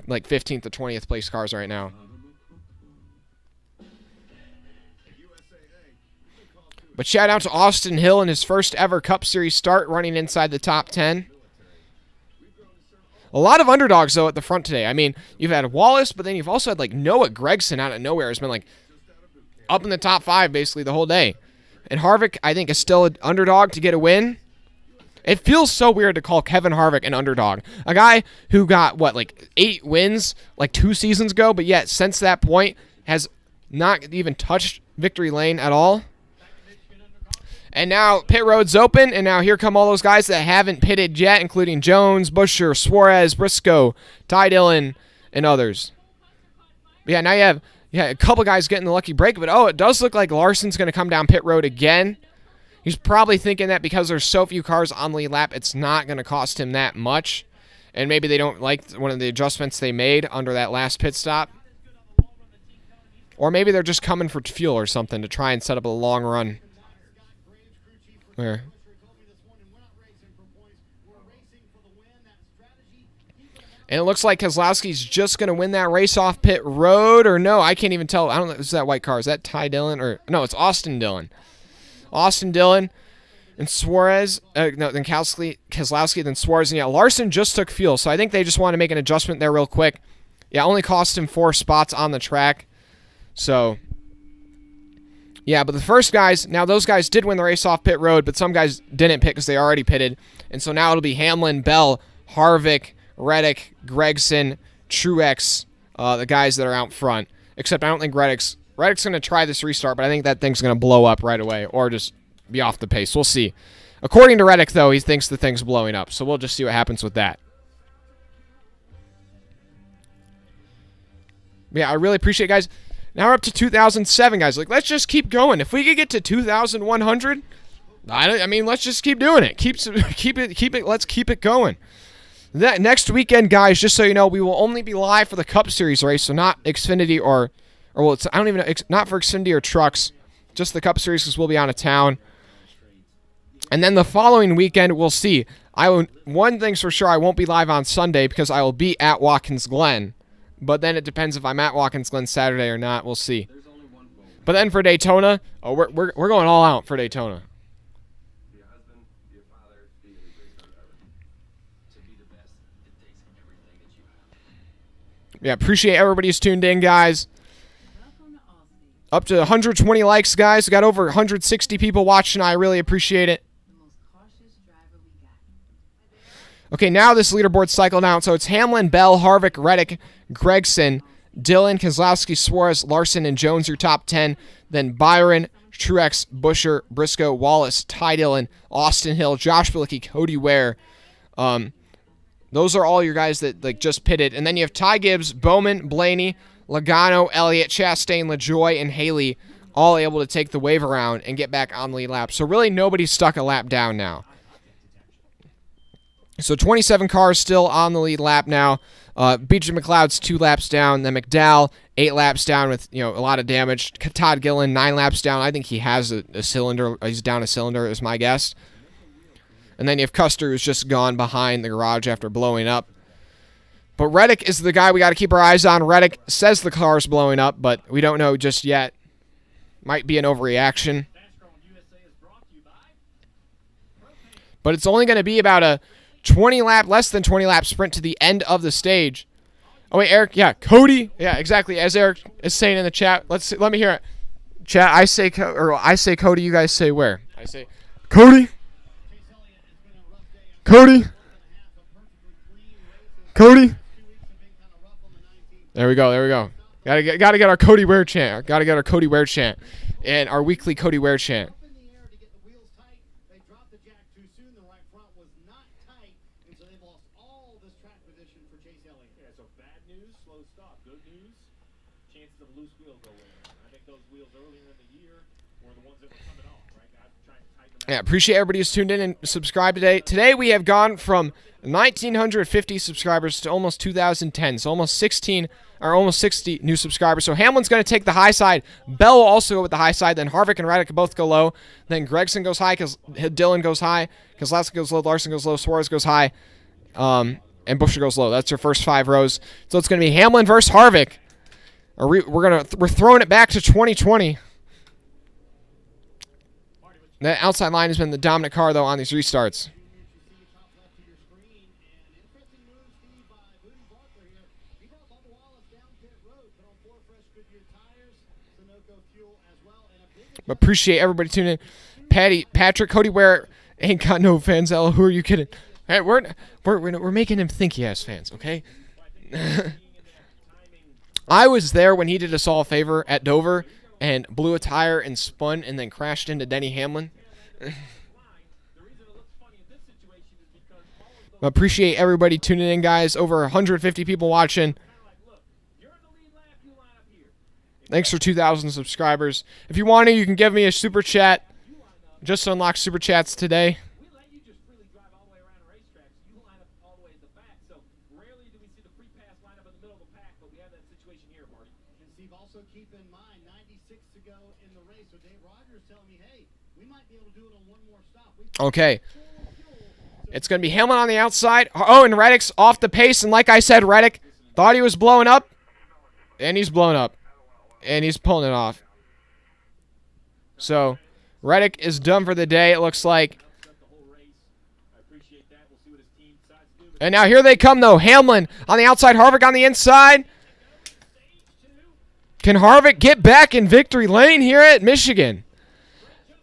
like 15th to 20th place cars right now. But shout out to Austin Hill in his first ever Cup Series start, running inside the top 10. A lot of underdogs, though, at the front today. I mean, you've had Wallace, but then you've also had, like, Noah Gragson out of nowhere has been, like, up in the top 5 basically the whole day. And Harvick, I think, is still an underdog to get a win. It feels so weird to call Kevin Harvick an underdog. A guy who got, what, like 8 wins like 2 seasons ago, but yet since that point has not even touched victory lane at all. And now pit road's open, and now here come all those guys that haven't pitted yet, including Jones, Buescher, Suarez, Briscoe, Ty Dillon, and others. But yeah, now you have a couple guys getting the lucky break, but it does look like Larson's going to come down pit road again. He's probably thinking that because there's so few cars on the lead lap, it's not going to cost him that much. And maybe they don't like one of the adjustments they made under that last pit stop. Or maybe they're just coming for fuel or something to try and set up a long run. Where? And it looks like Keselowski's just going to win that race off pit road, or no, I can't even tell. I don't know. Is that white car? Is that Ty Dillon? Or no, it's Austin Dillon. Austin Dillon and Suarez. Then Keselowski, then Suarez. And yeah, Larson just took fuel, so I think they just want to make an adjustment there real quick. Yeah, only cost him 4 spots on the track. So, yeah, but the first guys, now those guys did win the race off pit road, but some guys didn't pit because they already pitted. And so now it'll be Hamlin, Bell, Harvick, Reddick, Gregson, Truex, the guys that are out front. Except I don't think Reddick's going to try this restart, but I think that thing's going to blow up right away or just be off the pace. We'll see. According to Reddick, though, he thinks the thing's blowing up, so we'll just see what happens with that. Yeah, I really appreciate it, guys. Now we're up to 2007, guys. Like, let's just keep going. If we could get to 2,100, I mean, let's just keep doing it. Let's keep it going. That next weekend, guys, just so you know, we will only be live for the Cup Series race, so not Xfinity I don't even know, not for Xfinity or trucks, just the Cup Series because we'll be out of town. And then the following weekend, we'll see. One thing's for sure, I won't be live on Sunday because I will be at Watkins Glen. But then it depends if I'm at Watkins Glen Saturday or not. We'll see. But then for Daytona, we're going all out for Daytona. Yeah, appreciate everybody who's tuned in, guys. Up to 120 likes, guys. We got over 160 people watching. I really appreciate it. Okay, now this leaderboard cycled out. So it's Hamlin, Bell, Harvick, Reddick, Gregson, Dillon, Keselowski, Suarez, Larson, and Jones, your top 10. Then Byron, Truex, Buescher, Briscoe, Wallace, Ty Dillon, Austin Hill, Josh Bilicki, Cody Ware. Those are all your guys that just pitted. And then you have Ty Gibbs, Bowman, Blaney, Logano, Elliott, Chastain, LaJoie, and Haley all able to take the wave around and get back on the lead lap. So really nobody's stuck a lap down now. So 27 cars still on the lead lap now. BJ McLeod's 2 laps down. Then McDowell 8 laps down with a lot of damage. Todd Gillen 9 laps down. I think he has a cylinder. He's down a cylinder is my guess. And then you have Custer who's just gone behind the garage after blowing up. But Reddick is the guy we got to keep our eyes on. Reddick says the car's blowing up, but we don't know just yet. Might be an overreaction. But it's only going to be about a less than 20 lap sprint to the end of the stage. Oh wait, Eric, yeah, Cody, yeah, exactly. As Eric is saying in the chat, let me hear it. Chat, I say Cody, you guys say where? I say Cody. Cody. Cody. There we go. Gotta get our Cody Ware chant. Gotta get our Cody Ware chant, and our weekly Cody Ware chant. chances of loose wheel go in. I think those wheels earlier in the year were the ones that were coming off, right? Guys were trying to tighten them Yeah, appreciate everybody who's tuned in and subscribed today. Today we have gone from 1,950 subscribers to almost 2,010, so almost 16 or almost 60 new subscribers. So Hamlin's going to take the high side. Bell will also go with the high side. Then Harvick and Reddick both go low. Then Gregson goes high because Dillon goes high. Keselowski goes low. Larson goes low. Suarez goes high. And Busch goes low. That's your first 5 rows. So it's going to be Hamlin versus Harvick. We're throwing it back to 2020. The outside line has been the dominant car, though, on these restarts. But appreciate everybody tuning in. Patrick, Cody Ware ain't got no fans. Ella, who are you kidding? Hey, we're making him think he has fans, okay? I was there when he did us all a favor at Dover and blew a tire and spun and then crashed into Denny Hamlin. Appreciate everybody tuning in, guys. Over 150 people watching. Thanks for 2,000 subscribers. If you want to, you can give me a super chat. Just unlock super chats today. We let you just freely drive all the way around a racetrack. So you line up all the way at the back. So rarely do we see the free pass line up in the middle of the pack, but we have that situation here, Marty. And Steve, also keep in mind, 96 to go in the race. So Dave Rogers telling me, hey, we might be able to do it on one more stop. Okay. It's going to be Hamlin on the outside. Oh, and Reddick's off the pace. And like I said, Reddick thought he was blowing up. And he's blown up. And he's pulling it off. So, Reddick is done for the day, it looks like. And now here they come, though. Hamlin on the outside, Harvick on the inside. Can Harvick get back in victory lane here at Michigan?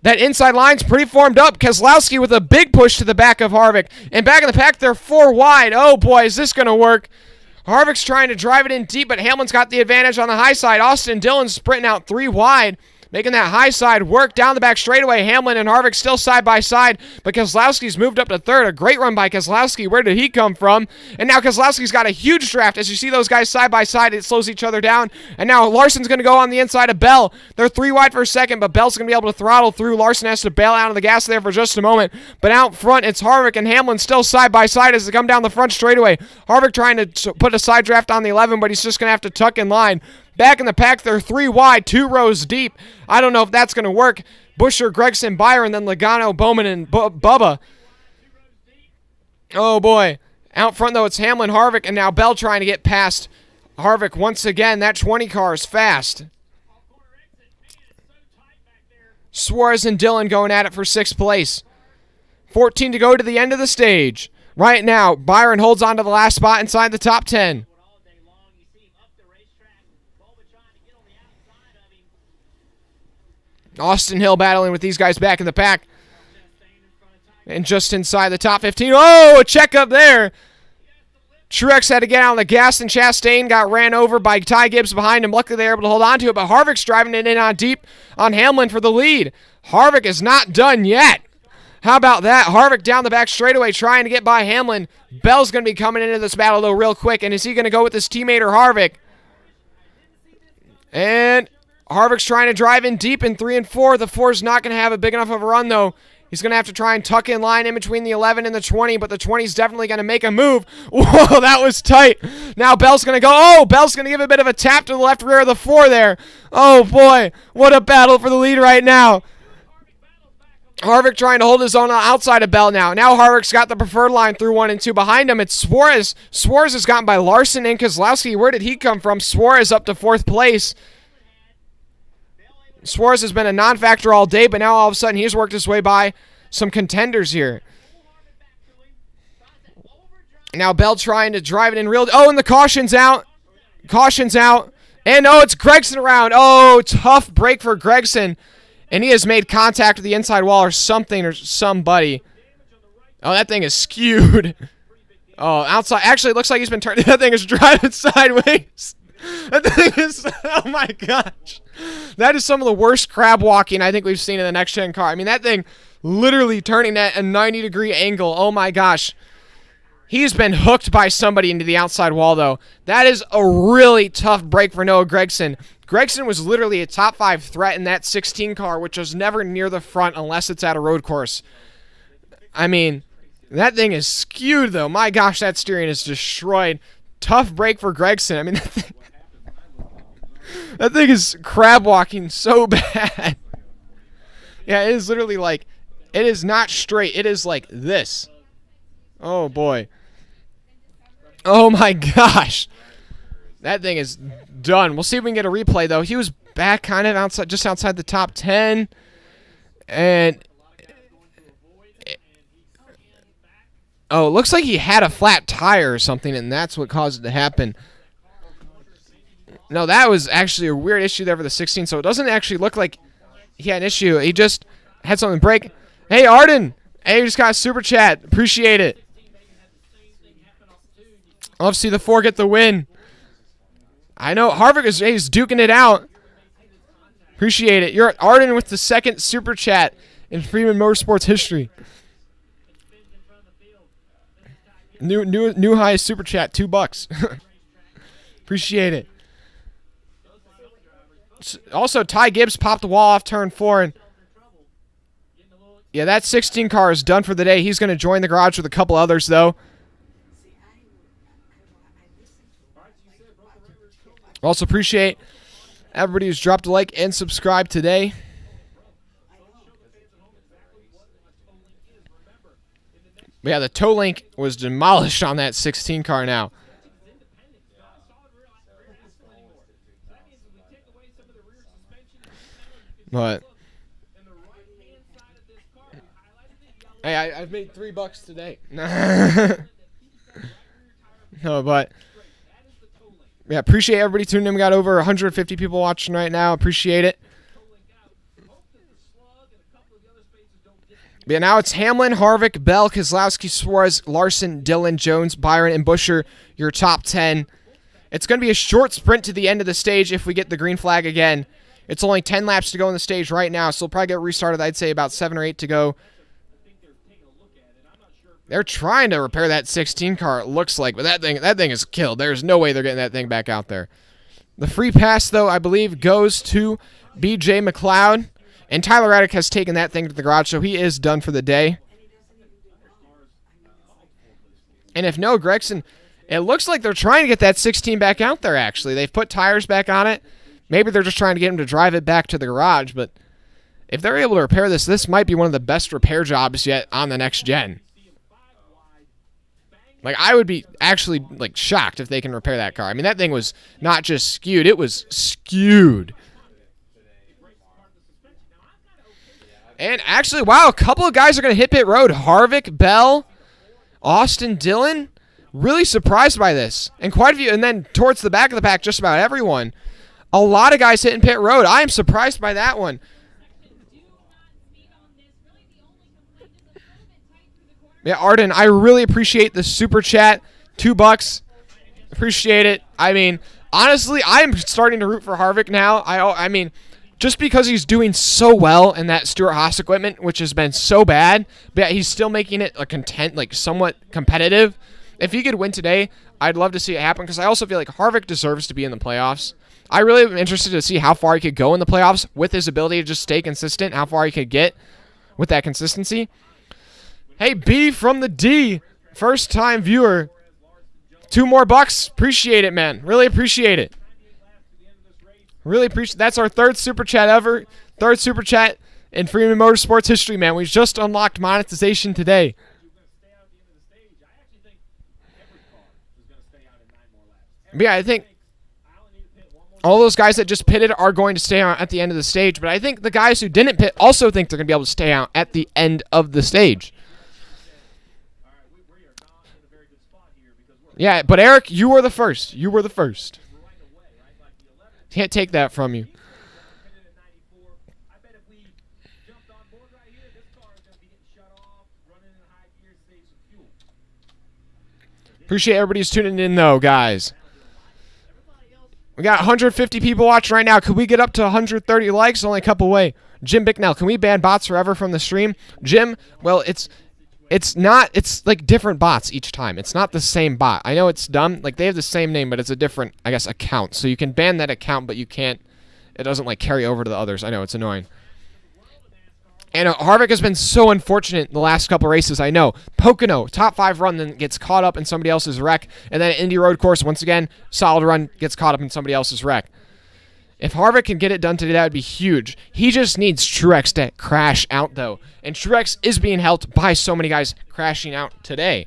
That inside line's pretty formed up. Keselowski with a big push to the back of Harvick. And back in the pack, they're 4 wide. Oh, boy, is this going to work? Harvick's trying to drive it in deep, but Hamlin's got the advantage on the high side. Austin Dillon sprinting out 3 wide, making that high side work down the back straightaway. Hamlin and Harvick still side by side, but Keselowski's moved up to 3rd. A great run by Keselowski. Where did he come from? And now Keselowski's got a huge draft. As you see those guys side by side, it slows each other down. And now Larson's going to go on the inside of Bell. They're 3 wide for a second, but Bell's going to be able to throttle through. Larson has to bail out of the gas there for just a moment. But out front, it's Harvick and Hamlin still side by side as they come down the front straightaway. Harvick trying to put a side draft on the 11, but he's just going to have to tuck in line. Back in the pack, they're 3 wide, 2 rows deep. I don't know if that's going to work. Buescher, Gregson, Byron, then Logano, Bowman, and Bubba. Oh, boy. Out front, though, it's Hamlin, Harvick, and now Bell trying to get past Harvick once again. That 20 car is fast. Suarez and Dillon going at it for 6th place. 14 to go to the end of the stage. Right now, Byron holds on to the last spot inside the top 10. Austin Hill battling with these guys back in the pack. And just inside the top 15. Oh, a checkup there. Truex had to get out on the gas, and Chastain got ran over by Ty Gibbs behind him. Luckily, they were able to hold on to it, but Harvick's driving it in on deep on Hamlin for the lead. Harvick is not done yet. How about that? Harvick down the back straightaway trying to get by Hamlin. Bell's going to be coming into this battle, though, real quick. And is he going to go with his teammate or Harvick? And Harvick's trying to drive in deep in 3 and 4. The 4's not going to have a big enough of a run, though. He's going to have to try and tuck in line in between the 11 and the 20, but the 20's definitely going to make a move. Whoa, that was tight. Now Bell's going to go. Oh, Bell's going to give a bit of a tap to the left rear of the 4 there. Oh, boy. What a battle for the lead right now. Harvick trying to hold his own outside of Bell now. Now Harvick's got the preferred line through 1 and 2. Behind him, it's Suarez. Suarez is gotten by Larson and Keselowski. Where did he come from? Suarez up to 4th place. Suarez has been a non-factor all day, but now all of a sudden he's worked his way by some contenders here. Now Bell trying to drive it in real... Oh, and the caution's out. Caution's out. And, oh, it's Gregson around. Oh, tough break for Gregson. And he has made contact with the inside wall or something or somebody. Oh, that thing is skewed. Oh, outside. Actually, it looks like he's been turning. That thing is driving sideways. That thing is... Oh, my gosh. That is some of the worst crab walking I think we've seen in the next-gen car. I mean, that thing literally turning at a 90-degree angle. Oh, my gosh. He's been hooked by somebody into the outside wall, though. That is a really tough break for Noah Gragson. Gragson was literally a top 5 threat in that 16 car, which was never near the front unless it's at a road course. I mean, that thing is skewed, though. My gosh, that steering is destroyed. Tough break for Gragson. I mean, that thing is crab walking so bad. Yeah, it is literally like, it is not straight. It is like this. Oh, boy. Oh, my gosh. That thing is done. We'll see if we can get a replay, though. He was back kind of outside, just outside the top 10. And oh, it looks like he had a flat tire or something, and that's what caused it to happen. No, that was actually a weird issue there for the 16, so it doesn't actually look like he had an issue. He just had something break. Hey, Arden. Hey, you just got a super chat. Appreciate it. Love to see the 4 get the win. I know Harvick is duking it out. Appreciate it. You're Arden with the 2nd super chat in Freeman Motorsports history. New highest super chat, $2. Appreciate it. Also, Ty Gibbs popped the wall off turn 4, and yeah, that 16 car is done for the day. He's going to join the garage with a couple others, though. Also appreciate everybody who's dropped a like and subscribed today. But yeah, the tow link was demolished on that 16 car now. But hey, I've made $3 today. No, but yeah, appreciate everybody tuning in. We got over 150 people watching right now. Appreciate it. But yeah, now it's Hamlin, Harvick, Bell, Keselowski, Suarez, Larson, Dillon, Jones, Byron, and Buescher, your top 10. It's going to be a short sprint to the end of the stage if we get the green flag again. It's only 10 laps to go in the stage right now, so we'll probably get restarted, I'd say, about 7 or 8 to go. They're trying to repair that 16 car, it looks like, but that thing is killed. There's no way they're getting that thing back out there. The free pass, though, I believe, goes to B.J. McLeod, and Tyler Reddick has taken that thing to the garage, so he is done for the day. And if no, Gregson, it looks like they're trying to get that 16 back out there, actually. They've put tires back on it. Maybe they're just trying to get him to drive it back to the garage, but if they're able to repair this, this might be one of the best repair jobs yet on the next gen. Like, I would be actually, like, shocked if they can repair that car. I mean, that thing was not just skewed, it was skewed. And actually, wow, a couple of guys are going to hit pit road. Harvick, Bell, Austin Dillon. Really surprised by this. And quite a few, and then towards the back of the pack, just about everyone. A lot of guys hitting pit road. I am surprised by that one. Yeah, Arden, I really appreciate the super chat. $2. Appreciate it. I mean, honestly, I'm starting to root for Harvick now. I mean, just because he's doing so well in that Stewart-Haas equipment, which has been so bad, but yeah, he's still making it somewhat competitive. If he could win today, I'd love to see it happen because I also feel like Harvick deserves to be in the playoffs. I really am interested to see how far he could go in the playoffs with his ability to just stay consistent, how far he could get with that consistency. Hey, B from the D, first-time viewer. $2 more. Appreciate it, man. Really appreciate it. Really appreciate. That's our 3rd super chat ever. 3rd super chat in Freeman Motorsports history, man. We just unlocked monetization today. But yeah, I think all those guys that just pitted are going to stay out at the end of the stage. But I think the guys who didn't pit also think they're going to be able to stay out at the end of the stage. Yeah, but Eric, you were the first. You were the first. Can't take that from you. Appreciate everybody who's tuning in, though, guys. We got 150 people watching right now. Could we get up to 130 likes? Only a couple away. Jim Bicknell, can we ban bots forever from the stream? Jim, well, it's not. It's like different bots each time. It's not the same bot. I know it's dumb. Like they have the same name, but it's a different, I guess, account. So you can ban that account, but you can't. It doesn't like carry over to the others. I know it's annoying. And Harvick has been so unfortunate in the last couple races. I know Pocono top 5 run, then gets caught up in somebody else's wreck, and then Indy Road Course once again solid run, gets caught up in somebody else's wreck. If Harvick can get it done today, that would be huge. He just needs Truex to crash out, though. And Truex is being helped by so many guys crashing out today.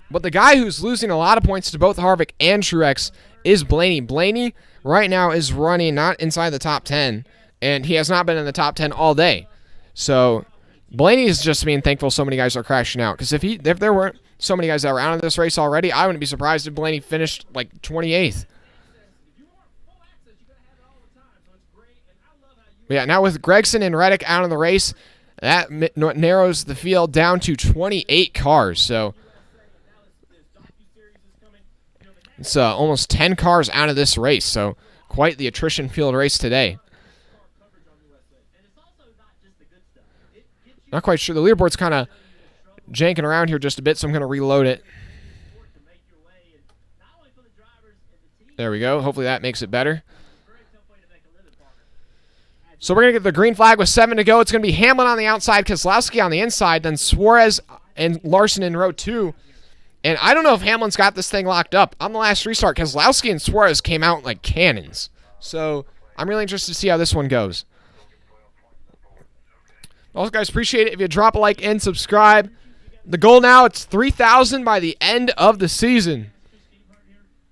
But the guy who's losing a lot of points to both Harvick and Truex is Blaney. Blaney right now is running not inside the top 10, and he has not been in the top 10 all day. So Blaney is just being thankful so many guys are crashing out. Because if there weren't so many guys that were out of this race already, I wouldn't be surprised if Blaney finished like 28th. But yeah, now with Gregson and Reddick out of the race, that narrows the field down to 28 cars. So it's almost 10 cars out of this race. So quite the attrition field race today. Not quite sure. The leaderboard's kind of janking around here just a bit, so I'm going to reload it. There we go. Hopefully that makes it better. So we're going to get the green flag with 7 to go. It's going to be Hamlin on the outside, Keselowski on the inside, then Suarez and Larson in row 2. And I don't know if Hamlin's got this thing locked up. On the last restart, Keselowski and Suarez came out like cannons. So I'm really interested to see how this one goes. Also, guys, appreciate it if you drop a like and subscribe. The goal now, it's 3,000 by the end of the season.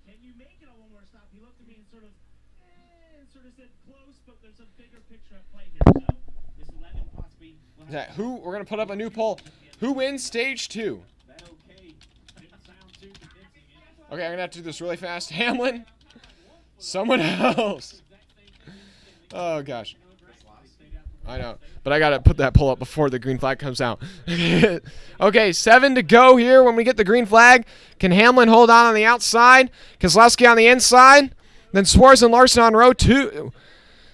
Can you make it a one more stop? He looked at me and sort of said close, but there's a bigger picture at play here. So this 11 possibly. We're going to put up a new poll. Who wins stage 2? Okay. Didn't sound too convincing. Okay, I'm going to have to do this really fast. Hamlin. Someone else. Oh, gosh. I know. But I got to put that poll up before the green flag comes out. Okay, 7 to go here when we get the green flag. Can Hamlin hold on the outside? Keselowski on the inside. Then Suarez and Larson on row 2.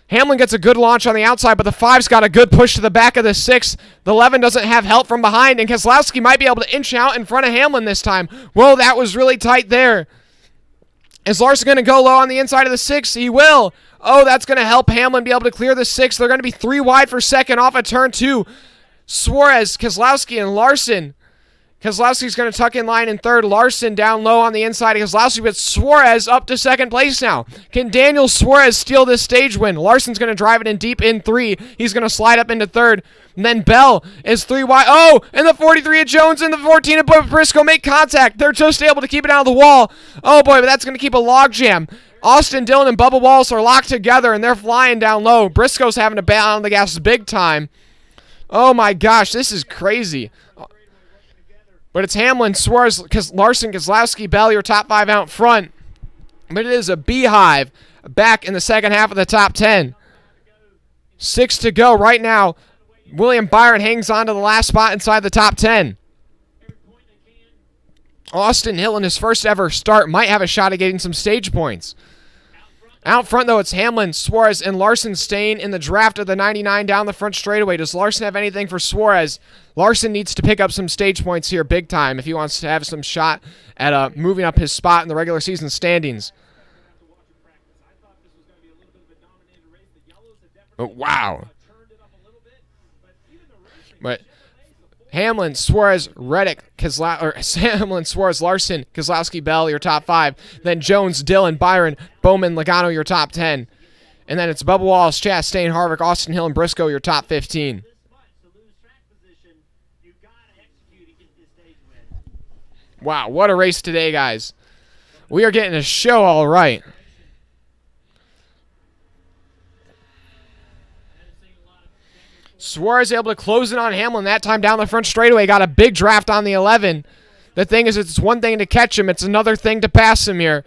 Hamlin gets a good launch on the outside, but the 5's got a good push to the back of the 6. The 11 doesn't have help from behind, and Keselowski might be able to inch out in front of Hamlin this time. Whoa, that was really tight there. Is Larson going to go low on the inside of the 6? He will. Oh, that's going to help Hamlin be able to clear the 6. They're going to be 3 wide for second off of turn 2. Suarez, Keselowski, and Larson. Keselowski's going to tuck in line in third. Larson down low on the inside of Keselowski, but Suarez up to second place now. Can Daniel Suarez steal this stage win? Larson's going to drive it in deep in 3. He's going to slide up into third. And then Bell is 3 wide. Oh, and the 43 of Jones and the 14 of Briscoe make contact. They're just able to keep it out of the wall. Oh, boy, but that's going to keep a logjam. Austin Dillon and Bubba Wallace are locked together, and they're flying down low. Briscoe's having to bail on the gas big time. Oh, my gosh, this is crazy. But it's Hamlin, Suarez, Larson, Keselowski, Bell, your top 5 out front. But it is a beehive back in the second half of the top 10. 6 to go right now. William Byron hangs on to the last spot inside the top 10. Austin Hill in his first ever start might have a shot at getting some stage points. Out front, though, it's Hamlin, Suarez, and Larson staying in the draft of the 99 down the front straightaway. Does Larson have anything for Suarez? Larson needs to pick up some stage points here big time if he wants to have some shot at moving up his spot in the regular season standings. Oh, wow. But Hamlin, Suarez, Reddick, Hamlin, Suarez, Larson, Keselowski, Bell, your top 5. Then Jones, Dillon, Byron, Bowman, Logano, your top 10. And then it's Bubba Wallace, Chastain, Harvick, Austin Hill, and Briscoe, your top 15. Wow, what a race today, guys. We are getting a show all right. Suarez able to close it on Hamlin that time down the front straightaway. Got a big draft on the 11. The thing is, it's one thing to catch him. It's another thing to pass him here.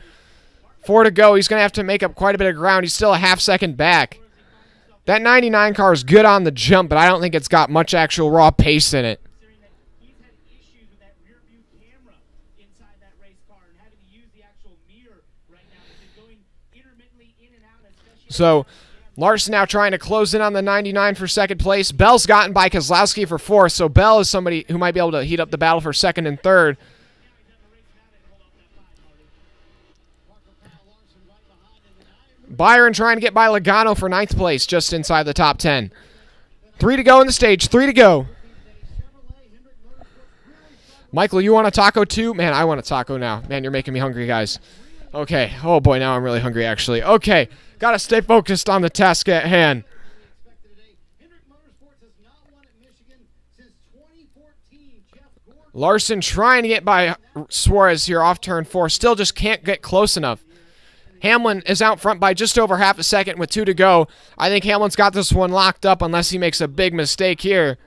4 to go. He's going to have to make up quite a bit of ground. He's still a half second back. That 99 car is good on the jump, but I don't think it's got much actual raw pace in it. So Larson now trying to close in on the 99 for second place. Bell's gotten by Kozlowski for fourth, so Bell is somebody who might be able to heat up the battle for second and third. Byron trying to get by Logano for ninth place, just inside the top 10. 3 to go in the stage. 3 to go. Michael, you want a taco too? Man, I want a taco now. Man, you're making me hungry, guys. Okay. Oh, boy, now I'm really hungry, actually. Okay. Got to stay focused on the task at hand. Larson trying to get by Suarez here off turn 4. Still just can't get close enough. Hamlin is out front by just over half a second with 2 to go. I think Hamlin's got this one locked up unless he makes a big mistake here.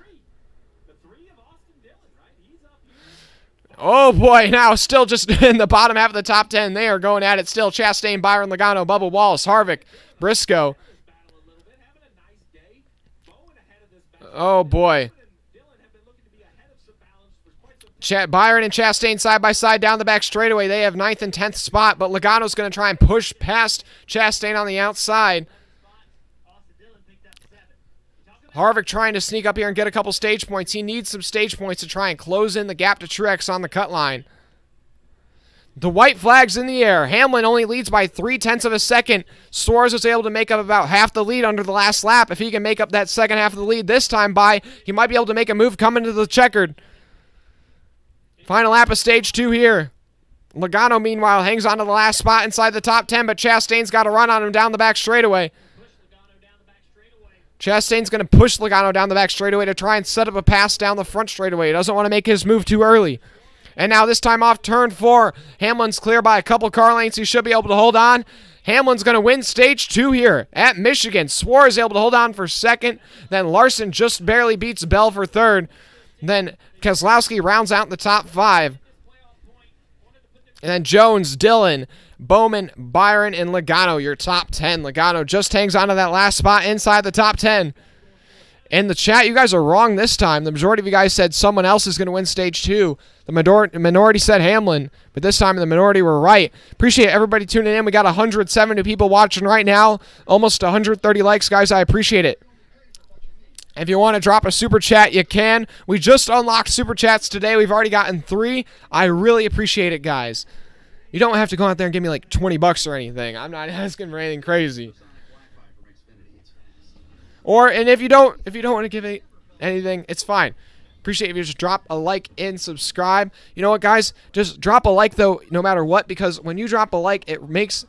Oh, boy, now still just in the bottom half of the top 10. They are going at it still. Chastain, Byron, Logano, Bubba Wallace, Harvick, Briscoe. Oh, boy. Byron and Chastain side by side down the back straightaway. They have 9th and 10th spot, but Logano's going to try and push past Chastain on the outside. Harvick trying to sneak up here and get a couple stage points. He needs some stage points to try and close in the gap to Truex on the cut line. The white flag's in the air. Hamlin only leads by 0.3 of a second. Suarez was able to make up about half the lead under the last lap. If he can make up that second half of the lead this time by, he might be able to make a move coming to the checkered. Final lap of stage 2 here. Logano, meanwhile, hangs on to the last spot inside the top 10, but Chastain's got a run on him down the back straightaway. Chastain's going to push Logano down the back straightaway to try and set up a pass down the front straightaway. He doesn't want to make his move too early. And now this time off turn 4, Hamlin's clear by a couple car lengths. He should be able to hold on. Hamlin's going to win stage 2 here at Michigan. Suarez able to hold on for second. Then Larson just barely beats Bell for third. Then Keselowski rounds out the top 5. And then Jones, Dillon, Bowman, Byron, and Logano, your top 10. Logano just hangs on to that last spot inside the top 10. In the chat, you guys are wrong this time. The majority of you guys said someone else is going to win stage 2. The minority said Hamlin, but this time the minority were right. Appreciate everybody tuning in. We got 170 people watching right now. Almost 130 likes, guys. I appreciate it. If you want to drop a super chat, you can. We just unlocked super chats today. We've already gotten 3. I really appreciate it, guys. You don't have to go out there and give me like $20 or anything. I'm not asking for anything crazy. And if you don't want to give anything, it's fine. Appreciate if you just drop a like and subscribe. You know what, guys? Just drop a like though, no matter what, because when you drop a like, it makes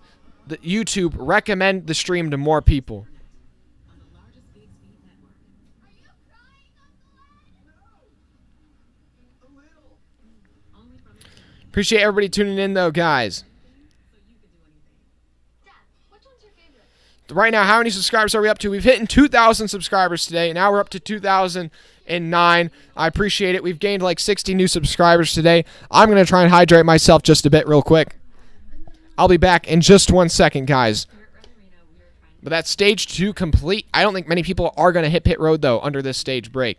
the YouTube recommend the stream to more people. Appreciate everybody tuning in, though, guys. Right now, how many subscribers are we up to? We've hit 2,000 subscribers today. Now we're up to 2,009. I appreciate it. We've gained like 60 new subscribers today. I'm going to try and hydrate myself just a bit real quick. I'll be back in just 1 second, guys. But that's stage 2 complete. I don't think many people are going to hit pit road, though, under this stage break.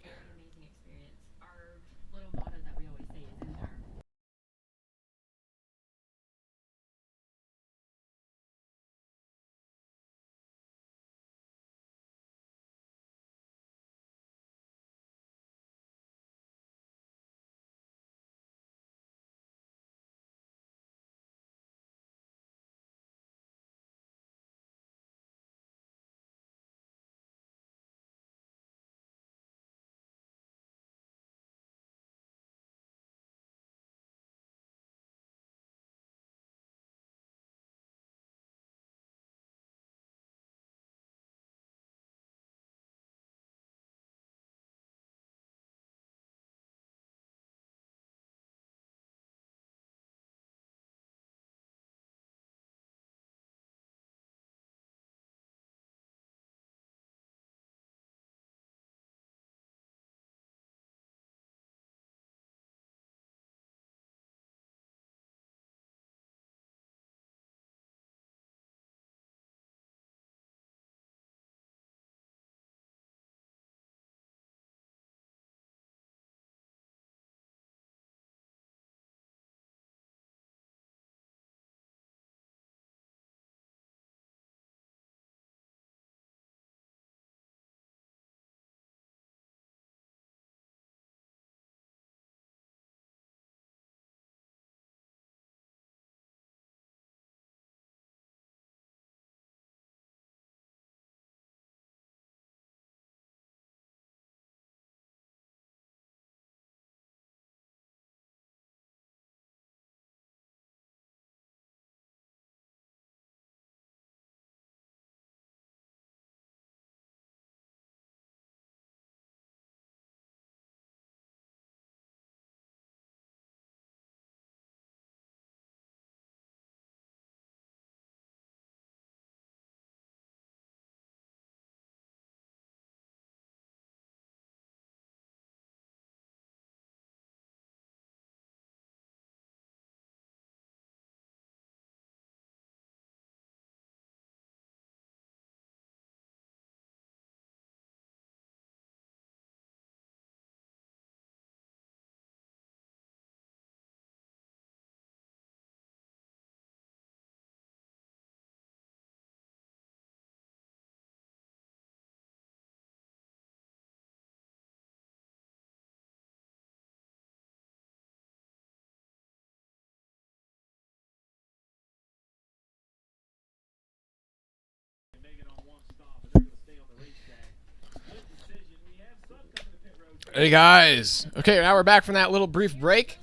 Hey guys. Okay, now we're back from that little brief break.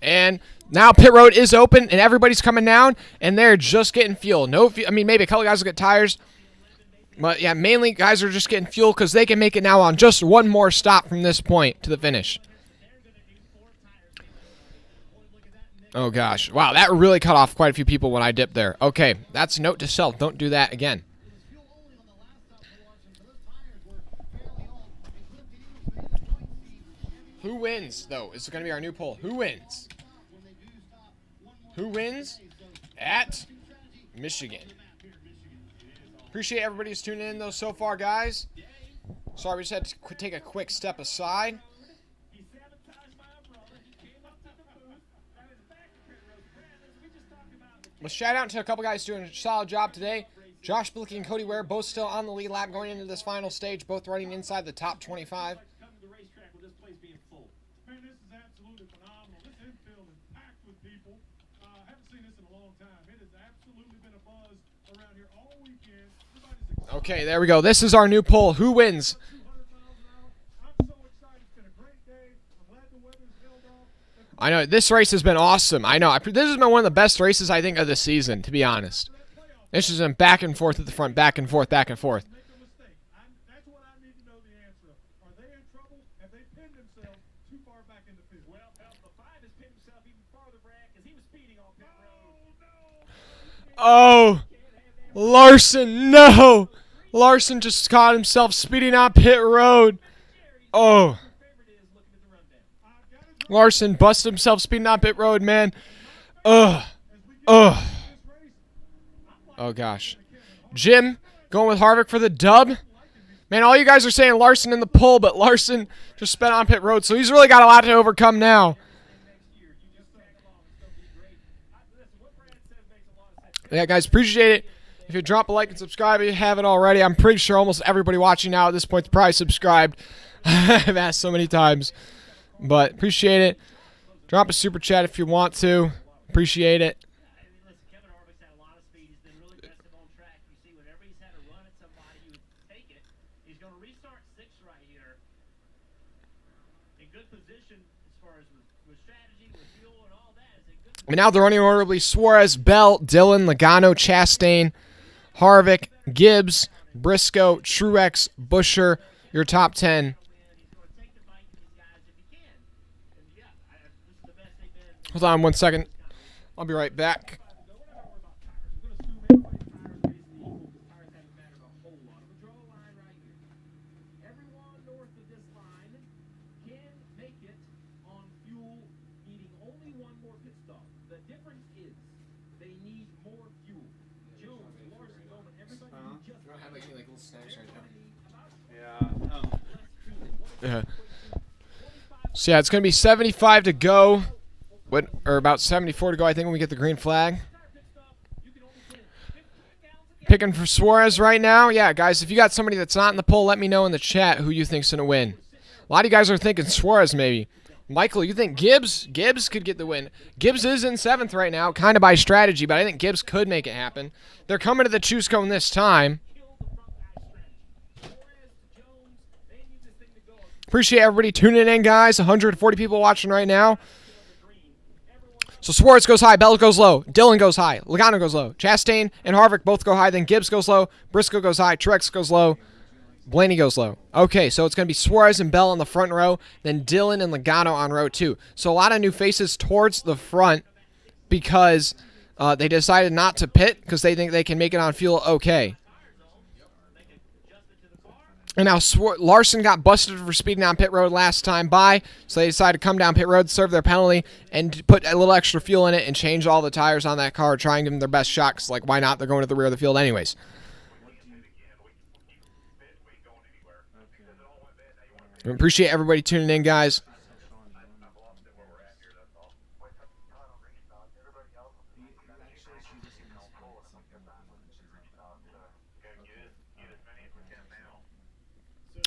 And now pit road is open and everybody's coming down and they're just getting fuel. I mean, maybe a couple guys will get tires. But yeah, mainly guys are just getting fuel because they can make it now on just one more stop from this point to the finish. Oh gosh. Wow, that really cut off quite a few people when I dipped there. Okay, that's a note to self. Don't do that again. Who wins, though? This is going to be our new poll. Who wins? Who wins at Michigan? Appreciate everybody who's tuning in, though, so far, guys. Sorry, we just had to take a quick step aside. Let's shout out to a couple guys doing a solid job today. Josh Blicky and Cody Ware both still on the lead lap going into this final stage, both running inside the top 25. Man, this is absolutely phenomenal. This infield is packed with people. Haven't seen this in a long time. It has absolutely been a buzz around here all weekend. Everybody's excited. Okay, there we go. This is our new poll. Who wins? 200 miles an hour. I'm so excited. It's been a great day. I'm glad the weather's held off. I know, this race has been awesome. I know. This has been one of the best races, I think, of the season, to be honest. This has been back and forth at the front, back and forth, back and forth. Make a mistake. That's what I need to know the answer of. Are they in trouble? Have they pinned themselves too far back in the field? Well, the 5 has pinned himself even farther, Brad, because he was speeding on pit road. Oh, Larson, no. Larson just caught himself speeding on pit road. Oh. Larson busted himself speeding on pit road, man. Ugh. Ugh. Oh, gosh. Jim going with Harvick for the dub. Man, all you guys are saying Larson in the pole, but Larson just sped on pit road, so he's really got a lot to overcome now. Yeah, guys, appreciate it. If you drop a like and subscribe if you haven't already, I'm pretty sure almost everybody watching now at this point is probably subscribed. I've asked so many times, but appreciate it. Drop a super chat if you want to. Appreciate it. Kevin Harvick's had a lot of speed. He's been really aggressive on track. You see, whenever he's had a run at somebody, you would take it. He's going to restart 6 right here. In good position as far as with strategy, with fuel, and all that. Is in good position. And now they're running orderly. Suarez, Bell, Dillon, Logano, Chastain, Harvick, Gibbs, Briscoe, Truex, Buescher, your top 10. Hold on 1 second. I'll be right back. Everyone north of this line can make it on fuel, needing only one more pit stop. The difference is they need more fuel. Jones, Larson, Bowman, everybody who just Yeah. So yeah, it's gonna be 75 to go, or about 74 to go, I think, when we get the green flag. Picking for Suarez right now. Yeah, guys, if you got somebody that's not in the poll, let me know in the chat who you think's gonna win. A lot of you guys are thinking Suarez maybe. Michael, you think Gibbs? Gibbs could get the win. Gibbs is in 7th right now, kind of by strategy, but I think Gibbs could make it happen. They're coming to the choose cone this time. Appreciate everybody tuning in, guys. 140 people watching right now. So Suarez goes high, Bell goes low, Dillon goes high, Logano goes low, Chastain and Harvick both go high, then Gibbs goes low, Briscoe goes high, Truex goes low, Blaney goes low. Okay, so it's going to be Suarez and Bell on the front row, then Dillon and Logano on row 2. So a lot of new faces towards the front because they decided not to pit because they think they can make it on fuel okay. And now Larson got busted for speeding on pit road last time by, so they decided to come down pit road, serve their penalty, and put a little extra fuel in it and change all the tires on that car, trying to give them their best shot, 'cause, like, why not? They're going to the rear of the field anyways. I appreciate everybody tuning in, guys.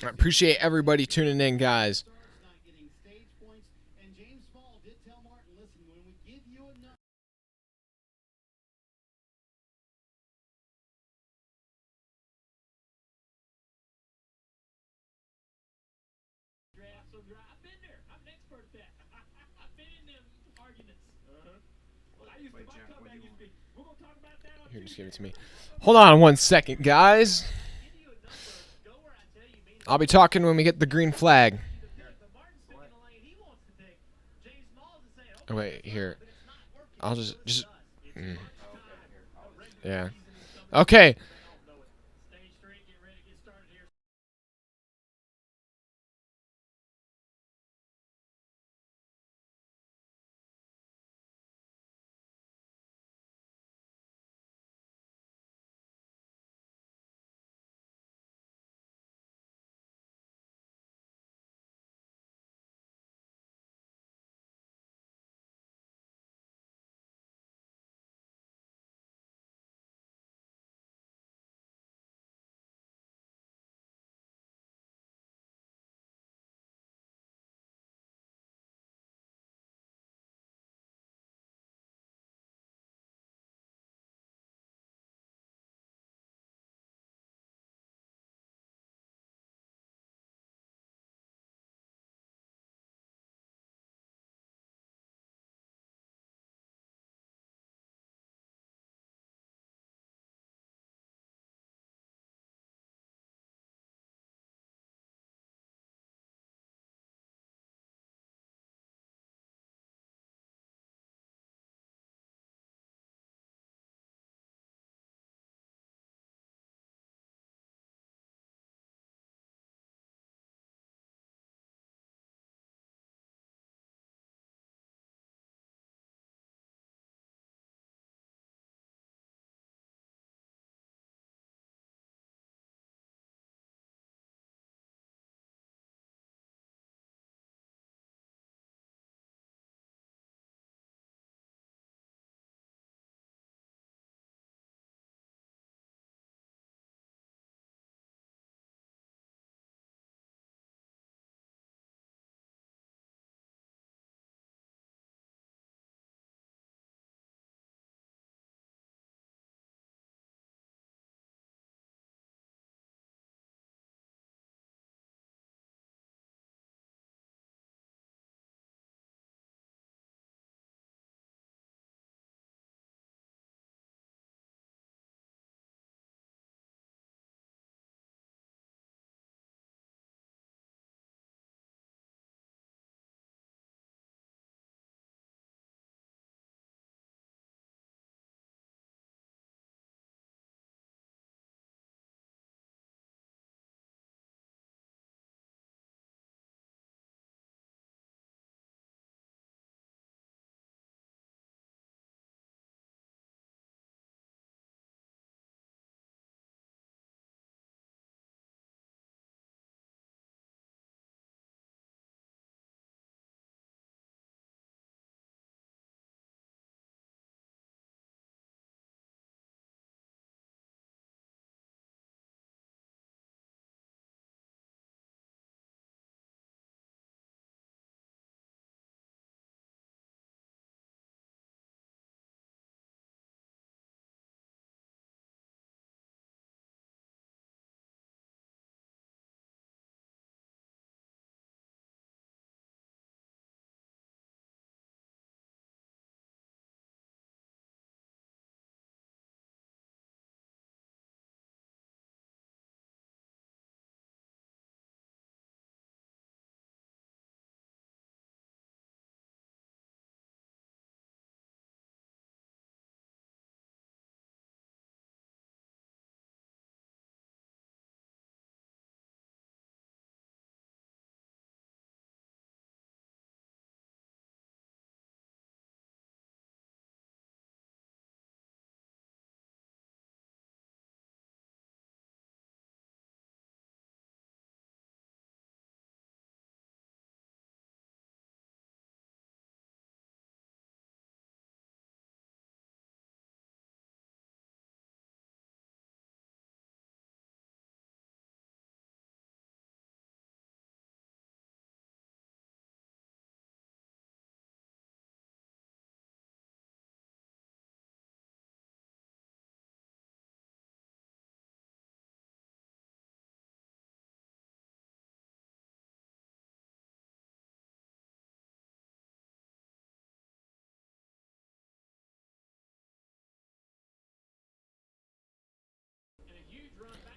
I appreciate everybody tuning in, guys. Not getting stage points, and James Small did tell Martin, listen, when we give you enough. so dry. I've been there. I'm an expert at that. I've been in them arguments. Well, I used to, Wait, my Jack, what comeback do you used to be, we're going to talk about that on Here, just give it to Tuesday. me. Hold on 1 second, guys. Give you a number. Go where I tell you. Means I'll be talking when we get the green flag. you to pick, but Martin's picking the lane he wants to pick. James Smalls is saying, Oh, wait, here. but it's not working. I'll just. It's Mm, crunch Okay, time. here. I'll The listen. yeah. season is coming. Okay. They don't know it. Stay straight. Get ready to get started here.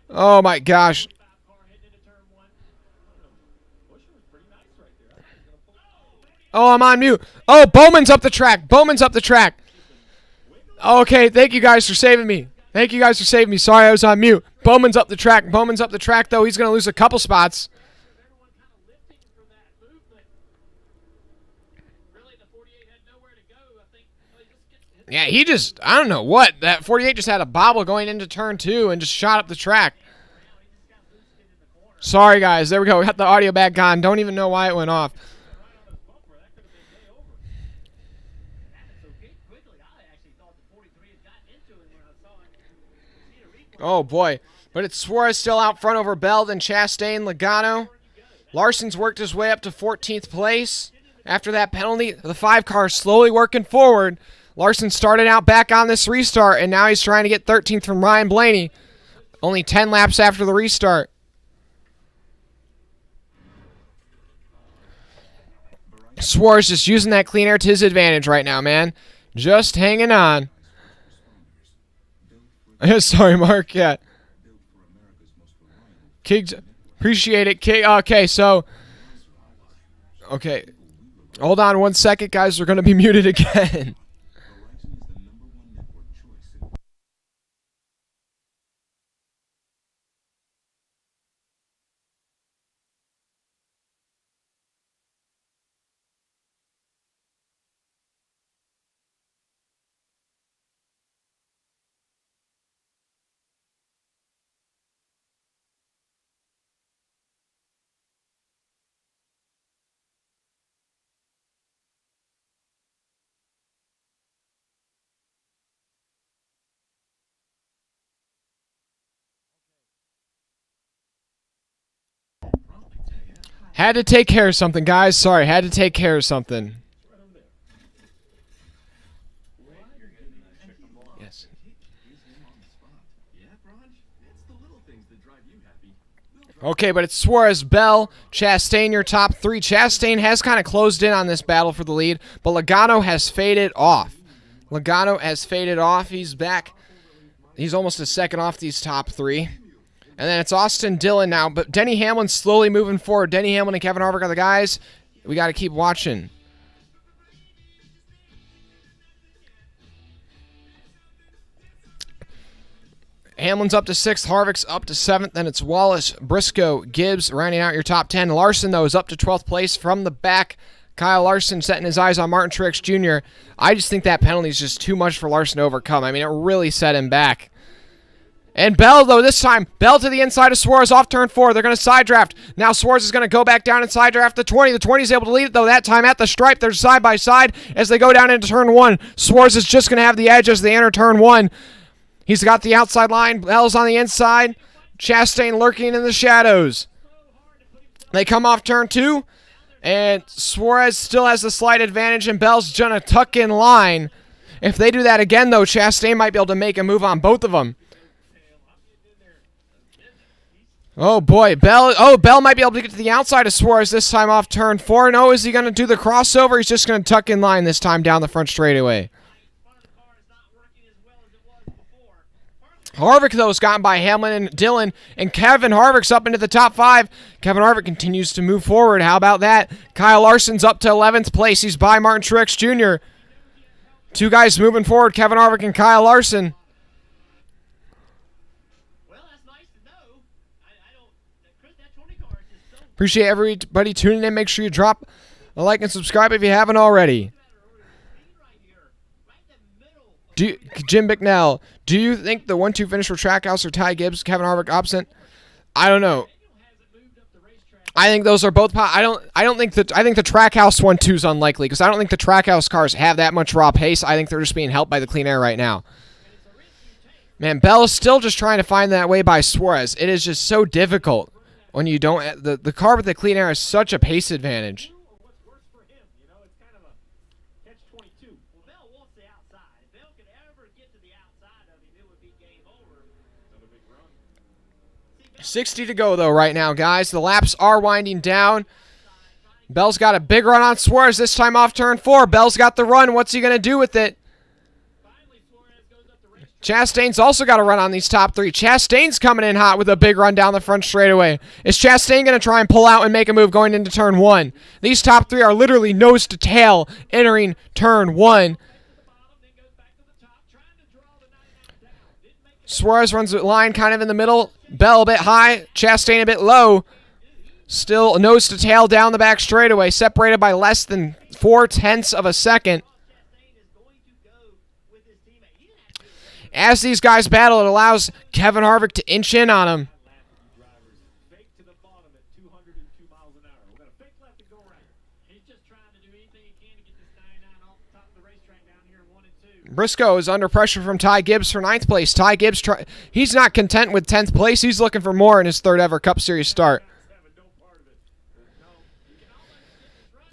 Oh my gosh. car heading into turn one. Busch was pretty nice right there. I thought he was gonna pull. Oh, I'm on mute. Oh, Bowman's up the track. Bowman's up the track. Okay, thank you guys for saving me. Thank you guys for saving me. Sorry, I was on mute. Bowman's up the track. Bowman's up the track, though. He's going to lose a couple spots. Everyone kind of lifting for that movement. Really, the 48 had nowhere to go. I think he just gets hit. Yeah, he just, I don't know what. That 48 just had a bobble going into turn 2 and just shot up the track. Sorry, guys. There we go. We got the audio back on. Don't even know why it went off. Oh, boy. But it's Suarez still out front over Bell, then Chastain, Logano. Larson's worked his way up to 14th place. After that penalty, the 5 car slowly working forward. Larson started out back on this restart, and now he's trying to get 13th from Ryan Blaney. Only 10 laps after the restart. Suarez just using that clean air to his advantage right now, man. Just hanging on. Sorry, Mark. Yeah. Kigs, appreciate it. Okay, so. Okay. Hold on 1 second, guys. We're going to be muted again. Had to take care of something, guys. Sorry, had to take care of something. Yes. Okay, but it's Suarez, Bell, Chastain, your top 3. Chastain has kind of closed in on this battle for the lead, but Logano has faded off. Logano has faded off. He's back. He's almost a second off these top 3. And then it's Austin Dillon now, but Denny Hamlin's slowly moving forward. Denny Hamlin and Kevin Harvick are the guys. We got to keep watching. Hamlin's up to 6th, Harvick's up to 7th, then it's Wallace, Briscoe, Gibbs rounding out your top 10. Larson, though, is up to 12th place from the back. Kyle Larson setting his eyes on Martin Truex Jr. I just think that penalty is just too much for Larson to overcome. I mean, it really set him back. And Bell, though, this time, Bell to the inside of Suarez off turn 4. They're going to side draft. Now Suarez is going to go back down and side draft the 20. The 20 is able to lead it, though, that time at the stripe. They're side by side as they go down into turn 1. Suarez is just going to have the edge as they enter turn 1. He's got the outside line. Bell's on the inside. Chastain lurking in the shadows. They come off turn 2, and Suarez still has the slight advantage, and Bell's going to tuck in line. If they do that again, though, Chastain might be able to make a move on both of them. Oh, boy. Bell might be able to get to the outside of Suarez this time off turn 4. No, is he going to do the crossover? He's just going to tuck in line this time down the front straightaway. Harvick, though, is gotten by Hamlin and Dillon, and Kevin Harvick's up into the top 5. Kevin Harvick continues to move forward. How about that? Kyle Larson's up to 11th place. He's by Martin Truex Jr. 2 guys moving forward, Kevin Harvick and Kyle Larson. Appreciate everybody tuning in. Make sure you drop a like and subscribe if you haven't already. Jim Bicknell, do you think the 1-2 finish for Trackhouse or Ty Gibbs, Kevin Harvick absent? I don't know. I think those are both. I think the Trackhouse 1-2 is unlikely because I don't think the Trackhouse cars have that much raw pace. I think they're just being helped by the clean air right now. Man, Bell is still just trying to find that way by Suarez. It is just so difficult. When you don't, the car with the clean air has such a pace advantage. What's works for him, it's kind of a catch-22. Well, Bell wants the outside. If Bell could ever get to the outside of him, it would be game over. Another big run. 60 to go, though, right now, guys. The laps are winding down. Bell's got a big run on Suarez this time off turn 4. Bell's got the run. What's he going to do with it? Chastain's also got to run on these top 3. Chastain's coming in hot with a big run down the front straightaway. Is Chastain going to try and pull out and make a move going into turn 1? These top 3 are literally nose to tail entering turn 1. Suarez runs the line kind of in the middle. Bell a bit high. Chastain a bit low. Still nose to tail down the back straightaway, separated by less than 0.4 of a second. As these guys battle, it allows Kevin Harvick to inch in on him. Fake to the bottom at 202 miles an hour. We're going to fake left and go right. He's just trying to do anything he can to get this 99 off the top of the racetrack down here in 1 and 2. Briscoe is under pressure from Ty Gibbs for 9th place. Ty Gibbs, he's not content with 10th place. He's looking for more in his 3rd ever Cup Series start.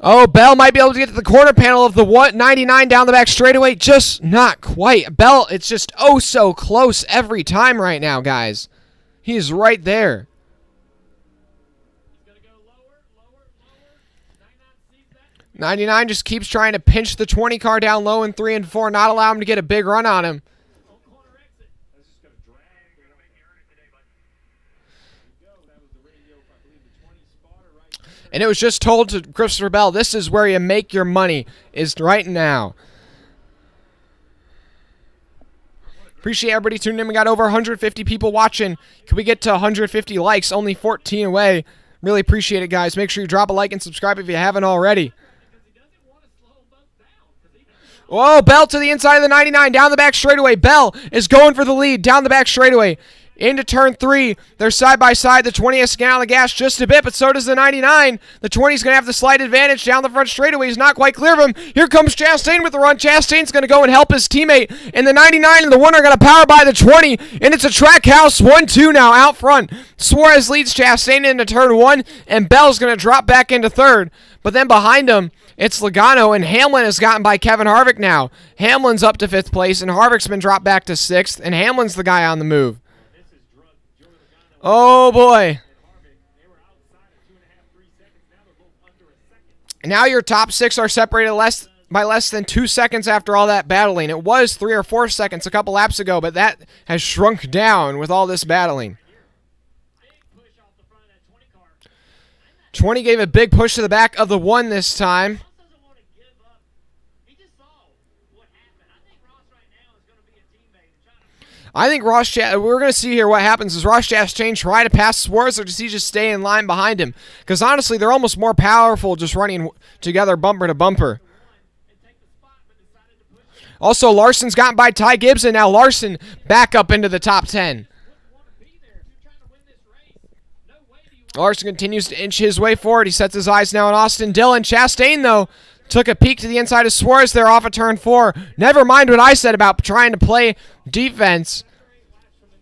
Oh, Bell might be able to get to the corner panel of the 99 down the back straightaway. Just not quite. Bell, it's just oh so close every time right now, guys. He's right there. He's going to go lower. 99 sees that. 99 just keeps trying to pinch the 20 car down low in 3 and 4, not allow him to get a big run on him. Corner exit. That's just going to drag. There you go. That was the radio, I believe, the 20 spotter right there. And it was just told to Christopher Bell, this is where you make your money, is right now. Appreciate everybody tuning in. We got over 150 people watching. Can we get to 150 likes? Only 14 away. Really appreciate it, guys. Make sure you drop a like and subscribe if you haven't already. Whoa, Bell to the inside of the 99, down the back straightaway. Bell is going for the lead, down the back straightaway. Into turn 3. They're side by side. The 20 has to get on the gas just a bit, but so does the 99. The 20 is going to have the slight advantage down the front straightaway. He's not quite clear of him. Here comes Chastain with the run. Chastain's going to go and help his teammate. And the 99 and the 1 are going to power by the 20. And it's a track house 1-2 now out front. Suarez leads Chastain into turn 1, and Bell's going to drop back into 3rd. But then behind him, it's Logano, and Hamlin has gotten by Kevin Harvick now. Hamlin's up to 5th place, and Harvick's been dropped back to 6th, and Hamlin's the guy on the move. Oh, boy. Now your top 6 are separated by less than 2 seconds after all that battling. It was 3 or 4 seconds a couple laps ago, but that has shrunk down with all this battling. 20 gave a big push to the back of the 1 this time. I think we're going to see here what happens. Does Ross Chastain try to pass Suarez, or does he just stay in line behind him? Because honestly, they're almost more powerful just running together bumper to bumper. Also, Larson's gotten by Ty Gibbs, and now Larson back up into the top 10. Larson continues to inch his way forward. He sets his eyes now on Austin Dillon. Chastain, though, took a peek to the inside of Suarez there off of turn 4. Never mind what I said about trying to play defense.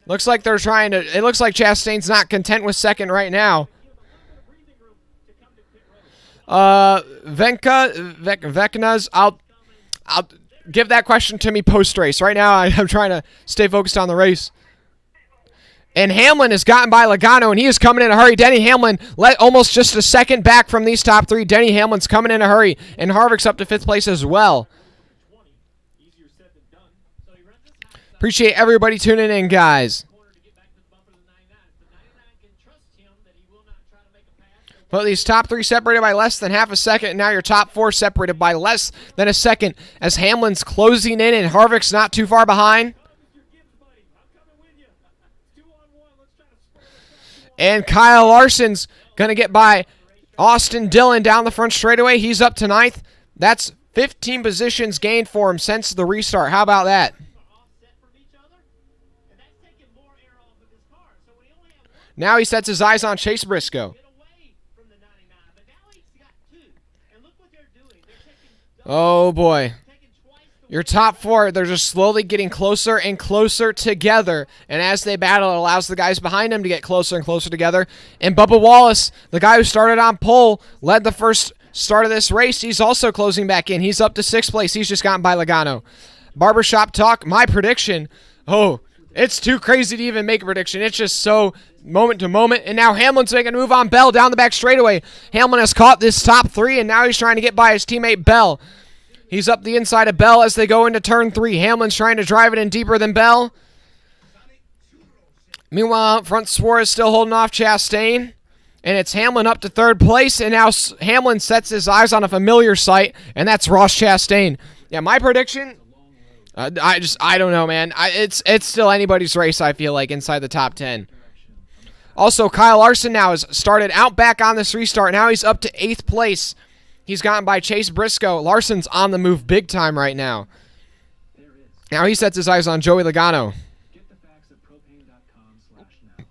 Looks like they're trying to... It looks like Chastain's not content with 2nd right now. Vecna's... I'll give that question to me post-race. Right now, I'm trying to stay focused on the race. And Hamlin has gotten by Logano, and he is coming in a hurry. Denny Hamlin almost just a second back from these top 3. Denny Hamlin's coming in a hurry, and Harvick's up to 5th place as well. Appreciate everybody tuning in, guys. Well, these top 3 separated by less than half a second, and now your top 4 separated by less than a second as Hamlin's closing in, and Harvick's not too far behind. And Kyle Larson's going to get by Austin Dillon down the front straightaway. He's up to 9th. That's 15 positions gained for him since the restart. How about that? Now he sets his eyes on Chase Briscoe. Oh, boy. Your top 4, they're just slowly getting closer and closer together. And as they battle, it allows the guys behind them to get closer and closer together. And Bubba Wallace, the guy who started on pole, led the first start of this race. He's also closing back in. He's up to 6th place. He's just gotten by Logano. Barbershop Talk, my prediction. Oh, it's too crazy to even make a prediction. It's just so moment to moment. And now Hamlin's making a move on Bell down the back straightaway. Hamlin has caught this top 3, and now he's trying to get by his teammate Bell. He's up the inside of Bell as they go into turn 3. Hamlin's trying to drive it in deeper than Bell. Meanwhile, out front, Suarez still holding off Chastain. And it's Hamlin up to third place. And now Hamlin sets his eyes on a familiar sight, and that's Ross Chastain. Yeah, my prediction, I don't know, man. It's still anybody's race, I feel like, inside the top 10. Also, Kyle Larson now has started out back on this restart. Now he's up to 8th place. He's gotten by Chase Briscoe. Larson's on the move big time right now. Now he sets his eyes on Joey Logano. Get the facts at propane.com/now.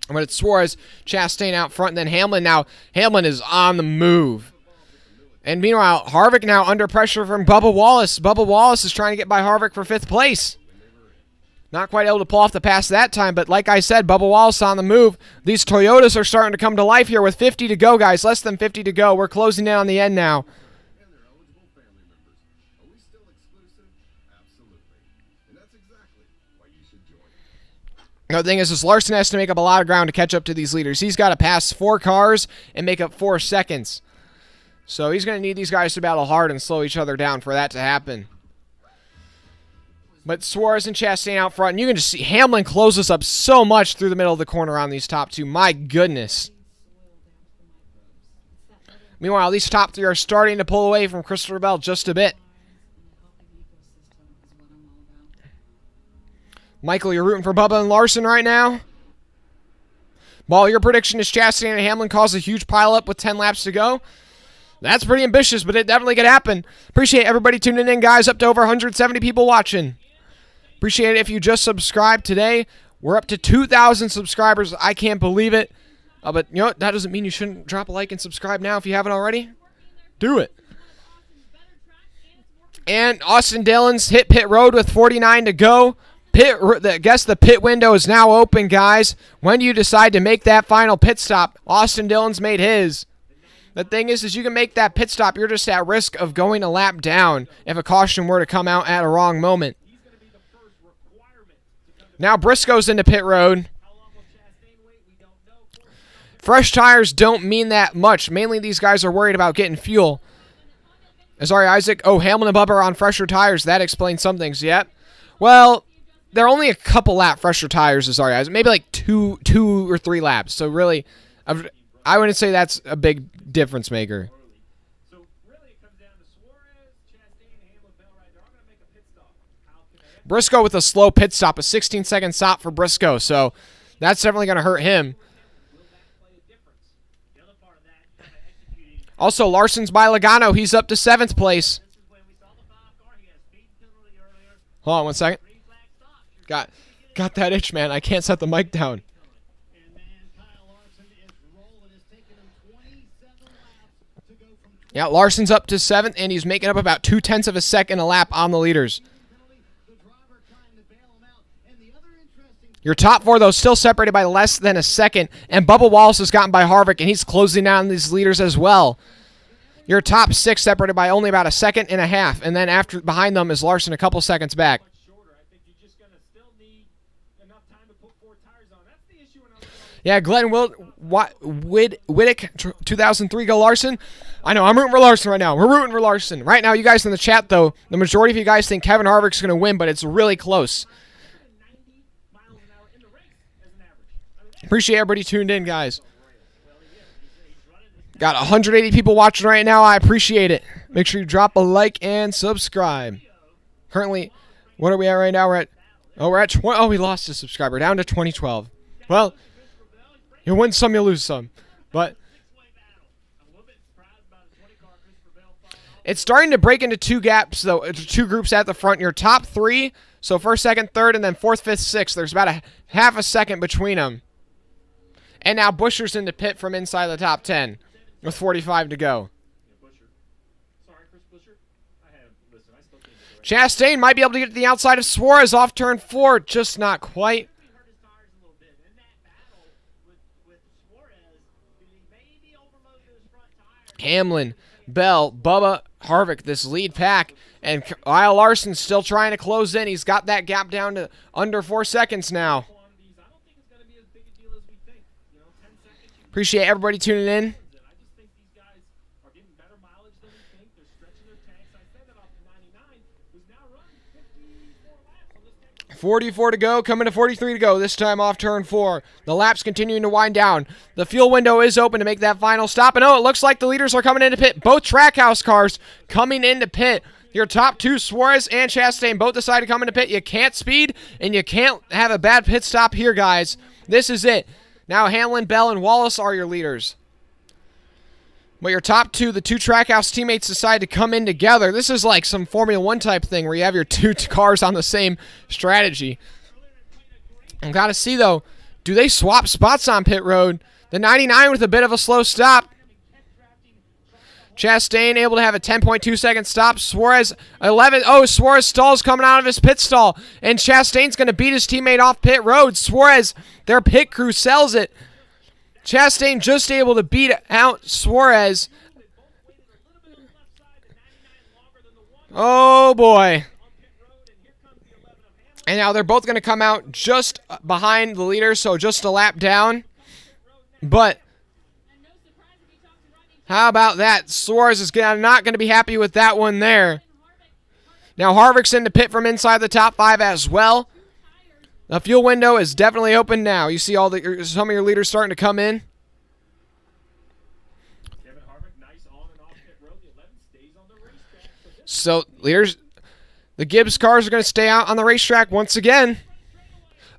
But it's Suarez, Chastain out front, and then Hamlin now. Hamlin is on the move. And meanwhile, Harvick now under pressure from Bubba Wallace. Bubba Wallace is trying to get by Harvick for 5th place. Not quite able to pull off the pass that time, but like I said, Bubba Wallace on the move. These Toyotas are starting to come to life here with 50 to go, guys. Less than 50 to go. We're closing in on the end now. And they're eligible family members. Are we still exclusive? Absolutely. And that's exactly why you should join. The thing is, Larson has to make up a lot of ground to catch up to these leaders. He's got to pass 4 cars and make up 4 seconds. So he's going to need these guys to battle hard and slow each other down for that to happen. But Suarez and Chastain out front. And you can just see Hamlin closes up so much through the middle of the corner on these top 2. My goodness. Meanwhile, these top 3 are starting to pull away from Christopher Bell just a bit. Michael, you're rooting for Bubba and Larson right now? Well, your prediction is Chastain and Hamlin cause a huge pileup with 10 laps to go. That's pretty ambitious, but it definitely could happen. Appreciate everybody tuning in, guys. Up to over 170 people watching. Appreciate it if you just subscribed today. We're up to 2,000 subscribers. I can't believe it. But you know what? That doesn't mean you shouldn't drop a like and subscribe now if you haven't already. Do it. And Austin Dillon's hit pit road with 49 to go. Guess the pit window is now open, guys. When do you decide to make that final pit stop? Austin Dillon's made his. The thing is you can make that pit stop. You're just at risk of going a lap down if a caution were to come out at a wrong moment. Now Briscoe's into pit road. Fresh tires don't mean that much. Mainly these guys are worried about getting fuel. Sorry, Isaac. Oh, Hamlin and Bubba are on fresher tires. That explains some things. Yep. Well, they're only a couple lap fresher tires. Sorry, Isaac. Maybe like two or 3 laps. So really, I wouldn't say that's a big difference maker. So really it comes down to Suarez, Chastain, Hamlin, Bell right there. I'm going to make a pit stop. How can I Briscoe with a slow pit stop, a 16-second stop for Briscoe. So that's definitely going to hurt him. will that play a difference? The other part of that, you gotta execute. Also, Larson's by Logano. He's up to 7th place. This is when we saw the 5 car. He had a speed penalty earlier. Hold on 1 second. Green flag stop. Got that itch, man. I can't set the mic down. And man, Kyle Larson is rolling. It's taken him 27 laps to go from Yeah, Larson's up to 7th, and he's making up about 0.2 of a second a lap on the leaders. penalty. The driver trying to bail him out. And the other interesting Your top 4, though, still separated by less than a second, and Bubba Wallace has gotten by Harvick, and he's closing down these leaders as well. Your top 6 separated by only about a second and a half, and then behind them is Larson a couple seconds back. much shorter? I think you're just going to still need enough time to put 4 tires on. That's the issue. Yeah, Glenn Wittick, 2003, go Larson. I know, I'm rooting for Larson right now. We're rooting for Larson. Right now, you guys in the chat, though, the majority of you guys think Kevin Harvick's going to win, but it's really close. 90 miles an hour in the race as an average. I mean, Appreciate everybody tuned in, guys. Got 180 people watching right now. I appreciate it. Make sure you drop a like and subscribe. Currently, what are we at right now? We're at 20. Oh, we lost a subscriber. Down to 2012. Well, you win some, you lose some. But it's starting to break into 2 gaps, though. 2 groups at the front. Your top 3, so 1st, 2nd, 3rd, and then 4th, 5th, 6th. There's about a half a second between them. And now Buscher's in the pit from inside the top 10 with 45 to go. Buscher. Sorry, Chris Buscher. Listen, I still can't get Chastain might be able to get to the outside of Suarez off turn 4, just not quite. He hurt his tires a little bit. In that battle with Suarez, he maybe overloaded his front tire. Hamlin, Bell, Bubba, Harvick, this lead pack. And Kyle Larson's still trying to close in. He's got that gap down to under 4 seconds now. on these. I don't think it's going to be as big a deal as we think. 10 seconds. Appreciate everybody tuning in. I just think stretching their tanks. I said that off the 99, who's now run 54 laps on this tank. 44 to go, coming to 43 to go, this time off turn 4. The lap's continuing to wind down. The fuel window is open to make that final stop. And oh, it looks like the leaders are coming into pit. Both Trackhouse cars coming into pit. Your top two, Suarez and Chastain, both decide to come into pit. You can't speed, and you can't have a bad pit stop here, guys. This is it. Now Hamlin, Bell, and Wallace are your leaders. But your top two, the two Trackhouse teammates, decide to come in together. This is like some Formula 1 type thing where you have your two cars on the same strategy. I've got to see, though, do they swap spots on pit road? The 99 with a bit of a slow stop. Chastain able to have a 10.2 second stop. Suarez 11. Oh, Suarez stalls coming out of his pit stall. And Chastain's going to beat his teammate off pit road. Suarez, their pit crew sells it. Chastain just able to beat out Suarez. Oh, boy. And now they're both going to come out just behind the leader, so just a lap down. But how about that? Suarez is not going to be happy with that one there. Now Harvick's in the pit from inside the top 5 as well. The fuel window is definitely open now. You see some of your leaders starting to come in. So leaders, the Gibbs cars are going to stay out on the racetrack once again.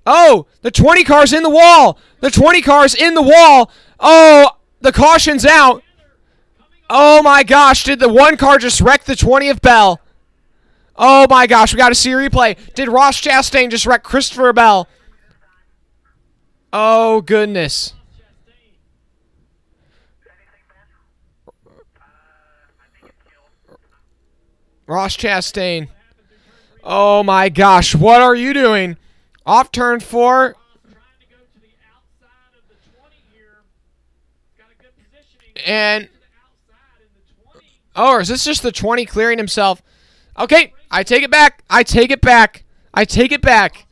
Oh, the 20 car's in the wall. The 20 car's in the wall. Oh, the caution's out. Oh my gosh, did the one car just wreck the 20 of Bell? Oh my gosh, we got to see a replay. Did Ross Chastain just wreck Christopher Bell? Oh goodness. Ross Chastain. Oh my gosh, what are you doing? Off turn 4. And oh, or is this just the 20 clearing himself? Okay, I take it back. I take it back. I take it back.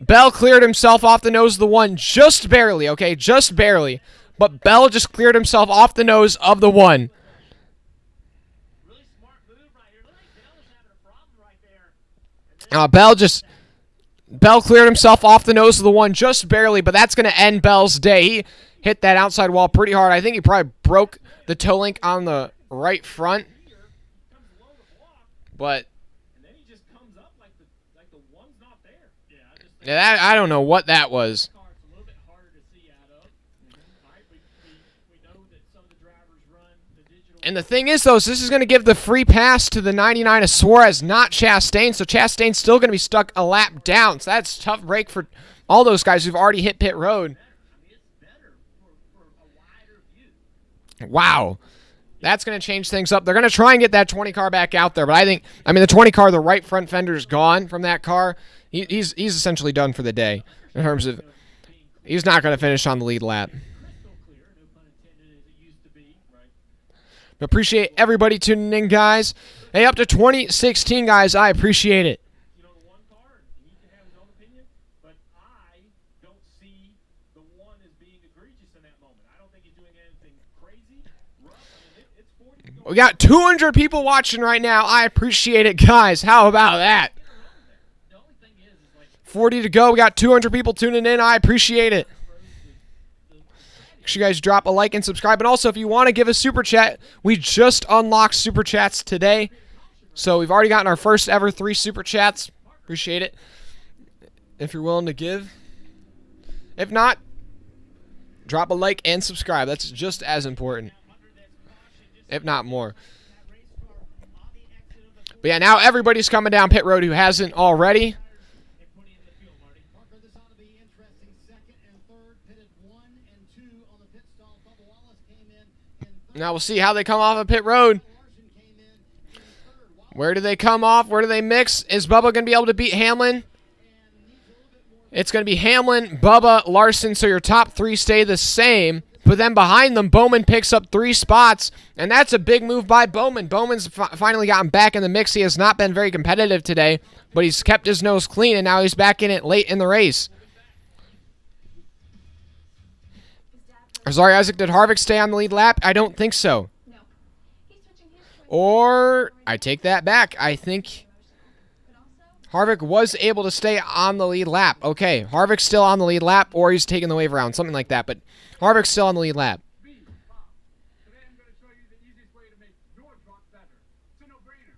Bell cleared himself off the nose of the 1 just barely, okay? Just barely. But Bell just cleared himself off the nose of the 1. Bell cleared himself off the nose of the 1 just barely, but that's going to end Bell's day. He hit that outside wall pretty hard. I think he probably broke the toe link on the right front. But yeah, I don't know what that was. And the thing is, though, is this is going to give the free pass to the 99 of Suarez, not Chastain. So Chastain's still going to be stuck a lap down. So that's a tough break for all those guys who've already hit pit road. Wow. That's going to change things up. They're going to try and get that 20 car back out there. But I mean, the 20 car, the right front fender's gone from that car. He's essentially done for the day in terms of he's not going to finish on the lead lap. Appreciate everybody tuning in, guys. Hey, up to 2016, guys. I appreciate it. We got 200 people watching right now. I appreciate it, guys. How about that? 40 to go. We got 200 people tuning in. I appreciate it. Make sure you guys drop a like and subscribe. And also, if you want to give a super chat, we just unlocked super chats today. So we've already gotten our first ever 3 super chats. Appreciate it. If you're willing to give. If not, drop a like and subscribe. That's just as important, if not more. But yeah, now everybody's coming down pit road who hasn't already. Now we'll see how they come off of pit road. Where do they come off? Where do they mix? Is Bubba going to be able to beat Hamlin? It's going to be Hamlin, Bubba, Larson, so your top 3 stay the same. But then behind them, Bowman picks up 3 spots, and that's a big move by Bowman. Bowman's finally gotten back in the mix. He has not been very competitive today, but he's kept his nose clean, and now he's back in it late in the race. Sorry, Isaac, did Harvick stay on the lead lap? I don't think so. No. He's switching Or, I take that back. I think Harvick was able to stay on the lead lap. Okay, Harvick's still on the lead lap, or he's taking the wave around, something like that. But Harvick's still on the lead lap. Today I'm going to show you the easiest way to make your truck better. It's a no-brainer.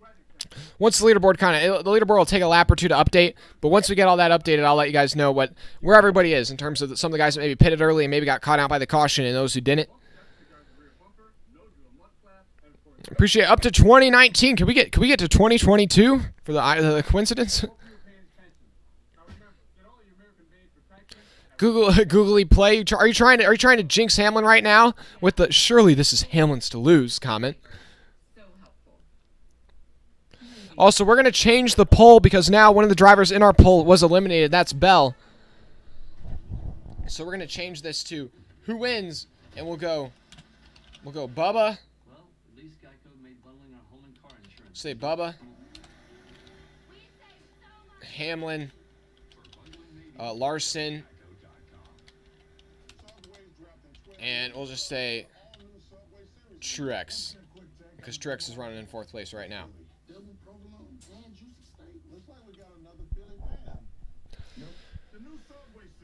Weather check. Once the leaderboard the leaderboard will take a lap or two to update, but once we get all that updated, I'll let you guys know where everybody is in terms of some of the guys that maybe pitted early and maybe got caught out by the caution and those who didn't. Appreciate it. Up to 2019. Can we get to 2022 for the coincidence? Googly play. Are you trying to jinx Hamlin right now with the surely this is Hamlin's to lose comment? Also, we're going to change the poll because now one of the drivers in our poll was eliminated. That's Bell. So we're going to change this to who wins, and we'll go Bubba. Well, at least Geico made bundling our home and car insurance. Say Bubba, Hamlin, Larson, and we'll just say Truex because Truex is running in 4th place right now.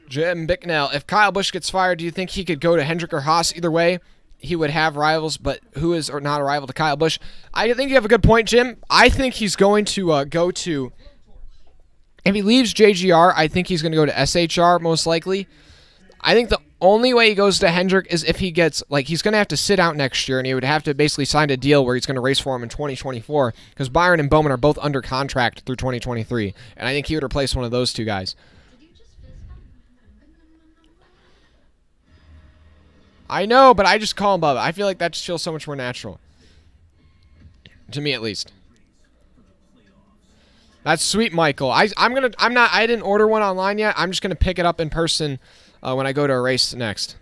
Jim Bicknell, if Kyle Busch gets fired, do you think he could go to Hendrick or Haas? Either way, he would have rivals, but who is or not a rival to Kyle Busch? I think you have a good point, Jim. I think he's going to go to, if he leaves JGR, I think he's going to go to SHR most likely. I think the only way he goes to Hendrick is if he gets, he's going to have to sit out next year, and he would have to basically sign a deal where he's going to race for him in 2024, because Byron and Bowman are both under contract through 2023, and I think he would replace one of those two guys. I know, but I just call him Bubba. I feel like that just feels so much more natural. To me, at least. That's sweet, Michael. I didn't order one online yet. I'm just gonna pick it up in person when I go to a race next.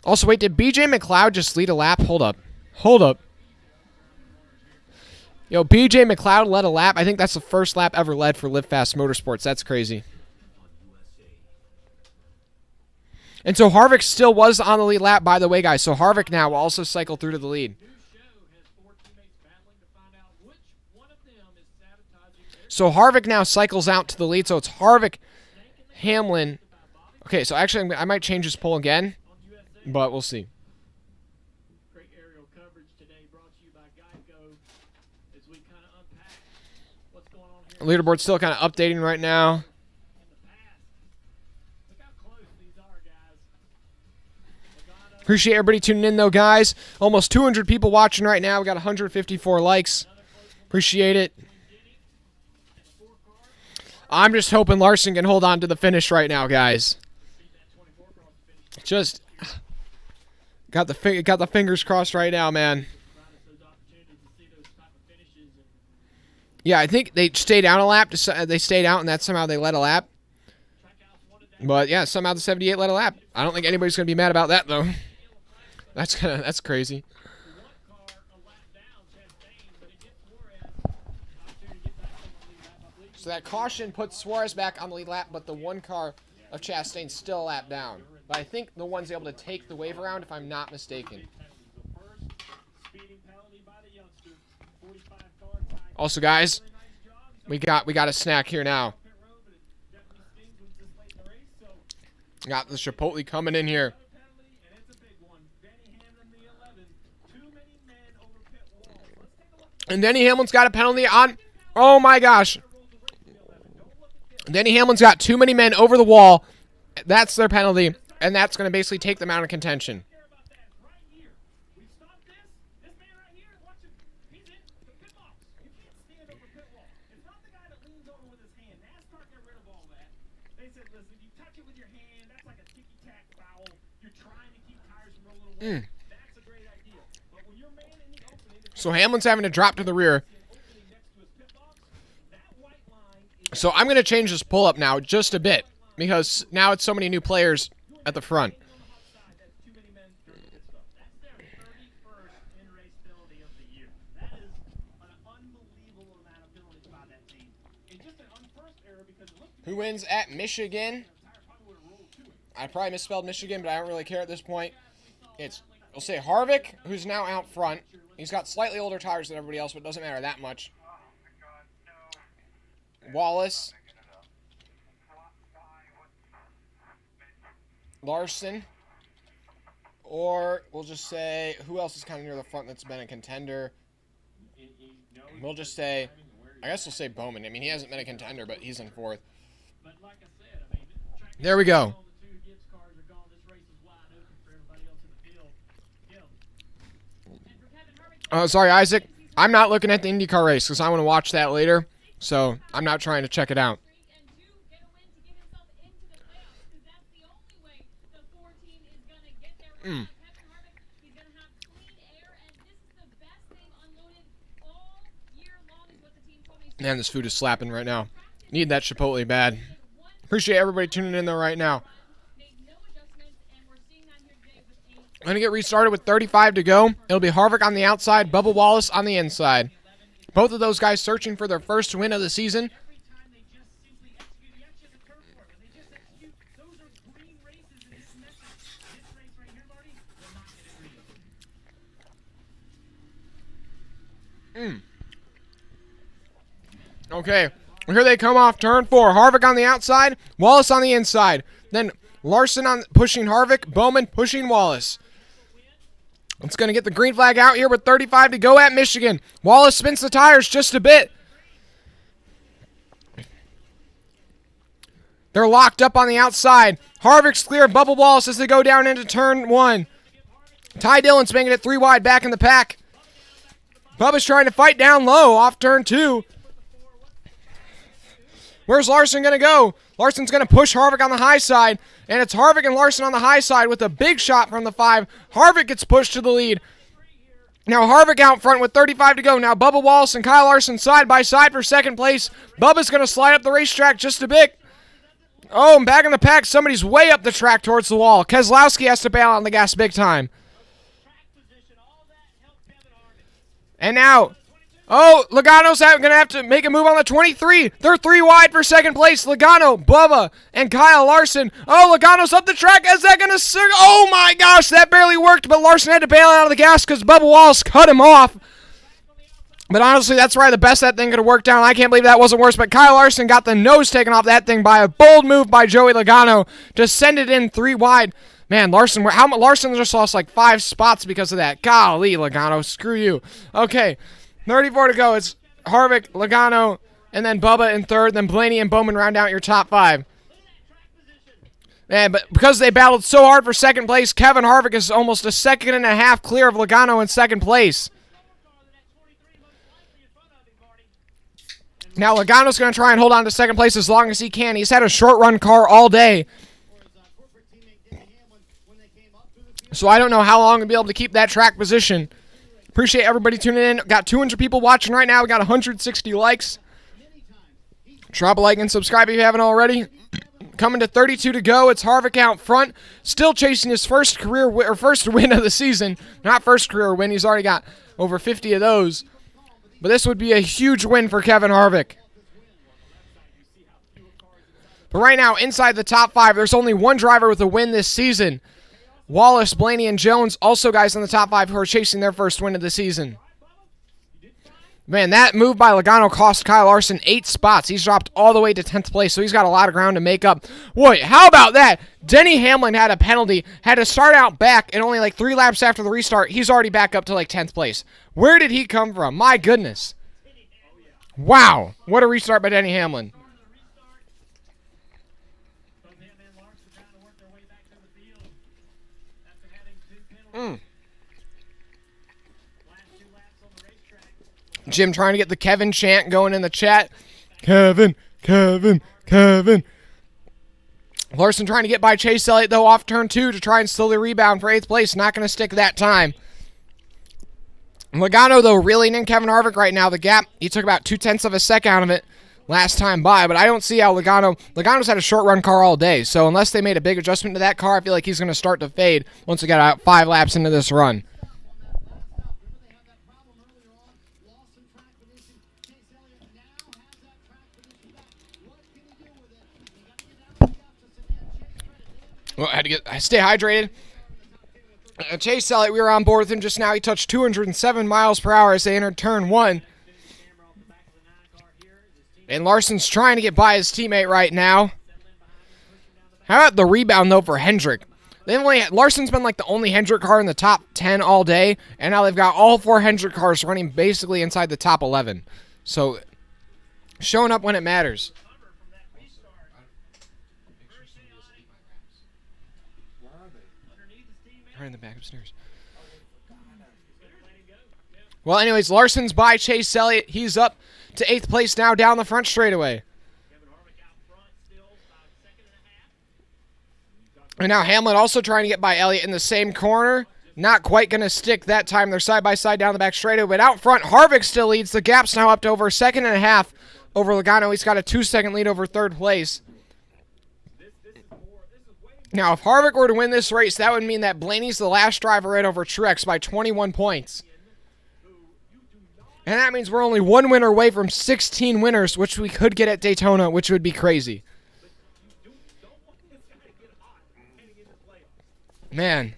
Also, wait, did BJ McLeod just lead a lap? Hold up. Yo, BJ McLeod led a lap. I think that's the first lap ever led for Live Fast Motorsports. That's crazy. And so Harvick still was on the lead lap, by the way, guys. So Harvick now will also cycle through to the lead. So Harvick now cycles out to the lead. So it's Harvick, Hamlin. Okay, so actually I might change this poll again, but we'll see. Great aerial coverage today brought to you by Geico as we kind of unpack what's going on here. Leaderboard's still kind of updating right now. Appreciate everybody tuning in, though, guys. Almost 200 people watching right now. We got 154 likes. Appreciate it. I'm just hoping Larson can hold on to the finish right now, guys. Just got the fingers crossed right now, man. Yeah, I think they stayed out a lap. They stayed out, and that's somehow they led a lap. But yeah, somehow the 78 led a lap. I don't think anybody's gonna be mad about that, though. That's crazy. So that caution puts Suarez back on the lead lap, but the one car of Chastain's still a lap down. But I think the one's able to take the wave around, if I'm not mistaken. Also, guys, we got a snack here now. Got the Chipotle coming in here. And Denny Hamlin's got a penalty on. Oh my gosh. Denny Hamlin's got too many men over the wall. That's their penalty. And that's going to basically take them out of contention. So Hamlin's having to drop to the rear. So I'm going to change this pull-up now just a bit, because now it's so many new players at the front. Who wins at Michigan? I probably misspelled Michigan, but I don't really care at this point. It's we'll say Harvick, who's now out front. He's got slightly older tires than everybody else, but it doesn't matter that much. Wallace. Larson. Or we'll just say, who else is kind of near the front that's been a contender? We'll just say, I guess we'll say Bowman. I mean, he hasn't been a contender, but he's in fourth. There we go. Oh, sorry, Isaac. I'm not looking at the IndyCar race because I want to watch that later. So I'm not trying to check it out. Man, this food is slapping right now. Need that Chipotle bad. Appreciate everybody tuning in there right now. I'm going to get restarted with 35 to go. It'll be Harvick on the outside, Bubba Wallace on the inside. Both of those guys searching for their first win of the season. Okay, here they come off turn 4. Harvick on the outside, Wallace on the inside. Then Larson on pushing Harvick, Bowman pushing Wallace. It's going to get the green flag out here with 35 to go at Michigan. Wallace spins the tires just a bit. They're locked up on the outside. Harvick's clear, Bubba Wallace as they go down into turn 1. Ty Dillon's making it 3 wide back in the pack. Bubba's trying to fight down low off turn 2. Where's Larson going to go? Larson's going to push Harvick on the high side, and it's Harvick and Larson on the high side with a big shot from the 5. Harvick gets pushed to the lead. Now Harvick out front with 35 to go. Now Bubba Wallace and Kyle Larson side by side for second place. Bubba's going to slide up the racetrack just a bit. Oh, and back in the pack, somebody's way up the track towards the wall. Keselowski has to bail on the gas big time. And now, oh, Logano's going to have to make a move on the 23. They're 3 wide for second place. Logano, Bubba, and Kyle Larson. Oh, Logano's up the track. Is that going to... Oh, my gosh, that barely worked, but Larson had to bail out of the gas because Bubba Wallace cut him off. But honestly, that's probably the best that thing could have worked out. I can't believe that wasn't worse, but Kyle Larson got the nose taken off that thing by a bold move by Joey Logano to send it in 3 wide. Man, Larson just lost like 5 spots because of that. Golly, Logano, screw you. Okay, 34 to go. It's Harvick, Logano, and then Bubba in third. Then Blaney and Bowman round out your top 5. Man, but because they battled so hard for second place, Kevin Harvick is almost a second and a half clear of Logano in second place. Now Logano's going to try and hold on to second place as long as he can. He's had a short run car all day. So I don't know how long he'll be able to keep that track position. Appreciate everybody tuning in. Got 200 people watching right now. We got 160 likes. Drop a like and subscribe if you haven't already. Coming to 32 to go. It's Harvick out front. Still chasing his first win of the season. Not first career win. He's already got over 50 of those. But this would be a huge win for Kevin Harvick. But right now, inside the top 5, there's only one driver with a win this season. Wallace, Blaney, and Jones, also guys in the top 5 who are chasing their first win of the season. Man, that move by Logano cost Kyle Larson 8 spots. He's dropped all the way to 10th place, so he's got a lot of ground to make up. Wait, how about that? Denny Hamlin had a penalty, had to start out back, and only like 3 laps after the restart, he's already back up to like 10th place. Where did he come from? My goodness. Wow, what a restart by Denny Hamlin. Jim trying to get the Kevin chant going in the chat. Kevin, Kevin, Kevin. Larson trying to get by Chase Elliott, though, off turn 2 to try and slowly rebound for 8th place. Not going to stick that time. Logano, though, reeling in Kevin Harvick right now. The gap, he took about 0.2 of a second out of it last time by, but I don't see how Logano's had a short-run car all day, so unless they made a big adjustment to that car, I feel like he's going to start to fade once we get out 5 laps into this run. Well, I had to stay hydrated. Chase Elliott, we were on board with him just now. He touched 207 miles per hour as they entered turn 1. And Larson's trying to get by his teammate right now. How about the rebound, though, for Hendrick? Larson's been like the only Hendrick car in the top 10 all day, and now they've got all 4 Hendrick cars running basically inside the top 11. So, showing up when it matters. Right in the back upstairs. Well, anyways, Larson's by Chase Elliott. He's up to 8th place now down the front straightaway. And now Hamlin also trying to get by Elliott in the same corner. Not quite going to stick that time. They're side by side down the back straightaway. But out front, Harvick still leads. The gap's now up to over a second and a half over Logano. He's got a 2-second lead over 3rd place. Now, if Harvick were to win this race, that would mean that Blaney's the last driver in over Truex by 21 points. And that means we're only 1 winner away from 16 winners, which we could get at Daytona, which would be crazy. Man.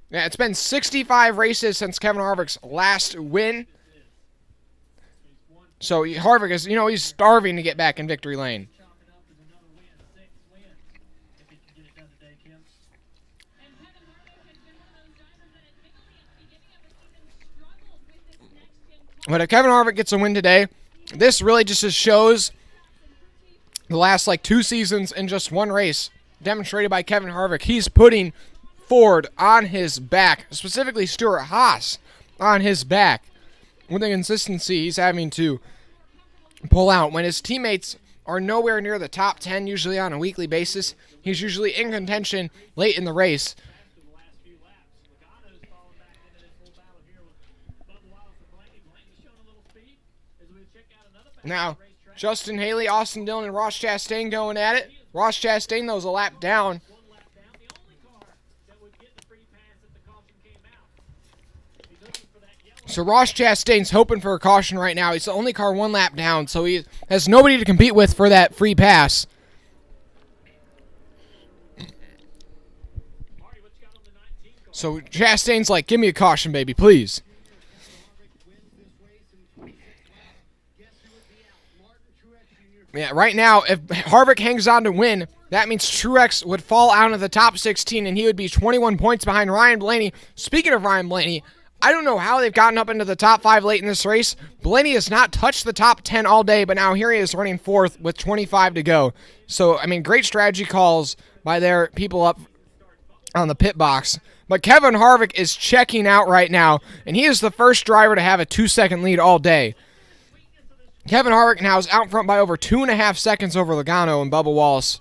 Yeah, it's been 65 races since Kevin Harvick's last win. So Harvick is, he's starving to get back in victory lane. But if Kevin Harvick gets a win today, this really just shows the last 2 seasons in just 1 race, demonstrated by Kevin Harvick. He's putting Ford on his back, specifically Stuart Haas on his back, with the consistency he's having to pull out. When his teammates are nowhere near the top 10, usually on a weekly basis, he's usually in contention late in the race. Now, Justin Haley, Austin Dillon, and Ross Chastain going at it. Ross Chastain, though, was a lap down. So Ross Chastain's hoping for a caution right now. He's the only car 1 lap down, so he has nobody to compete with for that free pass. So Chastain's like, give me a caution, baby, please. Yeah, right now, if Harvick hangs on to win, that means Truex would fall out of the top 16, and he would be 21 points behind Ryan Blaney. Speaking of Ryan Blaney, I don't know how they've gotten up into the top 5 late in this race. Blaney has not touched the top 10 all day, but now here he is running 4th with 25 to go. So, great strategy calls by their people up on the pit box. But Kevin Harvick is checking out right now, and he is the first driver to have a 2-second lead all day. Kevin Harvick now is out front by over 2.5 seconds over Logano and Bubba Wallace.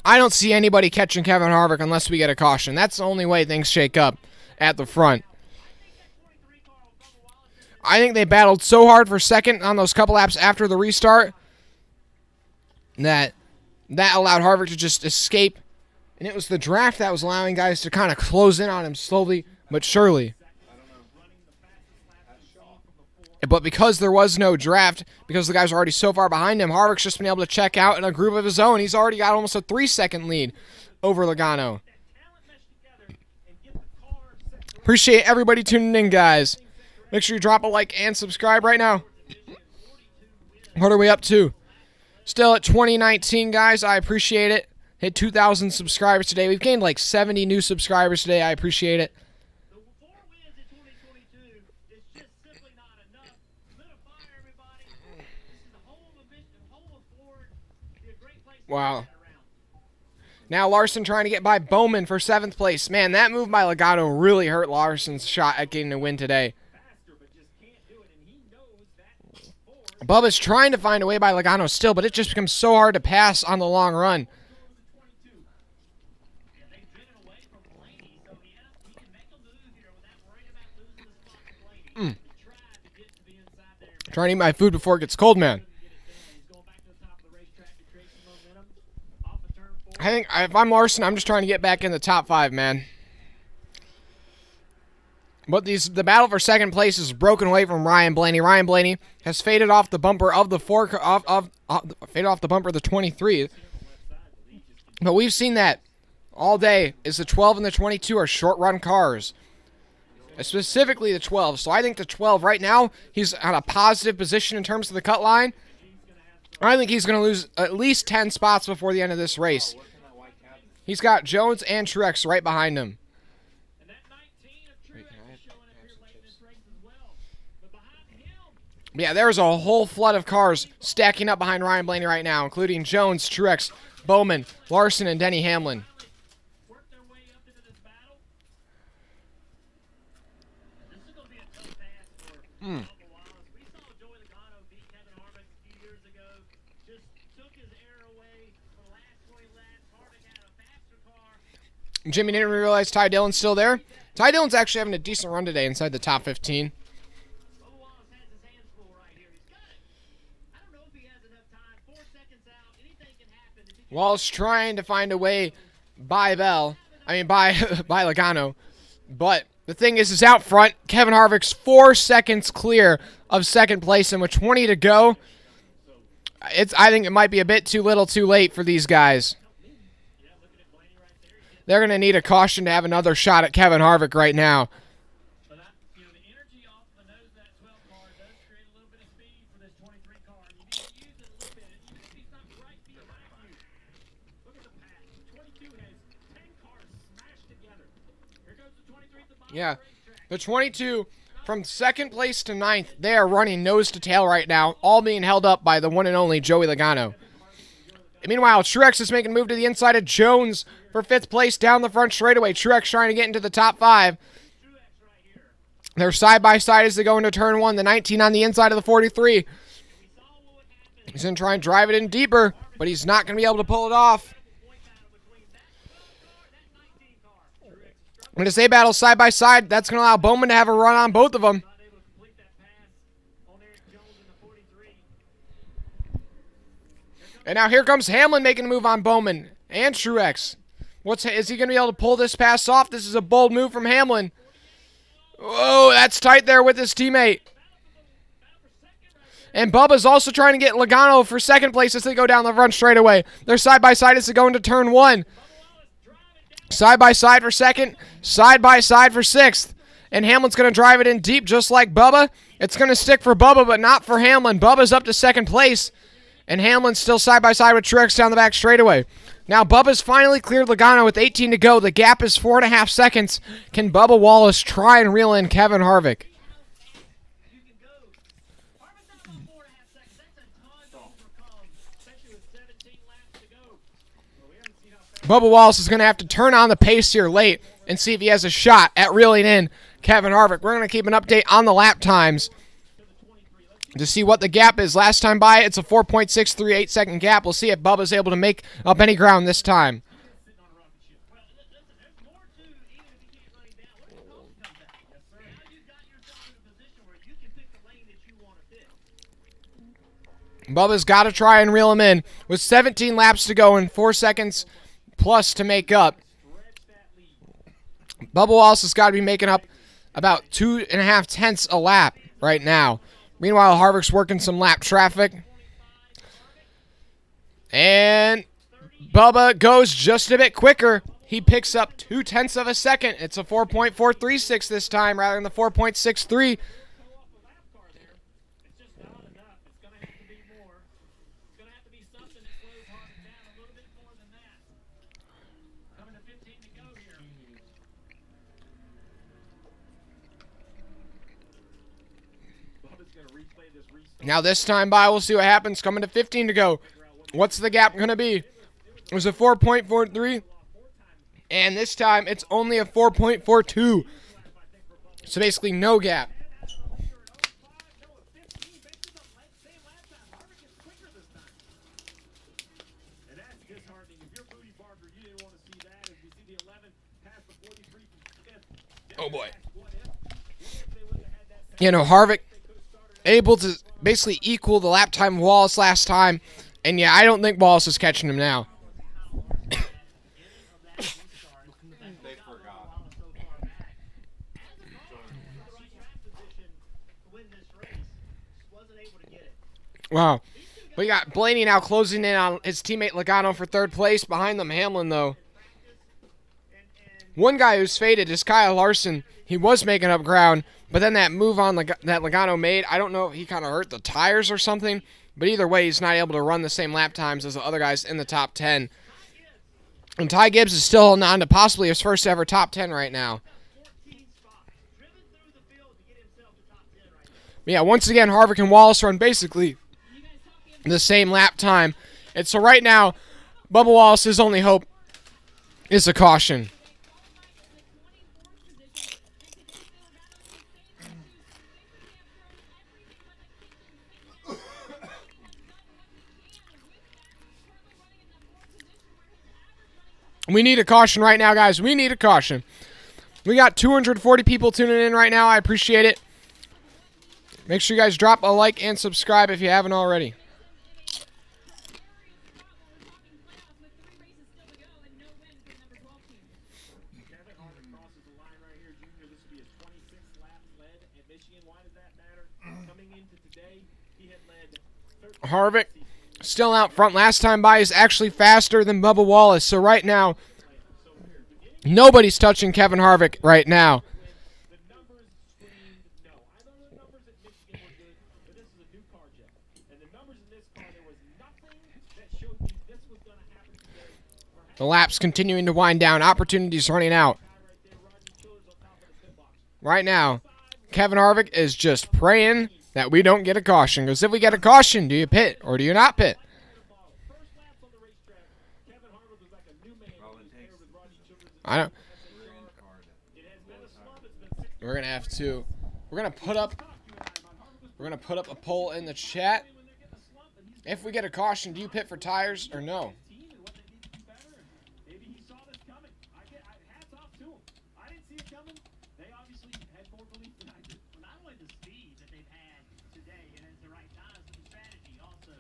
I don't see anybody catching Kevin Harvick unless we get a caution. That's the only way things shake up at the front. I think they battled so hard for second on those couple laps after the restart that allowed Harvick to just escape. And it was the draft that was allowing guys to kind of close in on him slowly but surely. But because there was no draft, because the guys are already so far behind him, Harvick's just been able to check out in a groove of his own. He's already got almost a 3-second lead over Logano. Appreciate everybody tuning in, guys. Make sure you drop a like and subscribe right now. What are we up to? Still at 2019, guys. I appreciate it. Hit 2,000 subscribers today. We've gained 70 new subscribers today. I appreciate it. Wow. Now Larson trying to get by Bowman for 7th place. Man, that move by Logano really hurt Larson's shot at getting a win today. Bubba's trying to find a way by Logano still, but it just becomes so hard to pass on the long run. Trying to eat my food before it gets cold, man. I think if I'm Larson, I'm just trying to get back in the top 5, man. But the battle for second place is broken away from Ryan Blaney. Ryan Blaney has faded off the bumper of the faded off the bumper of the 23. But we've seen that all day. Is the 12 and the 22 are short run cars, specifically the 12. So I think the 12 right now, he's on a positive position in terms of the cut line. I think he's going to lose at least 10 spots before the end of this race. He's got Jones and Truex right behind him. And that 19 of Truex is showing up here late in this race as well. But behind him, Yeah, there's a whole flood of cars stacking up behind Ryan Blaney right now, including Jones, Truex, Bowman, Larson, and Denny Hamlin. worked their way up into this battle. This is going to be a tough task for Bubba Wallace. We saw Joey Logano beat Kevin Harvick a few years ago. Just took his air away for the last 20 laps. Harvick had a faster car. Jimmy didn't realize Ty Dillon's still there. Ty Dillon's actually having a decent run today inside the top 15. Bubba Wallace has his hands full right here. He's got it. I don't know if he has enough time. 4 seconds out. Anything can happen. If he can Wallace trying to find a way by by Logano. But the thing is out front, Kevin Harvick's 4 seconds clear of second place, and with 20 to go, I think it might be a bit too little too late for these guys. They're going to need a caution to have another shot at Kevin Harvick right now. But the energy off the nose of that 12 car does create a little bit of speed for this 23 car. And you need to use it a little bit. Even if he's not right behind you. Look at the pass. 22 has 10 cars smashed together. Here goes the 23 at the bottom Yeah, of the racetrack. the 22 from second place to ninth, they are running nose to tail right now, all being held up by the one and only Joey Logano. And meanwhile, Truex is making a move to the inside of Jones for 5th place down the front straightaway. Truex trying to get into the top 5. They're side by side as they go into turn 1. The 19 on the inside of the 43. He's going to try and drive it in deeper, but he's not going to be able to pull it off. When they battle side by side, that's going to allow Bowman to have a run on both of them. Not able to complete that pass on Eric Jones in the 43. And now here comes Hamlin making a move on Bowman and Truex. Is he going to be able to pull this pass off? This is a bold move from Hamlin. Whoa, that's tight there with his teammate. And Bubba's also trying to get Logano for second place as they go down the front straightaway. They're side by side as they go into turn 1. Side by side for second, side by side for 6th. And Hamlin's going to drive it in deep just like Bubba. It's going to stick for Bubba, but not for Hamlin. Bubba's up to second place. And Hamlin's still side by side with Truex down the back straightaway. Now Bubba's finally cleared Logano with 18 to go. The gap is 4.5 seconds. Can Bubba Wallace try and reel in Kevin Harvick? You can go. Harvick's not about 4.5 seconds. That's a ton to overcome, especially with 17 laps to go. Well, we haven't seen how fast Bubba Wallace is going to have to turn on the pace here late and see if he has a shot at reeling in Kevin Harvick. We're going to keep an update on the lap times to see what the gap is. Last time by, it's a 4.638 second gap. We'll see if Bubba's able to make up any ground this time. sitting on a rocket ship. Well, listen, there's more to even if you can't run him down. What if the coach comes out? Yes, sir. Now you got yourself in a position where you can pick the lane that you want to pick. Bubba's got to try and reel him in with 17 laps to go and 4 seconds plus to make up. Stretch that lead. Bubba Wallace has got to be making up about 2.5 tenths a lap right now. Meanwhile, Harvick's working some lap traffic. And Bubba goes just a bit quicker. He picks up 0.2 of a second. It's a 4.436 this time rather than the 4.63. Go off the lap car there. It's just not enough. It's going to have to be more. It's going to have to be something that slows Harvick down a little bit more than that. Coming to 15 to go here. Bubba's going to replay this restart. Now this time by, we'll see what happens. Coming to 15 to go. What's the gap going to be? It was a 4.43. And this time, it's only a 4.42. So basically no gap. And that's disheartening. If you're Booty Barker, you didn't want to see that. As we see the 11 past the 43 from 5th. Oh, boy. What if they would have had that You know, Harvick able to basically equal the lap time of Wallace last time. And yeah, I don't think Wallace is catching him now. Wow. We got Blaney now closing in on his teammate Logano for third place. Behind them, Hamlin, though. One guy who's faded is Kyle Larson. He was making up ground, but then that move on that Logano made, I don't know if he kind of hurt the tires or something, but either way, he's not able to run the same lap times as the other guys in the top 10. And Ty Gibbs is still holding on to possibly his first ever top 10 right now. Yeah, once again, Harvick and Wallace run basically the same lap time. And so right now, Bubba Wallace's only hope is a caution. We need a caution right now, guys. We need a caution. We got 240 people tuning in right now. I appreciate it. Make sure you guys drop a like and subscribe if you haven't already. Kevin Harvick crosses the line right here, Junior. This will be his 26th lap led at Michigan. Why does that matter? Coming into today, he had led 13 Harvick still out front. Last time by is actually faster than Bubba Wallace. So right now, nobody's touching Kevin Harvick right now. The numbers screamed no. I know the numbers at Michigan were good, but this is a new car, Jeff. And the numbers in this car, there was nothing that showed me this was going to happen today. The lap's continuing to wind down. Opportunities running out. Right there, Rodney Chiller's on top of the pit box. Right now, Kevin Harvick is just praying that we don't get a caution. Because if we get a caution, do you pit or do you not pit? First laps on the racetrack, Kevin Harvick was like a new man. He was there with Rodney Childers. I don't. It has been a slump. It's been 6 We're gonna have to. We're gonna put up a poll in the chat. when they're getting a slump, and he's If we get a caution, do you pit for tires or no? team and what they need to do better. And maybe he saw this coming. Hats off to him. I didn't see it coming. They obviously had more belief than I did. Well, not only the speed that they've had today and at the right times, but the strategy also.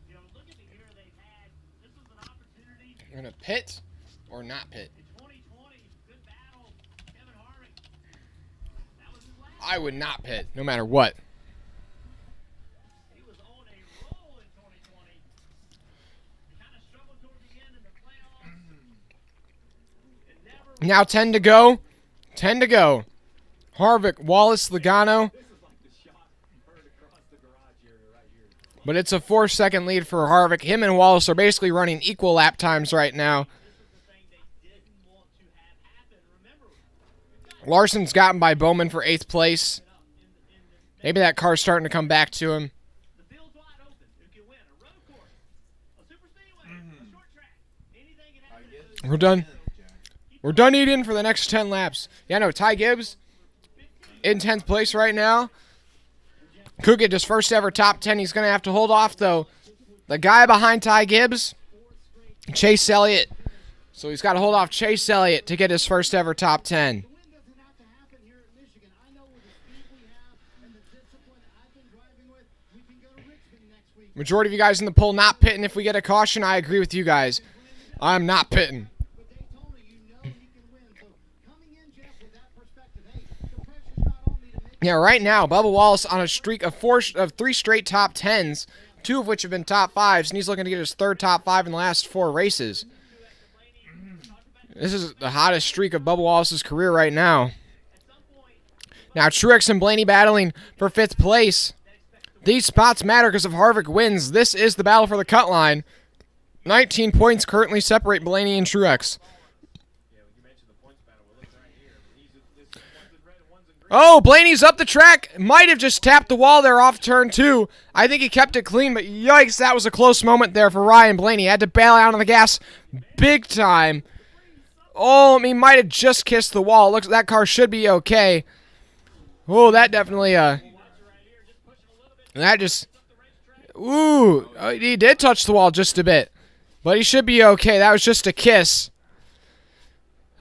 You know, look at the year they've had. This was an opportunity We're gonna pit or not pit. in 2020. Good battle. Kevin Harvick. That was his last. I would not pit, no matter what. He was on a roll in 2020. He kind of struggled toward the end in the playoffs. And never Now 10 to go. 10 to go. Harvick, Wallace, Logano. This is like the shot heard across the garage area right here. But it's a 4-second lead for Harvick. Him and Wallace are basically running equal lap times right now. this is the thing they didn't want to have happen. Remember, we've got Larson's gotten by Bowman for 8th place. it up in the Maybe that car's starting to come back to him. The field's wide open. Who can win? A road course, a super speedway, a short track. Anything can happen. We're done. We're done eating for the next 10 laps. Yeah, no, Ty Gibbs in 10th place right now. Could get his first ever top 10. He's going to have to hold off, though. The guy behind Ty Gibbs, Chase Elliott. So he's got to hold off Chase Elliott to get his first ever top 10. The win doesn't have to happen here at Michigan. I know with the speed we have and the discipline I've been driving with, we can go to Richmond next week. Majority of you guys in the poll not pitting if we get a caution. I agree with you guys. I'm not pitting. With Daytona, you know he can win. So coming in, Jeff, with that perspective, hey, the pressure's not on me to make Yeah, right now, Bubba Wallace on a streak of 3 straight top 10s, 2 of which have been top 5s, and he's looking to get his third top 5 in the last 4 races. This is the hottest streak of Bubba Wallace's career right now. Now, Truex and Blaney battling for 5th place. These spots matter because if Harvick wins, this is the battle for the cut line. 19 points currently separate Blaney and Truex. Yeah, when you mentioned the points battle, we're looking right here. This one's in red and one's in green. Oh, Blaney's up the track. Might have just tapped the wall there off turn 2. I think he kept it clean, but yikes, that was a close moment there for Ryan Blaney. Had to bail out on the gas big time. Oh, he might have just kissed the wall. Looks that car should be okay. Oh, that definitely that just ooh, he did touch the wall just a bit. But he should be okay. That was just a kiss.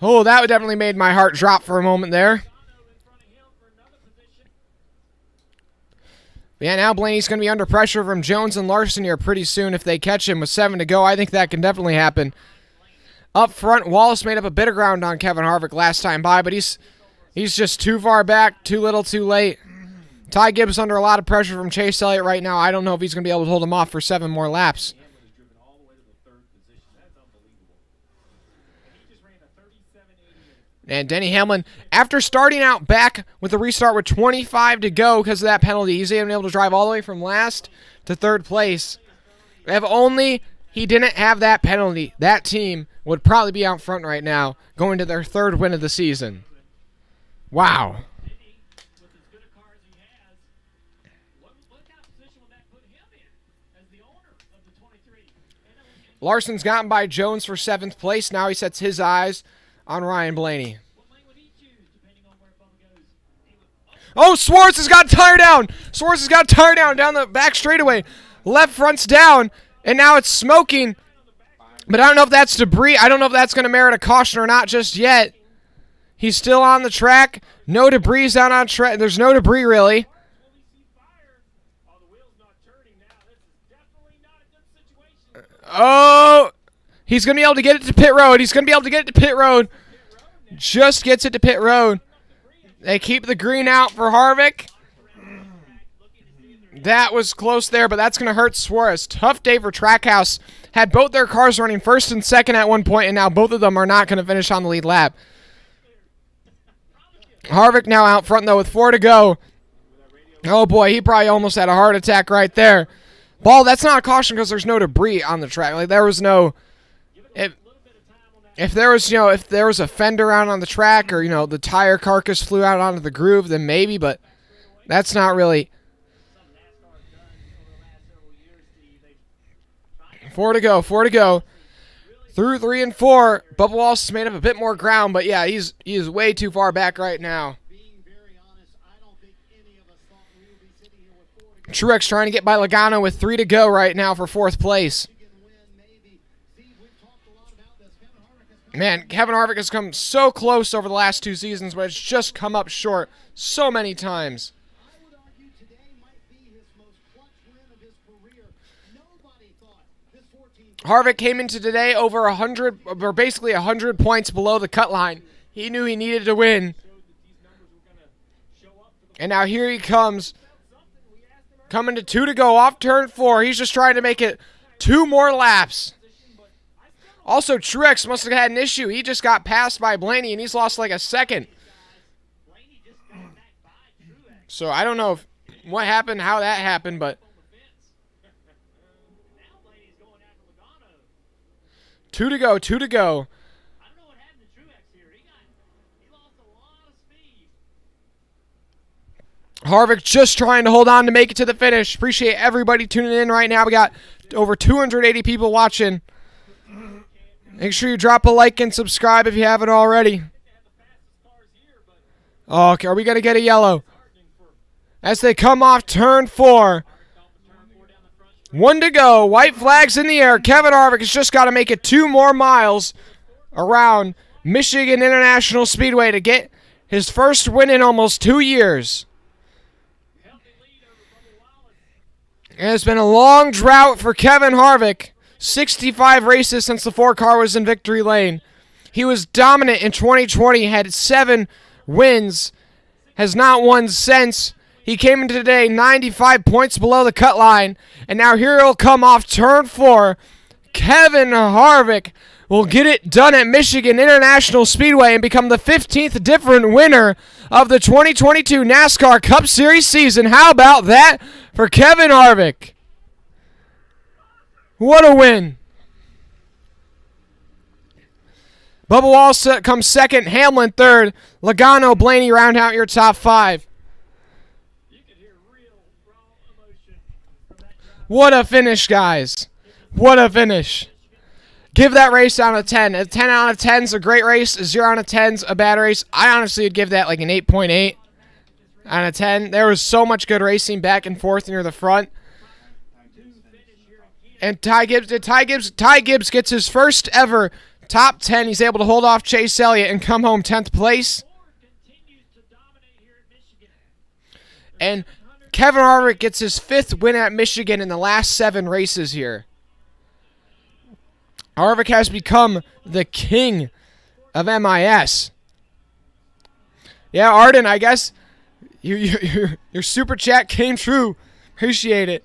Oh, that definitely made my heart drop for a moment there. But yeah, now Blaney's going to be under pressure from Jones and Larson here pretty soon if they catch him with 7 to go. I think that can definitely happen. Up front, Wallace made up a bit of ground on Kevin Harvick last time by, but he's just too far back, too little, too late. Ty Gibbs under a lot of pressure from Chase Elliott right now. I don't know if he's going to be able to hold him off for 7 more laps. Hamlin is driven all the way to the 3rd position. That's unbelievable. And he just ran a 37.80. And Denny Hamlin, after starting out back with the restart with 25 to go because of that penalty, he's able to drive all the way from last to 3rd place. If only he didn't have that penalty, that team would probably be out front right now, going to their 3rd win of the season. Wow. With as good a car as he has, what kind of position would that put him in as the owner of the 23? Larson's gotten by Jones for 7th place. Now he sets his eyes on Ryan Blaney. What lane would he choose, depending on where Bubba goes? He would, Oh, Swartz has got tire down. Swartz has got tire down the back straightaway. Left front's down, and now it's smoking. But I don't know if that's debris. I don't know if that's going to merit a caution or not just yet. He's still on the track. No debris out on track. There's no debris, really. Will we see fire? Oh, the wheel's not turning now. This is definitely not a good situation. Oh, he's going to be able to get it to pit road. He's going to be able to get it to pit road. Just gets it to pit road. They keep the green out for Harvick. That was close there, but that's going to hurt Suarez. Tough day for Trackhouse. Had both their cars running 1st and 2nd at one point, and now both of them are not going to finish on the lead lap. Harvick now out front, though, with 4 to go. Oh, boy, he probably almost had a heart attack right there. Ball, that's not a caution because there's no debris on the track. Like, there was no... If there was, if there was a fender out on the track or, the tire carcass flew out onto the groove, then maybe, but that's not really... something NASCAR's done over the last several years, Steve. They've 4 to go, 4 to go. Through 3 and 4, Bubba Wallace has made up a bit more ground, but yeah, he is way too far back right now. Being very honest, I don't think any of us thought we would be sitting here with 4 to go. Truex trying to get by Logano with 3 to go right now for 4th place. Michigan win, maybe. Steve, we've talked a lot about this. Kevin Harvick has come Man, Kevin Harvick has come so close over the last 2 seasons, but it's just come up short so many times. I would argue today might be his most clutch win of his career. Nobody thought this 14 Harvick came into today over 100, or basically 100 points below the cut line. He knew he needed to win. And now here he comes. Coming to 2 to go off turn 4. He's just trying to make it 2 more laps. Also, Truex must have had an issue. He just got passed by Blaney, and he's lost like a second. Blaney just got back by Truex. So I don't know what happened, how that happened, but On the fence. Now Blaney's going after Logano. 2 to go, 2 to go. I don't know what happened to Truex here. He lost a lot of speed. Harvick just trying to hold on to make it to the finish. Appreciate everybody tuning in right now. We got over 280 people watching. Make sure you drop a like and subscribe if you haven't already. Oh, okay, are we going to get a yellow? As they come off turn 4. 1 to go. White flags in the air. Kevin Harvick has just got to make it 2 more miles around Michigan International Speedway to get his first win in almost 2 years. It has been a long drought for Kevin Harvick. 65 races since the 4 car was in victory lane. He was dominant in 2020, had 7 wins, has not won since. He came into today 95 points below the cut line, and now here he'll come off turn 4. Kevin Harvick will get it done at Michigan International Speedway and become the 15th different winner of the 2022 NASCAR Cup Series season. How about that for Kevin Harvick? What a win. Bubba Wallace comes 2nd, Hamlin 3rd, Logano, Blaney round out your top 5. You could hear real raw emotion from that drive. What a finish, guys. What a finish. Give that race out of 10. A 10 out of 10 is a great race. A 0 out of 10 is a bad race. I honestly would give that like an 8.8 out of 10. There was so much good racing back and forth near the front. And Ty Gibbs gets his first ever top 10. He's able to hold off Chase Elliott and come home 10th place. Continues to dominate here at Michigan. And Kevin Harvick gets his 5th win at Michigan in the last 7 races here. Harvick has become the king of MIS. Yeah, Arden, I guess Your super chat came true. Appreciate it.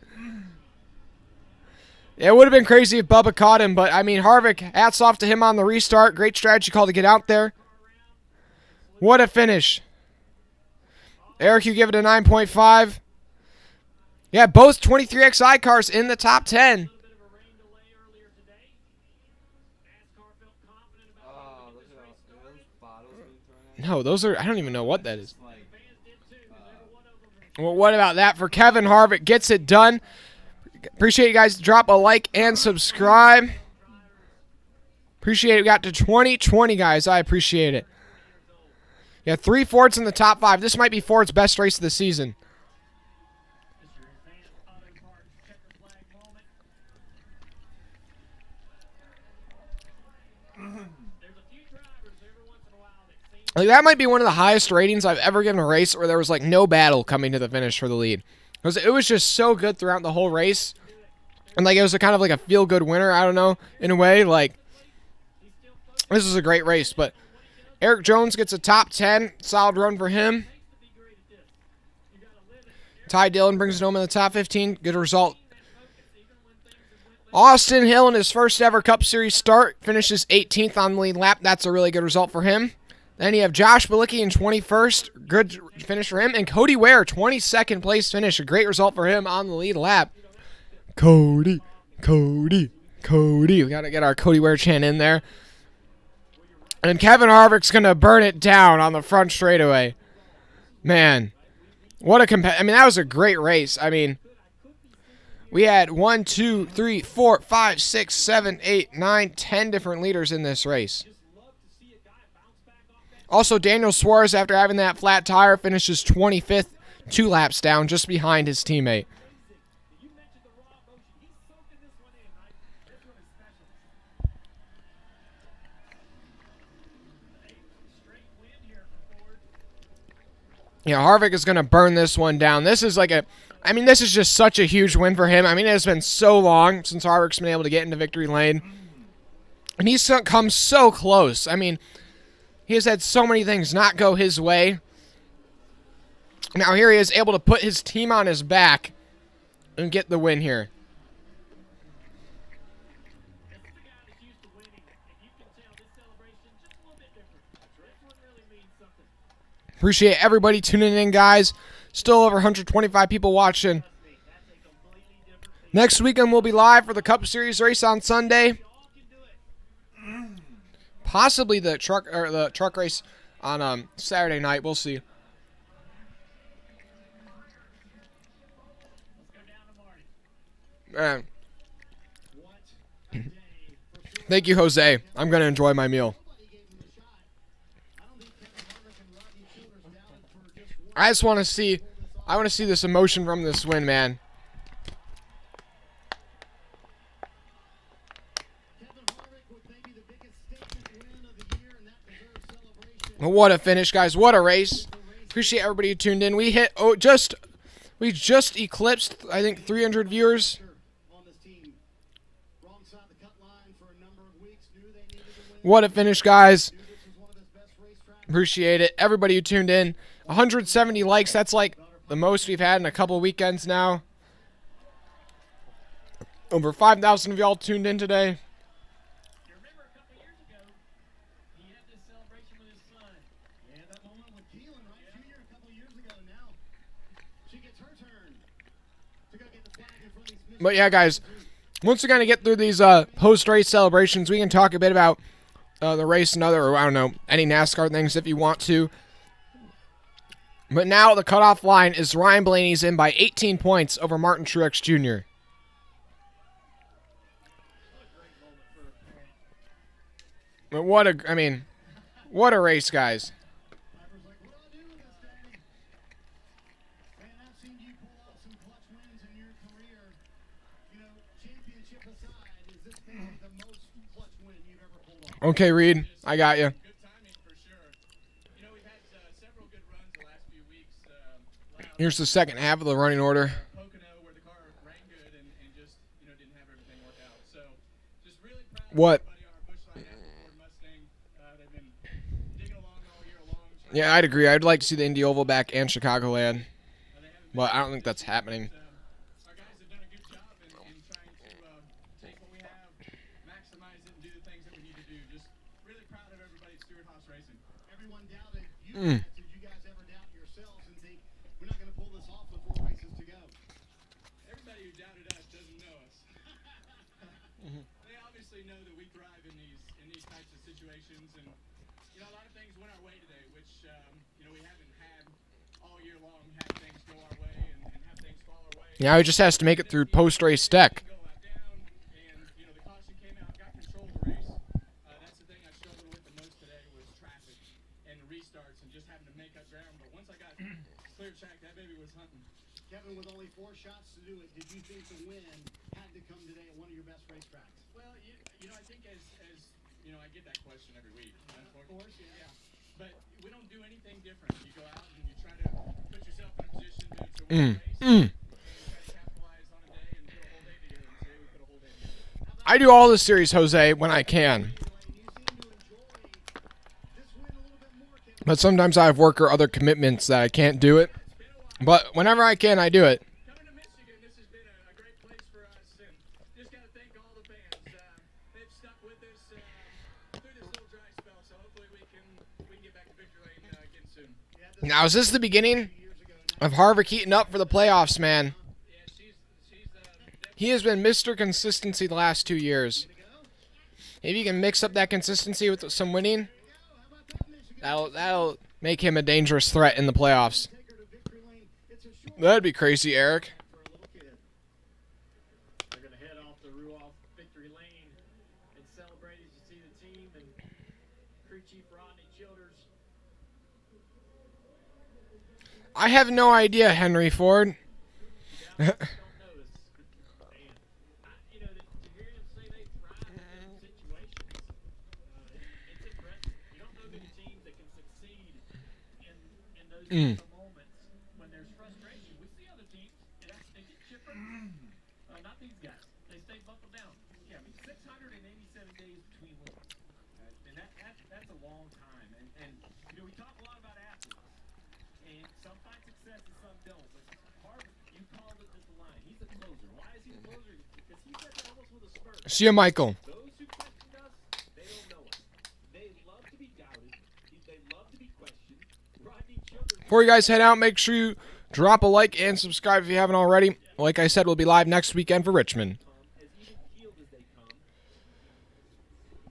Yeah, it would have been crazy if Bubba caught him, but I mean, Harvick, hats off to him on the restart. Great strategy call to get out there. What a finish. Eric, you give it a 9.5. Yeah, both 23XI cars in the top 10. No, those are, I don't even know what that is. Well, what about that for Kevin Harvick? Gets it done. Appreciate you guys. Drop a like and subscribe. Appreciate it. We got to 2020, guys. I appreciate it. Yeah, 3 Fords in the top 5. This might be Ford's best race of the season. Like, that might be one of the highest ratings I've ever given a race where there was like no battle coming to the finish for the lead. Because it was just so good throughout the whole race. And like it was a kind of like a feel-good winner, I don't know, in a way. Like, this was a great race. But Eric Jones gets a top 10. Solid run for him. Ty Dillon brings it home in the top 15. Good result. Austin Hill in his first ever Cup Series start finishes 18th on the lead lap. That's a really good result for him. Then you have Josh Bilicki in 21st. Good finish for him. And Cody Ware, 22nd place finish. A great result for him on the lead lap. Cody. We got to get our Cody Ware chant in there. And Kevin Harvick's going to burn it down on the front straightaway. Man, what a I mean, that was a great race. I mean, we had 1, 2, 3, 4, 5, 6, 7, 8, 9, 10 different leaders in this race. Also, Daniel Suarez, after having that flat tire, finishes 25th, 2 laps down, just behind his teammate. Yeah, Harvick is going to burn this one down. This is like I mean, this is just such a huge win for him. I mean, it's been so long since Harvick's been able to get into victory lane. And he's come so close. I mean, he has had so many things not go his way. Now here he is able to put his team on his back and get the win here. Appreciate everybody tuning in, guys. Still over 125 people watching. Next weekend we'll be live for the Cup Series race on Sunday. Possibly the truck race on Saturday night. We'll see. Man. Thank you, Jose. I'm going to enjoy my meal. I just want to see, I want to see this emotion from this win, man. What a finish, guys. What a race. Appreciate everybody who tuned in. We hit, we just eclipsed, I think, 300 viewers. What a finish, guys. Appreciate it. Everybody who tuned in. 170 likes. That's like the most we've had in a couple weekends now. Over 5,000 of y'all tuned in today. But yeah, guys, once we're going to get through these post-race celebrations, we can talk a bit about the race and other, or I don't know, any NASCAR things if you want to. But now the cutoff line is Ryan Blaney's in by 18 points over Martin Truex Jr. But what a race, guys. Okay, Reed, I got you. Here's the second half of the running order. What? Yeah, I'd agree. I'd like to see the Indy Oval back and Chicagoland, but I don't think that's happening. Our guys have done a good job in trying to take what we have, maximize it, and do the things that we need to do. Just really proud of everybody at Stewart Haas Racing. Everyone doubted you guys. Did you guys ever doubt yourselves and think we're not going to pull this off with 4 races to go? Everybody who doubted us doesn't know us. They obviously know that we thrive in these types of situations, and you know, a lot of things went our way today, which you know, we haven't had all year long. Had things go our way and have things fall our way. Now he just has to make it through post-race deck. Go out down, and you know, the caution came out, got control of the race. That's the thing I struggled with the most today was traffic and the restarts and just having to make up ground. But once I got clear track, that baby was hunting. Kevin, with only 4 shots to do it, did you think the win had to come today at one of your best racetracks? Well, you know, I think as you know, I get that question every week. Of course, yeah. But we don't do anything different. You go out and you try to put yourself in a position to win a race. And you try to capitalize on a day and put a whole day together. And today we put a whole day together. I do all the series, Jose, when I can. You seem to enjoy this win a little bit more, Kevin. But sometimes I have work or other commitments that I can't do it. But whenever I can, I do it. Coming to Michigan, this has been a great place for us. And just got to thank all the fans. They've stuck with us through this little dry spell. So hopefully we can get back to victory lane again soon. Now, is this the beginning of Harvick heating up for the playoffs, man? Yeah, she's He has been Mr. Consistency the last 2 years. If you can mix up that consistency with some winning, that'll make him a dangerous threat in the playoffs. That'd be crazy, Eric. They're going to head off the Ruoff victory lane and celebrate as you see the team and crew chief Rodney Childers. I have no idea, Henry Ford. Don't notice. And, you know, to hear him say they thrive in situations, it's impressive. You don't know many teams that can succeed in those types of moments when there's frustration. We see other teams, and they get chipper. Not these guys. They stay buckled down. Yeah, I mean, 687 days between wins. And that's a long time. And you know, we talk a lot about athletes. And some find success and some don't. But Harvick, you called it just the line. He's a closer. Why is he a closer? Because he said that almost with a spurt. See you, Michael. Those who question us, they don't know us. They love to be doubted. They love to be questioned. Rodney Childers. Before you guys head out, make sure you drop a like and subscribe if you haven't already. Like I said, we'll be live next weekend for Richmond. As even keeled as they come.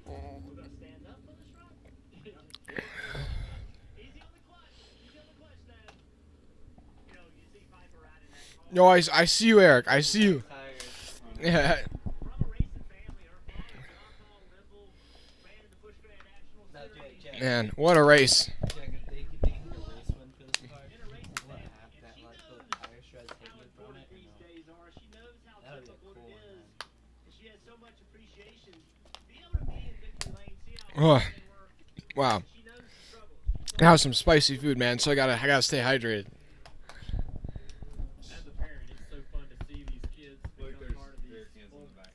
We're gonna stand up for this run. Easy on the clutch. Easy on the clutch, Dad. You know, you see Piper riding that car. No, I see you, Eric. I see you. Yeah. From a racing family, her father, John Paul Rimble, ran in the Busch Grand National. Man, what a race. These days are. She knows how difficult it is. And she has so much appreciation. Be able to be in victory lane, see how Oh, hard they work. wow. She knows the struggle. Now some spicy food, man. So I gotta stay hydrated. As a parent, it's so fun to see these kids become part of these moments.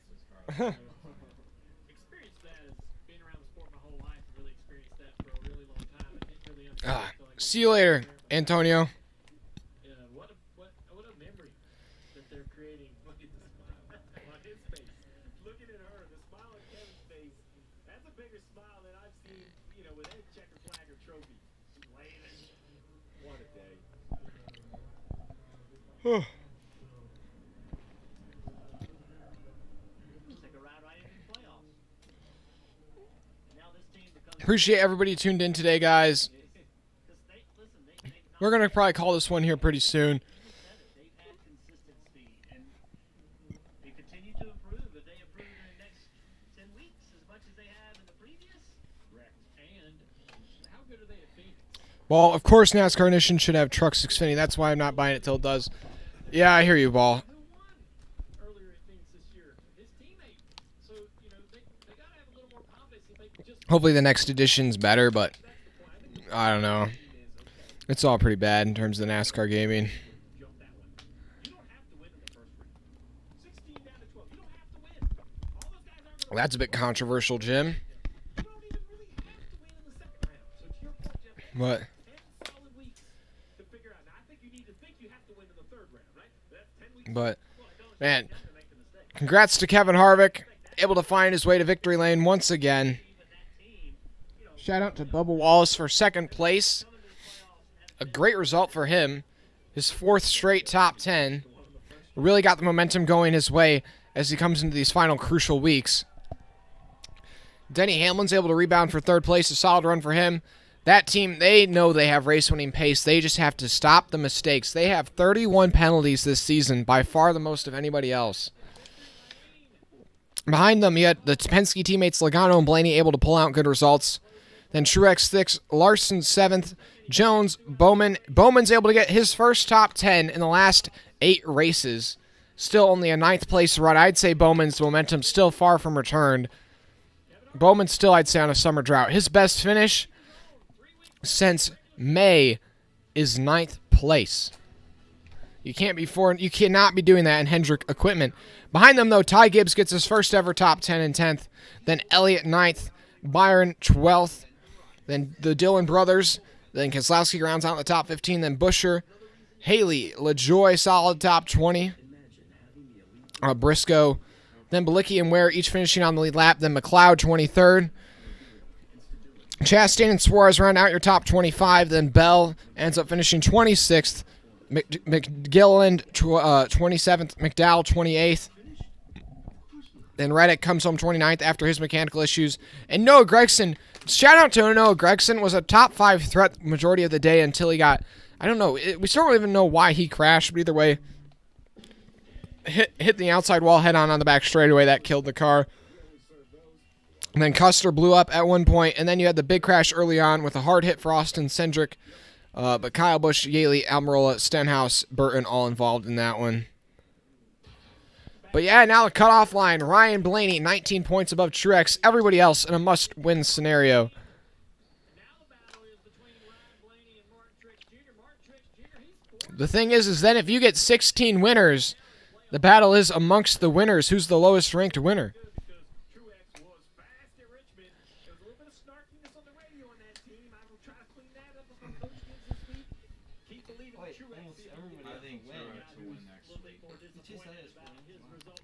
Experienced that as being around the sport my whole life, and really experienced that for a really long time. I didn't really understand until I got See you later, Antonio. What a memory that they're creating. Look at the smile on his face. Looking at her, the smile on Kevin's face. That's a bigger smile than I've seen, you know, with any checker flag or trophy. She's waving. What a day. Take a ride right into the playoffs. Now this team becomes Appreciate everybody tuned in today, guys. We're gonna probably call this one here pretty soon. they've had consistent speed, and they continue to improve. If they improve in the next 10 weeks as much as they have in the previous, correct. And how good are they at Phoenix? Well, of course, NASCAR Nation should have Truck 650. That's why I'm not buying it till it does. Yeah, I hear you, Ball. Who won earlier at Phoenix this year? His teammate. So, you know, they got to have a little more confidence if they can just Hopefully the next edition's better, but I don't know. It's all pretty bad in terms of the NASCAR gaming. jump that one. You don't have to win in the first round. 16 down to 12. You don't have to win. All those guys aren't going to That's a bit controversial, Jim. You don't even really have to win in the second round. So to your point, Jeff, What? and But, man, congrats to Kevin Harvick, able to find his way to victory lane once again. Shout out to Bubba Wallace for second place. A great result for him. His fourth straight top 10. Really got the momentum going his way as he comes into these final crucial weeks. Denny Hamlin's able to rebound for third place. A solid run for him. That team, they know they have race-winning pace. They just have to stop the mistakes. They have 31 penalties this season, by far the most of anybody else. Behind them, you had the Penske teammates Logano and Blaney able to pull out good results. Then Truex 6th, Larson 7th, Jones, Bowman. Bowman's able to get his first top 10 in the last 8 races. Still only a 9th place run. I'd say Bowman's momentum still far from returned. Bowman's still, I'd say, on a summer drought. His best finish since May is 9th place. You cannot be doing that in Hendrick equipment. Behind them, though, Ty Gibbs gets his first ever top 10 and 10th. Then Elliott 9th, Byron 12th. Then the Dillon brothers. Then Keselowski rounds out in the top 15. Then Buescher, Haley, LaJoy, solid top 20. Briscoe. Then Bilicki and Ware each finishing on the lead lap. Then McLeod 23rd. Chastain and Suarez round out your top 25. Then Bell ends up finishing 26th. McGilliland 27th. McDowell 28th. Then Reddick comes home 29th after his mechanical issues. And Noah Gragson, shout out to Noah Gragson, was a top 5 threat majority of the day until he got, I don't know, we still don't even know why he crashed, but either way, hit the outside wall head on the back straightaway. That killed the car. And then Custer blew up at one point, and then you had the big crash early on with a hard hit for Austin Cindric. But Kyle Busch, Yaley, Almirola, Stenhouse, Burton all involved in that one. But yeah, now the cutoff line. Ryan Blaney, 19 points above Truex. Everybody else in a must-win scenario. The thing is then if you get 16 winners, the battle is amongst the winners. Who's the lowest ranked winner?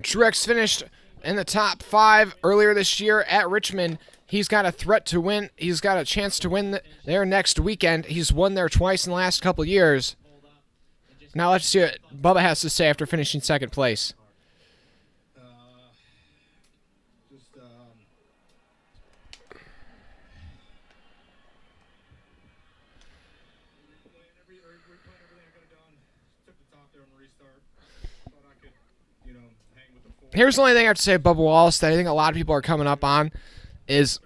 Truex finished in the top 5 earlier this year at Richmond. He's got a threat to win. He's got a chance to win there next weekend. He's won there twice in the last couple years. Now let's see what Bubba has to say after finishing second place. Here's the only thing I have to say about Bubba Wallace that I think a lot of people are coming up on is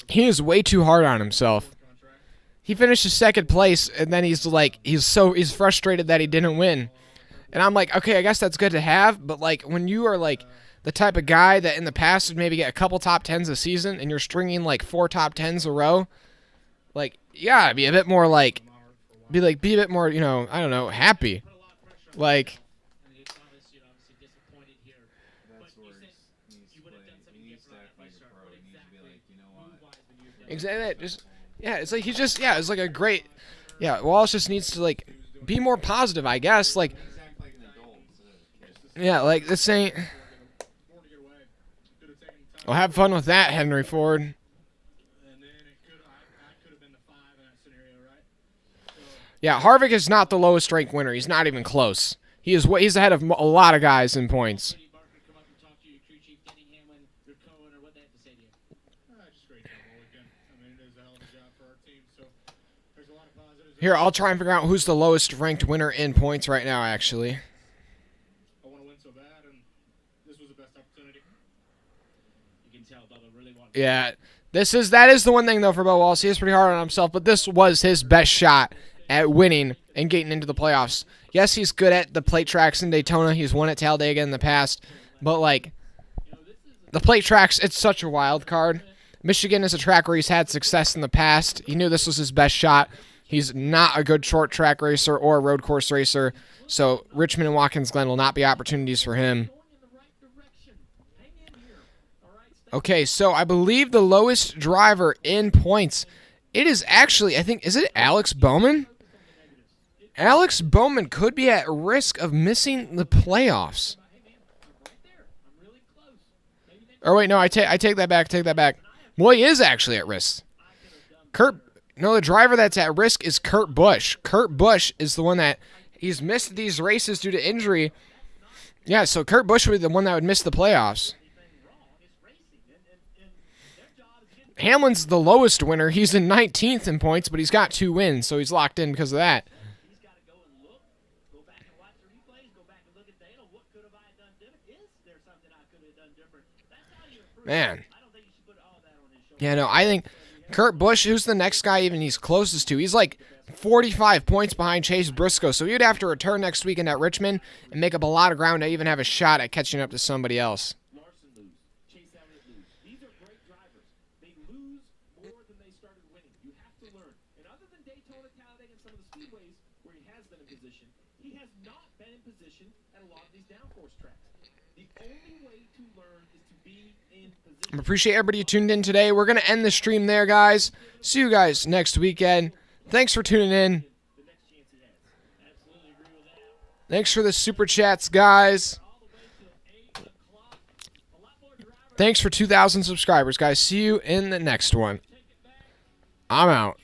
he is way too hard on himself. He finishes second place, and then he's frustrated that he didn't win. And I'm like, okay, I guess that's good to have, but like when you are like the type of guy that in the past would maybe get a couple top 10s a season, and you're stringing like 4 top 10s a row, like you gotta be a bit more like, be a bit more, you know, I don't know, happy, like. Exactly. It's like it's like a great, Wallace just needs to like be more positive, I guess. Like, like this ain't. Well, have fun with that, Henry Ford. Yeah, Harvick is not the lowest ranked winner. He's not even close. He's ahead of a lot of guys in points. Here, I'll try and figure out who's the lowest ranked winner in points right now, actually. I want to win so bad, and this was the best opportunity. You can tell Bubba really wants. Yeah, that is the one thing though for Bubba Wallace. He is pretty hard on himself, but this was his best shot at winning and getting into the playoffs. Yes, he's good at the plate tracks in Daytona. He's won at Talladega in the past, but like the plate tracks, it's such a wild card. Michigan is a track where he's had success in the past. He knew this was his best shot. He's not a good short track racer or a road course racer, so Richmond and Watkins Glen will not be opportunities for him. Okay, so I believe the lowest driver in points, it is actually, I think, is it Alex Bowman? Alex Bowman could be at risk of missing the playoffs. Hey, man, I'm right there. I'm really close. Maybe next Or wait, no, I take that back. Take that back. Well, he is actually at risk. The driver that's at risk is Kurt Busch. Kurt Busch is the one that he's missed these races due to injury. Yeah, so Kurt Busch would be the one that would miss the playoffs. Hamlin's the lowest winner. He's in 19th in points, but he's got 2 wins, so he's locked in because of that. He's got to go and look, go back and watch the replays, go back and look at data. What could have I done different? Is there something I could have done different? That's how you improve. Man. I don't think you should put all that on his shoulders. Yeah, no, I think Kurt Busch, who's the next guy even he's closest to, he's like 45 points behind Chase Briscoe, so he'd have to return next weekend at Richmond and make up a lot of ground to even have a shot at catching up to somebody else. Larson lose, Chase Elliott lose. These are great drivers. They lose more than they started winning. You have to learn. And other than Daytona, Talladega, and some of the speedways where he has been in position, he has not been in position at a lot of these downforce tracks. The only way to learn is to be in position. I appreciate everybody who tuned in today. We're going to end the stream there, guys. See you guys next weekend. Thanks for tuning in. The next chance he has. Absolutely agree with that. Thanks for the super chats, guys. All the way till 8 o'clock. A lot more drivers. Thanks for 2,000 subscribers, guys. See you in the next one. I'm out.